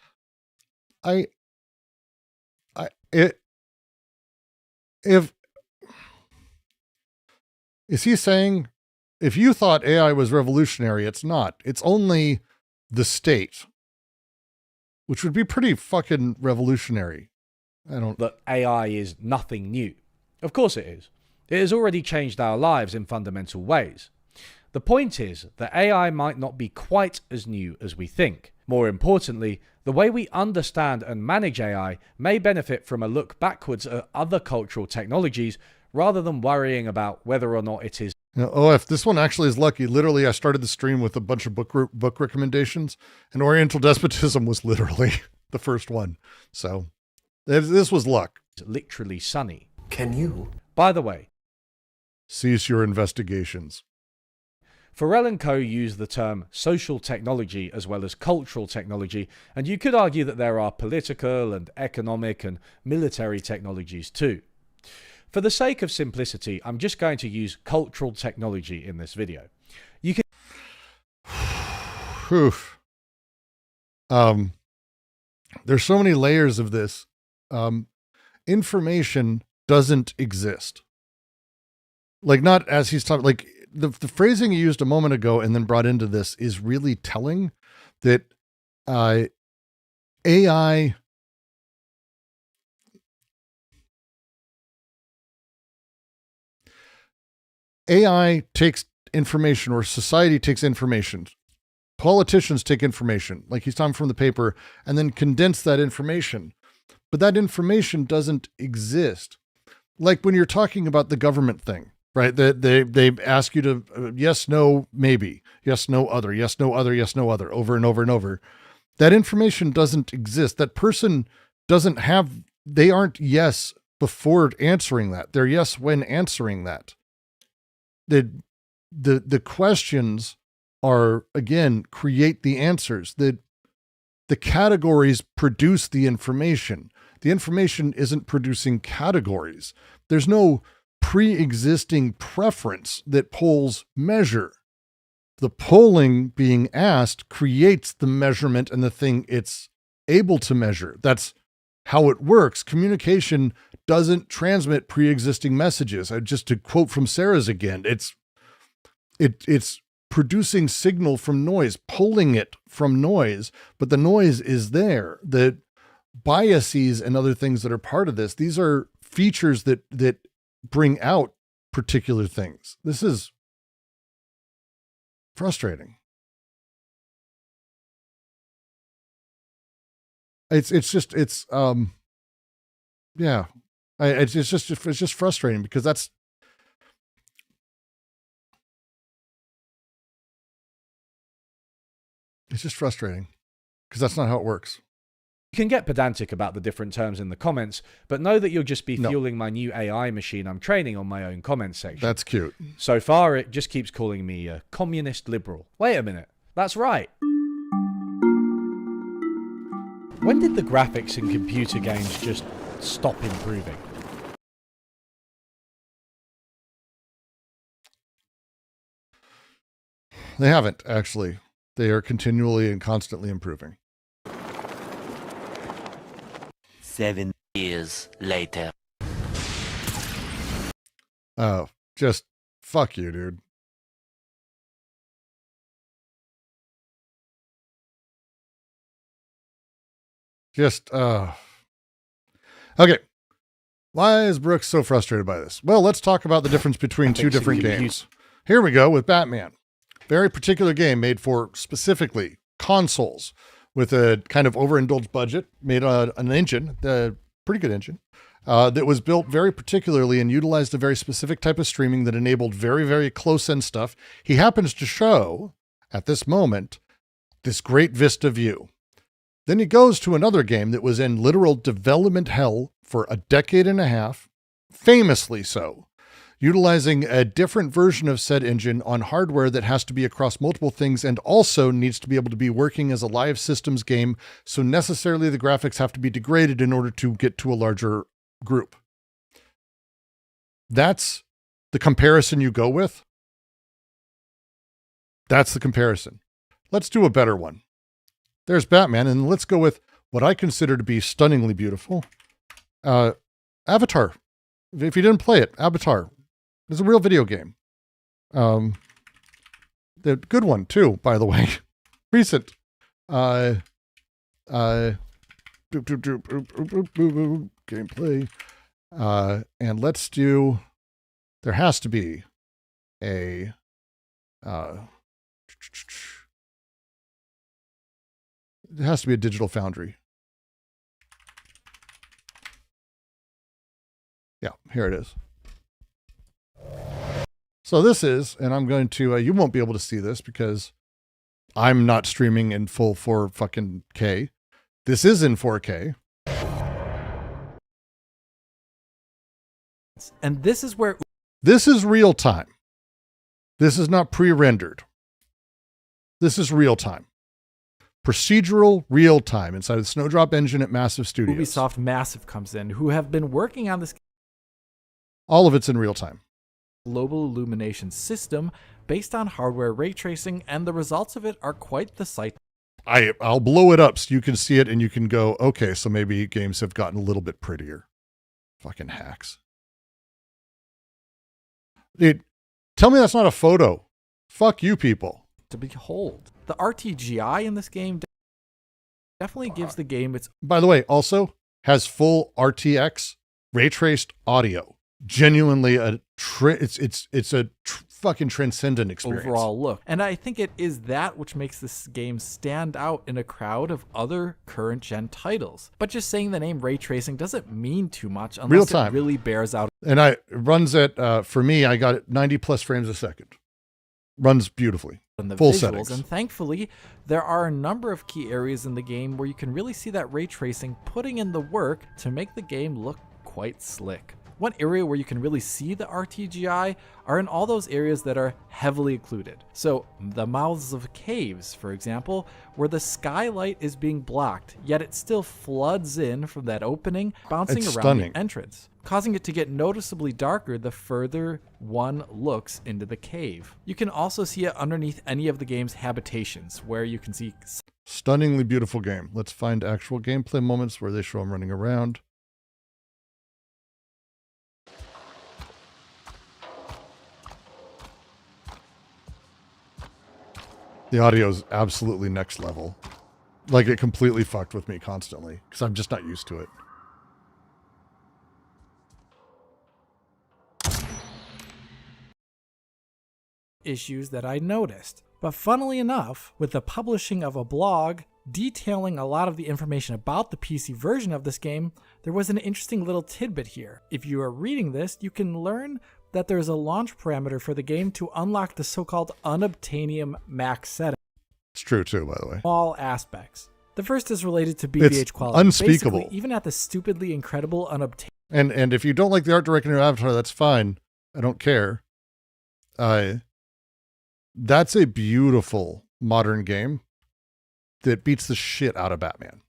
is he saying if you thought AI was revolutionary, it's not. It's only the state, which would be pretty fucking revolutionary. That AI is nothing new. Of course it is. It has already changed our lives in fundamental ways. The point is that AI might not be quite as new as we think. More importantly, the way we understand and manage AI may benefit from a look backwards at other cultural technologies rather than worrying about whether or not it is. If this one actually is lucky. Literally, I started the stream with a bunch of book recommendations, and Oriental Despotism was literally the first one. So this was luck. Literally sunny. Can you? By the way, cease your investigations. Farrell and Co. use the term social technology as well as cultural technology, and you could argue that there are political and economic and military technologies too. For the sake of simplicity, I'm just going to use cultural technology in this video. You can... There's so many layers of this. Information doesn't exist. Like, not as he's talking, like the phrasing he used a moment ago and then brought into this is really telling that AI takes information, or society takes information. Politicians take information, like he's talking from the paper, and then condense that information. But that information doesn't exist. Like when you're talking about the government thing, right? They ask you to yes, no, maybe, yes, no, other, yes, no, other, yes, no, other, over and over and over. That information doesn't exist. That person doesn't have, they aren't yes before answering that. They're yes when answering that. The questions are, again, create the answers. The categories produce the information. The information isn't producing categories. There's no pre-existing preference that polls measure. The polling being asked creates the measurement and the thing it's able to measure. That's how it works. Communication doesn't transmit pre-existing messages. Just to quote from Sarah's again, it's producing signal from noise, pulling it from noise, but the noise is there. The biases and other things that are part of this, these are features that bring out particular things. This is frustrating. It's just frustrating because that's not how it works. You can get pedantic about the different terms in the comments, but know that you'll just be fueling my new AI machine I'm training on my own comment section. That's cute. So far, it just keeps calling me a communist liberal. Wait a minute. That's right. When did the graphics in computer games just stop improving. They haven't, actually. They are continually and constantly improving. 7 years later. Oh, just fuck you, dude. Just, okay. Why is Brooks so frustrated by this? Well, let's talk about the difference between two different games. Here we go with Batman. Very particular game made for specifically consoles with a kind of overindulged budget, made an engine, a pretty good engine, that was built very particularly and utilized a very specific type of streaming that enabled very, very close-end stuff. He happens to show, at this moment, this great vista view. Then he goes to another game that was in literal development hell for a decade and a half, famously so, utilizing a different version of said engine on hardware that has to be across multiple things and also needs to be able to be working as a live systems game, so necessarily the graphics have to be degraded in order to get to a larger group. That's the comparison you go with. That's the comparison. Let's do a better one. There's Batman, and let's go with what I consider to be stunningly beautiful. Avatar. If you didn't play it, Avatar. It's a real video game. The good one too, by the way. Recent. Gameplay. And let's do, there has to be a, it has to be a Digital Foundry. Yeah, here it is. So this is, and I'm going to, you won't be able to see this because I'm not streaming in full 4 fucking K. This is in 4K. And this is where... This is real time. This is not pre-rendered. This is real time. Procedural real time inside of the Snowdrop engine at Massive Studios. Ubisoft Massive comes in, who have been working on this... All of it's in real time. Global illumination system based on hardware ray tracing, and the results of it are quite the sight. I'll blow it up so you can see it and you can go, okay, so maybe games have gotten a little bit prettier. Fucking hacks. Dude, tell me that's not a photo. Fuck you people. To behold. The RTGI in this game definitely gives the game its... By the way, also has full RTX ray traced audio. Genuinely it's a fucking transcendent experience. Overall look. And I think it is that which makes this game stand out in a crowd of other current gen titles. But just saying the name ray tracing doesn't mean too much unless it really bears out. And it runs at, for me, I got it 90 plus frames a second. Runs beautifully. And the full visuals, settings. And thankfully, there are a number of key areas in the game where you can really see that ray tracing putting in the work to make the game look quite slick. One area where you can really see the RTGI are in all those areas that are heavily occluded. So the mouths of caves, for example, where the skylight is being blocked, yet it still floods in from that opening, bouncing around the entrance, causing it to get noticeably darker the further one looks into the cave. You can also see it underneath any of the game's habitations, where you can see... Stunningly beautiful game. Let's find actual gameplay moments where they show them running around. The audio is absolutely next level. Like, it completely fucked with me constantly because I'm just not used to it. Issues that I noticed. But funnily enough, with the publishing of a blog detailing a lot of the information about the PC version of this game, there was an interesting little tidbit here. If you are reading this, you can learn that there's a launch parameter for the game to unlock the so-called unobtainium max setting. It's true too, by the way. All aspects. The first is related to BVH quality. Unspeakable. Basically, even at the stupidly incredible unobtainium. And if you don't like the art direction of Avatar, that's fine. I don't care. That's a beautiful modern game that beats the shit out of Batman.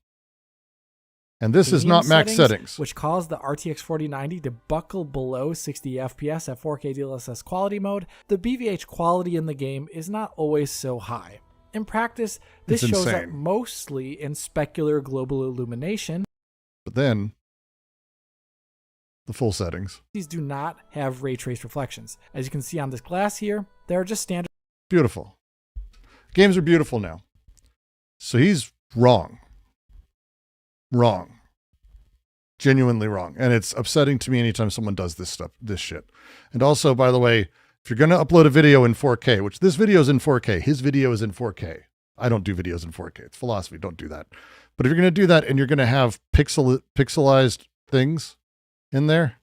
And this is not max settings. Which caused the RTX 4090 to buckle below 60 FPS at 4K DLSS quality mode. The BVH quality in the game is not always so high. In practice, this shows up mostly in specular global illumination. But then, the full settings. These do not have ray trace reflections. As you can see on this glass here, they're just standard. Beautiful. Games are beautiful now. So he's wrong. Wrong. Genuinely wrong. And it's upsetting to me anytime someone does this shit. And also, by the way, if you're going to upload a video in 4K, which this video is in 4K, his video is in 4K. I don't do videos in 4K. It's philosophy. Don't do that. But if you're going to do that and you're going to have pixelized things in there,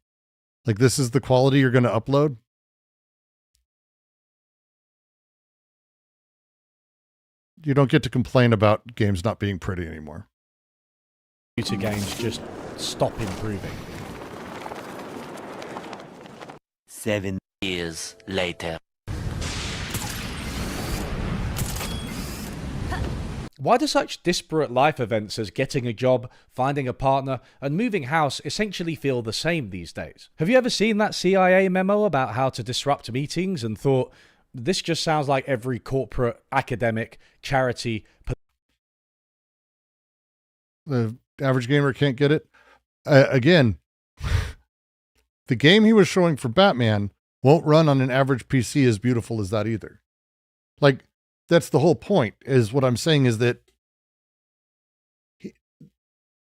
like this is the quality you're going to upload, you don't get to complain about games not being pretty anymore. Computer games just stop improving. 7 years later. Why do such disparate life events as getting a job, finding a partner, and moving house essentially feel the same these days? Have you ever seen that CIA memo about how to disrupt meetings and thought, this just sounds like every corporate, academic, charity... The average gamer can't get it. Again, the game he was showing for Batman won't run on an average PC as beautiful as that either. Like, that's the whole point, is what I'm saying is that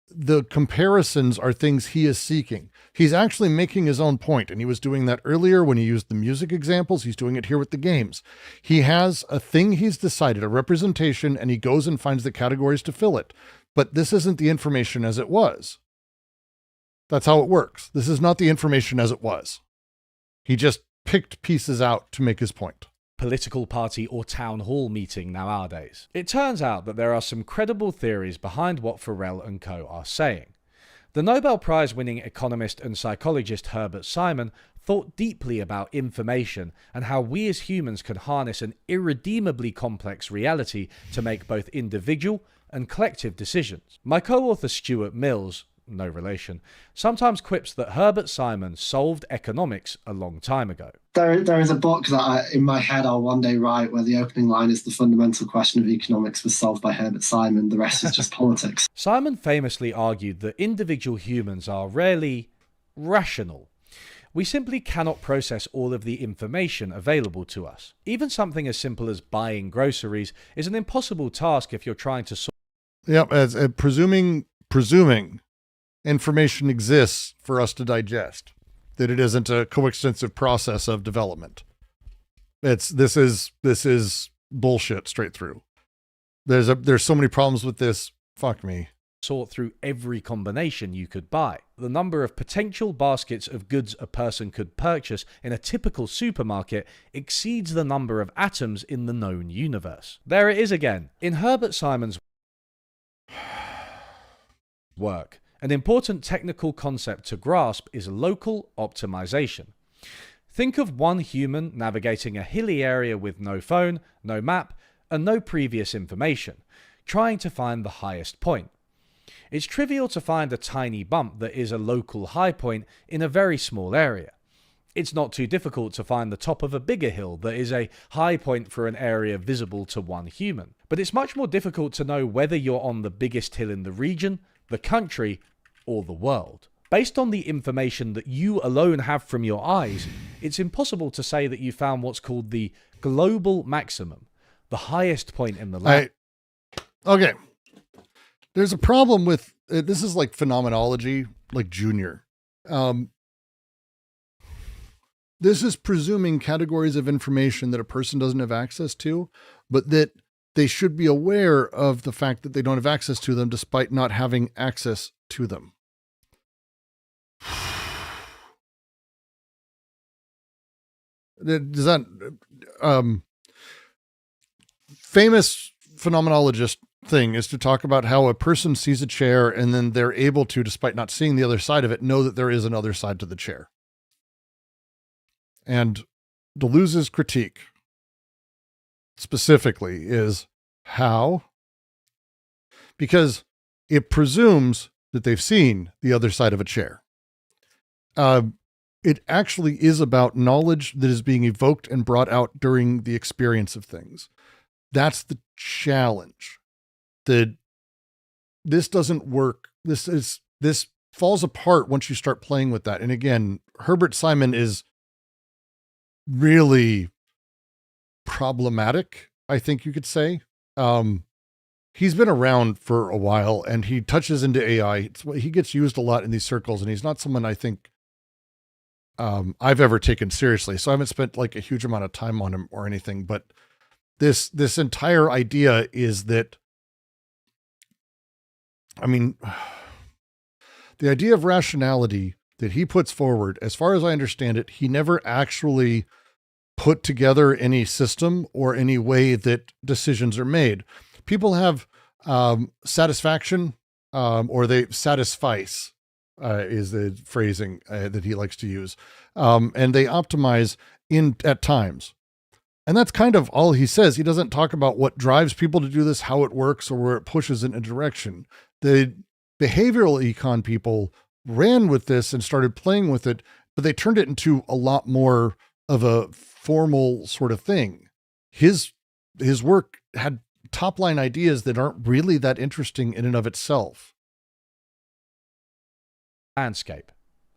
the comparisons are things he is seeking. He's actually making his own point, and he was doing that earlier when he used the music examples. He's doing it here with the games. He has a thing he's decided, a representation, and he goes and finds the categories to fill it. But this isn't the information as it was. That's how it works. This is not the information as it was. He just picked pieces out to make his point. Political party or town hall meeting nowadays. It turns out that there are some credible theories behind what Farrell and co. are saying. The Nobel Prize-winning economist and psychologist Herbert Simon thought deeply about information and how we as humans can harness an irredeemably complex reality to make both individual and collective decisions. My co-author Stuart Mills, no relation, sometimes quips that Herbert Simon solved economics a long time ago. There is a book that in my head I'll one day write where the opening line is the fundamental question of economics was solved by Herbert Simon. The rest is just politics. Simon famously argued that individual humans are rarely rational. We simply cannot process all of the information available to us. Even something as simple as buying groceries is an impossible task if you're trying to sort. Yep, as presuming information exists for us to digest, that it isn't a coextensive process of development. This is bullshit straight through. There's so many problems with this. Fuck me. Sort through every combination you could buy. The number of potential baskets of goods a person could purchase in a typical supermarket exceeds the number of atoms in the known universe. There it is again. In Herbert Simon's work, an important technical concept to grasp is local optimization. Think of one human navigating a hilly area with no phone, no map, and no previous information, trying to find the highest point. It's trivial to find a tiny bump that is a local high point in a very small area. It's not too difficult to find the top of a bigger hill that is a high point for an area visible to one human. But it's much more difficult to know whether you're on the biggest hill in the region, the country, or the world. Based on the information that you alone have from your eyes, it's impossible to say that you found what's called the global maximum, the highest point in the land. Okay. There's a problem with this is like phenomenology, like junior. This is presuming categories of information that a person doesn't have access to, but that they should be aware of the fact that they don't have access to them despite not having access to them. Does that famous phenomenologist thing is to talk about how a person sees a chair and then they're able to, despite not seeing the other side of it, know that there is another side to the chair. And Deleuze's critique specifically is how? Because it presumes that they've seen the other side of a chair. It actually is about knowledge that is being evoked and brought out during the experience of things. That's the challenge. This doesn't work. This falls apart once you start playing with that. And again, Herbert Simon is really problematic, I think you could say. He's been around for a while and he touches into AI. He gets used a lot in these circles, and he's not someone I think I've ever taken seriously. So I haven't spent like a huge amount of time on him or anything, but this entire idea is that, I mean, the idea of rationality that he puts forward, as far as I understand it, he never actually put together any system or any way that decisions are made. People have satisfaction, or they satisfice, is the phrasing that he likes to use. And they optimize at times. And that's kind of all he says. He doesn't talk about what drives people to do this, how it works, or where it pushes in a direction. The behavioral econ people ran with this and started playing with it, but they turned it into a lot more of a formal sort of thing. His work had top line ideas that aren't really that interesting in and of itself. Landscape.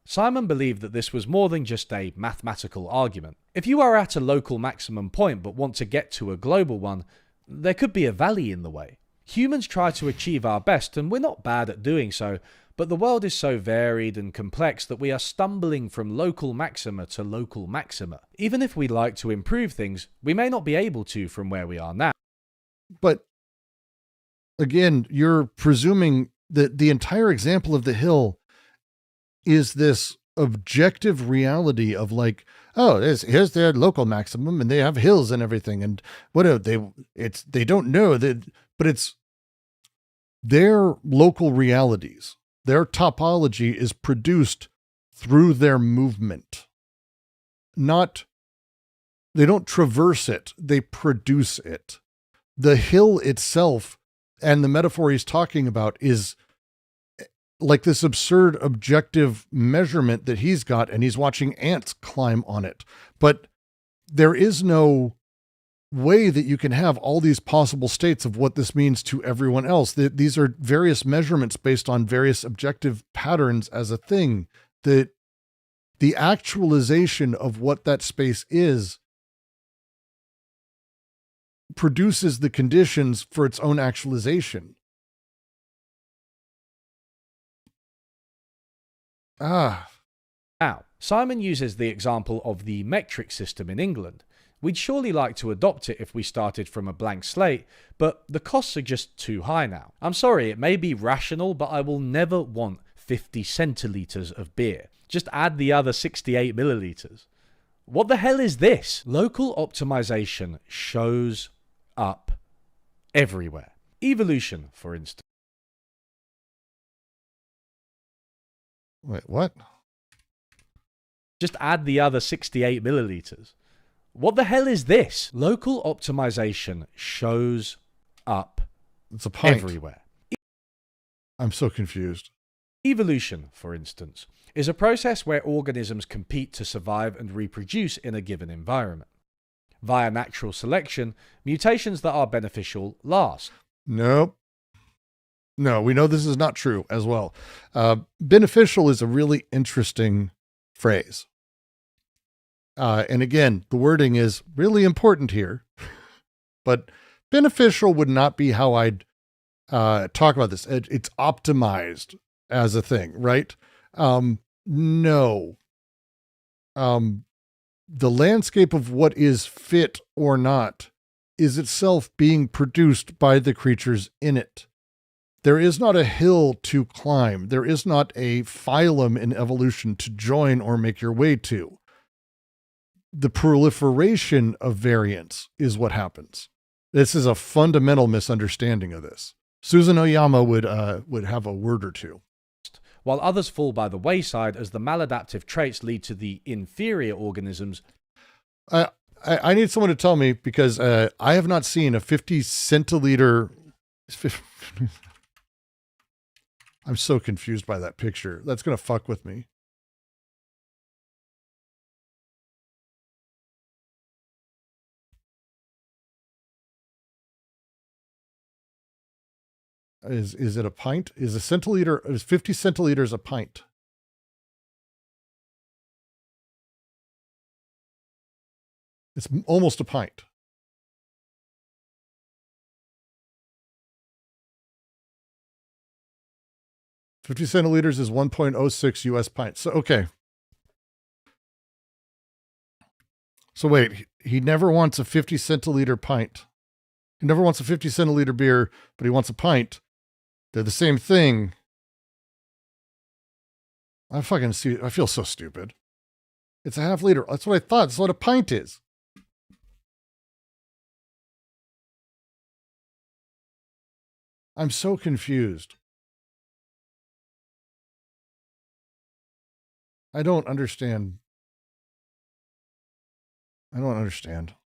Simon believed that this was more than just a mathematical argument. If you are at a local maximum point but want to get to a global one, there could be a valley in the way. Humans try to achieve our best, and we're not bad at doing so, but the world is so varied and complex that we are stumbling from local maxima to local maxima. Even if we'd like to improve things, we may not be able to from where we are now. But again, you're presuming that the entire example of the hill is this objective reality of like, oh, here's their local maximum and they have hills and everything. And what are they don't know that, but it's their local realities. Their topology is produced through their movement. They don't traverse it. They produce it. The hill itself and the metaphor he's talking about is like this absurd objective measurement that he's got, and he's watching ants climb on it. But there is no way that you can have all these possible states of what this means to everyone else. These are various measurements based on various objective patterns as a thing. The actualization of what that space is produces the conditions for its own actualization. Now, Simon uses the example of the metric system in England. We'd surely like to adopt it if we started from a blank slate, but the costs are just too high now. I'm sorry, it may be rational, but I will never want 50 centilitres of beer. Just add the other 68 millilitres. What the hell is this? Local optimization shows up everywhere. Evolution, for instance. Wait, what? Just add the other 68 millilitres. What the hell is this? Local optimization shows up It's a pint. everywhere. I'm so confused. Evolution, for instance, is a process where organisms compete to survive and reproduce in a given environment. Via natural selection, mutations that are beneficial last. Nope. No, we know this is not true as well. Beneficial is a really interesting phrase. And again, the wording is really important here, but beneficial would not be how I'd talk about this. It's optimized as a thing, right? No. The landscape of what is fit or not is itself being produced by the creatures in it. There is not a hill to climb. There is not a phylum in evolution to join or make your way to. The proliferation of variants is what happens. This is a fundamental misunderstanding of this. Susan Oyama would have a word or two. While others fall by the wayside as the maladaptive traits lead to the inferior organisms. I need someone to tell me, because I have not seen a 50 centiliter I'm so confused by that picture. That's going to fuck with me. Is it a pint? Is 50 centiliters a pint? It's almost a pint. $50 centiliters is 1.06 US pints. So, okay. So wait, he never wants a 50 centiliter pint. He never wants a 50 centiliter beer, but he wants a pint. They're the same thing. I feel so stupid. It's a half liter. That's what I thought. That's what a pint is. I'm so confused. I don't understand.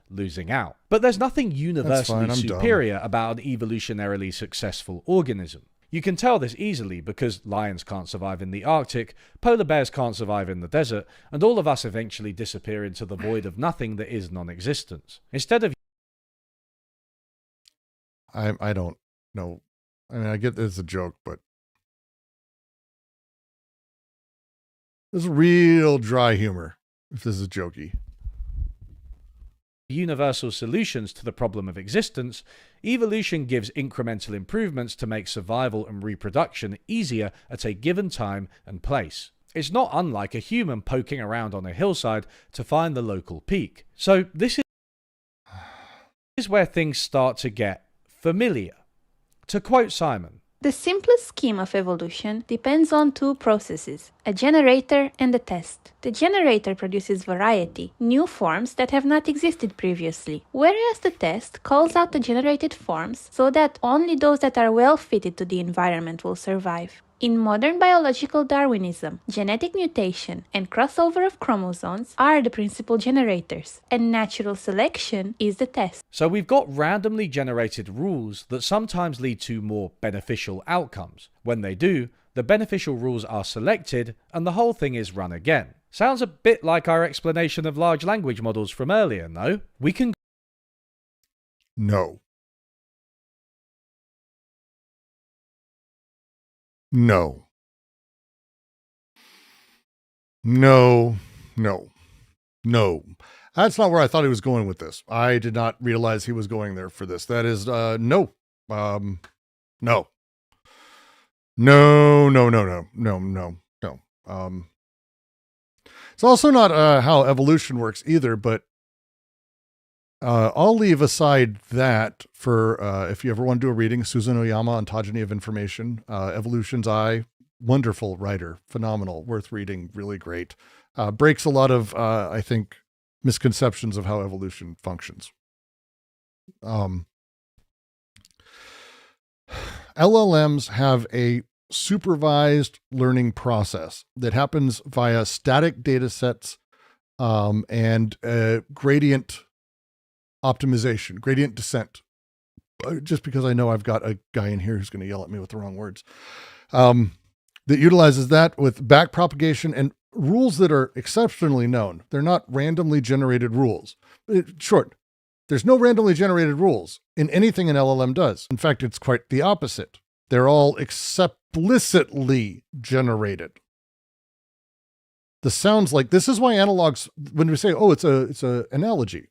Losing out. But there's nothing universally I'm superior about an evolutionarily successful organism. You can tell this easily because lions can't survive in the Arctic, polar bears can't survive in the desert, and all of us eventually disappear into the void of nothing that is non-existence. Instead of I don't know. I mean, I get this is a joke, but this is real dry humor if this is jokey. universal solutions to the problem of existence, evolution gives incremental improvements to make survival and reproduction easier at a given time and place. It's not unlike a human poking around on a hillside to find the local peak. So this is where things start to get familiar. To quote Simon, the simplest scheme of evolution depends on two processes, a generator and a test. The generator produces variety, new forms that have not existed previously, whereas the test calls out the generated forms so that only those that are well fitted to the environment will survive. In modern biological Darwinism, genetic mutation and crossover of chromosomes are the principal generators, and natural selection is the test. So we've got randomly generated rules that sometimes lead to more beneficial outcomes. When they do, the beneficial rules are selected and the whole thing is run again. Sounds a bit like our explanation of large language models from earlier, no? We can... No. No. No. No. No. That's not where I thought he was going with this. I did not realize he was going there for this. That is, no. No. No. No, no, no, no, no, no, no. It's also not how evolution works either, but I'll leave aside that for if you ever want to do a reading, Susan Oyama, Ontogeny of Information, Evolution's Eye, wonderful writer, phenomenal, worth reading, really great. Breaks a lot of, I think, misconceptions of how evolution functions. LLMs have a supervised learning process that happens via static data sets and gradient optimization, gradient descent. Just because I know I've got a guy in here who's going to yell at me with the wrong words. That utilizes that with back propagation and rules that are exceptionally known. They're not randomly generated rules. There's no randomly generated rules in anything an LLM does. In fact, it's quite the opposite. They're all explicitly generated. This sounds like, this is why analogs, when we say, oh, it's a analogy.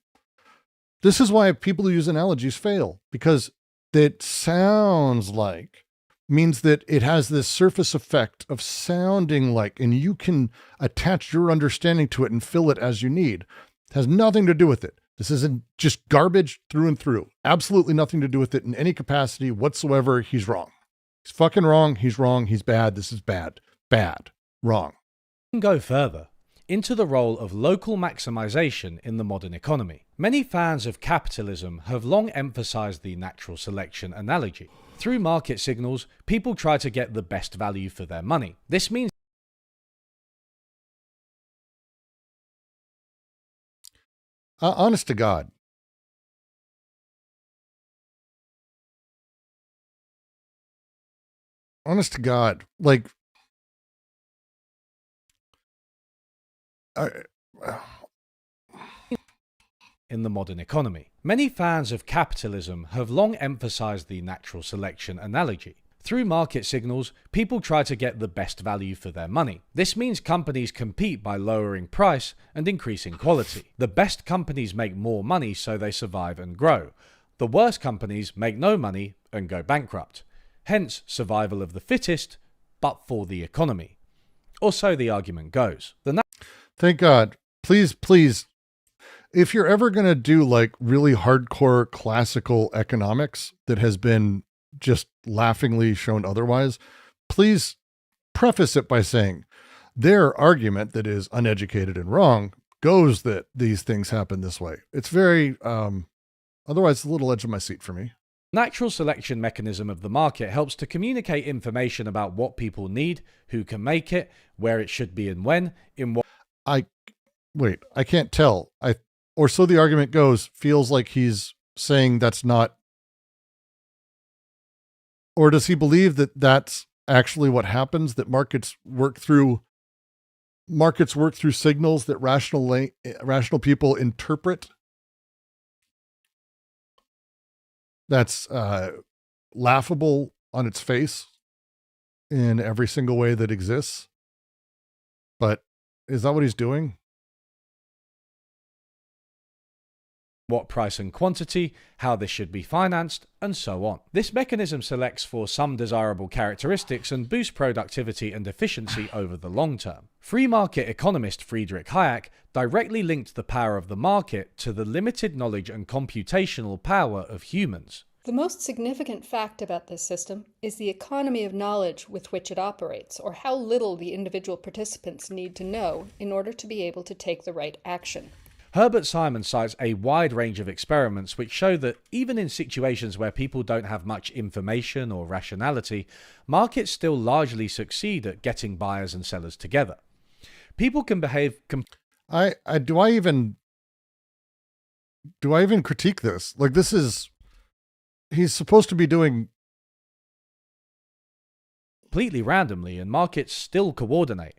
This is why people who use analogies fail, because it sounds like means that it has this surface effect of sounding like, and you can attach your understanding to it and fill it as you need. It has nothing to do with it. This isn't just garbage through and through. Absolutely nothing to do with it in any capacity whatsoever. He's wrong. He's fucking wrong. He's wrong. He's bad. This is bad. Bad. Wrong. We can go further into the role of local maximization in the modern economy. Many fans of capitalism have long emphasized the natural selection analogy. Through market signals, people try to get the best value for their money. This means honest to God, honest to God, like, in the modern economy. Many fans of capitalism have long emphasized the natural selection analogy. Through market signals, people try to get the best value for their money. This means companies compete by lowering price and increasing quality. The best companies make more money, so they survive and grow. The worst companies make no money and go bankrupt. Hence, survival of the fittest, but for the economy. Or so the argument goes. Thank God. Please, please, if you're ever going to do like really hardcore classical economics that has been just laughingly shown otherwise, please preface it by saying their argument that is uneducated and wrong goes that these things happen this way. It's very, otherwise it's a little edge of my seat for me. Natural selection mechanism of the market helps to communicate information about what people need, who can make it, where it should be and when, in what... I can't tell. Or so the argument goes, feels like he's saying that's not, or does he believe that that's actually what happens, that markets work through signals that rational people interpret? That's laughable on its face in every single way that exists. But is that what he's doing? What price and quantity, how this should be financed, and so on. This mechanism selects for some desirable characteristics and boosts productivity and efficiency over the long term. Free market economist Friedrich Hayek directly linked the power of the market to the limited knowledge and computational power of humans. The most significant fact about this system is the economy of knowledge with which it operates, or how little the individual participants need to know in order to be able to take the right action. Herbert Simon cites a wide range of experiments which show that even in situations where people don't have much information or rationality, markets still largely succeed at getting buyers and sellers together. People can behave... Do I even critique this? Like, this is... He's supposed to be doing... completely randomly, and markets still coordinate.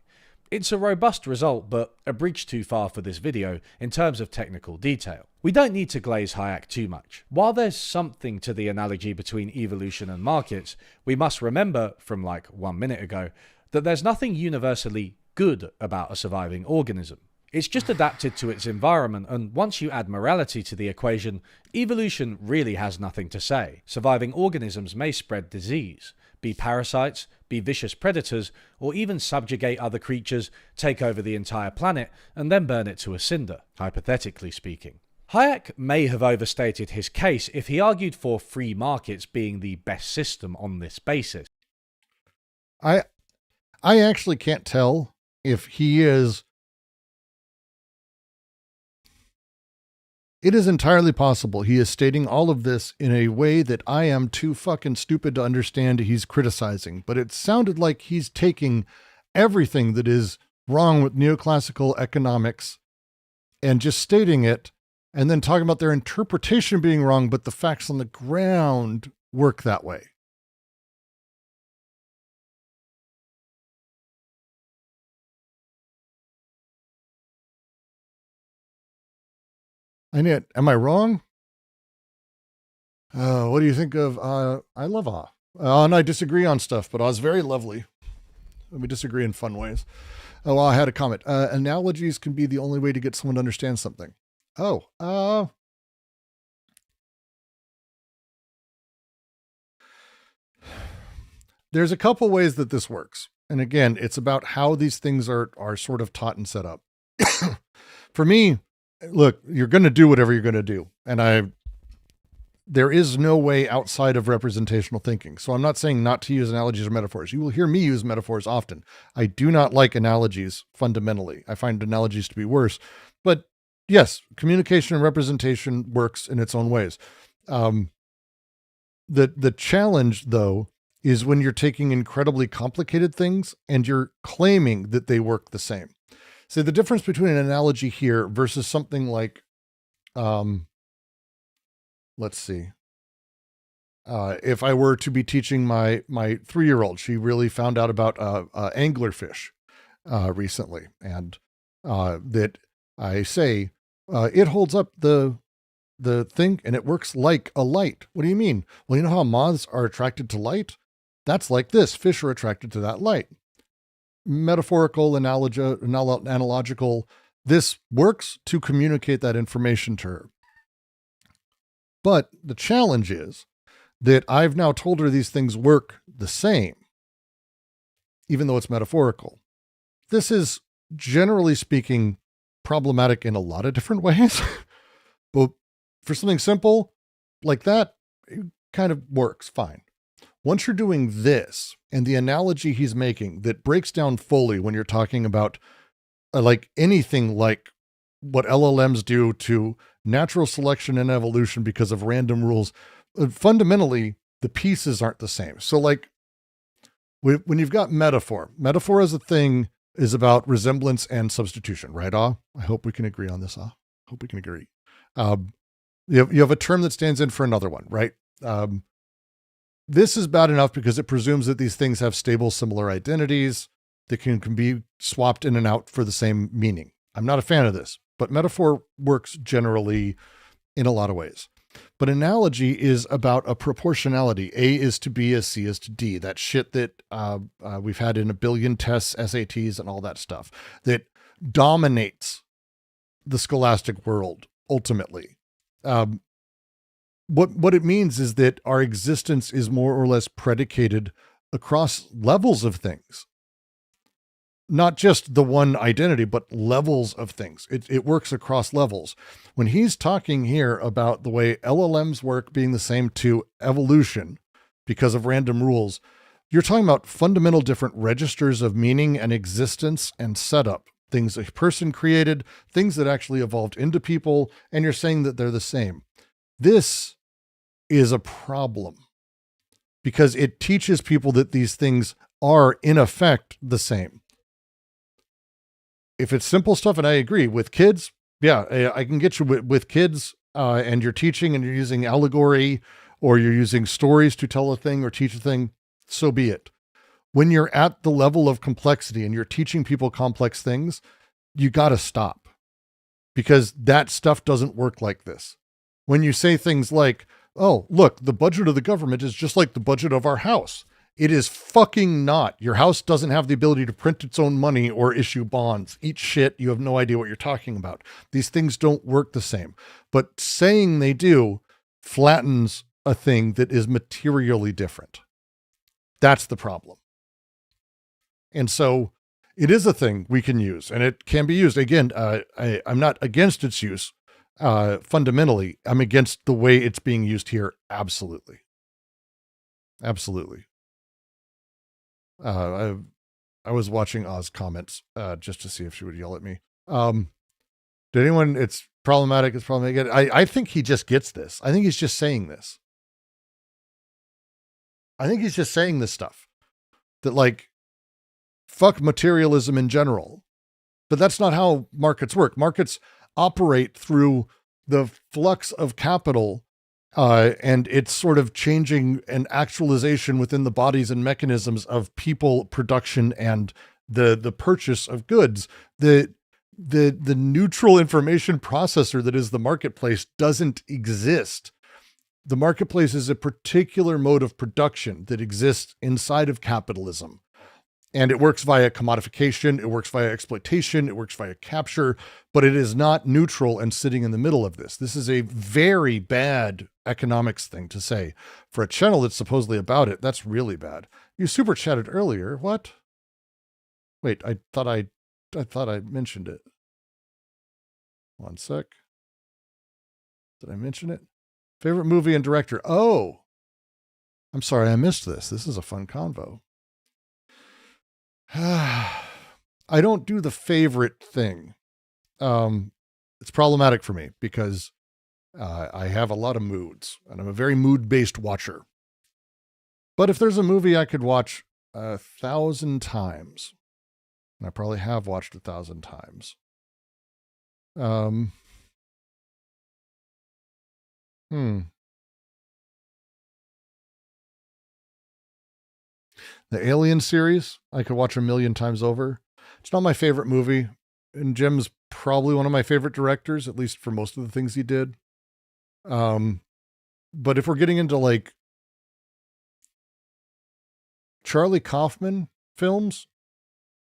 It's a robust result, but a bridge too far for this video in terms of technical detail. We don't need to glaze Hayek too much. While there's something to the analogy between evolution and markets, we must remember, from like 1 minute ago, that there's nothing universally good about a surviving organism. It's just adapted to its environment, and once you add morality to the equation, evolution really has nothing to say. Surviving organisms may spread disease, be parasites, be vicious predators, or even subjugate other creatures, take over the entire planet, and then burn it to a cinder, hypothetically speaking. Hayek may have overstated his case if he argued for free markets being the best system on this basis. I actually can't tell if he is... It is entirely possible he is stating all of this in a way that I am too fucking stupid to understand he's criticizing, but it sounded like he's taking everything that is wrong with neoclassical economics and just stating it, and then talking about their interpretation being wrong, but the facts on the ground work that way. Am I wrong? What do you think of, I love Ah. And I disagree on stuff, but Ah's very lovely. We disagree in fun ways. Oh, I had a comment. Analogies can be the only way to get someone to understand something. There's a couple ways that this works. And again, it's about how these things are sort of taught and set up. For me, look, you're going to do whatever you're going to do. And there is no way outside of representational thinking. So I'm not saying not to use analogies or metaphors. You will hear me use metaphors often. I do not like analogies fundamentally. I find analogies to be worse. But yes, communication and representation works in its own ways. The challenge, though, is when you're taking incredibly complicated things and you're claiming that they work the same. So the difference between an analogy here versus something like, let's see. If I were to be teaching my 3-year-old, she really found out about anglerfish recently, and that I say it holds up the thing and it works like a light. What do you mean? Well, you know how moths are attracted to light? That's like this. Fish are attracted to that light. Metaphorical, analogical. This works to communicate that information to her. But the challenge is that I've now told her these things work the same, even though it's metaphorical. This is, generally speaking, problematic in a lot of different ways. But for something simple like that, it kind of works fine. Once you're doing this, and the analogy he's making that breaks down fully when you're talking about like anything like what LLMs do to natural selection and evolution because of random rules, fundamentally, the pieces aren't the same. So like when you've got metaphor as a thing is about resemblance and substitution, right? I hope we can agree on this. Hope we can agree. You have a term that stands in for another one, right? This is bad enough because it presumes that these things have stable, similar identities that can be swapped in and out for the same meaning. I'm not a fan of this, but metaphor works generally in a lot of ways. But analogy is about a proportionality. A is to B as C is to D. That shit that we've had in a billion tests, SATs, and all that stuff that dominates the scholastic world ultimately. What it means is that our existence is more or less predicated across levels of things. Not just the one identity, but levels of things. It works across levels. When he's talking here about the way LLMs work being the same to evolution because of random rules, you're talking about fundamental different registers of meaning and existence and setup. Things a person created, things that actually evolved into people, and you're saying that they're the same. This is a problem because it teaches people that these things are in effect the same. If it's simple stuff, and I agree with kids, yeah, I can get you with kids and you're teaching and you're using allegory or you're using stories to tell a thing or teach a thing, so be it. When you're at the level of complexity and you're teaching people complex things, you got to stop because that stuff doesn't work like this. When you say things like, oh, look, the budget of the government is just like the budget of our house. It is fucking not. Your house doesn't have the ability to print its own money or issue bonds. Eat shit. You have no idea what you're talking about. These things don't work the same. But saying they do flattens a thing that is materially different. That's the problem. And so it is a thing we can use, and it can be used. Again, I'm not against its use. Fundamentally, I'm against the way it's being used here. Absolutely. Absolutely. I was watching Oz comments just to see if she would yell at me. Did anyone? It's problematic. It's problematic. I think he just gets this. I think he's just saying this. I think he's just saying this stuff that like fuck materialism in general. But that's not how markets work. Markets operate through the flux of capital and it's sort of changing an actualization within the bodies and mechanisms of people, production, and the purchase of goods. The neutral information processor that is the marketplace doesn't exist. The marketplace is a particular mode of production that exists inside of capitalism. And it works via commodification, it works via exploitation, it works via capture, but it is not neutral and sitting in the middle of this. This is a very bad economics thing to say. For a channel that's supposedly about it, that's really bad. You super chatted earlier. What? Wait, I thought I mentioned it. One sec. Did I mention it? Favorite movie and director. Oh, I'm sorry, I missed this. This is a fun convo. I don't do the favorite thing. It's problematic for me because I have a lot of moods and I'm a very mood-based watcher. But if there's a movie I could watch 1,000 times, and I probably have watched 1,000 times. The Alien series, I could watch a million times over. It's not my favorite movie, and Jim's probably one of my favorite directors, at least for most of the things he did. But if we're getting into like Charlie Kaufman films,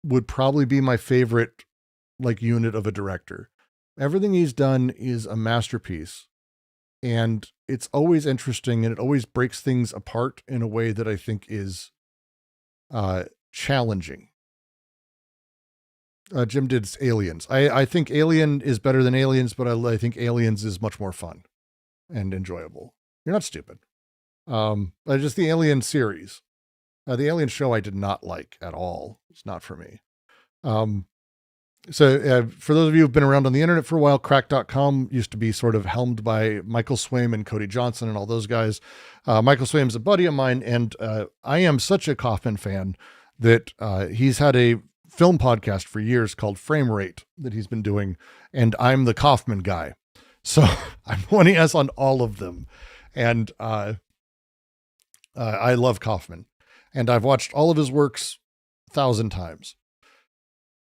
would probably be my favorite like unit of a director. Everything he's done is a masterpiece, and it's always interesting, and it always breaks things apart in a way that I think is challenging. Jim did Aliens. I think Alien is better than Aliens, but I think Aliens is much more fun and enjoyable. You're not stupid. Just the Alien series. The Alien show I did not like at all. It's not for me. So for those of you who've been around on the internet for a while, crack.com used to be sort of helmed by Michael Swaim and Cody Johnson and all those guys. Michael Swaim's a buddy of mine, and I am such a Kaufman fan that he's had a film podcast for years called Frame Rate that he's been doing, and I'm the Kaufman guy. So I'm one he has on all of them. And I love Kaufman. And I've watched all of his works 1,000 times.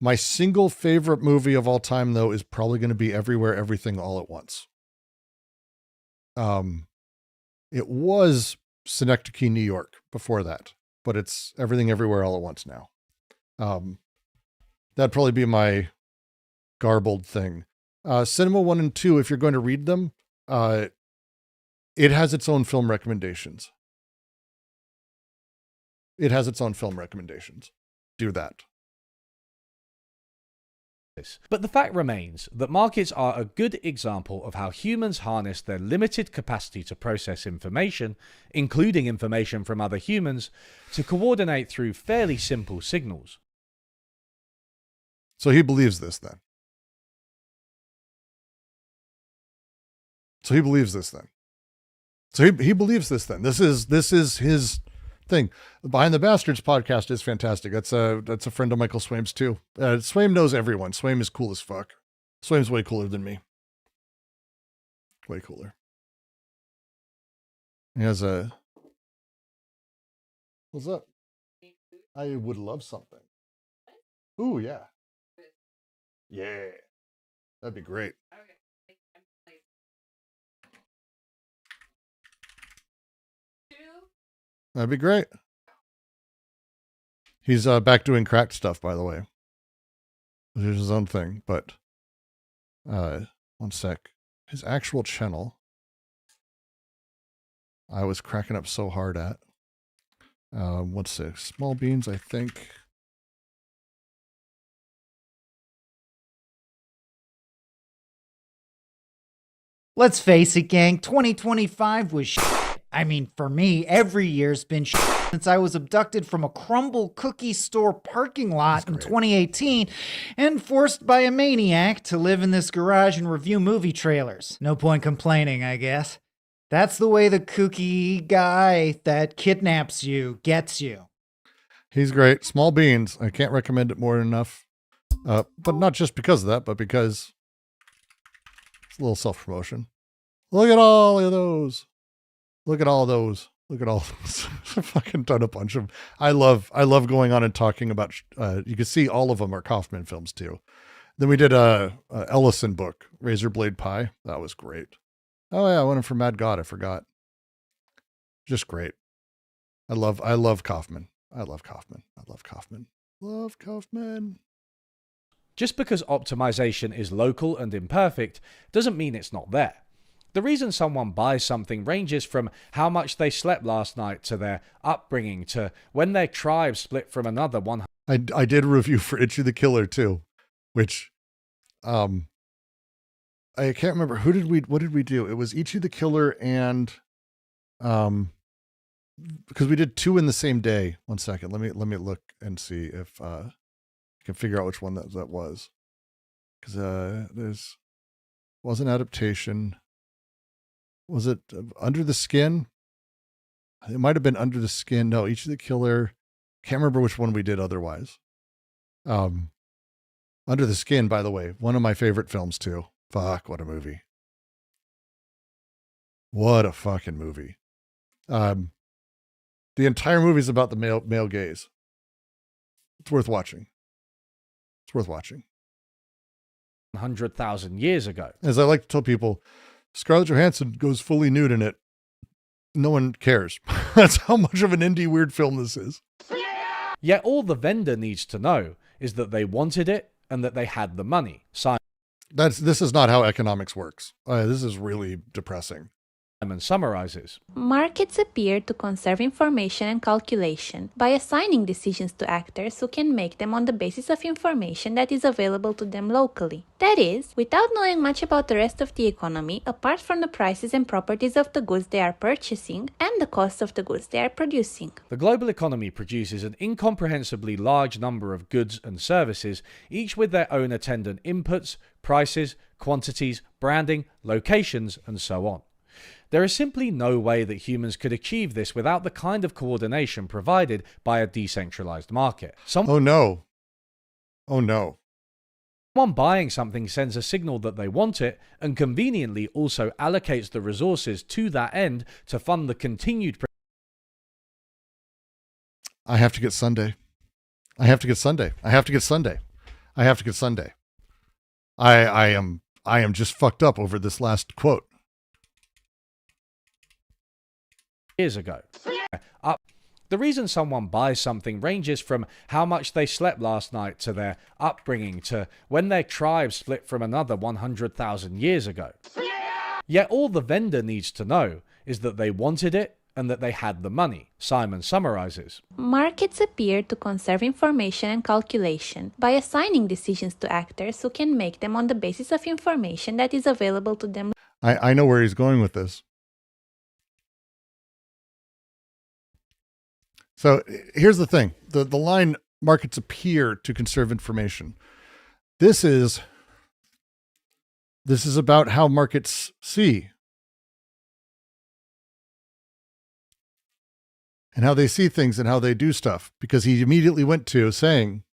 My single favorite movie of all time, though, is probably going to be Everywhere, Everything, All at Once. It was Synecdoche, New York before that, but it's Everything, Everywhere, All at Once now. That'd probably be my garbled thing. Cinema 1 and 2, if you're going to read them, it has its own film recommendations. It has its own film recommendations. Do that. But the fact remains that markets are a good example of how humans harness their limited capacity to process information, including information from other humans, to coordinate through fairly simple signals. So he believes this then. So he believes this then. This is his thing. Behind the Bastards podcast is fantastic. That's a friend of Michael Swaim's too. Swaim knows everyone. Swaim is cool as fuck. Swaim's way cooler than me. Way cooler. He has a... What's up? I would love something. Ooh, yeah. Yeah. That'd be great. That'd be great. He's back doing cracked stuff, by the way. There's his own thing, but one sec. His actual channel, I was cracking up so hard at. What's this? Small Beans, I think. Let's face it, gang, 2025 was shit. I mean, for me, every year's been shit since I was abducted from a crumble cookie store parking lot in 2018 and forced by a maniac to live in this garage and review movie trailers. No point complaining, I guess. That's the way the cookie guy that kidnaps you gets you. He's great. Small Beans. I can't recommend it more than enough. But not just because of that, but because it's a little self-promotion. Look at all of those. Look at all those. Look at all those. I've fucking done a bunch of. I love going on and talking about. You can see all of them are Kaufman films too. Then we did a Ellison book, Razor Blade Pie. That was great. Oh yeah, I went in for Mad God. I forgot. Just great. I love Kaufman. I love Kaufman. Love Kaufman. Just because optimization is local and imperfect doesn't mean it's not there. The reason someone buys something ranges from how much they slept last night to their upbringing to when their tribe split from another one. I did a review for Itchy the Killer too, which I can't remember what did we do? It was Itchy the Killer and because we did two in the same day. 1 second. Let me look and see if I can figure out which one that was. Because there's was an adaptation. Was it Under the Skin? It might have been Under the Skin. No, Each of the Killer. Can't remember which one we did otherwise. Under the Skin, by the way, one of my favorite films too. Fuck, what a movie. What a fucking movie. The entire movie is about the male gaze. It's worth watching. It's worth watching. 100,000 years ago. As I like to tell people, Scarlett Johansson goes fully nude in it. No one cares. That's how much of an indie weird film this is. Yet all the vendor needs to know is that they wanted it and that they had the money. This is not how economics works. This is really depressing. Simon summarizes. Markets appear to conserve information and calculation by assigning decisions to actors who can make them on the basis of information that is available to them locally. That is, without knowing much about the rest of the economy apart from the prices and properties of the goods they are purchasing and the costs of the goods they are producing. The global economy produces an incomprehensibly large number of goods and services, each with their own attendant inputs, prices, quantities, branding, locations, and so on. There is simply no way that humans could achieve this without the kind of coordination provided by a decentralized market. Oh no. Oh no. Someone buying something sends a signal that they want it and conveniently also allocates the resources to that end to fund the continued. I have to get Sunday. I have to get Sunday. I have to get Sunday. I have to get Sunday. I am just fucked up over this last quote. Years ago. The reason someone buys something ranges from how much they slept last night to their upbringing to when their tribe split from another 100,000 years ago. Yet all the vendor needs to know is that they wanted it and that they had the money. Simon summarizes. Markets appear to conserve information and calculation by assigning decisions to actors who can make them on the basis of information that is available to them. I know where he's going with this. So here's the thing. The line, markets appear to conserve information. This is about how markets see. And how they see things and how they do stuff. Because he immediately went to saying,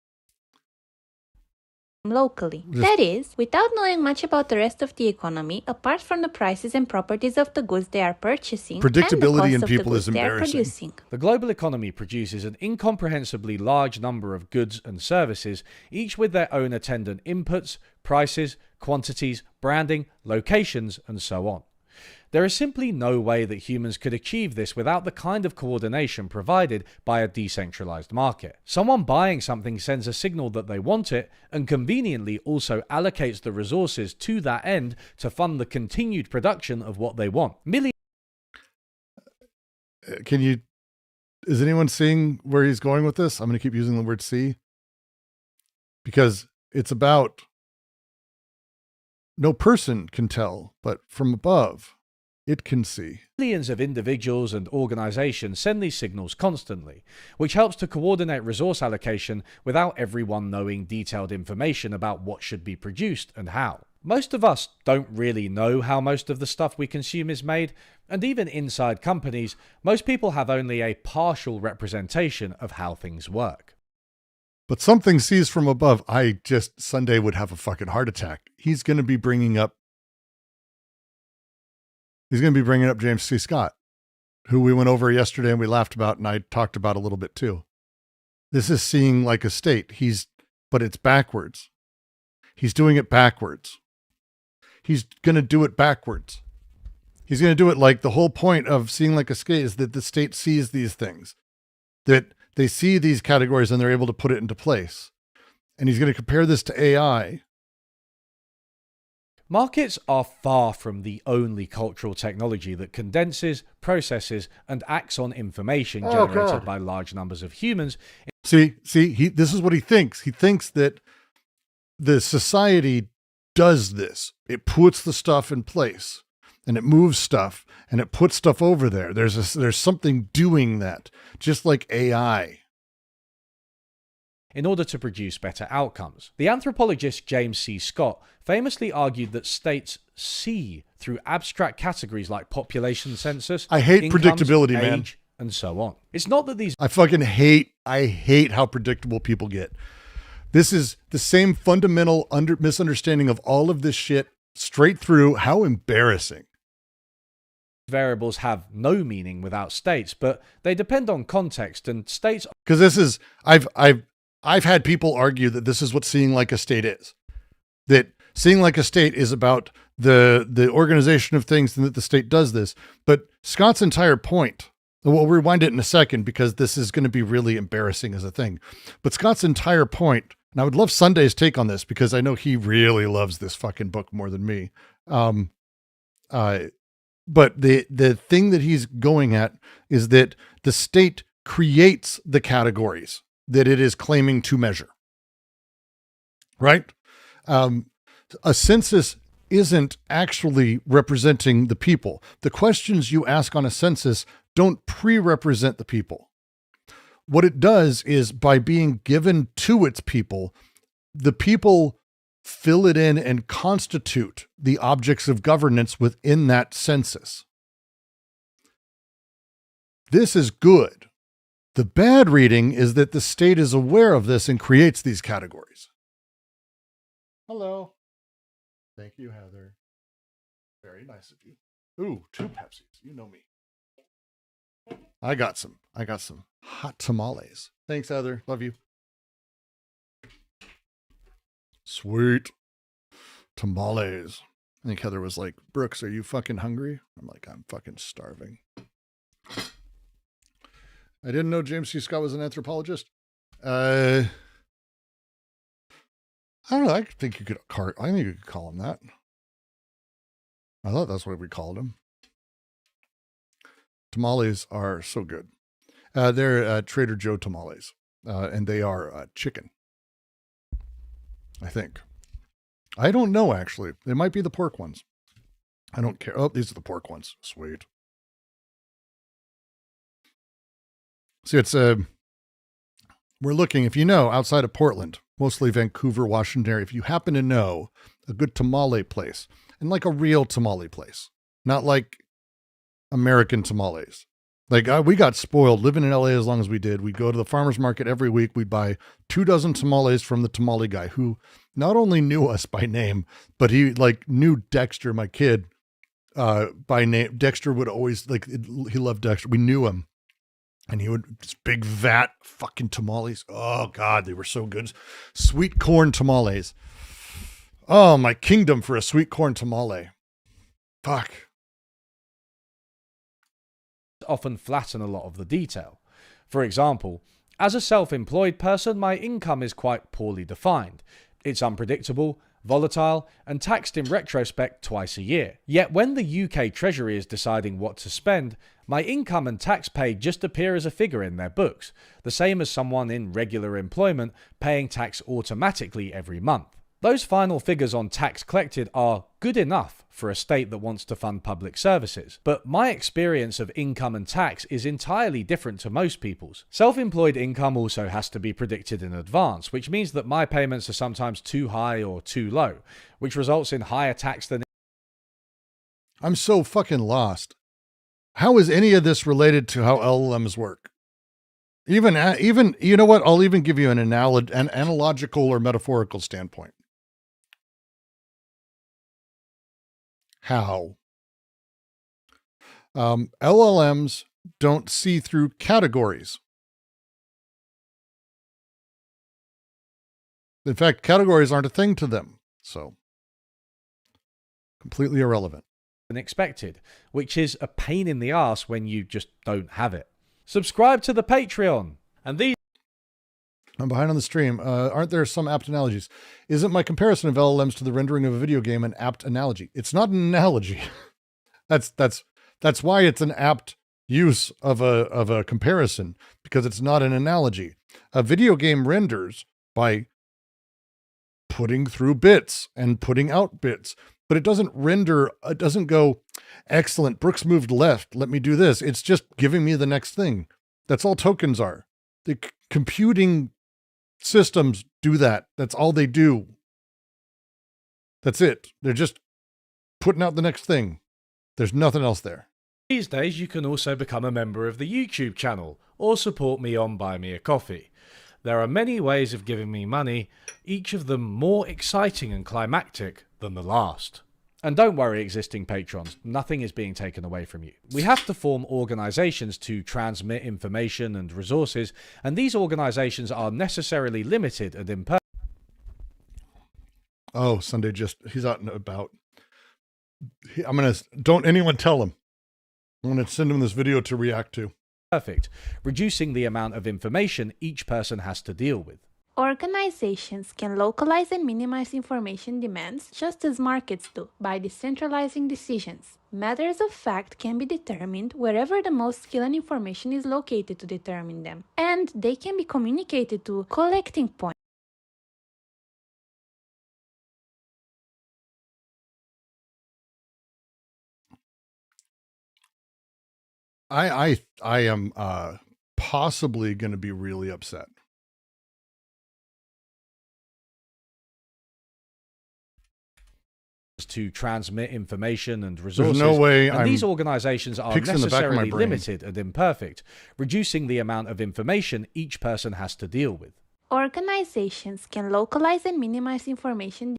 locally. That is, without knowing much about the rest of the economy apart from the prices and properties of the goods they are purchasing. Predictability and in people is embarrassing. The global economy produces an incomprehensibly large number of goods and services, each with their own attendant inputs, prices, quantities, branding, locations, and so on. There is simply no way that humans could achieve this without the kind of coordination provided by a decentralized market. Someone buying something sends a signal that they want it and conveniently also allocates the resources to that end to fund the continued production of what they want. Is anyone seeing where he's going with this? I'm going to keep using the word see. Because it's about no person can tell, but from above, it can see. Millions of individuals and organizations send these signals constantly, which helps to coordinate resource allocation without everyone knowing detailed information about what should be produced and how. Most of us don't really know how most of the stuff we consume is made, and even inside companies, most people have only a partial representation of how things work. But something sees from above. Sunday would have a fucking heart attack. He's going to be bringing up James C. Scott, who we went over yesterday and we laughed about and I talked about a little bit too. This is seeing like a state. But it's backwards. He's doing it backwards. He's going to do it backwards. He's going to do it like the whole point of seeing like a state is that the state sees these things, that they see these categories and they're able to put it into place. And he's going to compare this to AI. Markets are far from the only cultural technology that condenses, processes, and acts on information generated by large numbers of humans. See, this is what he thinks. He thinks that the society does this. It puts the stuff in place and it moves stuff and it puts stuff over there. There's something doing that, just like AI. In order to produce better outcomes. The anthropologist James C. Scott famously argued that states see through abstract categories like population census, I hate incomes, predictability, age, man. and so on. It's not that these... I hate how predictable people get. This is the same fundamental misunderstanding of all of this shit straight through. How embarrassing. variables have no meaning without states, but they depend on context, and states... Because this is, I've had people argue that this is what seeing like a state is. That seeing like a state is about the organization of things and that the state does this. But Scott's entire point, we'll rewind it in a second because this is going to be really embarrassing as a thing. But Scott's entire point, and I would love Sunday's take on this because I know he really loves this fucking book more than me. But the thing that he's going at is that the state creates the categories that it is claiming to measure. Right? A census isn't actually representing the people. The questions you ask on a census don't pre-represent the people. What it does is by being given to its people, the people fill it in and constitute the objects of governance within that census. This is good. The bad reading is that the state is aware of this and creates these categories. Hello. Thank you, Heather. Very nice of you. Ooh, 2 Pepsis. You know me. I got some hot tamales. Thanks, Heather. Love you. Sweet tamales. I think Heather was like, Brooks, are you fucking hungry? I'm like, I'm fucking starving. I didn't know James C. Scott was an anthropologist. I don't know. I think you could call him that. I thought that's what we called him. Tamales are so good. They're Trader Joe tamales, and they are chicken. I think. I don't know, actually. They might be the pork ones. I don't care. Oh, these are the pork ones. Sweet. See, it's we're looking, if you know, outside of Portland, mostly Vancouver, Washington area, if you happen to know a good tamale place, and like a real tamale place, not like American tamales. Like we got spoiled living in LA as long as we did. We'd go to the farmer's market every week. We'd buy 24 tamales from the tamale guy who not only knew us by name, but he like knew Dexter, my kid, by name. Dexter would always he loved Dexter. We knew him. And he would, this big vat, fucking tamales. Oh God, they were so good. Sweet corn tamales. Oh, my kingdom for a sweet corn tamale. Fuck. Often flatten a lot of the detail. For example, as a self-employed person, my income is quite poorly defined. It's unpredictable, volatile, and taxed in retrospect twice a year. Yet when the UK Treasury is deciding what to spend, my income and tax paid just appear as a figure in their books, the same as someone in regular employment paying tax automatically every month. Those final figures on tax collected are good enough for a state that wants to fund public services, but my experience of income and tax is entirely different to most people's. Self-employed income also has to be predicted in advance, which means that my payments are sometimes too high or too low, which results in higher tax than... I'm so fucking lost. How is any of this related to how LLMs work? Even, you know what? I'll even give you an analogical or metaphorical standpoint. How? LLMs don't see through categories. In fact, categories aren't a thing to them. So, completely irrelevant. Expected, which is a pain in the ass when you just don't have it. Subscribe to the Patreon. And these... I'm behind on the stream. Aren't there some apt analogies? Isn't my comparison of LLMs to the rendering of a video game an apt analogy? It's not an analogy. That's why it's an apt use of a comparison, because it's not an analogy. A video game renders by putting through bits and putting out bits, but it doesn't render. It doesn't go, excellent, Brooks moved left, let me do this. It's just giving me the next thing. That's all tokens are. The computing systems do that. That's all they do. That's it. They're just putting out the next thing. There's nothing else there. These days, you can also become a member of the YouTube channel or support me on Buy Me a Coffee. There are many ways of giving me money, each of them more exciting and climactic than the last. And don't worry, existing patrons, nothing is being taken away from you. We have to form organizations to transmit information and resources, and these organizations are necessarily limited and imperfect. Oh, Sunday he's out and about. Don't anyone tell him. I'm going to send him this video to react to. Perfect, reducing the amount of information each person has to deal with. Organizations can localize and minimize information demands just as markets do by decentralizing decisions. Matters of fact can be determined wherever the most skill and information is located to determine them, and they can be communicated to collecting points. I am possibly going to be really upset. To transmit information and resources. There's no way and these organizations are necessarily limited and imperfect, reducing the amount of information each person has to deal with. Organizations can localize and minimize information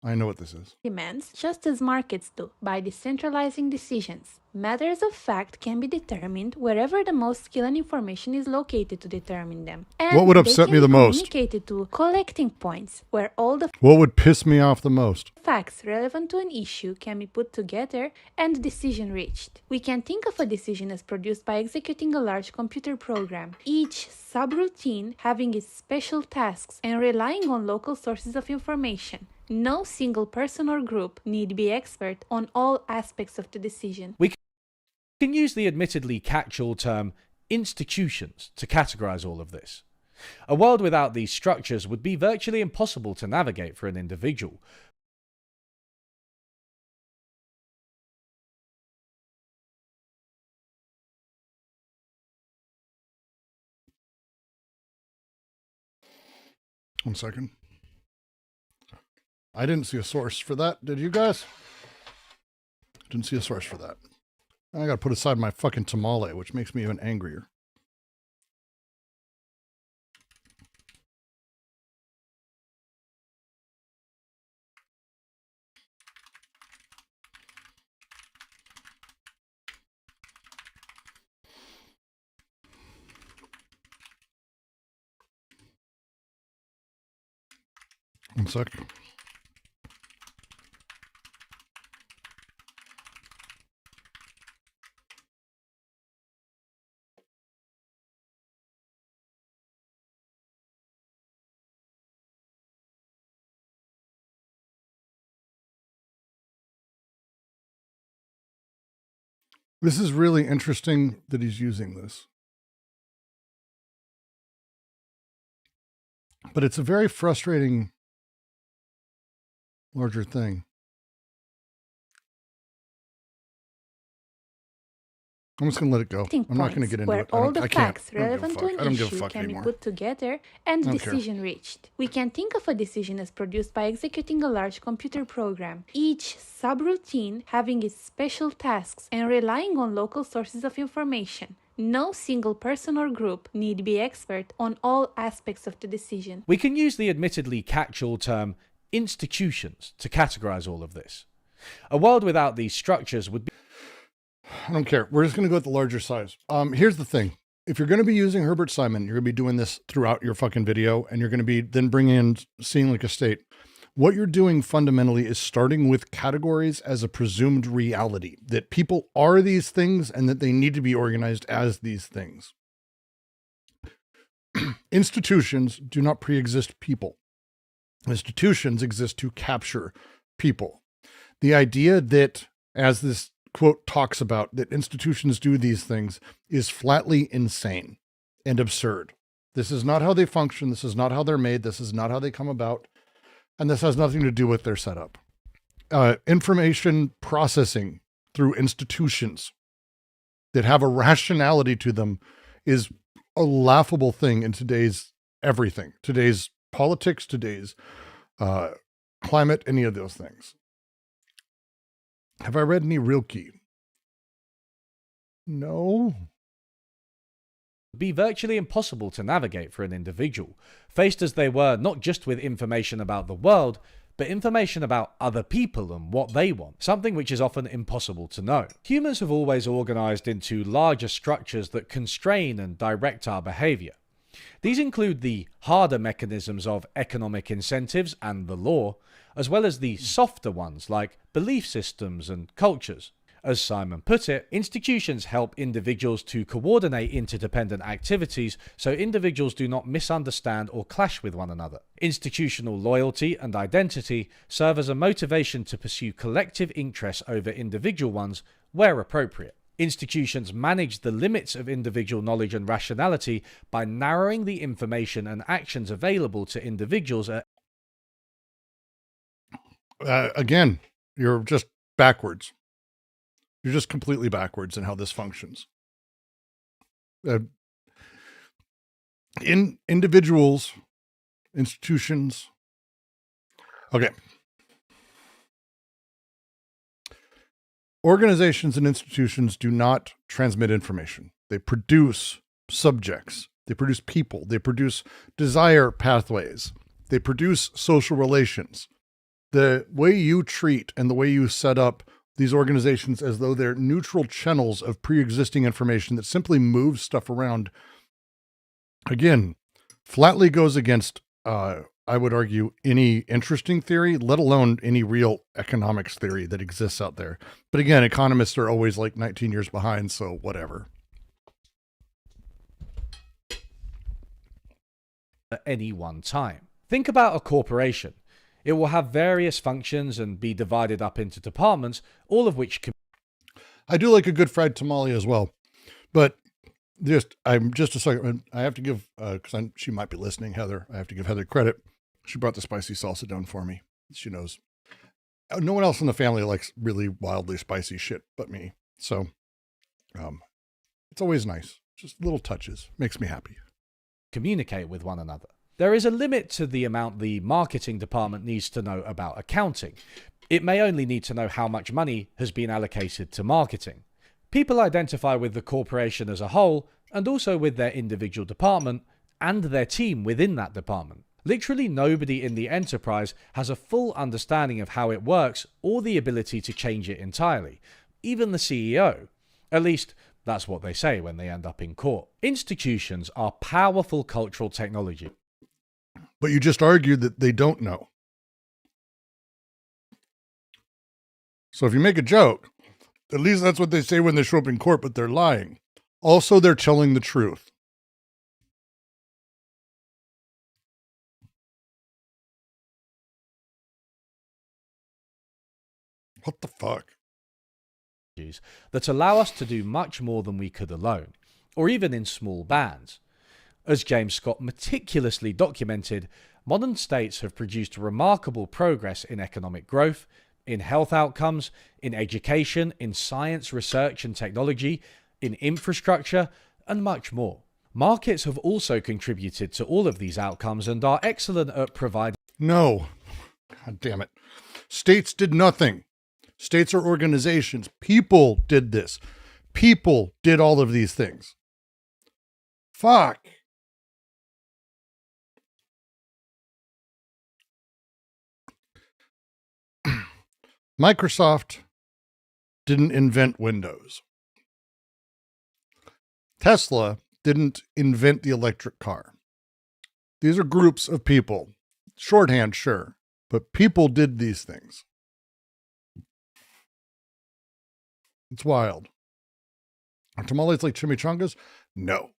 I know what this is. demands just as markets do by decentralizing decisions. Matters of fact can be determined wherever the most skill and information is located to determine them. And what would upset me the most? Communicated to collecting points where all the What would piss me off the most? facts relevant to an issue can be put together and decision reached. We can think of a decision as produced by executing a large computer program, each subroutine having its special tasks and relying on local sources of information. No single person or group need be expert on all aspects of the decision. We can use the admittedly catch-all term institutions to categorize all of this. A world without these structures would be virtually impossible to navigate for an individual. One second. I didn't see a source for that. Did you guys? Didn't see a source for that. I gotta put aside my fucking tamale, which makes me even angrier. One second. This is really interesting that he's using this. But it's a very frustrating larger thing. I'm just going to let it go. I'm not going to get into where it. all the facts I don't relevant to an issue can be put together and decision reached. We can think of a decision as produced by executing a large computer program, each subroutine having its special tasks and relying on local sources of information. No single person or group need be expert on all aspects of the decision. We can use the admittedly catch-all term institutions to categorize all of this. A world without these structures would be... I don't care. We're just going to go with the larger size. Here's the thing. If you're going to be using Herbert Simon, you're going to be doing this throughout your fucking video, and you're going to be then bringing in Seeing Like a State. What you're doing fundamentally is starting with categories as a presumed reality, that people are these things and that they need to be organized as these things. Institutions do not pre-exist people. Institutions exist to capture people. The idea that, as this quote talks about, that institutions do these things is flatly insane and absurd. This is not how they function. This is not how they're made. This is not how they come about. And this has nothing to do with their setup. Information processing through institutions that have a rationality to them is a laughable thing in today's everything, today's politics, today's climate, any of those things. Have I read any Rilke? No. Be virtually impossible to navigate for an individual, faced as they were not just with information about the world, but information about other people and what they want, something which is often impossible to know. Humans have always organized into larger structures that constrain and direct our behavior. These include the harder mechanisms of economic incentives and the law, as well as the softer ones like belief systems and cultures. As Simon put it, institutions help individuals to coordinate interdependent activities so individuals do not misunderstand or clash with one another. Institutional loyalty and identity serve as a motivation to pursue collective interests over individual ones where appropriate. Institutions manage the limits of individual knowledge and rationality by narrowing the information and actions available to individuals at again, you're just backwards. You're just completely backwards in how this functions. In individuals, institutions. Okay. Organizations and institutions do not transmit information. They produce subjects. They produce people. They produce desire pathways. They produce social relations. The way you treat and the way you set up these organizations as though they're neutral channels of pre-existing information that simply moves stuff around, again, flatly goes against, I would argue, any interesting theory, let alone any real economics theory that exists out there. But again, economists are always like 19 years behind, so whatever. At any one time. Think about a corporation. It will have various functions and be divided up into departments, all of which can... I do like a good fried tamale as well, but I'm just a second. I have to give, because she might be listening, Heather. I have to give Heather credit. She brought the spicy salsa down for me. She knows. No one else in the family likes really wildly spicy shit but me. So it's always nice. Just little touches. Makes me happy. Communicate with one another. There is a limit to the amount the marketing department needs to know about accounting. It may only need to know how much money has been allocated to marketing. People identify with the corporation as a whole, and also with their individual department, and their team within that department. Literally nobody in the enterprise has a full understanding of how it works, or the ability to change it entirely. Even the CEO. At least, that's what they say when they end up in court. Institutions are powerful cultural technology. But you just argued that they don't know. So if you make a joke, at least that's what they say when they show up in court, but they're lying. Also, they're telling the truth. What the fuck? That allow us to do much more than we could alone, or even in small bands. As James Scott meticulously documented, modern states have produced remarkable progress in economic growth, in health outcomes, in education, in science, research and technology, in infrastructure, and much more. Markets have also contributed to all of these outcomes and are excellent at providing... No. God damn it. States did nothing. States are organizations. People did this. People did all of these things. Fuck. Microsoft didn't invent Windows. Tesla didn't invent the electric car. These are groups of people. Shorthand, sure, but people did these things. It's wild. Are tamales like chimichangas? No.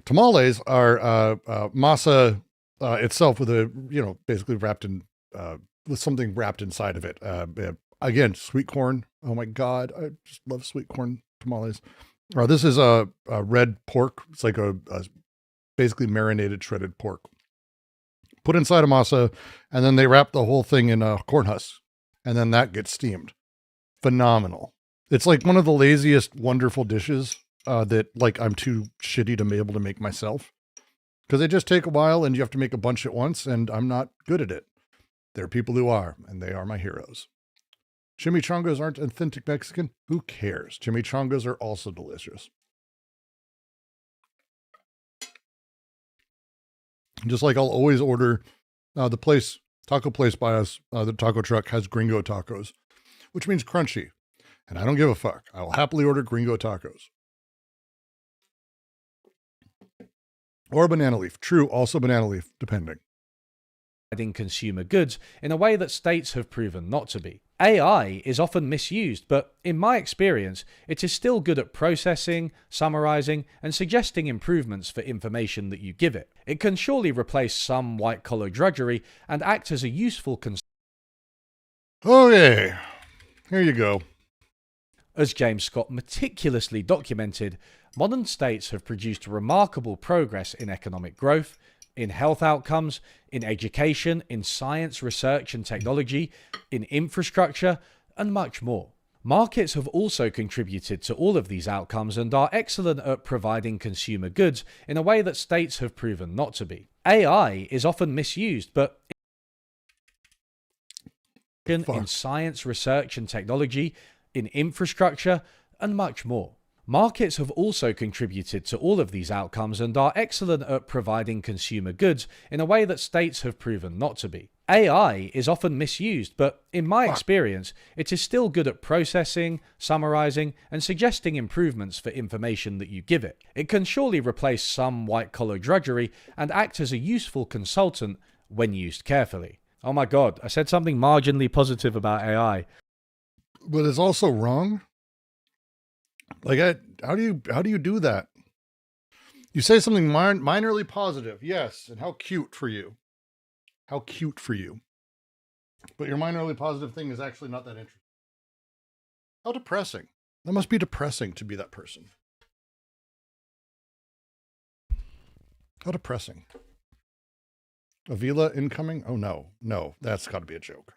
Tamales are masa itself with a, basically wrapped in, with something wrapped inside of it. Again, sweet corn. Oh my God. I just love sweet corn tamales. This is a red pork. It's like a basically marinated shredded pork. Put inside a masa, and then they wrap the whole thing in a corn husk, and then that gets steamed. Phenomenal. It's like one of the laziest, wonderful dishes that like I'm too shitty to be able to make myself. Because they just take a while and you have to make a bunch at once, and I'm not good at it. There are people who are, and they are my heroes. Chimichangas aren't authentic Mexican? Who cares? Chimichangas are also delicious. Just like I'll always order the place taco place by us, the taco truck has gringo tacos, which means crunchy. And I don't give a fuck. I will happily order gringo tacos. Or banana leaf. True, also banana leaf, depending. In consumer goods in a way that states have proven not to be. AI is often misused, but in my experience, it is still good at processing, summarizing, and suggesting improvements for information that you give it. It can surely replace some white-collar drudgery and act as a useful Okay, here you go. As James Scott meticulously documented, modern states have produced remarkable progress in economic growth, in health outcomes, in education, in science, research and technology, in infrastructure, and much more. Markets have also contributed to all of these outcomes and are excellent at providing consumer goods in a way that states have proven not to be. AI is often misused, but in science, research and technology, in infrastructure, and much more. Markets have also contributed to all of these outcomes and are excellent at providing consumer goods in a way that states have proven not to be. AI is often misused, but in my experience, it is still good at processing, summarizing, and suggesting improvements for information that you give it. It can surely replace some white-collar drudgery and act as a useful consultant when used carefully. Oh my god, I said something marginally positive about AI. But it's also wrong. Like, how do you do that? You say something minorly positive, yes, and how cute for you. How cute for you. But your minorly positive thing is actually not that interesting. How depressing. That must be depressing to be that person. How depressing. Avila incoming? Oh no, that's got to be a joke.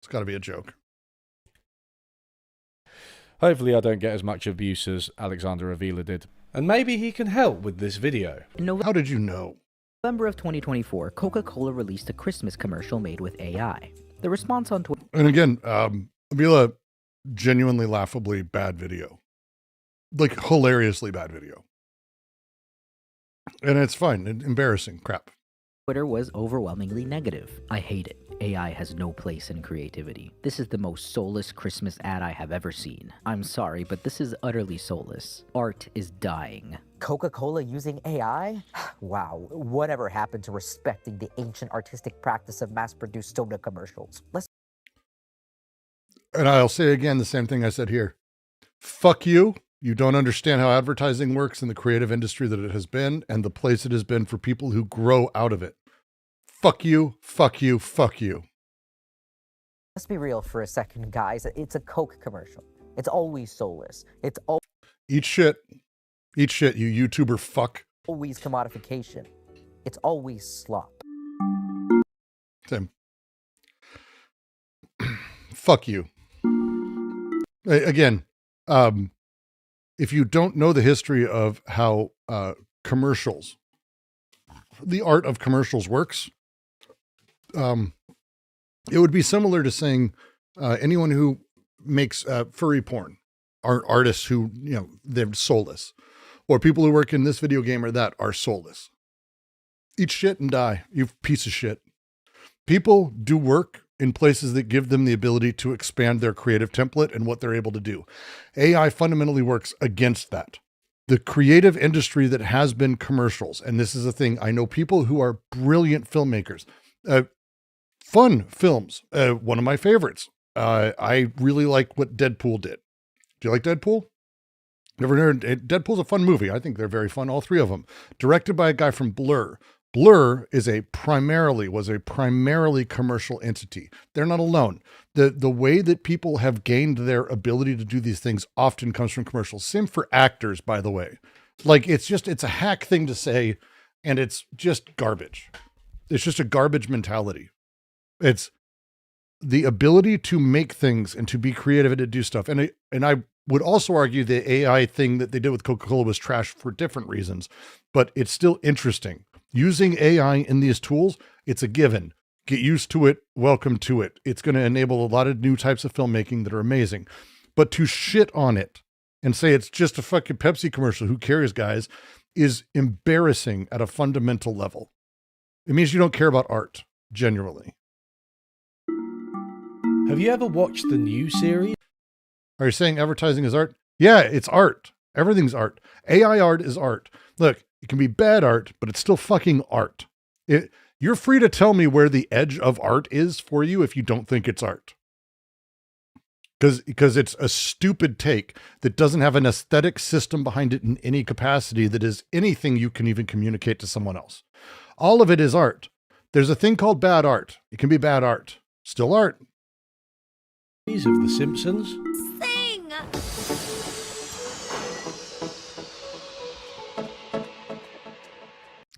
It's got to be a joke. Hopefully I don't get as much abuse as Alexander Avila did. And maybe he can help with this video. How did you know? November of 2024, Coca-Cola released a Christmas commercial made with AI. The response on Twitter... And again, Avila, genuinely laughably bad video. Like, hilariously bad video. And it's fine. Embarrassing crap. Twitter was overwhelmingly negative. I hate it. AI has no place in creativity. This is the most soulless Christmas ad I have ever seen. I'm sorry, but this is utterly soulless. Art is dying. Coca-Cola using AI? Wow, whatever happened to respecting the ancient artistic practice of mass-produced soda commercials? And I'll say again the same thing I said here. Fuck you. You don't understand how advertising works in the creative industry that it has been and the place it has been for people who grow out of it. Fuck you, fuck you, fuck you. Let's be real for a second, guys. It's a Coke commercial. It's always soulless. It's Eat shit. Eat shit, you YouTuber fuck. always commodification. It's always slop. Same. Fuck you. Again, if you don't know the history of how commercials, the art of commercials works, it would be similar to saying anyone who makes furry porn are artists who, they're soulless, or people who work in this video game or that are soulless. Eat shit and die, you piece of shit. People do work in places that give them the ability to expand their creative template and what they're able to do. AI fundamentally works against that. The creative industry that has been commercials, and this is a thing, I know people who are brilliant filmmakers, fun films, one of my favorites. I really like what Deadpool did. Do you like Deadpool? Never heard? Deadpool's a fun movie. I think they're very fun, all three of them. Directed by a guy from Blur. Blur was a primarily commercial entity. They're not alone. The way that people have gained their ability to do these things often comes from commercials. Same for actors, by the way. Like, it's a hack thing to say, and it's just garbage. It's just a garbage mentality. It's the ability to make things and to be creative and to do stuff. And I would also argue the AI thing that they did with Coca-Cola was trash for different reasons, but it's still interesting. Using AI in these tools, it's a given. Get used to it. Welcome to it. It's going to enable a lot of new types of filmmaking that are amazing. But to shit on it and say it's just a fucking Pepsi commercial, who cares, guys, is embarrassing at a fundamental level. It means you don't care about art, genuinely. Have you ever watched the new series? Are you saying advertising is art? Yeah, it's art. Everything's art. AI art is art. Look, it can be bad art, but it's still fucking art. You're free to tell me where the edge of art is for you if you don't think it's art. Because it's a stupid take that doesn't have an aesthetic system behind it in any capacity that is anything you can even communicate to someone else. All of it is art. There's a thing called bad art. It can be bad art. Still art. Of The Simpsons. Sing!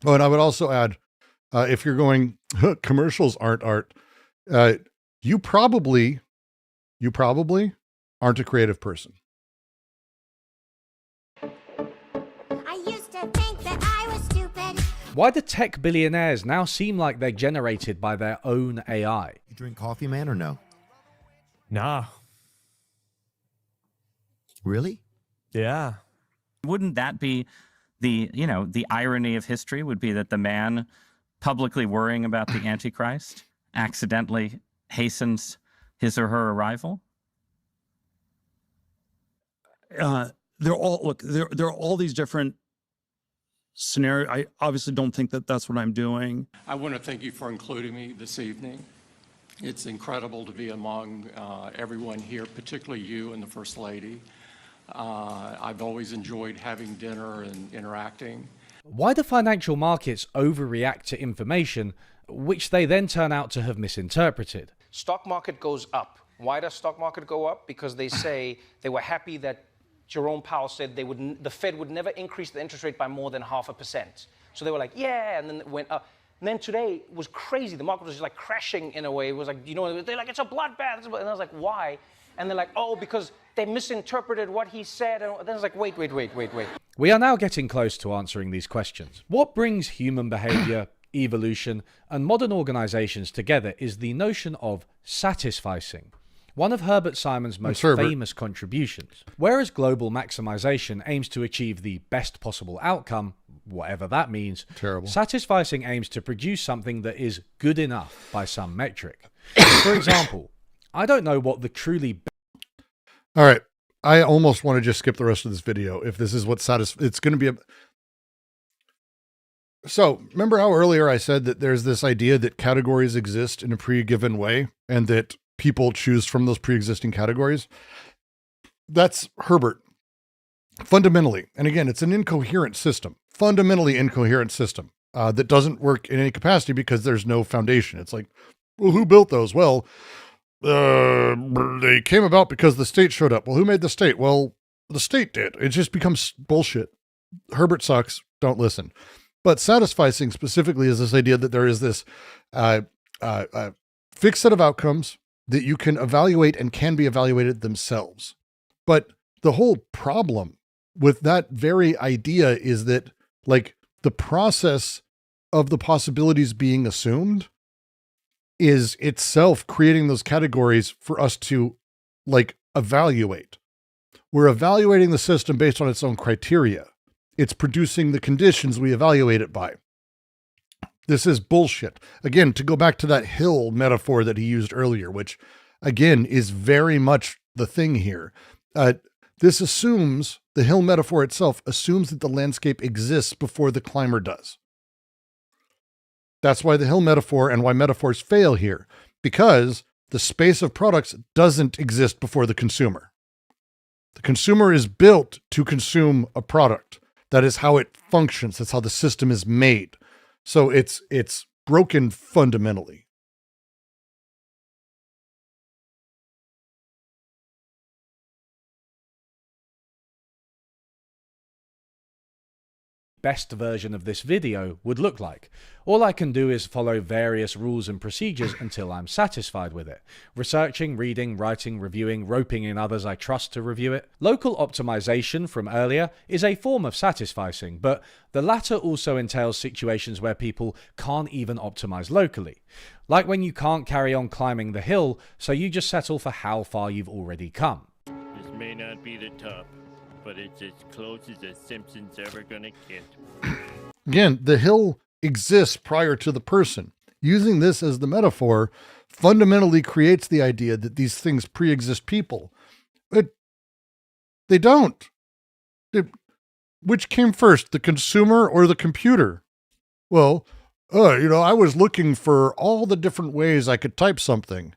Oh, and I would also add, if you're going, commercials aren't art, you probably aren't a creative person. I used to think that I was stupid. Why do tech billionaires now seem like they're generated by their own AI? You drink coffee, man, or no? Nah. Really? Yeah. Wouldn't that be the irony of history would be that the man publicly worrying about the Antichrist accidentally hastens his or her arrival? There are all these different scenarios. I obviously don't think that that's what I'm doing. I want to thank you for including me this evening. It's incredible to be among everyone here, particularly you and the First Lady. I've always enjoyed having dinner and interacting. Why do financial markets overreact to information, which they then turn out to have misinterpreted? Stock market goes up. Why does stock market go up? Because they say they were happy that Jerome Powell said the Fed would never increase the interest rate by more than 0.5%. So they were like, yeah, and then it went up. And then today was crazy. The market was just like crashing in a way. It was like, they're like, it's a bloodbath. And I was like, why? And they're like, oh, because they misinterpreted what he said. And then it's like, wait. We are now getting close to answering these questions. What brings human behavior, evolution, and modern organizations together is the notion of satisficing. One of Herbert Simon's most famous contributions. Whereas global maximization aims to achieve the best possible outcome, whatever that means, satisficing aims to produce something that is good enough by some metric. For example, I don't know what the truly... All right. I almost want to just skip the rest of this video if this is what it's going to be a... So, remember how earlier I said that there's this idea that categories exist in a pre-given way and that people choose from those pre-existing categories? That's Herbert. Fundamentally, and again, it's an incoherent system, fundamentally incoherent system that doesn't work in any capacity because there's no foundation. It's like, well, who built those? Well, they came about because the state showed up. Well, who made the state? Well, the state did. It just becomes bullshit. Herbert sucks. Don't listen. But satisficing specifically is this idea that there is this fixed set of outcomes that you can evaluate and can be evaluated themselves. But the whole problem with that very idea is that, like, the process of the possibilities being assumed is itself creating those categories for us to, like, evaluate. We're evaluating the system based on its own criteria. It's producing the conditions we evaluate it by. This is bullshit. Again, to go back to that hill metaphor that he used earlier, which again is very much the thing here. This assumes, the hill metaphor itself assumes that the landscape exists before the climber does. That's why the hill metaphor and why metaphors fail here, because the space of products doesn't exist before the consumer. The consumer is built to consume a product. That is how it functions. That's how the system is made. So it's broken fundamentally. Best version of this video would look like. All I can do is follow various rules and procedures until I'm satisfied with it. Researching, reading, writing, reviewing, roping in others I trust to review it. Local optimization from earlier is a form of satisficing, but the latter also entails situations where people can't even optimize locally. Like when you can't carry on climbing the hill, so you just settle for how far you've already come. This may not be the top, but it's as close as the Simpsons ever gonna get. Again, the hill exists prior to the person. Using this as the metaphor fundamentally creates the idea that these things pre-exist people. But they don't. Which came first, the consumer or the computer? Well, I was looking for all the different ways I could type something.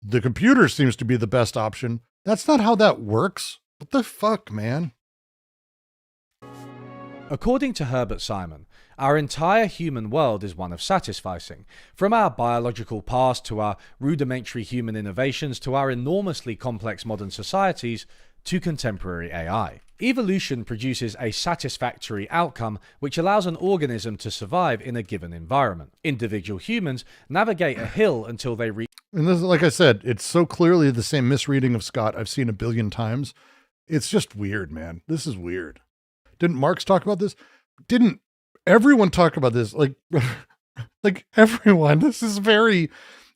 The computer seems to be the best option. That's not how that works. What the fuck, man? According to Herbert Simon, our entire human world is one of satisficing, from our biological past to our rudimentary human innovations to our enormously complex modern societies to contemporary AI. Evolution produces a satisfactory outcome which allows an organism to survive in a given environment. Individual humans navigate a hill until they reach. And this, like I said, it's so clearly the same misreading of Scott I've seen a billion times. It's just weird, man. This is weird. Didn't Marx talk about this? Didn't everyone talk about this? Like everyone. This is very...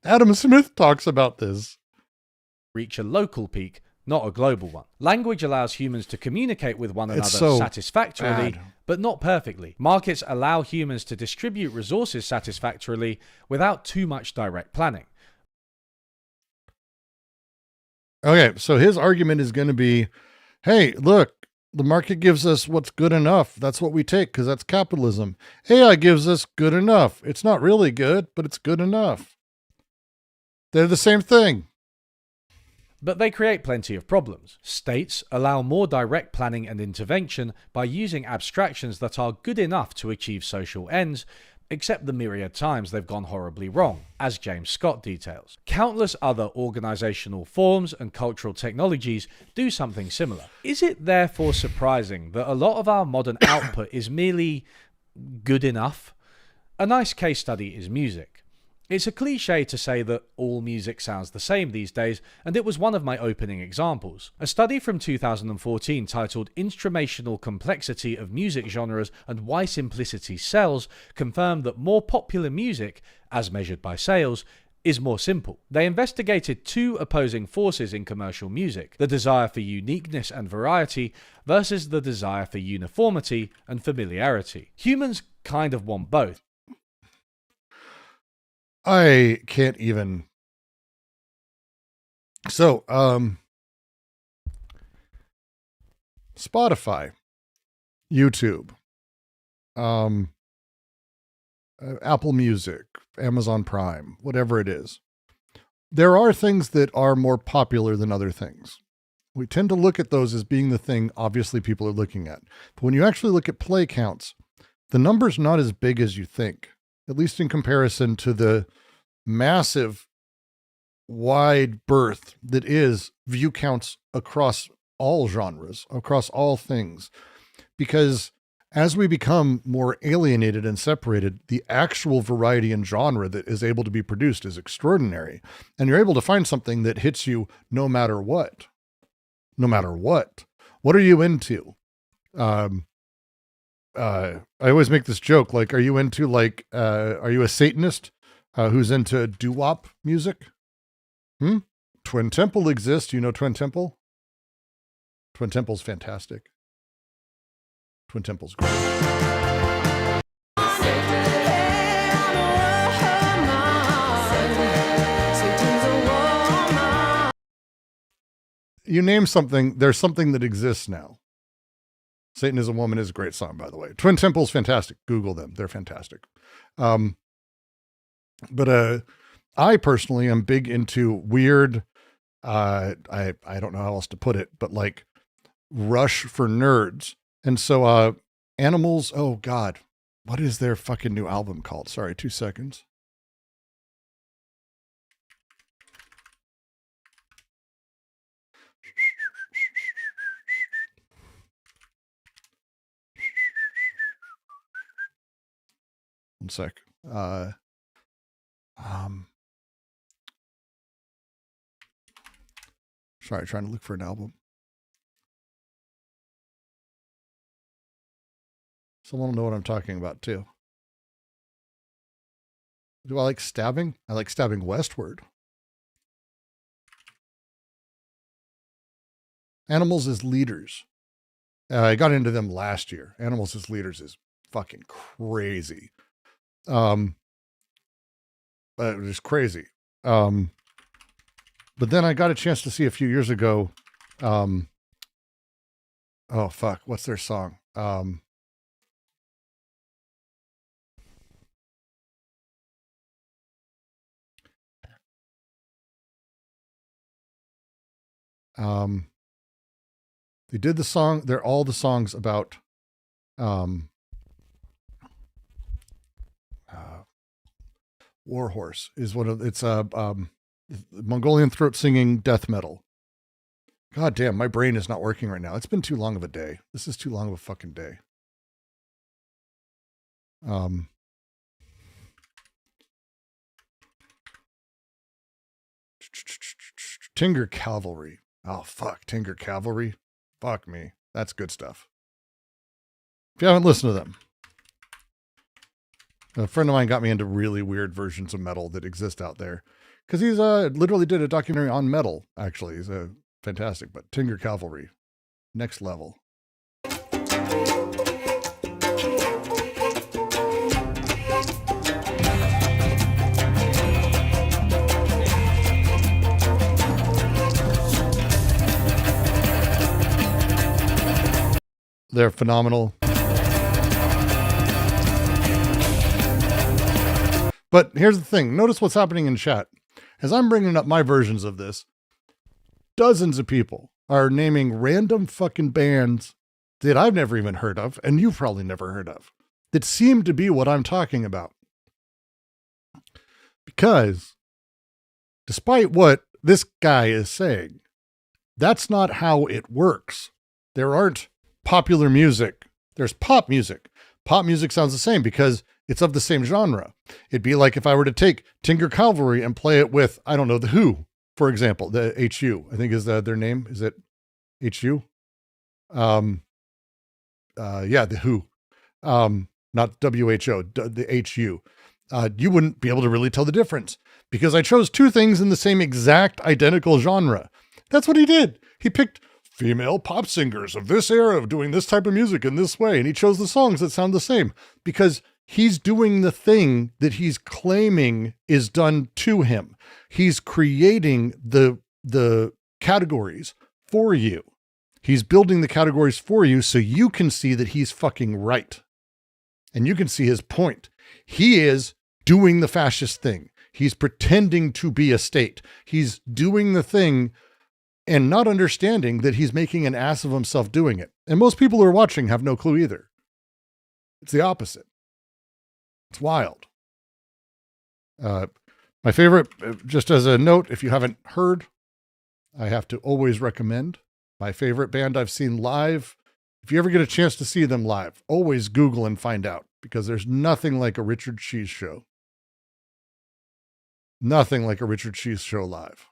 Adam Smith talks about this. Reach a local peak, not a global one. Language allows humans to communicate with one another so satisfactorily, bad. but not perfectly. Markets allow humans to distribute resources satisfactorily without too much direct planning. Okay, so his argument is going to be, hey, look, the market gives us what's good enough. That's what we take because that's capitalism. AI gives us good enough. It's not really good, but it's good enough. They're the same thing. But they create plenty of problems. States allow more direct planning and intervention by using abstractions that are good enough to achieve social ends, except the myriad times they've gone horribly wrong, as James Scott details. Countless other organizational forms and cultural technologies do something similar. Is it therefore surprising that a lot of our modern output is merely good enough? A nice case study is music. It's a cliche to say that all music sounds the same these days, and it was one of my opening examples. A study from 2014 titled Instrumental Complexity of Music Genres and Why Simplicity Sells confirmed that more popular music, as measured by sales, is more simple. They investigated two opposing forces in commercial music, the desire for uniqueness and variety versus the desire for uniformity and familiarity. Humans kind of want both. I can't even. So, Spotify, YouTube, Apple Music, Amazon Prime, whatever it is. There are things that are more popular than other things. We tend to look at those as being the thing obviously people are looking at. But when you actually look at play counts, the number's not as big as you think, at least in comparison to the massive wide berth that is view counts across all genres, across all things. Because as we become more alienated and separated, the actual variety and genre that is able to be produced is extraordinary. And you're able to find something that hits you no matter what. No matter what. What are you into? I always make this joke, like, are you into, like, are you a Satanist who's into doo-wop music? Twin Temple exists. You know Twin Temple? Twin Temple's fantastic. Twin Temple's great. You name something, there's something that exists now. Satan is a Woman is a great song, by the way. Twin Temple's fantastic. Google them. They're fantastic. But I personally am big into weird, I don't know how else to put it, but like Rush for nerds. And so Animals, oh God, what is their fucking new album called? Sorry, 2 seconds. One sec. Sorry, trying to look for an album. Someone will know what I'm talking about too. Do I like stabbing? I like stabbing westward. Animals as Leaders. I got into them last year. Animals as Leaders is fucking crazy. It was crazy. But then I got a chance to see a few years ago. Oh fuck, what's their song? They did the song. They're all the songs about Warhorse is one of it's Mongolian throat singing death metal. God damn, my brain is not working right now. It's been too long of a day. This is too long of a fucking day. Tinger Cavalry. Oh fuck, Tinger Cavalry. Fuck me. That's good stuff. If you haven't listened to them. A friend of mine got me into really weird versions of metal that exist out there. Because he's literally did a documentary on metal, actually. He's fantastic. But Tinger Cavalry, next level. They're phenomenal. But here's the thing. Notice what's happening in chat. As I'm bringing up my versions of this, dozens of people are naming random fucking bands that I've never even heard of, and you've probably never heard of, that seem to be what I'm talking about. Because, despite what this guy is saying, that's not how it works. There aren't popular music. There's pop music. Pop music sounds the same because it's of the same genre. It'd be like if I were to take Tinger Cavalry and play it with, I don't know, The Who, for example, the HU, I think is their name. Is it HU? Yeah, The Who. Not WHO, the HU. You wouldn't be able to really tell the difference because I chose two things in the same exact identical genre. That's what he did. He picked female pop singers of this era of doing this type of music in this way. And he chose the songs that sound the same because he's doing the thing that he's claiming is done to him. He's creating the categories for you. He's building the categories for you so you can see that he's fucking right. And you can see his point. He is doing the fascist thing. He's pretending to be a state. He's doing the thing and not understanding that he's making an ass of himself doing it. And most people who are watching have no clue either. It's the opposite. It's wild. My favorite, just as a note, if you haven't heard, I have to always recommend my favorite band I've seen live. If you ever get a chance to see them live, always Google and find out because there's nothing like a Richard Cheese show. Nothing like a Richard Cheese show live.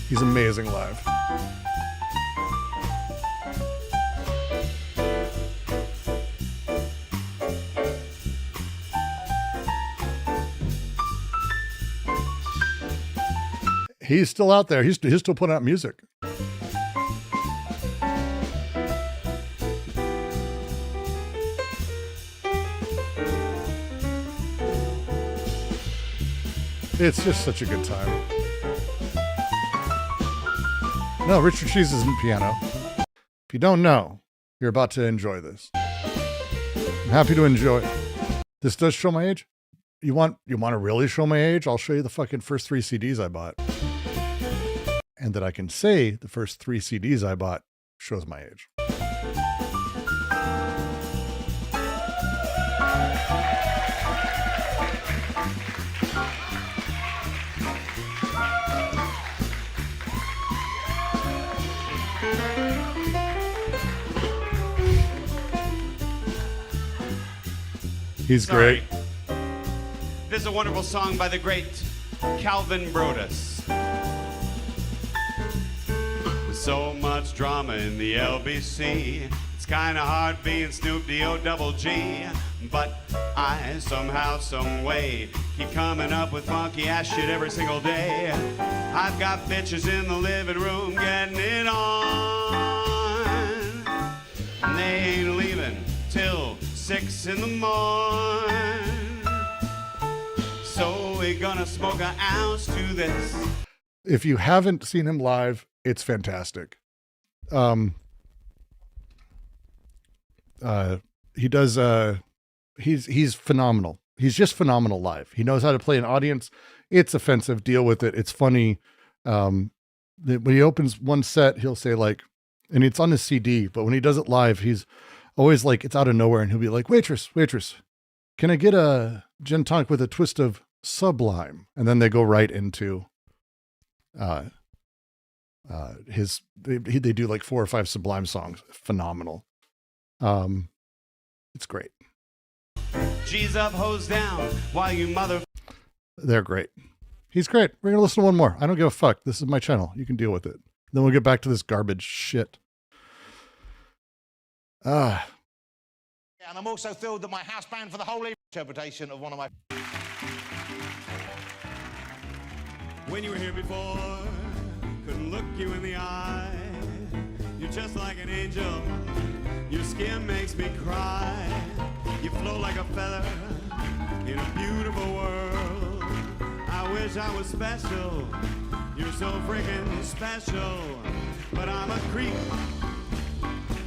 He's amazing live. He's still out there. He's still putting out music. It's just such a good time. No, Richard Cheese isn't piano. If you don't know, you're about to enjoy this. I'm happy to enjoy it. This does show my age. You want to really show my age? I'll show you the fucking first 3 CDs I bought. And that I can say the first 3 CDs I bought shows my age. He's Sorry. great. This is a wonderful song by the great Calvin Brodus. With so much drama in the LBC, it's kind of hard being Snoop D-O-double-G. But I somehow, some way, keep coming up with funky ass shit every single day. I've got bitches in the living room getting it on. And they ain't leaving till 6 in the morning. So we're gonna smoke an ounce to this. If you haven't seen him live, it's fantastic. He does, he's phenomenal. He's just phenomenal live. He knows how to play an audience. It's offensive. Deal with it. It's funny. When he opens one set, he'll say like, and it's on his CD, but when he does it live, he's always like, it's out of nowhere. And he'll be like, waitress, can I get a gin tonic with a twist of Sublime? And then they go right into, they do like 4 or 5 Sublime songs. Phenomenal. It's great. G's up, hose down, while you mother... They're great. He's great. We're going to listen to one more. I don't give a fuck. This is my channel. You can deal with it. Then we'll get back to this garbage shit. And I'm also thrilled that my house band for the whole interpretation of one of my... When you were here before, couldn't look you in the eye. You're just like an angel. Your skin makes me cry. You float like a feather in a beautiful world. I wish I was special. You're so freaking special. But I'm a creep.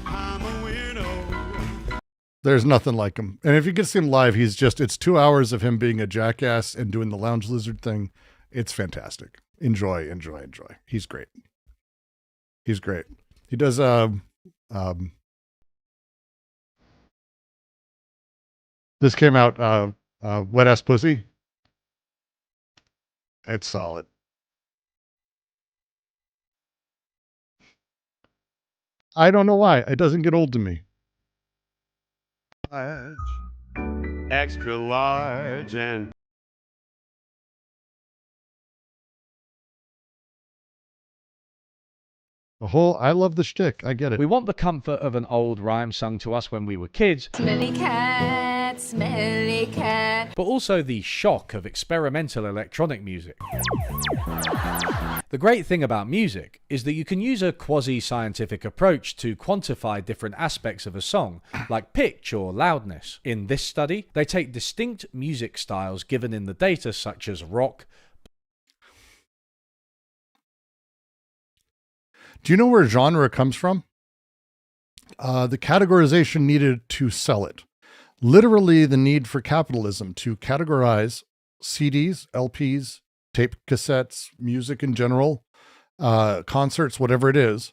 I'm a weirdo. There's nothing like him. And if you get to see him live, it's 2 hours of him being a jackass and doing the lounge lizard thing. It's fantastic. Enjoy. He's great. He does, this came out, Wet Ass Pussy. It's solid. I don't know why. It doesn't get old to me. Extra large and... I love the shtick. I get it. We want the comfort of an old rhyme sung to us when we were kids. Smelly cat, smelly cat. But also the shock of experimental electronic music. The great thing about music is that you can use a quasi-scientific approach to quantify different aspects of a song, like pitch or loudness. In this study, they take distinct music styles given in the data such as rock. Do you know where genre comes from? The categorization needed to sell it. Literally the need for capitalism to categorize CDs, LPs, tape cassettes, music in general, concerts, whatever it is,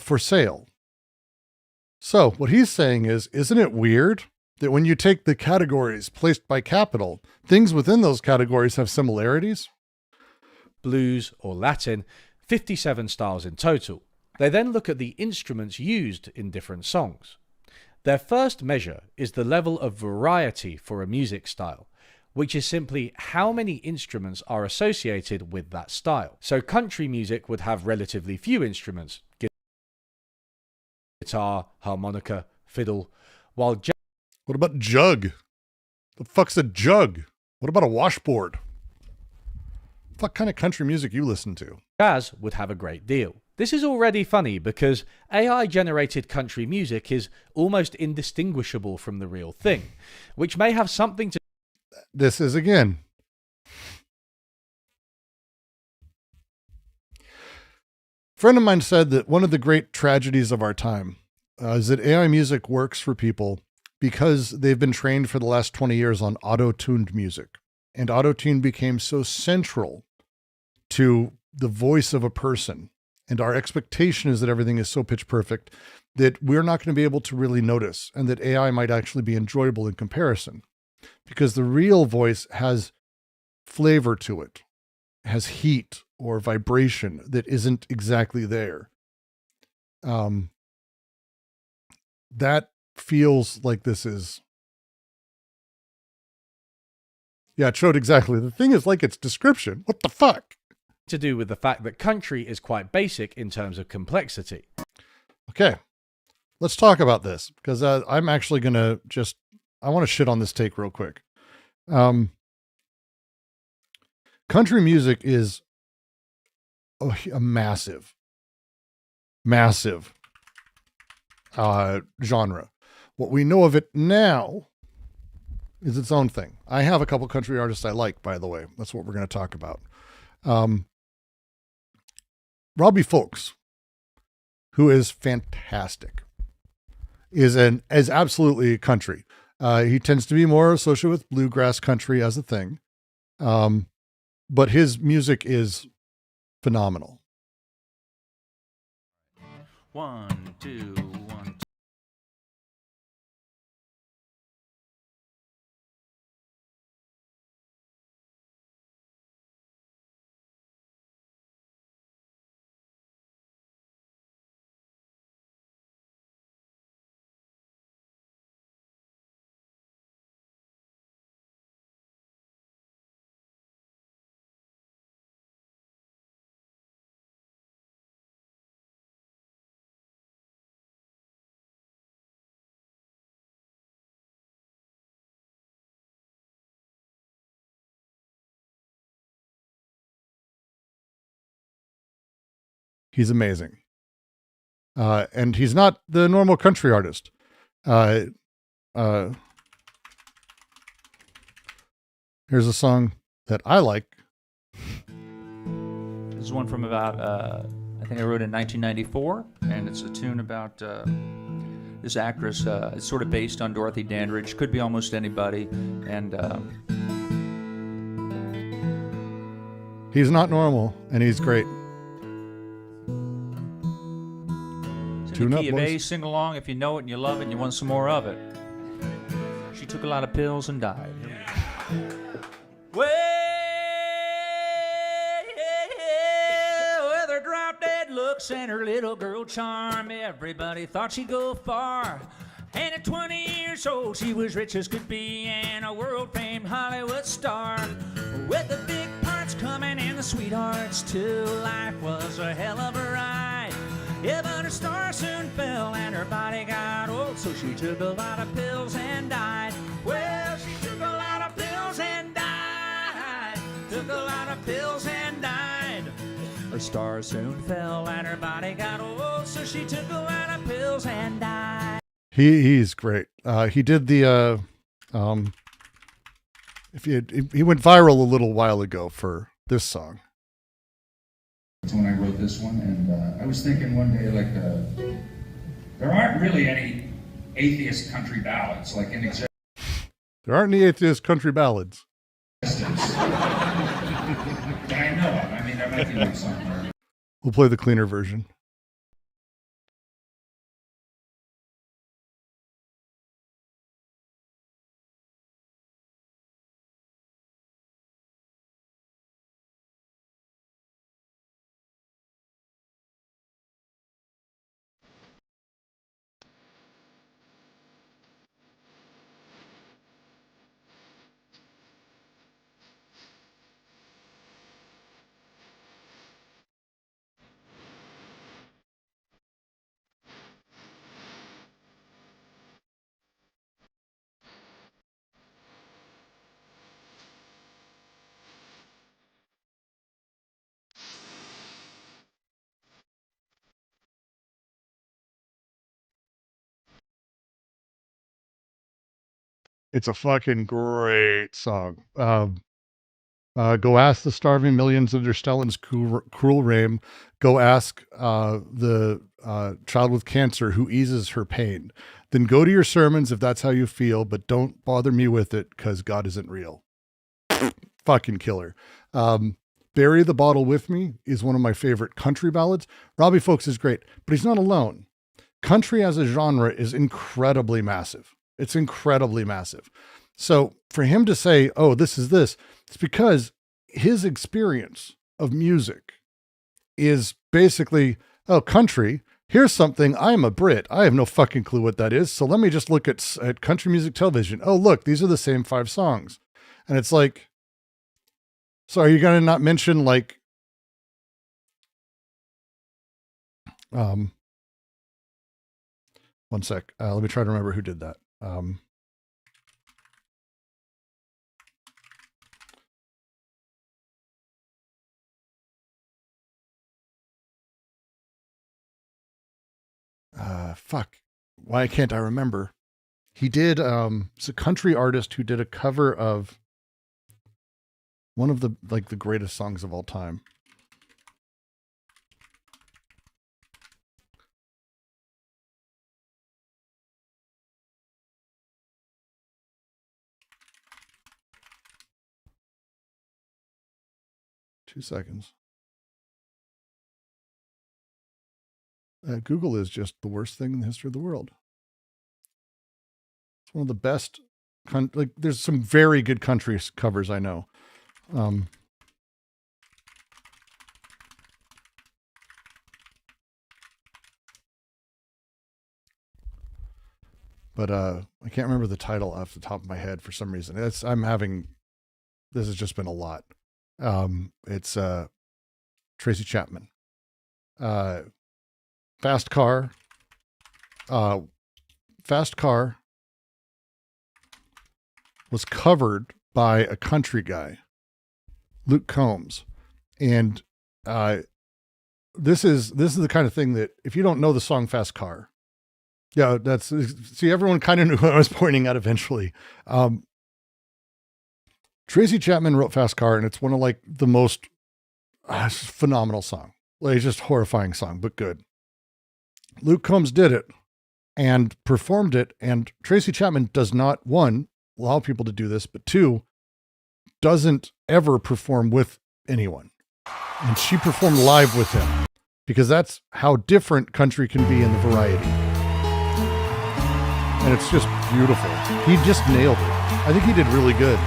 for sale. So what he's saying is, isn't it weird that when you take the categories placed by capital, things within those categories have similarities? Blues or Latin, 57 styles in total. They then look at the instruments used in different songs. Their first measure is the level of variety for a music style, which is simply how many instruments are associated with that style. So country music would have relatively few instruments: guitar, harmonica, fiddle, while what about jug? The fuck's a jug? What about a washboard? What kind of country music you listen to? Jazz would have a great deal. This is already funny because AI-generated country music is almost indistinguishable from the real thing, which may have something to... This is, again, a friend of mine said that one of the great tragedies of our time is that AI music works for people because they've been trained for the last 20 years on auto-tuned music. And auto-tune became so central to the voice of a person. And our expectation is that everything is so pitch perfect that we're not going to be able to really notice, and that AI might actually be enjoyable in comparison, because the real voice has flavor to it, has heat or vibration that isn't exactly there. That feels like this is... Yeah, it showed exactly. The thing is like its description. What the fuck? To do with the fact that country is quite basic in terms of complexity. Okay, let's talk about this, because I'm actually going to I want to shit on this take real quick. Country music is a massive, massive genre. What we know of it now is its own thing. I have a couple country artists I like, by the way. That's what we're going to talk about. Robbie Fulks, who is fantastic, is absolutely country. He tends to be more associated with bluegrass country as a thing. But his music is phenomenal. 1, 2, 1, 2. He's amazing. And he's not the normal country artist. Here's a song that I like. This is one from about, I think I wrote in 1994, and it's a tune about this actress. It's sort of based on Dorothy Dandridge, could be almost anybody, and he's not normal, and he's great. it's in the key of A, sing along if you know it and you love it and you want some more of it. She took a lot of pills and died. Well, with her drop dead looks and her little girl charm, everybody thought she'd go far. And at 20 years old, she was rich as could be and a world-famed Hollywood star. With the big parts coming and the sweethearts too, life was a hell of a ride. Yeah, but her star soon fell and her body got old, so she took a lot of pills and died. Well, she took a lot of pills and died. Took a lot of pills and died. Her star soon fell and her body got old, so she took a lot of pills and died. He's great. He did the he went viral a little while ago for this song. When I wrote this one, and I was thinking one day, like, there aren't really any atheist country ballads, like in existence. There aren't any atheist country ballads. That I know of. I mean, there might be one somewhere. We'll play the cleaner version. It's a fucking great song. Go ask the starving millions under Stalin's cruel reign. Go ask the child with cancer who eases her pain. Then go to your sermons if that's how you feel, but don't bother me with it because God isn't real. Fucking killer. Bury the Bottle with Me is one of my favorite country ballads. Robbie Fulks is great, but he's not alone. Country as a genre is incredibly massive. It's incredibly massive. So for him to say, oh, this is this, it's because his experience of music is basically, oh, country, here's something, I'm a Brit. I have no fucking clue what that is. So let me just look at country music television. Oh, look, these are the same 5 songs. And it's like, so are you going to not mention like, one sec. Let me try to remember who did that. fuck. Why can't I remember? He did, it's a country artist who did a cover of one of the greatest songs of all time. Two seconds. Google is just the worst thing in the history of the world. It's one of the best. There's some very good country covers I know. But I can't remember the title off the top of my head for some reason. This has just been a lot. It's Tracy Chapman. Fast Car. Fast Car was covered by a country guy, Luke Combs. And this is the kind of thing that if you don't know the song Fast Car, yeah, see, everyone kind of knew what I was pointing at eventually. Tracy Chapman wrote Fast Car, and it's one of the most phenomenal song. It's just horrifying song, but good. Luke Combs did it and performed it, and Tracy Chapman does not, one, allow people to do this, but two, doesn't ever perform with anyone. And she performed live with him because that's how different country can be in the variety. And it's just beautiful. He just nailed it. I think he did really good.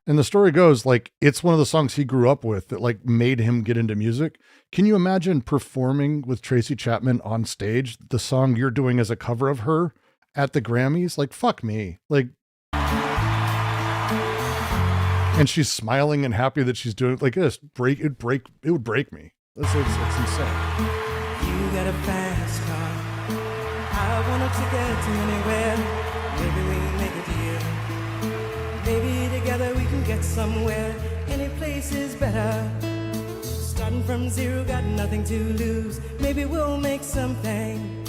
And the story goes, it's one of the songs he grew up with that made him get into music. Can you imagine performing with Tracy Chapman on stage, the song you're doing as a cover of her at the Grammys? Fuck me. And she's smiling and happy that she's doing it. It would break me. It's insane. You got a fast car. I wanted to get to anywhere. Maybe we make a deal. Maybe together we can get somewhere. Any place is better. Starting from zero, got nothing to lose. Maybe we'll make something.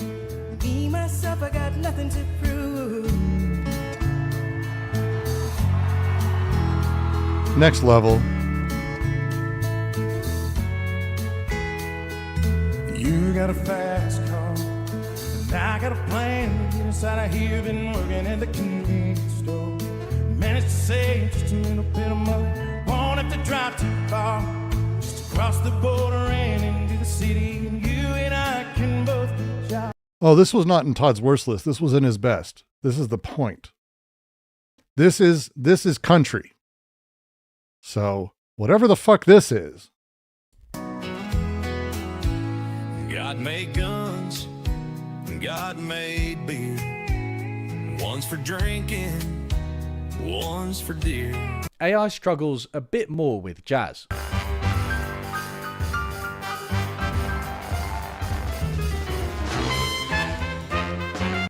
Me, myself, I got nothing to prove. Next level. You got a fast car, and I got a plan to get inside of here. Been working at the convenience store. Managed to save just a little bit of money. Won't have to drive too far. Just across the border and into the city. And you and I can both get jobs. Oh, this was not in Todd's worst list. This was in his best. This is the point. This is country. So whatever the fuck this is. God made guns, God made beer. One's for drinking, one's for deer. AI struggles a bit more with jazz.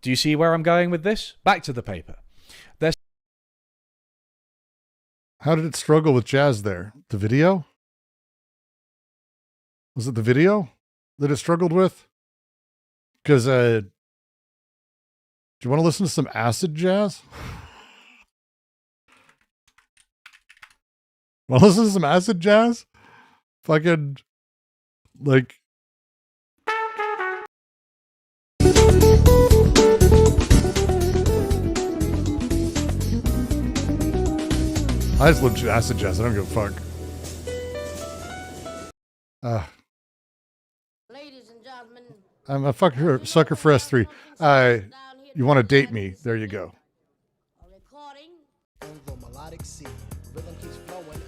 Do you see where I'm going with this? Back to the paper. How did it struggle with jazz there? The video? Was it the video that it struggled with? Because, do you want to listen to some acid jazz? Want to listen to some acid jazz? Fucking, I just love acid jazz. I don't give a fuck. Ladies and gentlemen, I'm a sucker for S3. You want to date me? There you go.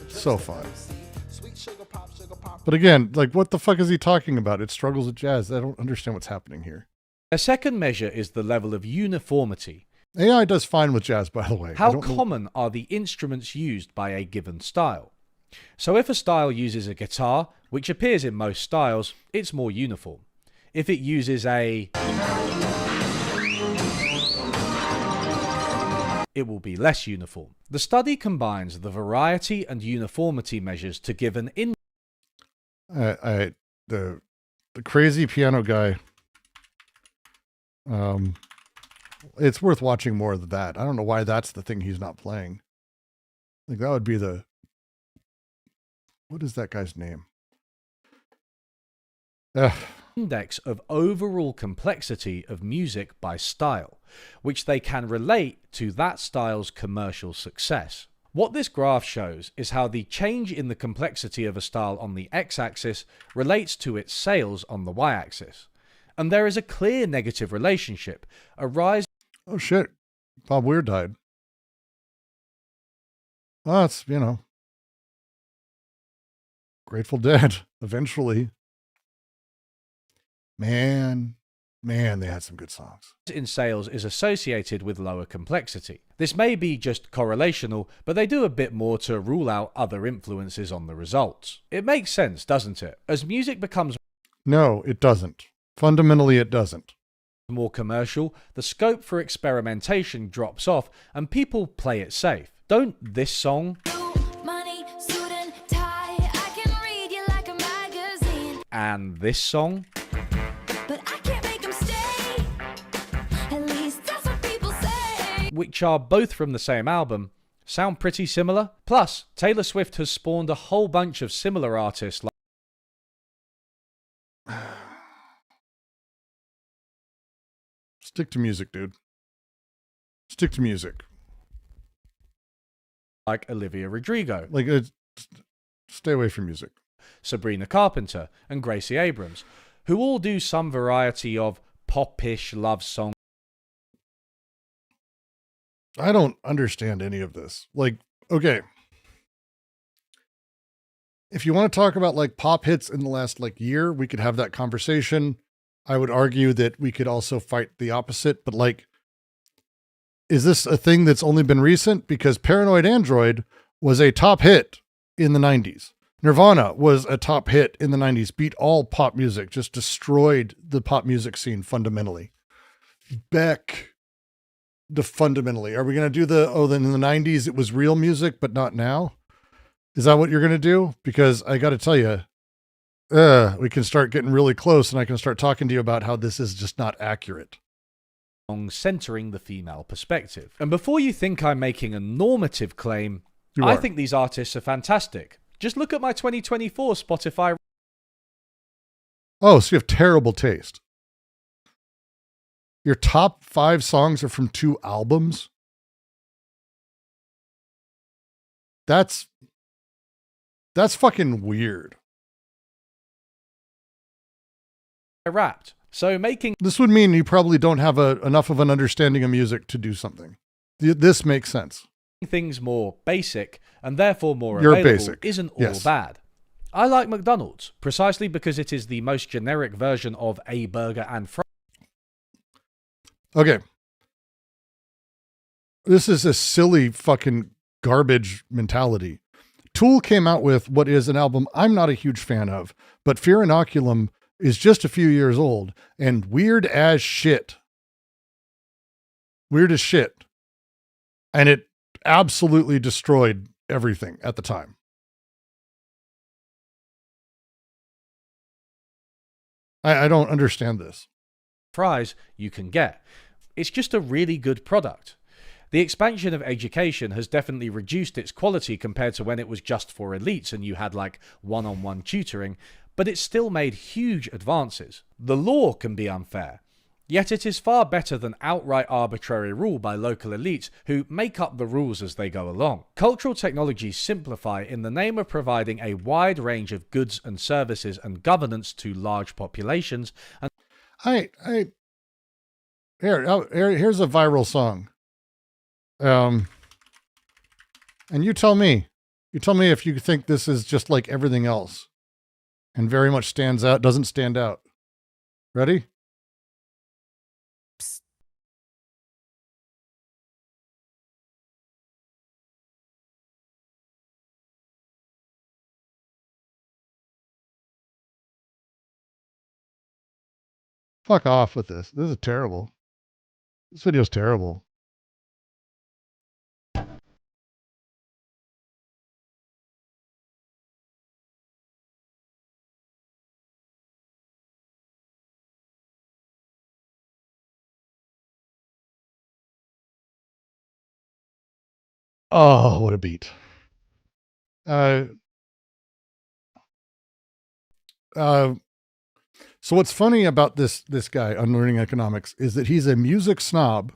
So fun. But again, what the fuck is he talking about? It struggles with jazz. I don't understand what's happening here. A second measure is the level of uniformity. AI does fine with jazz, by the way. How common are the instruments used by a given style? So if a style uses a guitar, which appears in most styles, it's more uniform. If it uses it will be less uniform. The study combines the variety and uniformity measures to give an I the crazy piano guy. It's worth watching more of that. I don't know why that's the thing he's not playing. Like that would be the. What is that guy's name? Index of overall complexity of music by style, which they can relate to that style's commercial success. What this graph shows is how the change in the complexity of a style on the x-axis relates to its sales on the y-axis. And there is a clear negative relationship, a rise... Oh shit, Bob Weir died. Well, that's, you know, Grateful Dead, eventually. Man, they had some good songs. In sales is associated with lower complexity. This may be just correlational, but they do a bit more to rule out other influences on the results. It makes sense, doesn't it? As music becomes... No, it doesn't. Fundamentally, it doesn't. More commercial, the scope for experimentation drops off and people play it safe. Don't this song... Money, suit and tie, I can read you like a magazine. And this song... But I can't make them stay. At least that's what people say. Which are both from the same album, sound pretty similar. Plus, Taylor Swift has spawned a whole bunch of similar artists like... Stick to music, dude. Stick to music. Like Olivia Rodrigo. Like, stay away from music. Sabrina Carpenter and Gracie Abrams, who all do some variety of pop-ish love song. I don't understand any of this. Like, okay. If you want to talk about like pop hits in the last like year, we could have that conversation. I would argue that we could also fight the opposite, but like, is this a thing that's only been recent? Because Paranoid Android was a top hit in the 90s. Nirvana was a top hit in the 90s, beat all pop music, just destroyed the pop music scene fundamentally. Beck, fundamentally. Are we going to do then in the 90s it was real music, but not now? Is that what you're going to do? Because I got to tell you, we can start getting really close and I can start talking to you about how this is just not accurate. Centering the female perspective. And before you think I'm making a normative claim, I think these artists are fantastic. Just look at my 2024 Spotify. Oh, so you have terrible taste. Your top 5 songs are from 2 albums? That's fucking weird. Wrapped. So making... This would mean you probably don't have enough of an understanding of music to do something. This makes sense. Things more basic and therefore more available basic. Isn't all bad. I like McDonald's precisely because it is the most generic version of a burger and fries. Okay. This is a silly fucking garbage mentality. Tool came out with what is an album I'm not a huge fan of, but Fear Inoculum is just a few years old and weird as shit. Weird as shit. And it absolutely destroyed everything at the time. I don't understand this. Fries you can get. It's just a really good product. The expansion of education has definitely reduced its quality compared to when it was just for elites and you had like one-on-one tutoring, but it's still made huge advances. The law can be unfair, yet it is far better than outright arbitrary rule by local elites who make up the rules as they go along. Cultural technologies simplify in the name of providing a wide range of goods and services and governance to large populations. And here's a viral song. And you tell me if you think this is just like everything else and very much stands out, doesn't stand out. Ready? Psst. Fuck off with this. This is terrible. This video's terrible. Oh, what a beat. So what's funny about this guy, Unlearning Economics, is that he's a music snob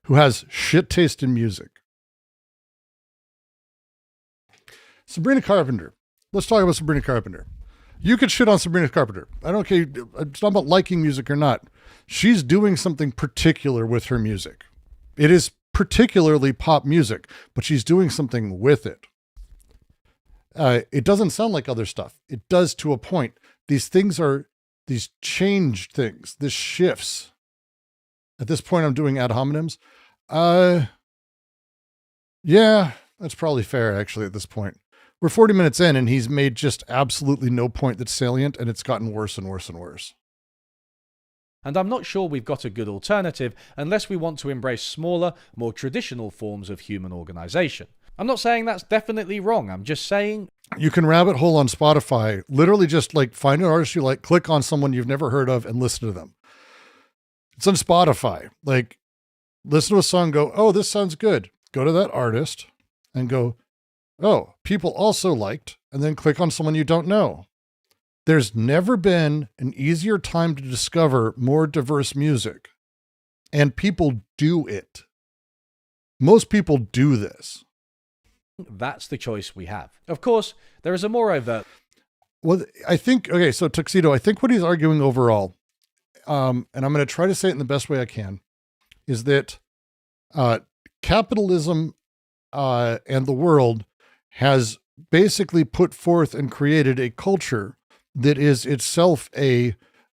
who has shit taste in music. Sabrina Carpenter. Let's talk about Sabrina Carpenter. You could shit on Sabrina Carpenter. I don't care. It's not about liking music or not. She's doing something particular with her music. It is particularly pop music, but she's doing something with it. It doesn't sound like other stuff. It does to a point. These things are these changed things. This shifts. At this point, I'm doing ad hominems. Yeah, that's probably fair, actually, at this point. We're 40 minutes in, and he's made just absolutely no point that's salient, and it's gotten worse and worse and worse. And I'm not sure we've got a good alternative unless we want to embrace smaller, more traditional forms of human organization. I'm not saying that's definitely wrong. I'm just saying... You can rabbit hole on Spotify, literally just like find an artist you like, click on someone you've never heard of, and listen to them. It's on Spotify. Like, listen to a song, go, oh, this sounds good. Go to that artist and go, oh, people also liked, and then click on someone you don't know. There's never been an easier time to discover more diverse music. And people do it. Most people do this. That's the choice we have. Of course, there is a more overt... Well, I think, okay, so Tuxedo, I think what he's arguing overall, and I'm going to try to say it in the best way I can, is that capitalism and the world has basically put forth and created a culture that is itself a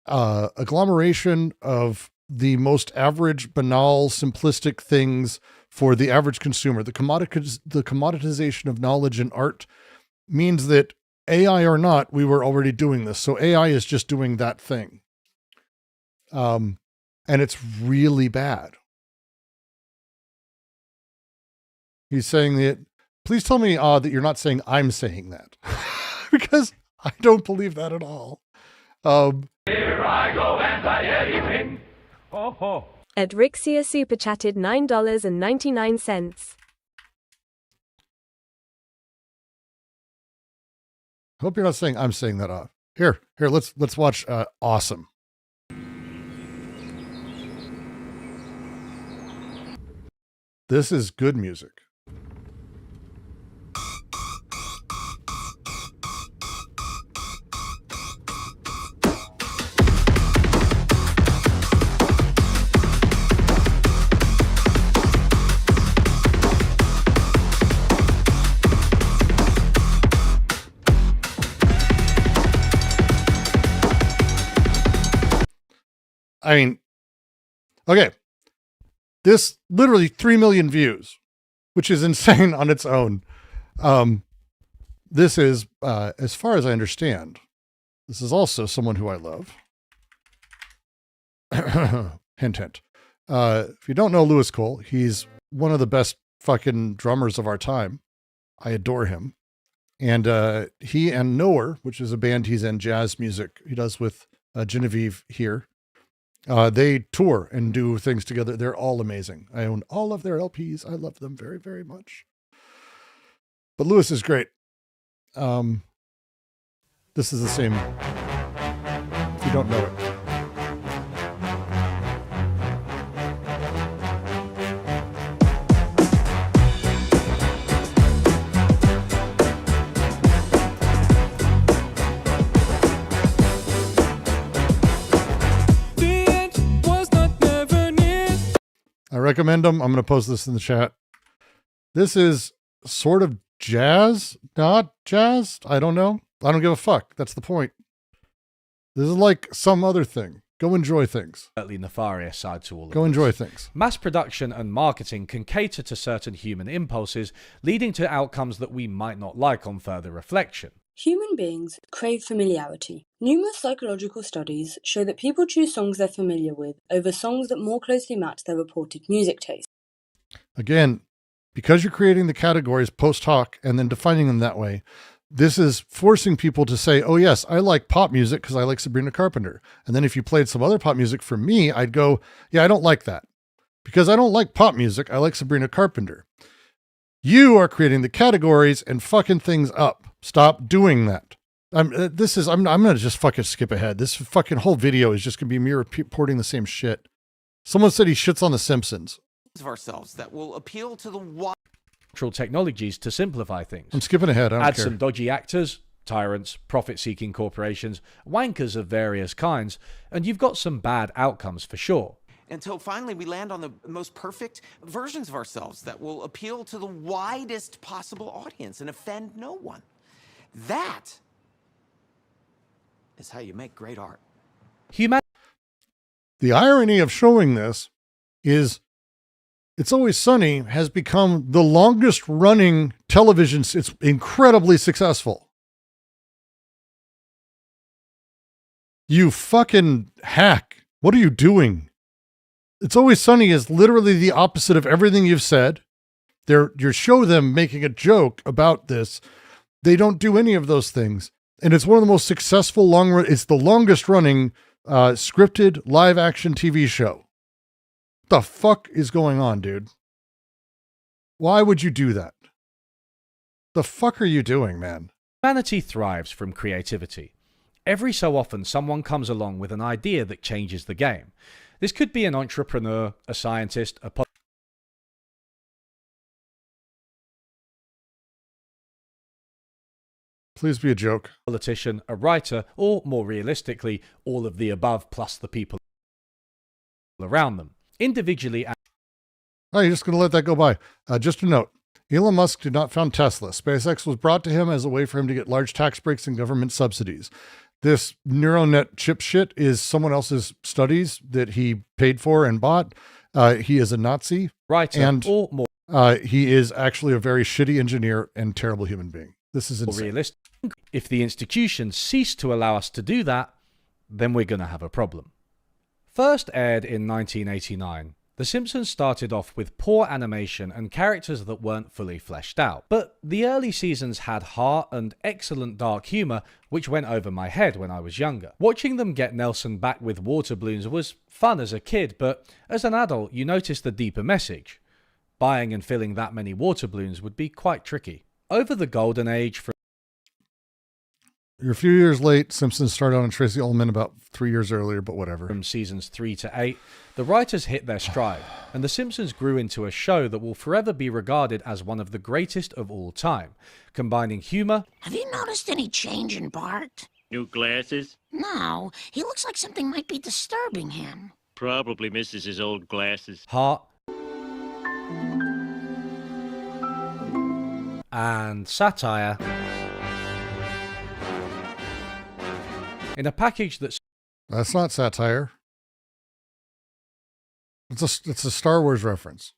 agglomeration of the most average, banal, simplistic things for the average consumer. The commoditization of knowledge and art means that AI or not, we were already doing this. So AI is just doing that thing. And it's really bad. He's saying that, please tell me that you're not saying I'm saying that. Because I don't believe that at all. Here I go anti-anything. Ho ho. Edrixia super chatted $9.99. Hope you're not saying I'm saying that off. Here, let's watch Awesome. This is good music. I mean, okay. This literally 3 million views, which is insane on its own. This is, as far as I understand, this is also someone who I love. Hint, hint. If you don't know Lewis Cole, he's one of the best fucking drummers of our time. I adore him. And he and Knower, which is a band he's in, jazz music, he does with Genevieve here. They tour and do things together. They're all amazing. I own all of their LPs. I love them very, very much. But Lewis is great. This is the same, if you don't know it. I recommend them. I'm going to post this in the chat. This is sort of jazz, not jazz. I don't know. I don't give a fuck. That's the point. This is like some other thing. Go enjoy things. Nefarious side to all of Go enjoy things. Mass production and marketing can cater to certain human impulses, leading to outcomes that we might not like on further reflection. Human beings crave familiarity. Numerous psychological studies show that people choose songs they're familiar with over songs that more closely match their reported music taste. Again, because you're creating the categories post hoc and then defining them that way, this is forcing people to say, oh yes, I like pop music because I like Sabrina Carpenter. And then if you played some other pop music for me, I'd go, yeah, I don't like that. Because I don't like pop music, I like Sabrina Carpenter. You are creating the categories and fucking things up. Stop doing that. I'm gonna just fucking skip ahead. This fucking whole video is just gonna be me reporting the same shit. Someone said he shits on The Simpsons. Of ourselves that will appeal to the wide technologies to simplify things. I'm skipping ahead. I don't Add care. some dodgy actors, tyrants, profit-seeking corporations, wankers of various kinds, and you've got some bad outcomes for sure. until finally we land on the most perfect versions of ourselves that will appeal to the widest possible audience and offend no one. That is how you make great art. The irony of showing this is It's Always Sunny has become the longest running television. It's incredibly successful. You fucking hack. What are you doing? It's Always Sunny is literally the opposite of everything you've said. You show them making a joke about this. They don't do any of those things. And it's one of the most successful it's the longest running scripted live action TV show. What the fuck is going on, dude? Why would you do that? The fuck are you doing, man? Humanity thrives from creativity. Every so often, someone comes along with an idea that changes the game. This could be an entrepreneur, a scientist, a Please be a joke. politician, a writer, or more realistically, all of the above plus the people around them. Individually. Oh, you're just going to let that go by. Just a note. Elon Musk did not found Tesla. SpaceX was brought to him as a way for him to get large tax breaks and government subsidies. This neural net chip shit is someone else's studies that he paid for and bought. He is a Nazi. Writer, and or more. He is actually a very shitty engineer and terrible human being. This is insane. Realistic. If the institutions cease to allow us to do that, then we're going to have a problem. First aired in 1989, The Simpsons started off with poor animation and characters that weren't fully fleshed out. But the early seasons had heart and excellent dark humour, which went over my head when I was younger. Watching them get Nelson back with water balloons was fun as a kid, but as an adult you notice the deeper message. Buying and filling that many water balloons would be quite tricky. Over the golden age from You're a few years late. Simpsons started on Tracy Ullman about 3 years earlier, but whatever. From seasons 3 to 8, the writers hit their stride, and The Simpsons grew into a show that will forever be regarded as one of the greatest of all time, combining humor. Have you noticed any change in Bart? New glasses? No, he looks like something might be disturbing him. Probably misses his old glasses. Heart. And satire. In a package that's not satire. It's a Star Wars reference.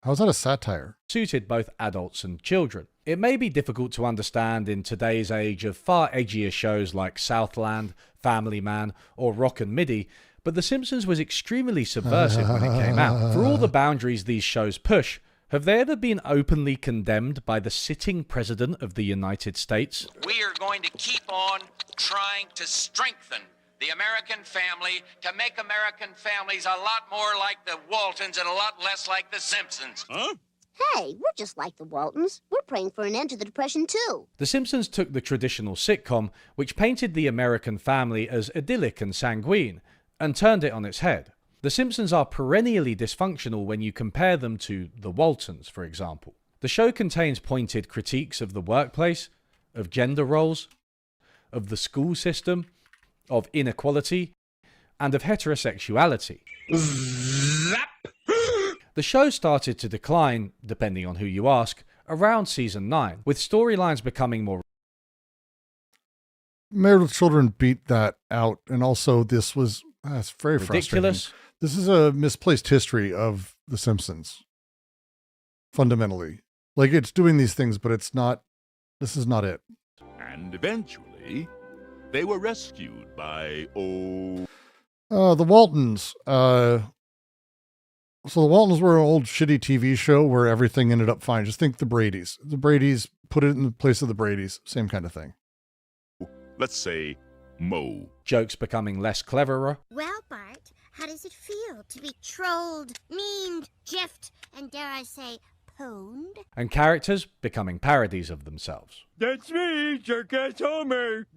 How's that a satire? Suited both adults and children. It may be difficult to understand in today's age of far edgier shows like Southland, Family Man, or Rock and Midi, but The Simpsons was extremely subversive when it came out. For all the boundaries these shows push, have they ever been openly condemned by the sitting president of the United States? We are going to keep on trying to strengthen the American family to make American families a lot more like the Waltons and a lot less like the Simpsons. Huh? Hey, we're just like the Waltons. We're praying for an end to the Depression, too. The Simpsons took the traditional sitcom, which painted the American family as idyllic and sanguine, and turned it on its head. The Simpsons are perennially dysfunctional when you compare them to the Waltons, for example. The show contains pointed critiques of the workplace, of gender roles, of the school system, of inequality, and of heterosexuality. The show started to decline, depending on who you ask, around season 9, with storylines becoming more Married with Children beat that out, and also this was that's very ridiculous. Frustrating. This is a misplaced history of The Simpsons. Fundamentally, like it's doing these things, but it's not. This is not it. And eventually, they were rescued by the Waltons. So the Waltons were an old shitty TV show where everything ended up fine. Just think the Bradys. The Bradys, put it in the place of the Bradys. Same kind of thing. Let's say Moe. Jokes becoming less cleverer. Well, Bart, how does it feel to be trolled, memed, jiffed, and dare I say, honed. and characters becoming parodies of themselves. That's me, Circus Homer.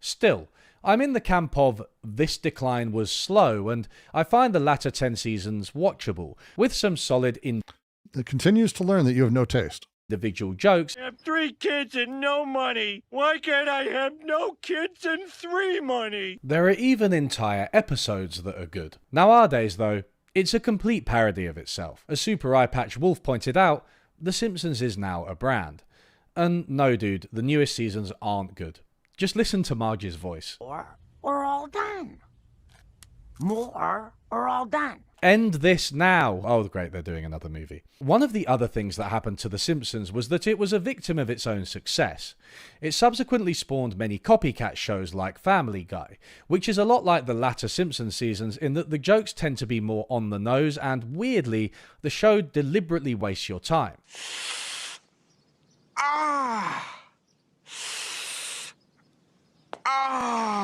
Still, I'm in the camp of this decline was slow, and I find the latter 10 seasons watchable, with some solid It continues to learn that you have no taste. individual jokes. I have 3 kids and no money. Why can't I have no kids and 3 money? There are even entire episodes that are good. Nowadays, though, it's a complete parody of itself. As Super Eyepatch Wolf pointed out, The Simpsons is now a brand. And no, dude, the newest seasons aren't good. Just listen to Marge's voice. We're all done. More or all done. End this now. Oh, great, they're doing another movie. One of the other things that happened to The Simpsons was that it was a victim of its own success. It subsequently spawned many copycat shows like Family Guy, which is a lot like the latter Simpsons seasons in that the jokes tend to be more on the nose and, weirdly, the show deliberately wastes your time.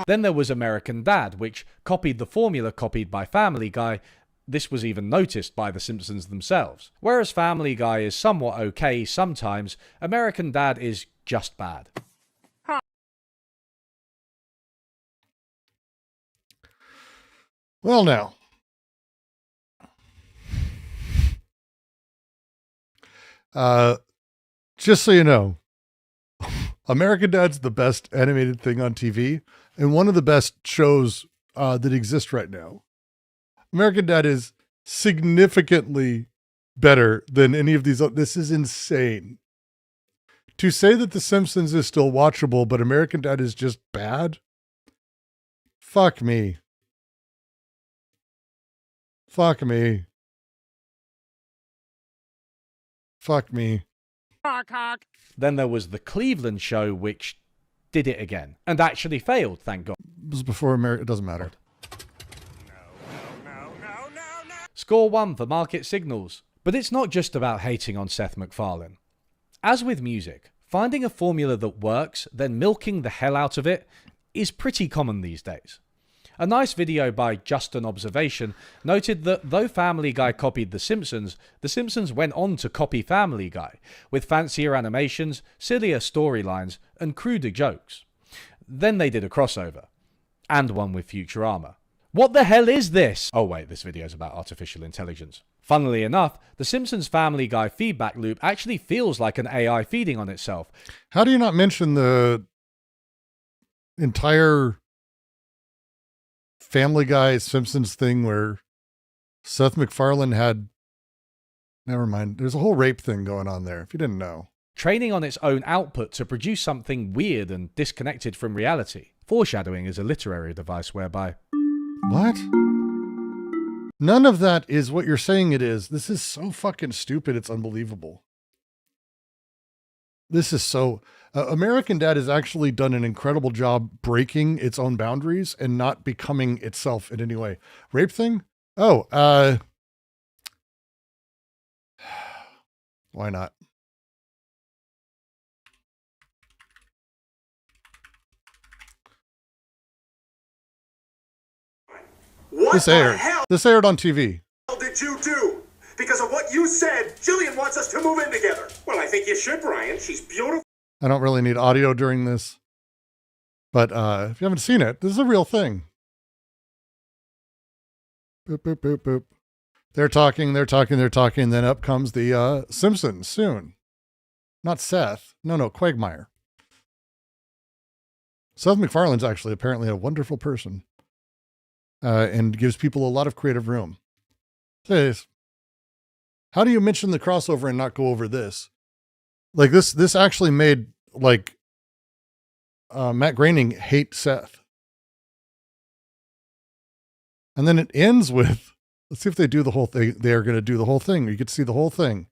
Then there was American Dad, which copied the formula copied by Family Guy. This was even noticed by The Simpsons themselves. Whereas Family Guy is somewhat okay sometimes, American Dad is just bad. Well, now. Just so you know, American Dad's the best animated thing on TV and one of the best shows that exist right now. American Dad is significantly better than any of these. This is insane. To say that The Simpsons is still watchable, but American Dad is just bad? Fuck me. Fuck me. Fuck me. Then there was the Cleveland show, which did it again. And actually failed, thank God. It was before America. It doesn't matter. Score 1 for Market Signals. But it's not just about hating on Seth MacFarlane. As with music, finding a formula that works, then milking the hell out of it, is pretty common these days. A nice video by Just an Observation noted that though Family Guy copied The Simpsons went on to copy Family Guy, with fancier animations, sillier storylines, and cruder jokes. Then they did a crossover. And one with Futurama. What the hell is this? Oh wait, this video is about artificial intelligence. Funnily enough, The Simpsons Family Guy feedback loop actually feels like an AI feeding on itself. How do you not mention the entire Family Guy Simpsons thing where Seth MacFarlane had... Never mind. There's a whole rape thing going on there, if you didn't know. Training on its own output to produce something weird and disconnected from reality. Foreshadowing is a literary device whereby... What? None of that is what you're saying it is. This is so fucking stupid. It's unbelievable. This is so... American Dad has actually done an incredible job breaking its own boundaries and not becoming itself in any way. Rape thing? Oh, why not? What the hell This aired on TV. did you do? Because of what you said, Jillian wants us to move in together. Well, I think you should, Brian. She's beautiful. I don't really need audio during this. But if you haven't seen it, this is a real thing. Boop, boop, boop, boop. They're talking. Then up comes the Simpsons soon. Not Seth. No, Quagmire. Seth MacFarlane's actually apparently a wonderful person. And gives people a lot of creative room. Anyways, how do you mention the crossover and not go over this? Like this actually made like Matt Groening hate Seth. And then it ends with, let's see if they do the whole thing. They are going to do the whole thing. You could see the whole thing.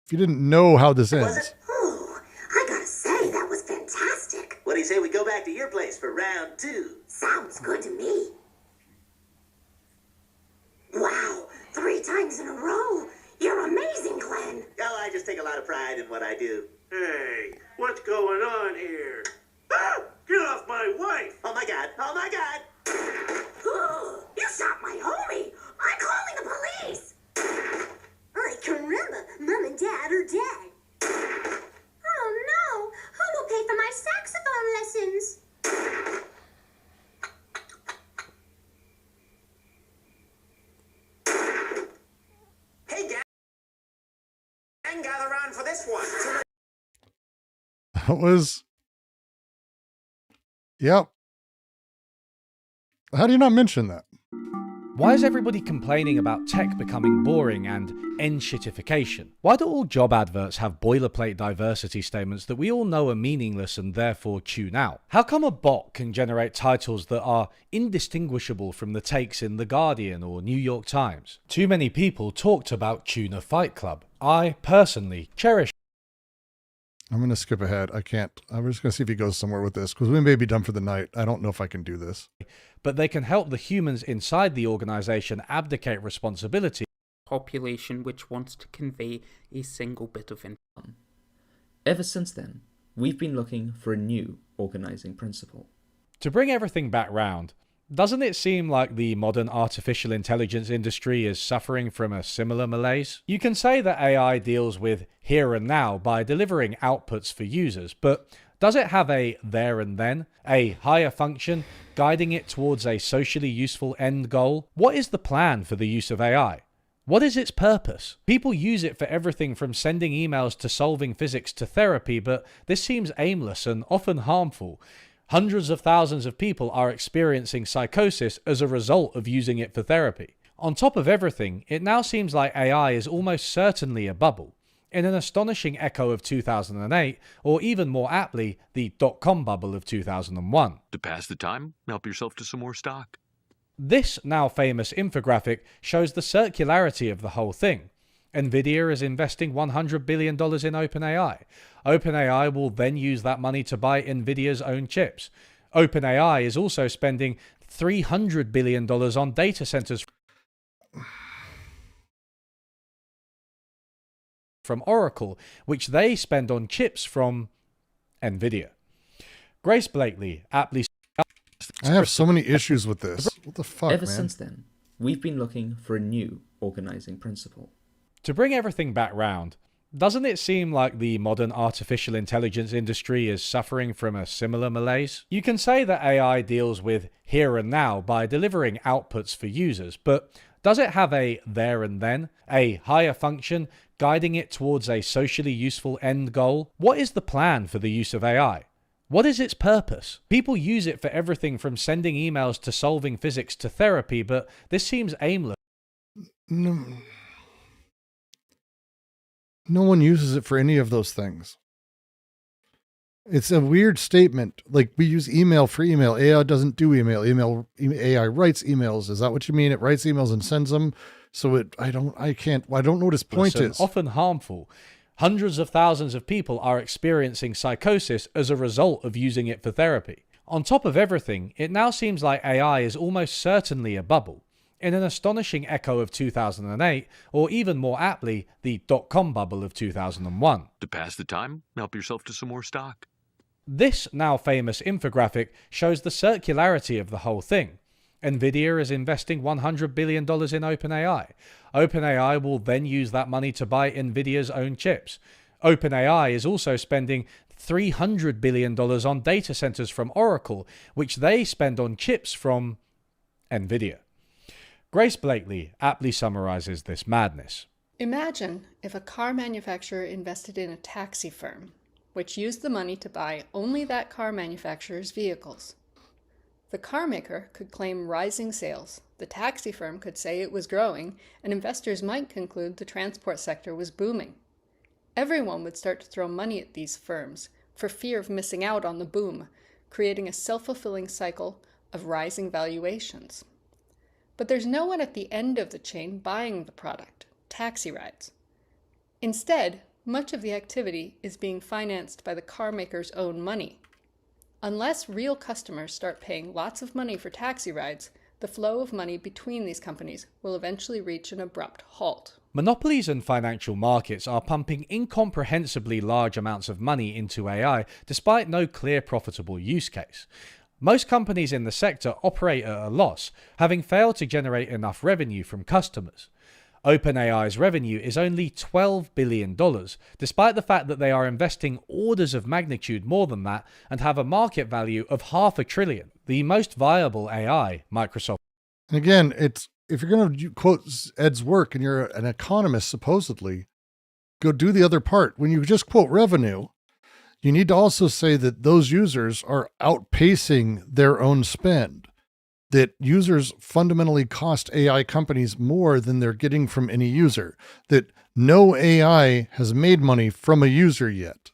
If you didn't know how this ends. Ooh, I gotta say, that was fantastic. What do you say we go back to your place for round 2? Sounds good to me. Wow, 3 times in a row. You're amazing, Glenn. Oh, I just take a lot of pride in what I do. Hey, what's going on here? Ah, get off my wife! Oh my God, oh my God! You shot my homie. I'm calling the police. I can remember this one. That was... Yep. How do you not mention that? Why is everybody complaining about tech becoming boring and end-shitification? Why do all job adverts have boilerplate diversity statements that we all know are meaningless and therefore tune out? How come a bot can generate titles that are indistinguishable from the takes in The Guardian or New York Times? Too many people talked about Tuna Fight Club. I, personally, cherish... I'm going to skip ahead. I can't. I'm just going to see if he goes somewhere with this, because we may be done for the night. I don't know if I can do this. But they can help the humans inside the organization abdicate responsibility. Population which wants to convey a single bit of information. Ever since then, we've been looking for a new organizing principle. To bring everything back round, doesn't it seem like the modern artificial intelligence industry is suffering from a similar malaise? You can say that AI deals with here and now by delivering outputs for users, but does it have a there and then, a higher function, guiding it towards a socially useful end goal? What is the plan for the use of AI? What is its purpose? People use it for everything from sending emails to solving physics to therapy, but this seems aimless and often harmful. Hundreds of thousands of people are experiencing psychosis as a result of using it for therapy. On top of everything, it now seems like AI is almost certainly a bubble. In an astonishing echo of 2008, or even more aptly, the dot-com bubble of 2001. To pass the time, help yourself to some more stock. This now famous infographic shows the circularity of the whole thing. Nvidia is investing $100 billion in OpenAI. OpenAI will then use that money to buy Nvidia's own chips. OpenAI is also spending $300 billion on data centers from Oracle, which they spend on chips from Nvidia. Grace Blakely aptly... I have so many issues with this. What the fuck, Ever man? since then, we've been looking for a new organizing principle. To bring everything back round, doesn't it seem like the modern artificial intelligence industry is suffering from a similar malaise? You can say that AI deals with here and now by delivering outputs for users, but does it have a there and then, a higher function, guiding it towards a socially useful end goal? What is the plan for the use of AI? What is its purpose? People use it for everything from sending emails to solving physics to therapy, but this seems aimless. No one uses it for any of those things. It's a weird statement. Like, we use email for email. AI doesn't do email. AI writes emails. Is that what you mean? It writes emails and sends them. So I don't know what his point is. Often harmful. Hundreds of thousands of people are experiencing psychosis as a result of using it for therapy. On top of everything, it now seems like AI is almost certainly a bubble. In an astonishing echo of 2008, or even more aptly, the dot-com bubble of 2001. To pass the time, help yourself to some more stock. This now famous infographic shows the circularity of the whole thing. Nvidia is investing $100 billion in OpenAI. OpenAI will then use that money to buy Nvidia's own chips. OpenAI is also spending $300 billion on data centers from Oracle, which they spend on chips from Nvidia. Grace Blakely aptly summarizes this madness. Imagine if a car manufacturer invested in a taxi firm, which used the money to buy only that car manufacturer's vehicles. The car maker could claim rising sales, the taxi firm could say it was growing, and investors might conclude the transport sector was booming. Everyone would start to throw money at these firms for fear of missing out on the boom, creating a self-fulfilling cycle of rising valuations. But there's no one at the end of the chain buying the product, taxi rides. Instead, much of the activity is being financed by the car maker's own money. Unless real customers start paying lots of money for taxi rides, the flow of money between these companies will eventually reach an abrupt halt. Monopolies and financial markets are pumping incomprehensibly large amounts of money into AI despite no clear profitable use case. Most companies in the sector operate at a loss, having failed to generate enough revenue from customers. OpenAI's revenue is only $12 billion, despite the fact that they are investing orders of magnitude more than that and have a market value of $500 billion, the most viable AI Microsoft. And again, it's if you're going to quote Ed's work and you're an economist, supposedly, go do the other part. When you just quote revenue, you need to also say that those users are outpacing their own spend, that users fundamentally cost AI companies more than they're getting from any user, that no AI has made money from a user yet.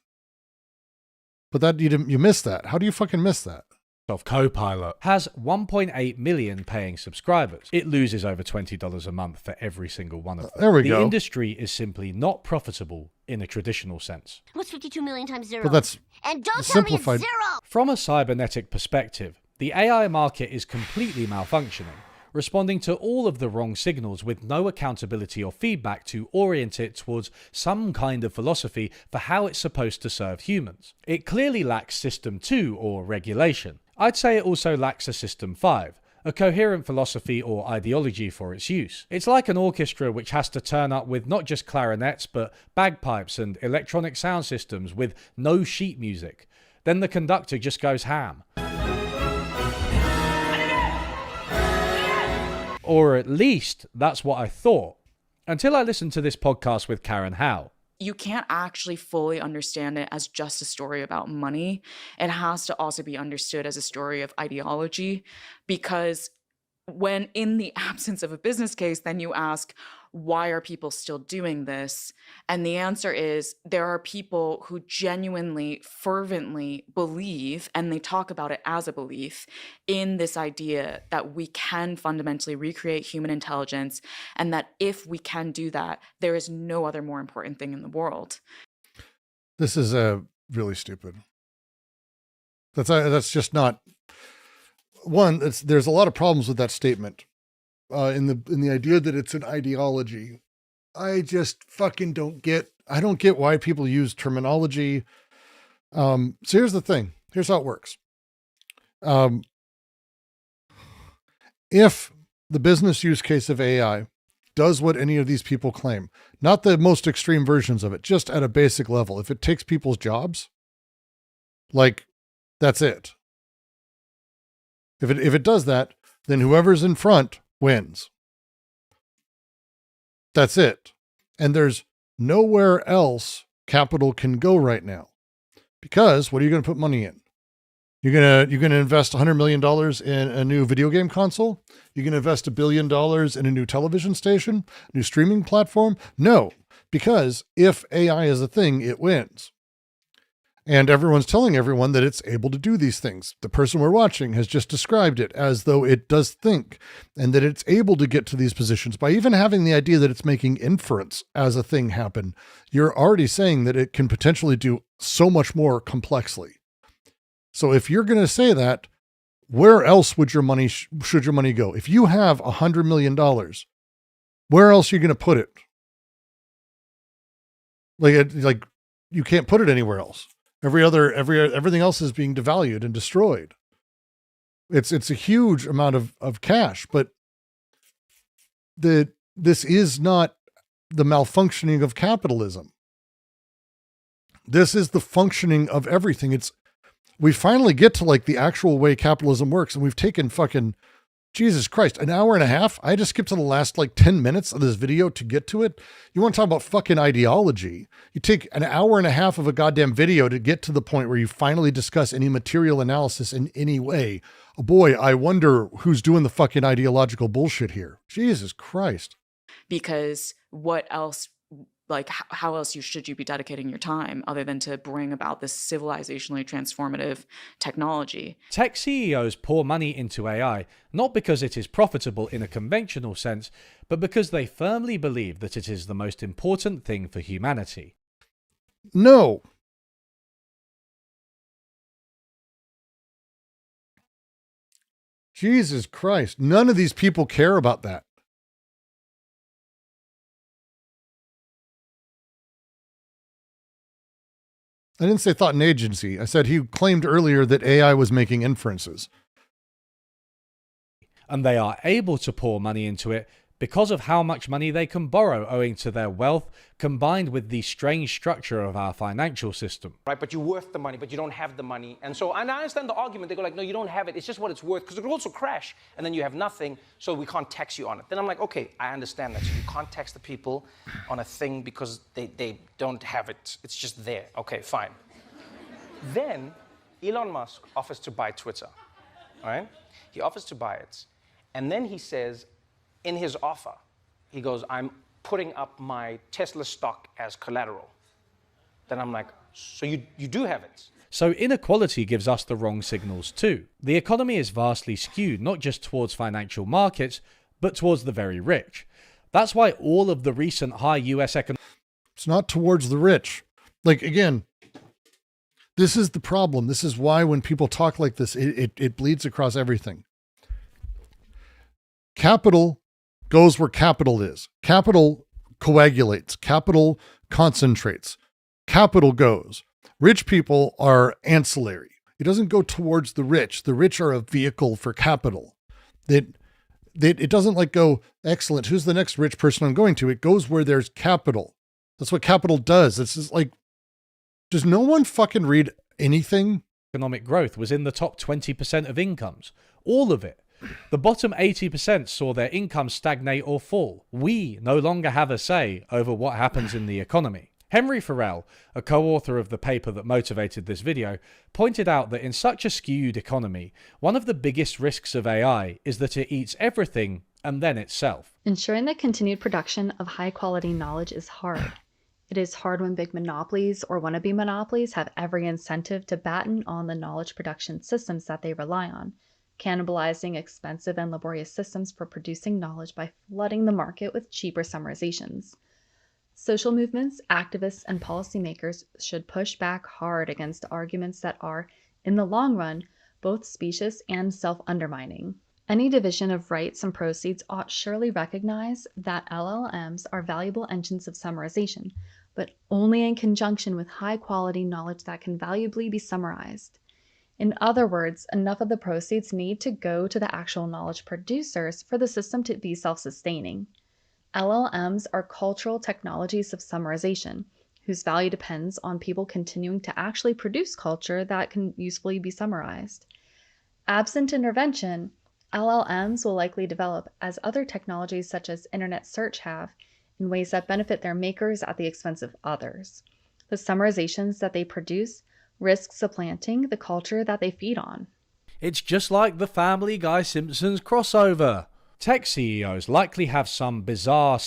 But that you missed that. How do you fucking miss that? Of Copilot has 1.8 million paying subscribers. It loses over $20 a month for every single one of them. There we go. The industry is simply not profitable in a traditional sense. What's 52 million times zero? But that's and don't simplified. tell me it's zero! From a cybernetic perspective, the AI market is completely malfunctioning, responding to all of the wrong signals with no accountability or feedback to orient it towards some kind of philosophy for how it's supposed to serve humans. It clearly lacks System 2 or regulation. I'd say it also lacks a System 5, a coherent philosophy or ideology for its use. It's like an orchestra which has to turn up with not just clarinets but bagpipes and electronic sound systems with no sheet music. Then the conductor just goes ham. Or at least that's what I thought, until I listened to this podcast with Karen Howe. You can't actually fully understand it as just a story about money. It has to also be understood as a story of ideology, because when in the absence of a business case, then you ask, why are people still doing this? And the answer is there are people who genuinely, fervently believe, and they talk about it as a belief, in this idea that we can fundamentally recreate human intelligence, and that if we can do that, there is no other more important thing in the world. This is really stupid. That's just not one. There's a lot of problems with that statement. In the idea that it's an ideology, I just fucking don't get why people use terminology. So here's the thing. Here's how it works. If the business use case of AI does what any of these people claim, not the most extreme versions of it, just at a basic level, if it takes people's jobs, like, that's it. If it does that, then whoever's in front wins. That's it. And there's nowhere else capital can go right now. Because what are you going to put money in? You're going to invest $100 million in a new video game console? You're going to invest $1 billion in a new television station, new streaming platform? No, because if AI is a thing, it wins. And everyone's telling everyone that it's able to do these things. The person we're watching has just described it as though it does think, and that it's able to get to these positions by even having the idea that it's making inference as a thing happen. You're already saying that it can potentially do so much more complexly. So if you're going to say that, where else would your money should your money go? If you have $100 million, where else are you going to put it? Like you can't put it anywhere else. Everything else is being devalued and destroyed. It's a huge amount of cash, but this is not the malfunctioning of capitalism. This is the functioning of everything. We finally get to like the actual way capitalism works, and we've taken fucking Jesus Christ, an hour and a half. I just skipped to the last like 10 minutes of this video to get to it. You want to talk about fucking ideology? You take an hour and a half of a goddamn video to get to the point where you finally discuss any material analysis in any way. Oh boy, I wonder who's doing the fucking ideological bullshit here. Jesus Christ. Because what else, like how else should you be dedicating your time other than to bring about this civilizationally transformative technology? Tech CEOs pour money into AI, not because it is profitable in a conventional sense, but because they firmly believe that it is the most important thing for humanity. No. Jesus Christ. None of these people care about that. I didn't say thought and agency. I said he claimed earlier that AI was making inferences. And they are able to pour money into it because of how much money they can borrow owing to their wealth, combined with the strange structure of our financial system. Right, but you're worth the money, but you don't have the money. And I understand the argument. They go like, no, you don't have it. It's just what it's worth, because it could also crash, and then you have nothing, so we can't tax you on it. Then I'm like, okay, I understand that. So you can't tax the people on a thing because they don't have it. It's just there. Okay, fine. Then Elon Musk offers to buy Twitter, all right? He offers to buy it. And then he says, in his offer, he goes, I'm putting up my Tesla stock as collateral. Then I'm like, so you do have it? So inequality gives us the wrong signals too. The economy is vastly skewed, not just towards financial markets, but towards the very rich. That's why all of the recent high US economic... It's not towards the rich. Like, again, this is the problem. This is why when people talk like this, it bleeds across everything. Capital goes where capital is. Capital coagulates. Capital concentrates. Capital goes. Rich people are ancillary. It doesn't go towards the rich. The rich are a vehicle for capital. It doesn't like go, excellent, who's the next rich person I'm going to? It goes where there's capital. That's what capital does. It's just like, does no one fucking read anything? Economic growth was in the top 20% of incomes. All of it. The bottom 80% saw their income stagnate or fall. We no longer have a say over what happens in the economy. Henry Farrell, a co-author of the paper that motivated this video, pointed out that in such a skewed economy, one of the biggest risks of AI is that it eats everything and then itself. Ensuring the continued production of high-quality knowledge is hard. It is hard when big monopolies or wannabe monopolies have every incentive to batten on the knowledge production systems that they rely on, cannibalizing expensive and laborious systems for producing knowledge by flooding the market with cheaper summarizations. Social movements, activists, and policymakers should push back hard against arguments that are, in the long run, both specious and self-undermining. Any division of rights and proceeds ought surely recognize that LLMs are valuable engines of summarization, but only in conjunction with high-quality knowledge that can valuably be summarized. In other words, enough of the proceeds need to go to the actual knowledge producers for the system to be self-sustaining. LLMs are cultural technologies of summarization, whose value depends on people continuing to actually produce culture that can usefully be summarized. Absent intervention, LLMs will likely develop, as other technologies such as internet search have, in ways that benefit their makers at the expense of others. The summarizations that they produce risk supplanting the culture that they feed on. It's just like the Family Guy Simpsons crossover. Tech CEOs likely have some bizarre...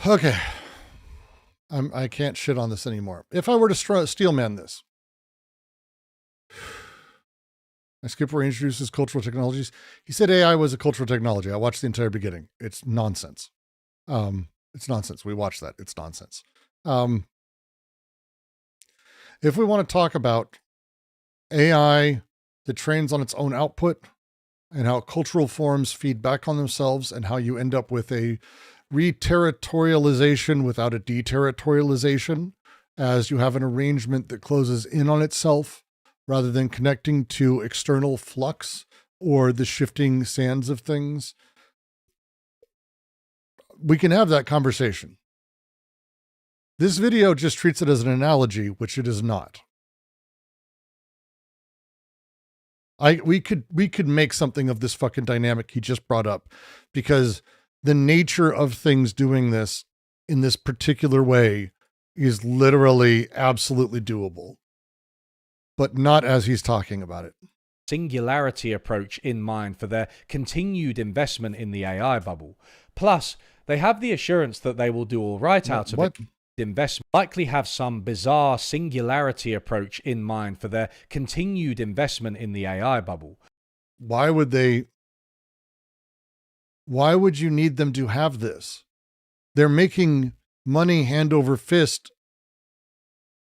Okay. I can't shit on this anymore. If I were to steelman this, I skip where he introduces cultural technologies. He said AI was a cultural technology. I watched the entire beginning. It's nonsense. It's nonsense. We watched that. It's nonsense. If we want to talk about AI that trains on its own output and how cultural forms feed back on themselves and how you end up with a re-territorialization without a deterritorialization, as you have an arrangement that closes in on itself rather than connecting to external flux or the shifting sands of things, we can have that conversation. This video just treats it as an analogy, which it is not. We could make something of this fucking dynamic he just brought up, because the nature of things doing this in this particular way is literally absolutely doable, but not as he's talking about it. Singularity approach in mind for their continued investment in the AI bubble. Plus, they have the assurance that they will do all right out of it. Investment likely have some bizarre singularity approach in mind for their continued investment in the AI bubble. Why would you need them to have this? They're making money hand over fist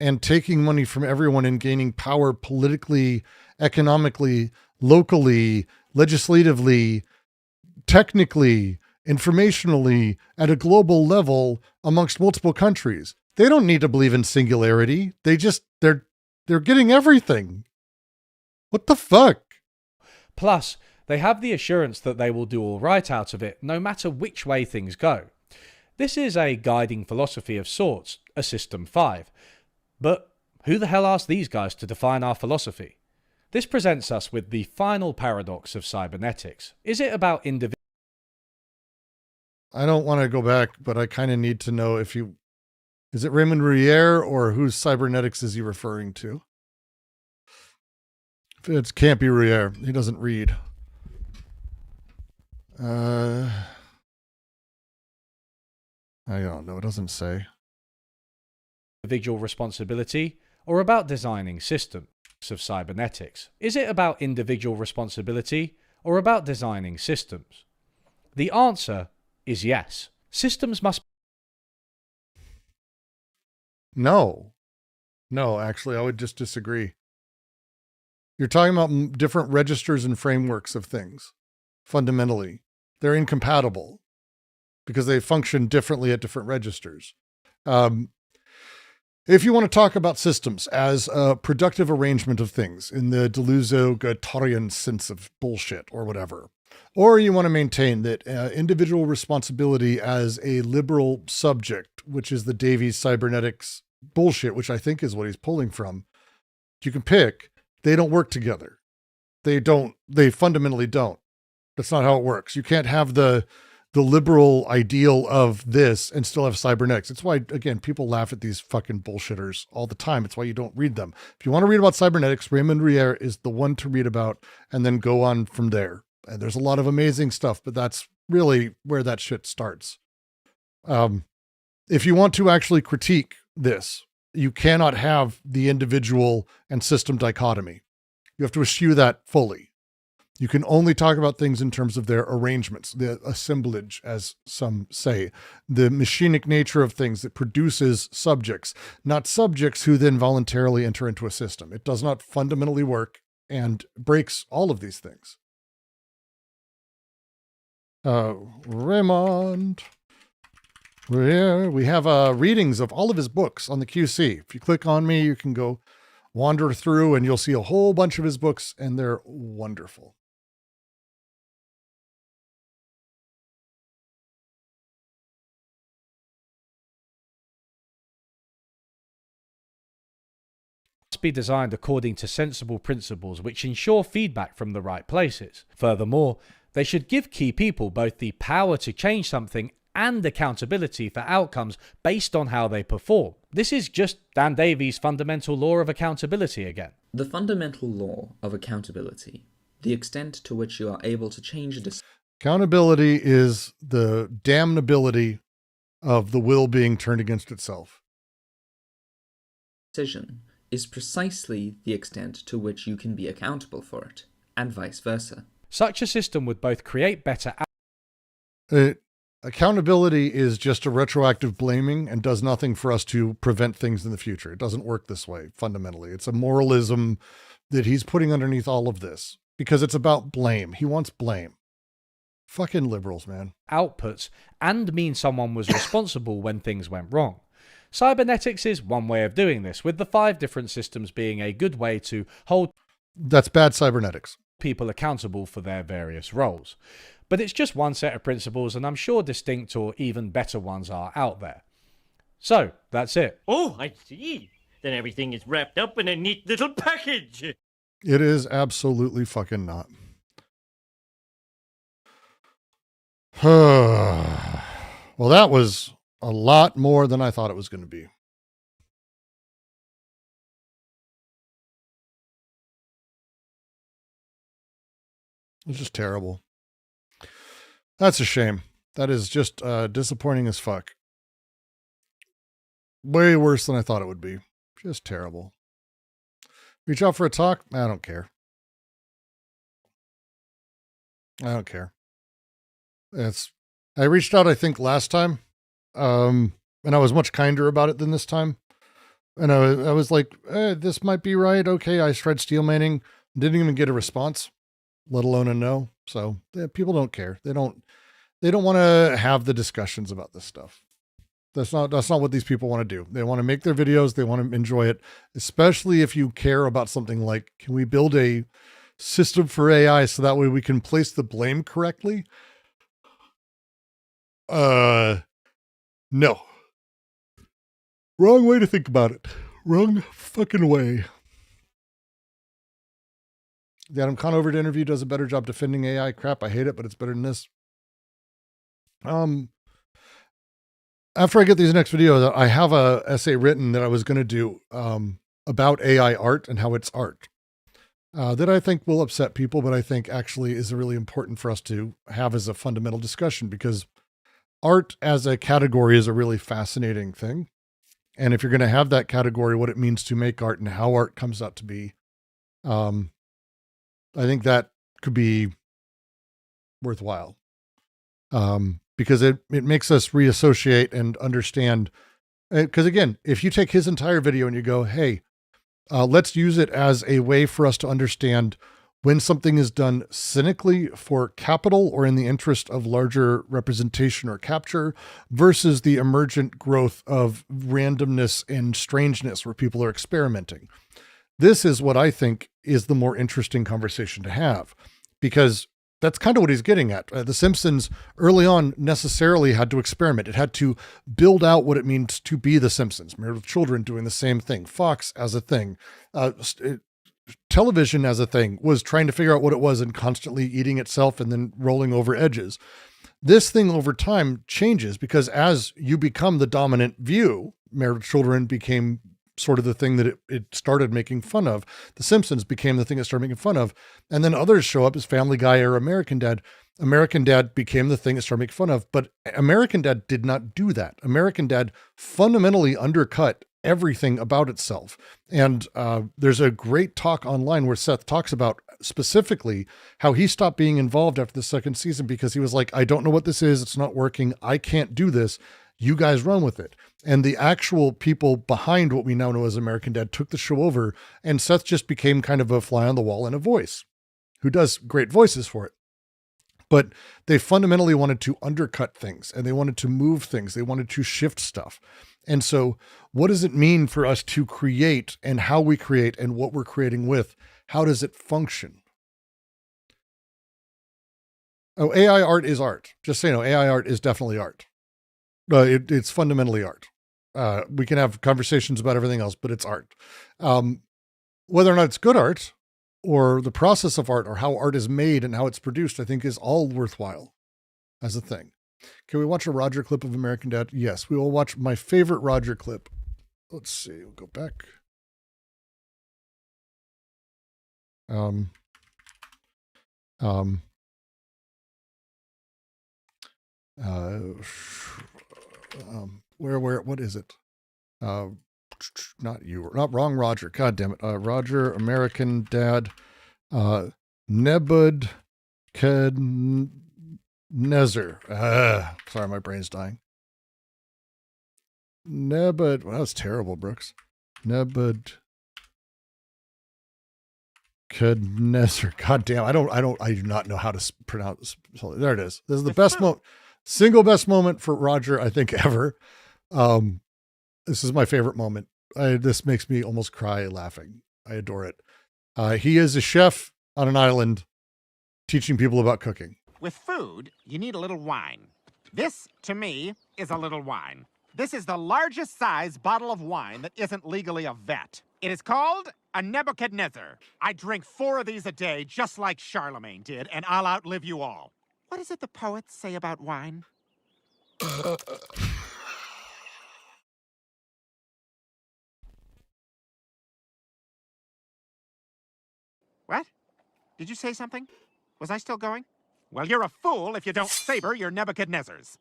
and taking money from everyone and gaining power politically, economically, locally, legislatively, technically, informationally, at a global level amongst multiple countries. They don't need to believe in singularity. They're getting everything. What the fuck? Plus, they have the assurance that they will do all right out of it, no matter which way things go. This is a guiding philosophy of sorts, a System 5. But who the hell asked these guys to define our philosophy? This presents us with the final paradox of cybernetics. Is it about individual? I don't want to go back, but I kind of need to know if you... Is it Raymond Rouyer, or whose cybernetics is he referring to? It can't be Rouyer. He doesn't read. I don't know. It doesn't say. Individual responsibility, or about designing systems of cybernetics? Is it about individual responsibility, or about designing systems? The answer is yes. Systems must... No. No, actually, I would just disagree. You're talking about different registers and frameworks of things. Fundamentally, they're incompatible because they function differently at different registers. If you want to talk about systems as a productive arrangement of things in the Deleuze-Guattarian sense of bullshit or whatever, or you want to maintain that individual responsibility as a liberal subject, which is the Davies cybernetics bullshit, which I think is what he's pulling from, you can pick. They don't work together. They fundamentally don't. That's not how it works. You can't have the liberal ideal of this and still have cybernetics. It's why, again, people laugh at these fucking bullshitters all the time. It's why you don't read them. If you want to read about cybernetics, Raymond Rouyer is the one to read about, and then go on from there. And there's a lot of amazing stuff, but that's really where that shit starts. If you want to actually critique this, you cannot have the individual and system dichotomy. You have to eschew that fully. You can only talk about things in terms of their arrangements, the assemblage, as some say, the machinic nature of things that produces subjects, not subjects who then voluntarily enter into a system. It does not fundamentally work and breaks all of these things. Raymond. We have readings of all of his books on the QC. If you click on me, you can go wander through and you'll see a whole bunch of his books, and they're wonderful. Must be designed according to sensible principles which ensure feedback from the right places. Furthermore, they should give key people both the power to change something and accountability for outcomes based on how they perform. This is just Dan Davies' fundamental law of accountability again. The fundamental law of accountability, the extent to which you are able to change a decision. Accountability is the damnability of the will being turned against itself. Decision is precisely the extent to which you can be accountable for it, and vice versa. Such a system would both create better... Accountability is just a retroactive blaming and does nothing for us to prevent things in the future. It doesn't work this way, fundamentally. It's a moralism that he's putting underneath all of this because it's about blame. He wants blame. Fucking liberals, man. Outputs and mean someone was responsible when things went wrong. Cybernetics is one way of doing this, with the 5 different systems being a good way to hold... That's bad cybernetics. ...people accountable for their various roles. But it's just one set of principles, and I'm sure distinct or even better ones are out there. So, that's it. Oh, I see. Then everything is wrapped up in a neat little package. It is absolutely fucking not. Well, that was a lot more than I thought it was going to be. It's just terrible. That's a shame. That is just disappointing as fuck. Way worse than I thought it would be. Just terrible. Reach out for a talk? I don't care. I don't care. I reached out, I think, last time. And I was much kinder about it than this time. And I was like, this might be right. Okay, I tried steel manning. Didn't even get a response, let alone a no. So people don't care. They don't want to have the discussions about this stuff. That's not what these people want to do. They want to make their videos. They want to enjoy it, especially if you care about something like, can we build a system for AI so that way we can place the blame correctly? No. Wrong way to think about it. Wrong fucking way. The Adam Conover interview does a better job defending AI. Crap, I hate it, but it's better than this. After I get these next videos, I have a essay written that I was going to do about AI art and how it's art. That I think will upset people, but I think actually is really important for us to have as a fundamental discussion, because art as a category is a really fascinating thing. And if you're going to have that category, what it means to make art and how art comes out to be, I think that could be worthwhile. Because it makes us reassociate and understand. Because again, if you take his entire video and you go, hey, let's use it as a way for us to understand when something is done cynically for capital or in the interest of larger representation or capture versus the emergent growth of randomness and strangeness where people are experimenting. This is what I think is the more interesting conversation to have, because that's kind of what he's getting at. The Simpsons early on necessarily had to experiment. It had to build out what it means to be The Simpsons. Married with Children doing the same thing. Fox as a thing. Television as a thing was trying to figure out what it was and constantly eating itself and then rolling over edges. This thing over time changes because as you become the dominant view, Married with Children became sort of the thing that it started making fun of. The Simpsons became the thing it started making fun of. And then others show up as Family Guy or American Dad. American Dad became the thing it started making fun of. But American Dad did not do that. American Dad fundamentally undercut everything about itself. And there's a great talk online where Seth talks about specifically how he stopped being involved after the second season because he was like, I don't know what this is. It's not working. I can't do this. You guys run with it. And the actual people behind what we now know as American Dad took the show over, and Seth just became kind of a fly on the wall and a voice who does great voices for it. But they fundamentally wanted to undercut things and they wanted to move things. They wanted to shift stuff. And so what does it mean for us to create and how we create and what we're creating with? How does it function? Oh, AI art is art. Just so you know, AI art is definitely art. It's fundamentally art. We can have conversations about everything else, but it's art. Whether or not it's good art or the process of art or how art is made and how it's produced, I think is all worthwhile as a thing. Can we watch a Roger clip of American Dad? Yes, we will watch my favorite Roger clip. Let's see, we'll go back. What is it? Not you, not wrong, Roger. God damn it. Roger, American Dad, Nebuchadnezzar. Sorry, my brain's dying. Well, that's terrible, Brooks. Nebuchadnezzar. God damn, I do not know how to pronounce. There it is. This is the best moment, single best moment for Roger, I think, ever. This is my favorite moment. This makes me almost cry laughing. I adore it. He is a chef on an island teaching people about cooking. With food, you need a little wine. This, to me, is a little wine. This is the largest size bottle of wine that isn't legally a vet. It is called a Nebuchadnezzar. I drink 4 of these a day, just like Charlemagne did, and I'll outlive you all. What is it the poets say about wine? What? Did you say something? Was I still going? Well, you're a fool if you don't savor your Nebuchadnezzars.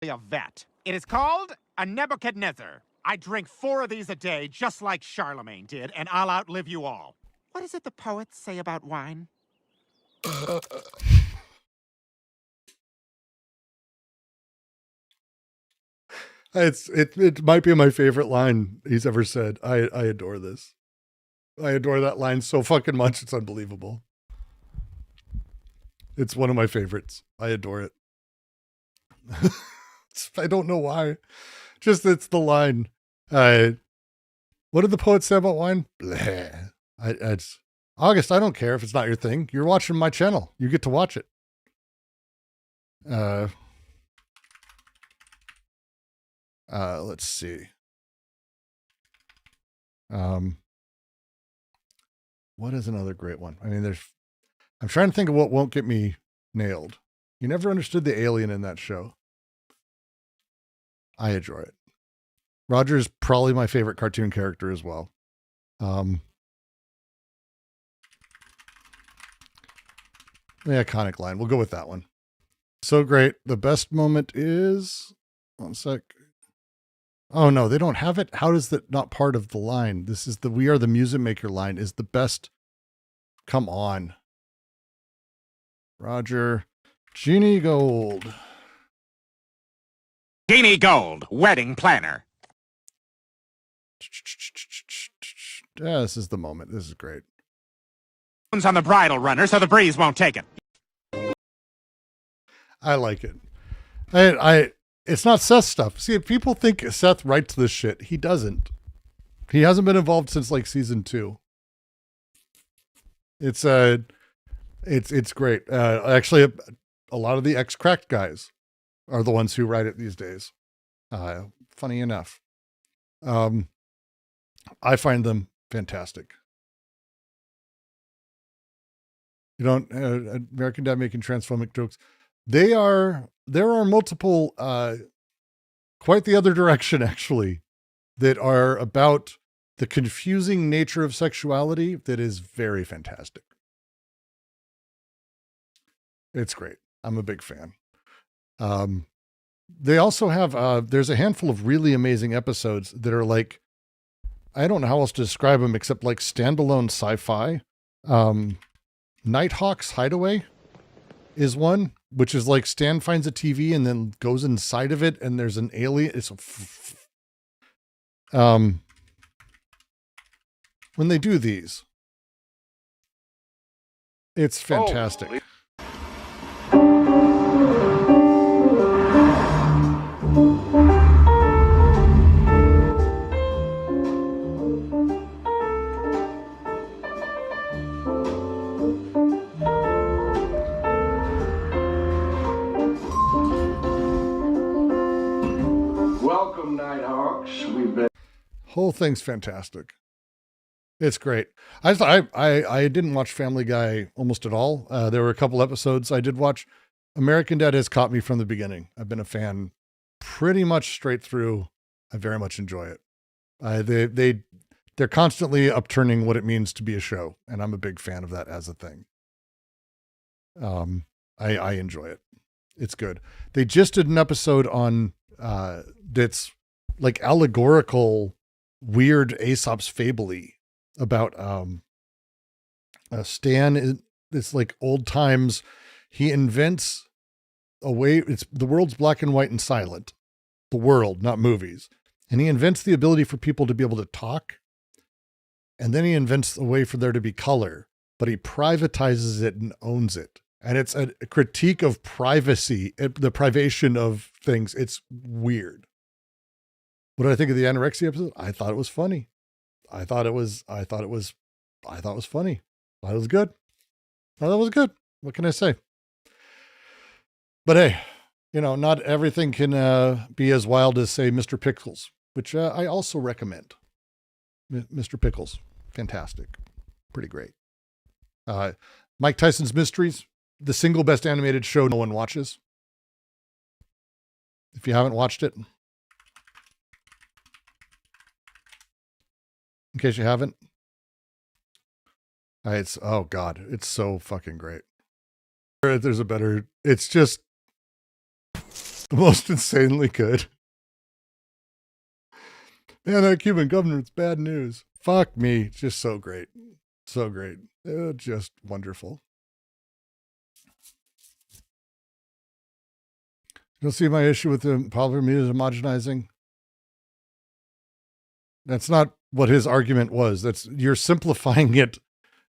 A vet. It is called a Nebuchadnezzar. I drink 4 of these a day, just like Charlemagne did, and I'll outlive you all. What is it the poets say about wine? It might be my favorite line he's ever said. I adore this. I adore that line so fucking much. It's unbelievable. It's one of my favorites. I adore it. I don't know why. Just it's the line. What did the poet say about wine? Bleh. It's August. I don't care if it's not your thing. You're watching my channel. You get to watch it. Let's see. What is another great one? I mean, I'm trying to think of what won't get me nailed. You never understood the alien in that show. I enjoy it. Roger's probably my favorite cartoon character as well. The iconic line. We'll go with that one. So great. The best moment is... One sec. Oh, no, they don't have it. How is that not part of the line? This is the We Are the Music Maker line is the best. Come on. Roger. Jeannie Gold. Jeannie Gold, wedding planner. Yeah, this is the moment. This is great. On the bridal runner so the breeze won't take it. I like it. It's not Seth stuff. See, if people think Seth writes this shit, he doesn't. He hasn't been involved since like season 2. It's great. Actually, a lot of the ex-Cracked guys are the ones who write it these days. Funny enough. I find them fantastic. You don't, American Dad making transphobic jokes. There are multiple, quite the other direction actually, that are about the confusing nature of sexuality that is very fantastic. It's great. I'm a big fan. They also have, there's a handful of really amazing episodes that are like, I don't know how else to describe them except like standalone sci-fi. Nighthawk's Hideaway is one, which is like Stan finds a TV and then goes inside of it and there's an alien. It's when they do these, it's fantastic. Welcome, Nighthawks. We've been... Whole thing's fantastic. It's great. I didn't watch Family Guy almost at all. There were a couple episodes I did watch. American Dad has caught me from the beginning. I've been a fan pretty much straight through. I very much enjoy it. They're constantly upturning what it means to be a show, and I'm a big fan of that as a thing. I enjoy it. It's good. They just did an episode on that's like allegorical, weird Aesop's fable-y about Stan. It's like old times. He invents a way. It's the world's black and white and silent. The world, not movies. And he invents the ability for people to be able to talk. And then he invents a way for there to be color, but he privatizes it and owns it. And it's a critique of privacy, the privation of things. It's weird. What did I think of the anorexia episode? I thought it was funny. I thought it was funny. I thought it was good. I thought it was good. What can I say? But hey, not everything can be as wild as, say, Mr. Pickles, which I also recommend. Mr. Pickles, fantastic. Pretty great. Mike Tyson's Mysteries, the single best animated show no one watches. If you haven't watched it, in case you haven't, oh God, it's so fucking great. There's a better, it's just the most insanely good. Man, that Cuban government's bad news. Fuck me. It's just so great. So great. Just wonderful. You don't see my issue with the popular media homogenizing? That's not what his argument was. You're simplifying it.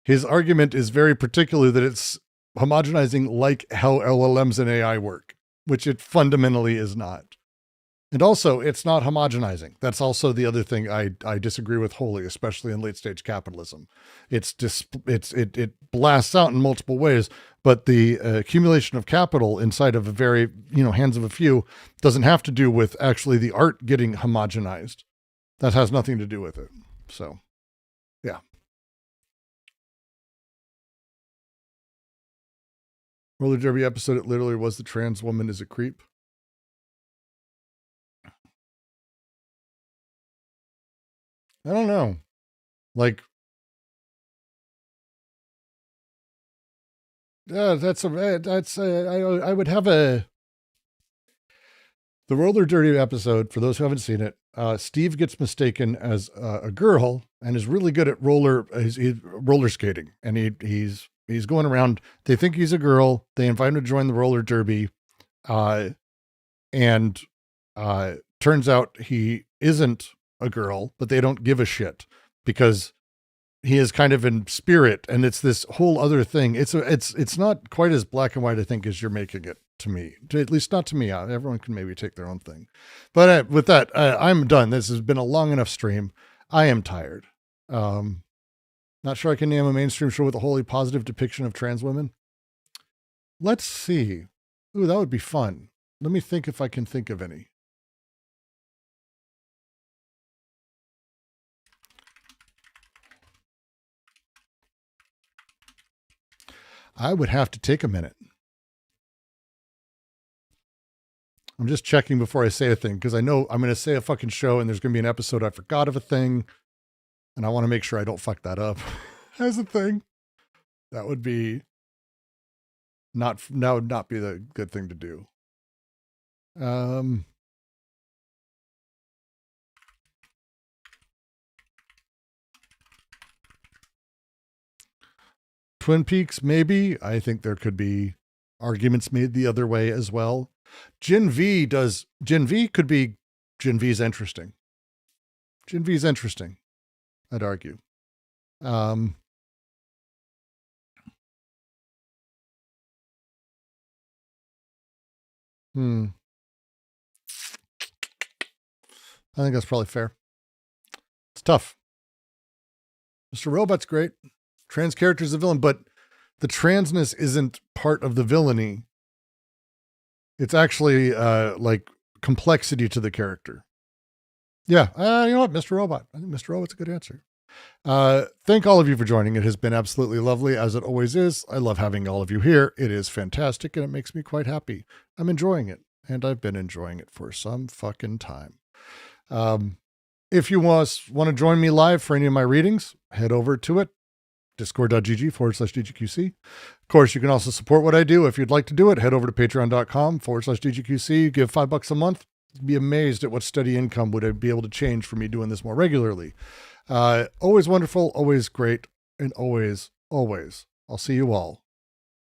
His argument is very particular that it's homogenizing like how LLMs and AI work, which it fundamentally is not. And also, it's not homogenizing. That's also the other thing I disagree with wholly, especially in late stage capitalism. It blasts out in multiple ways, but the accumulation of capital inside of a very, hands of a few doesn't have to do with actually the art getting homogenized. That has nothing to do with it. So, yeah. Roller derby episode, it literally was the trans woman is a creep. I don't know. Like, I would have the roller derby episode, for those who haven't seen it, Steve gets mistaken as a girl and is really good at roller skating. And he's going around. They think he's a girl. They invite him to join the roller derby. And turns out he isn't a girl, but they don't give a shit because he is kind of in spirit. And it's this whole other thing. It's not quite as black and white, I think, as you're making it to me, at least not to me. Everyone can maybe take their own thing. But with that, I'm done. This has been a long enough stream. I am tired. Not sure I can name a mainstream show with a wholly positive depiction of trans women. Let's see. Ooh, that would be fun. Let me think if I can think of any. I would have to take a minute. I'm just checking before I say a thing because I know I'm going to say a fucking show and there's going to be an episode I forgot of a thing. And I want to make sure I don't fuck that up as a thing. That would not be the good thing to do. Twin Peaks, maybe. I think there could be arguments made the other way as well. Gen V could be Gen V's interesting. Gen V's interesting, I'd argue. I think that's probably fair. It's tough. Mr. Robot's great. Trans character's a villain, but the transness isn't part of the villainy. It's actually like complexity to the character. Yeah, you know what, Mr. Robot. I think Mr. Robot's a good answer. Thank all of you for joining. It has been absolutely lovely, as it always is. I love having all of you here. It is fantastic, and it makes me quite happy. I'm enjoying it, and I've been enjoying it for some fucking time. If you want to join me live for any of my readings, head over to it. discord.gg/DGQC. Of course, you can also support what I do. If you'd like to do it, head over to patreon.com/DGQC. Give $5 a month. You'd be amazed at what steady income would I be able to change for me doing this more regularly. Always wonderful, always great, and always, I'll see you all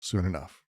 soon enough.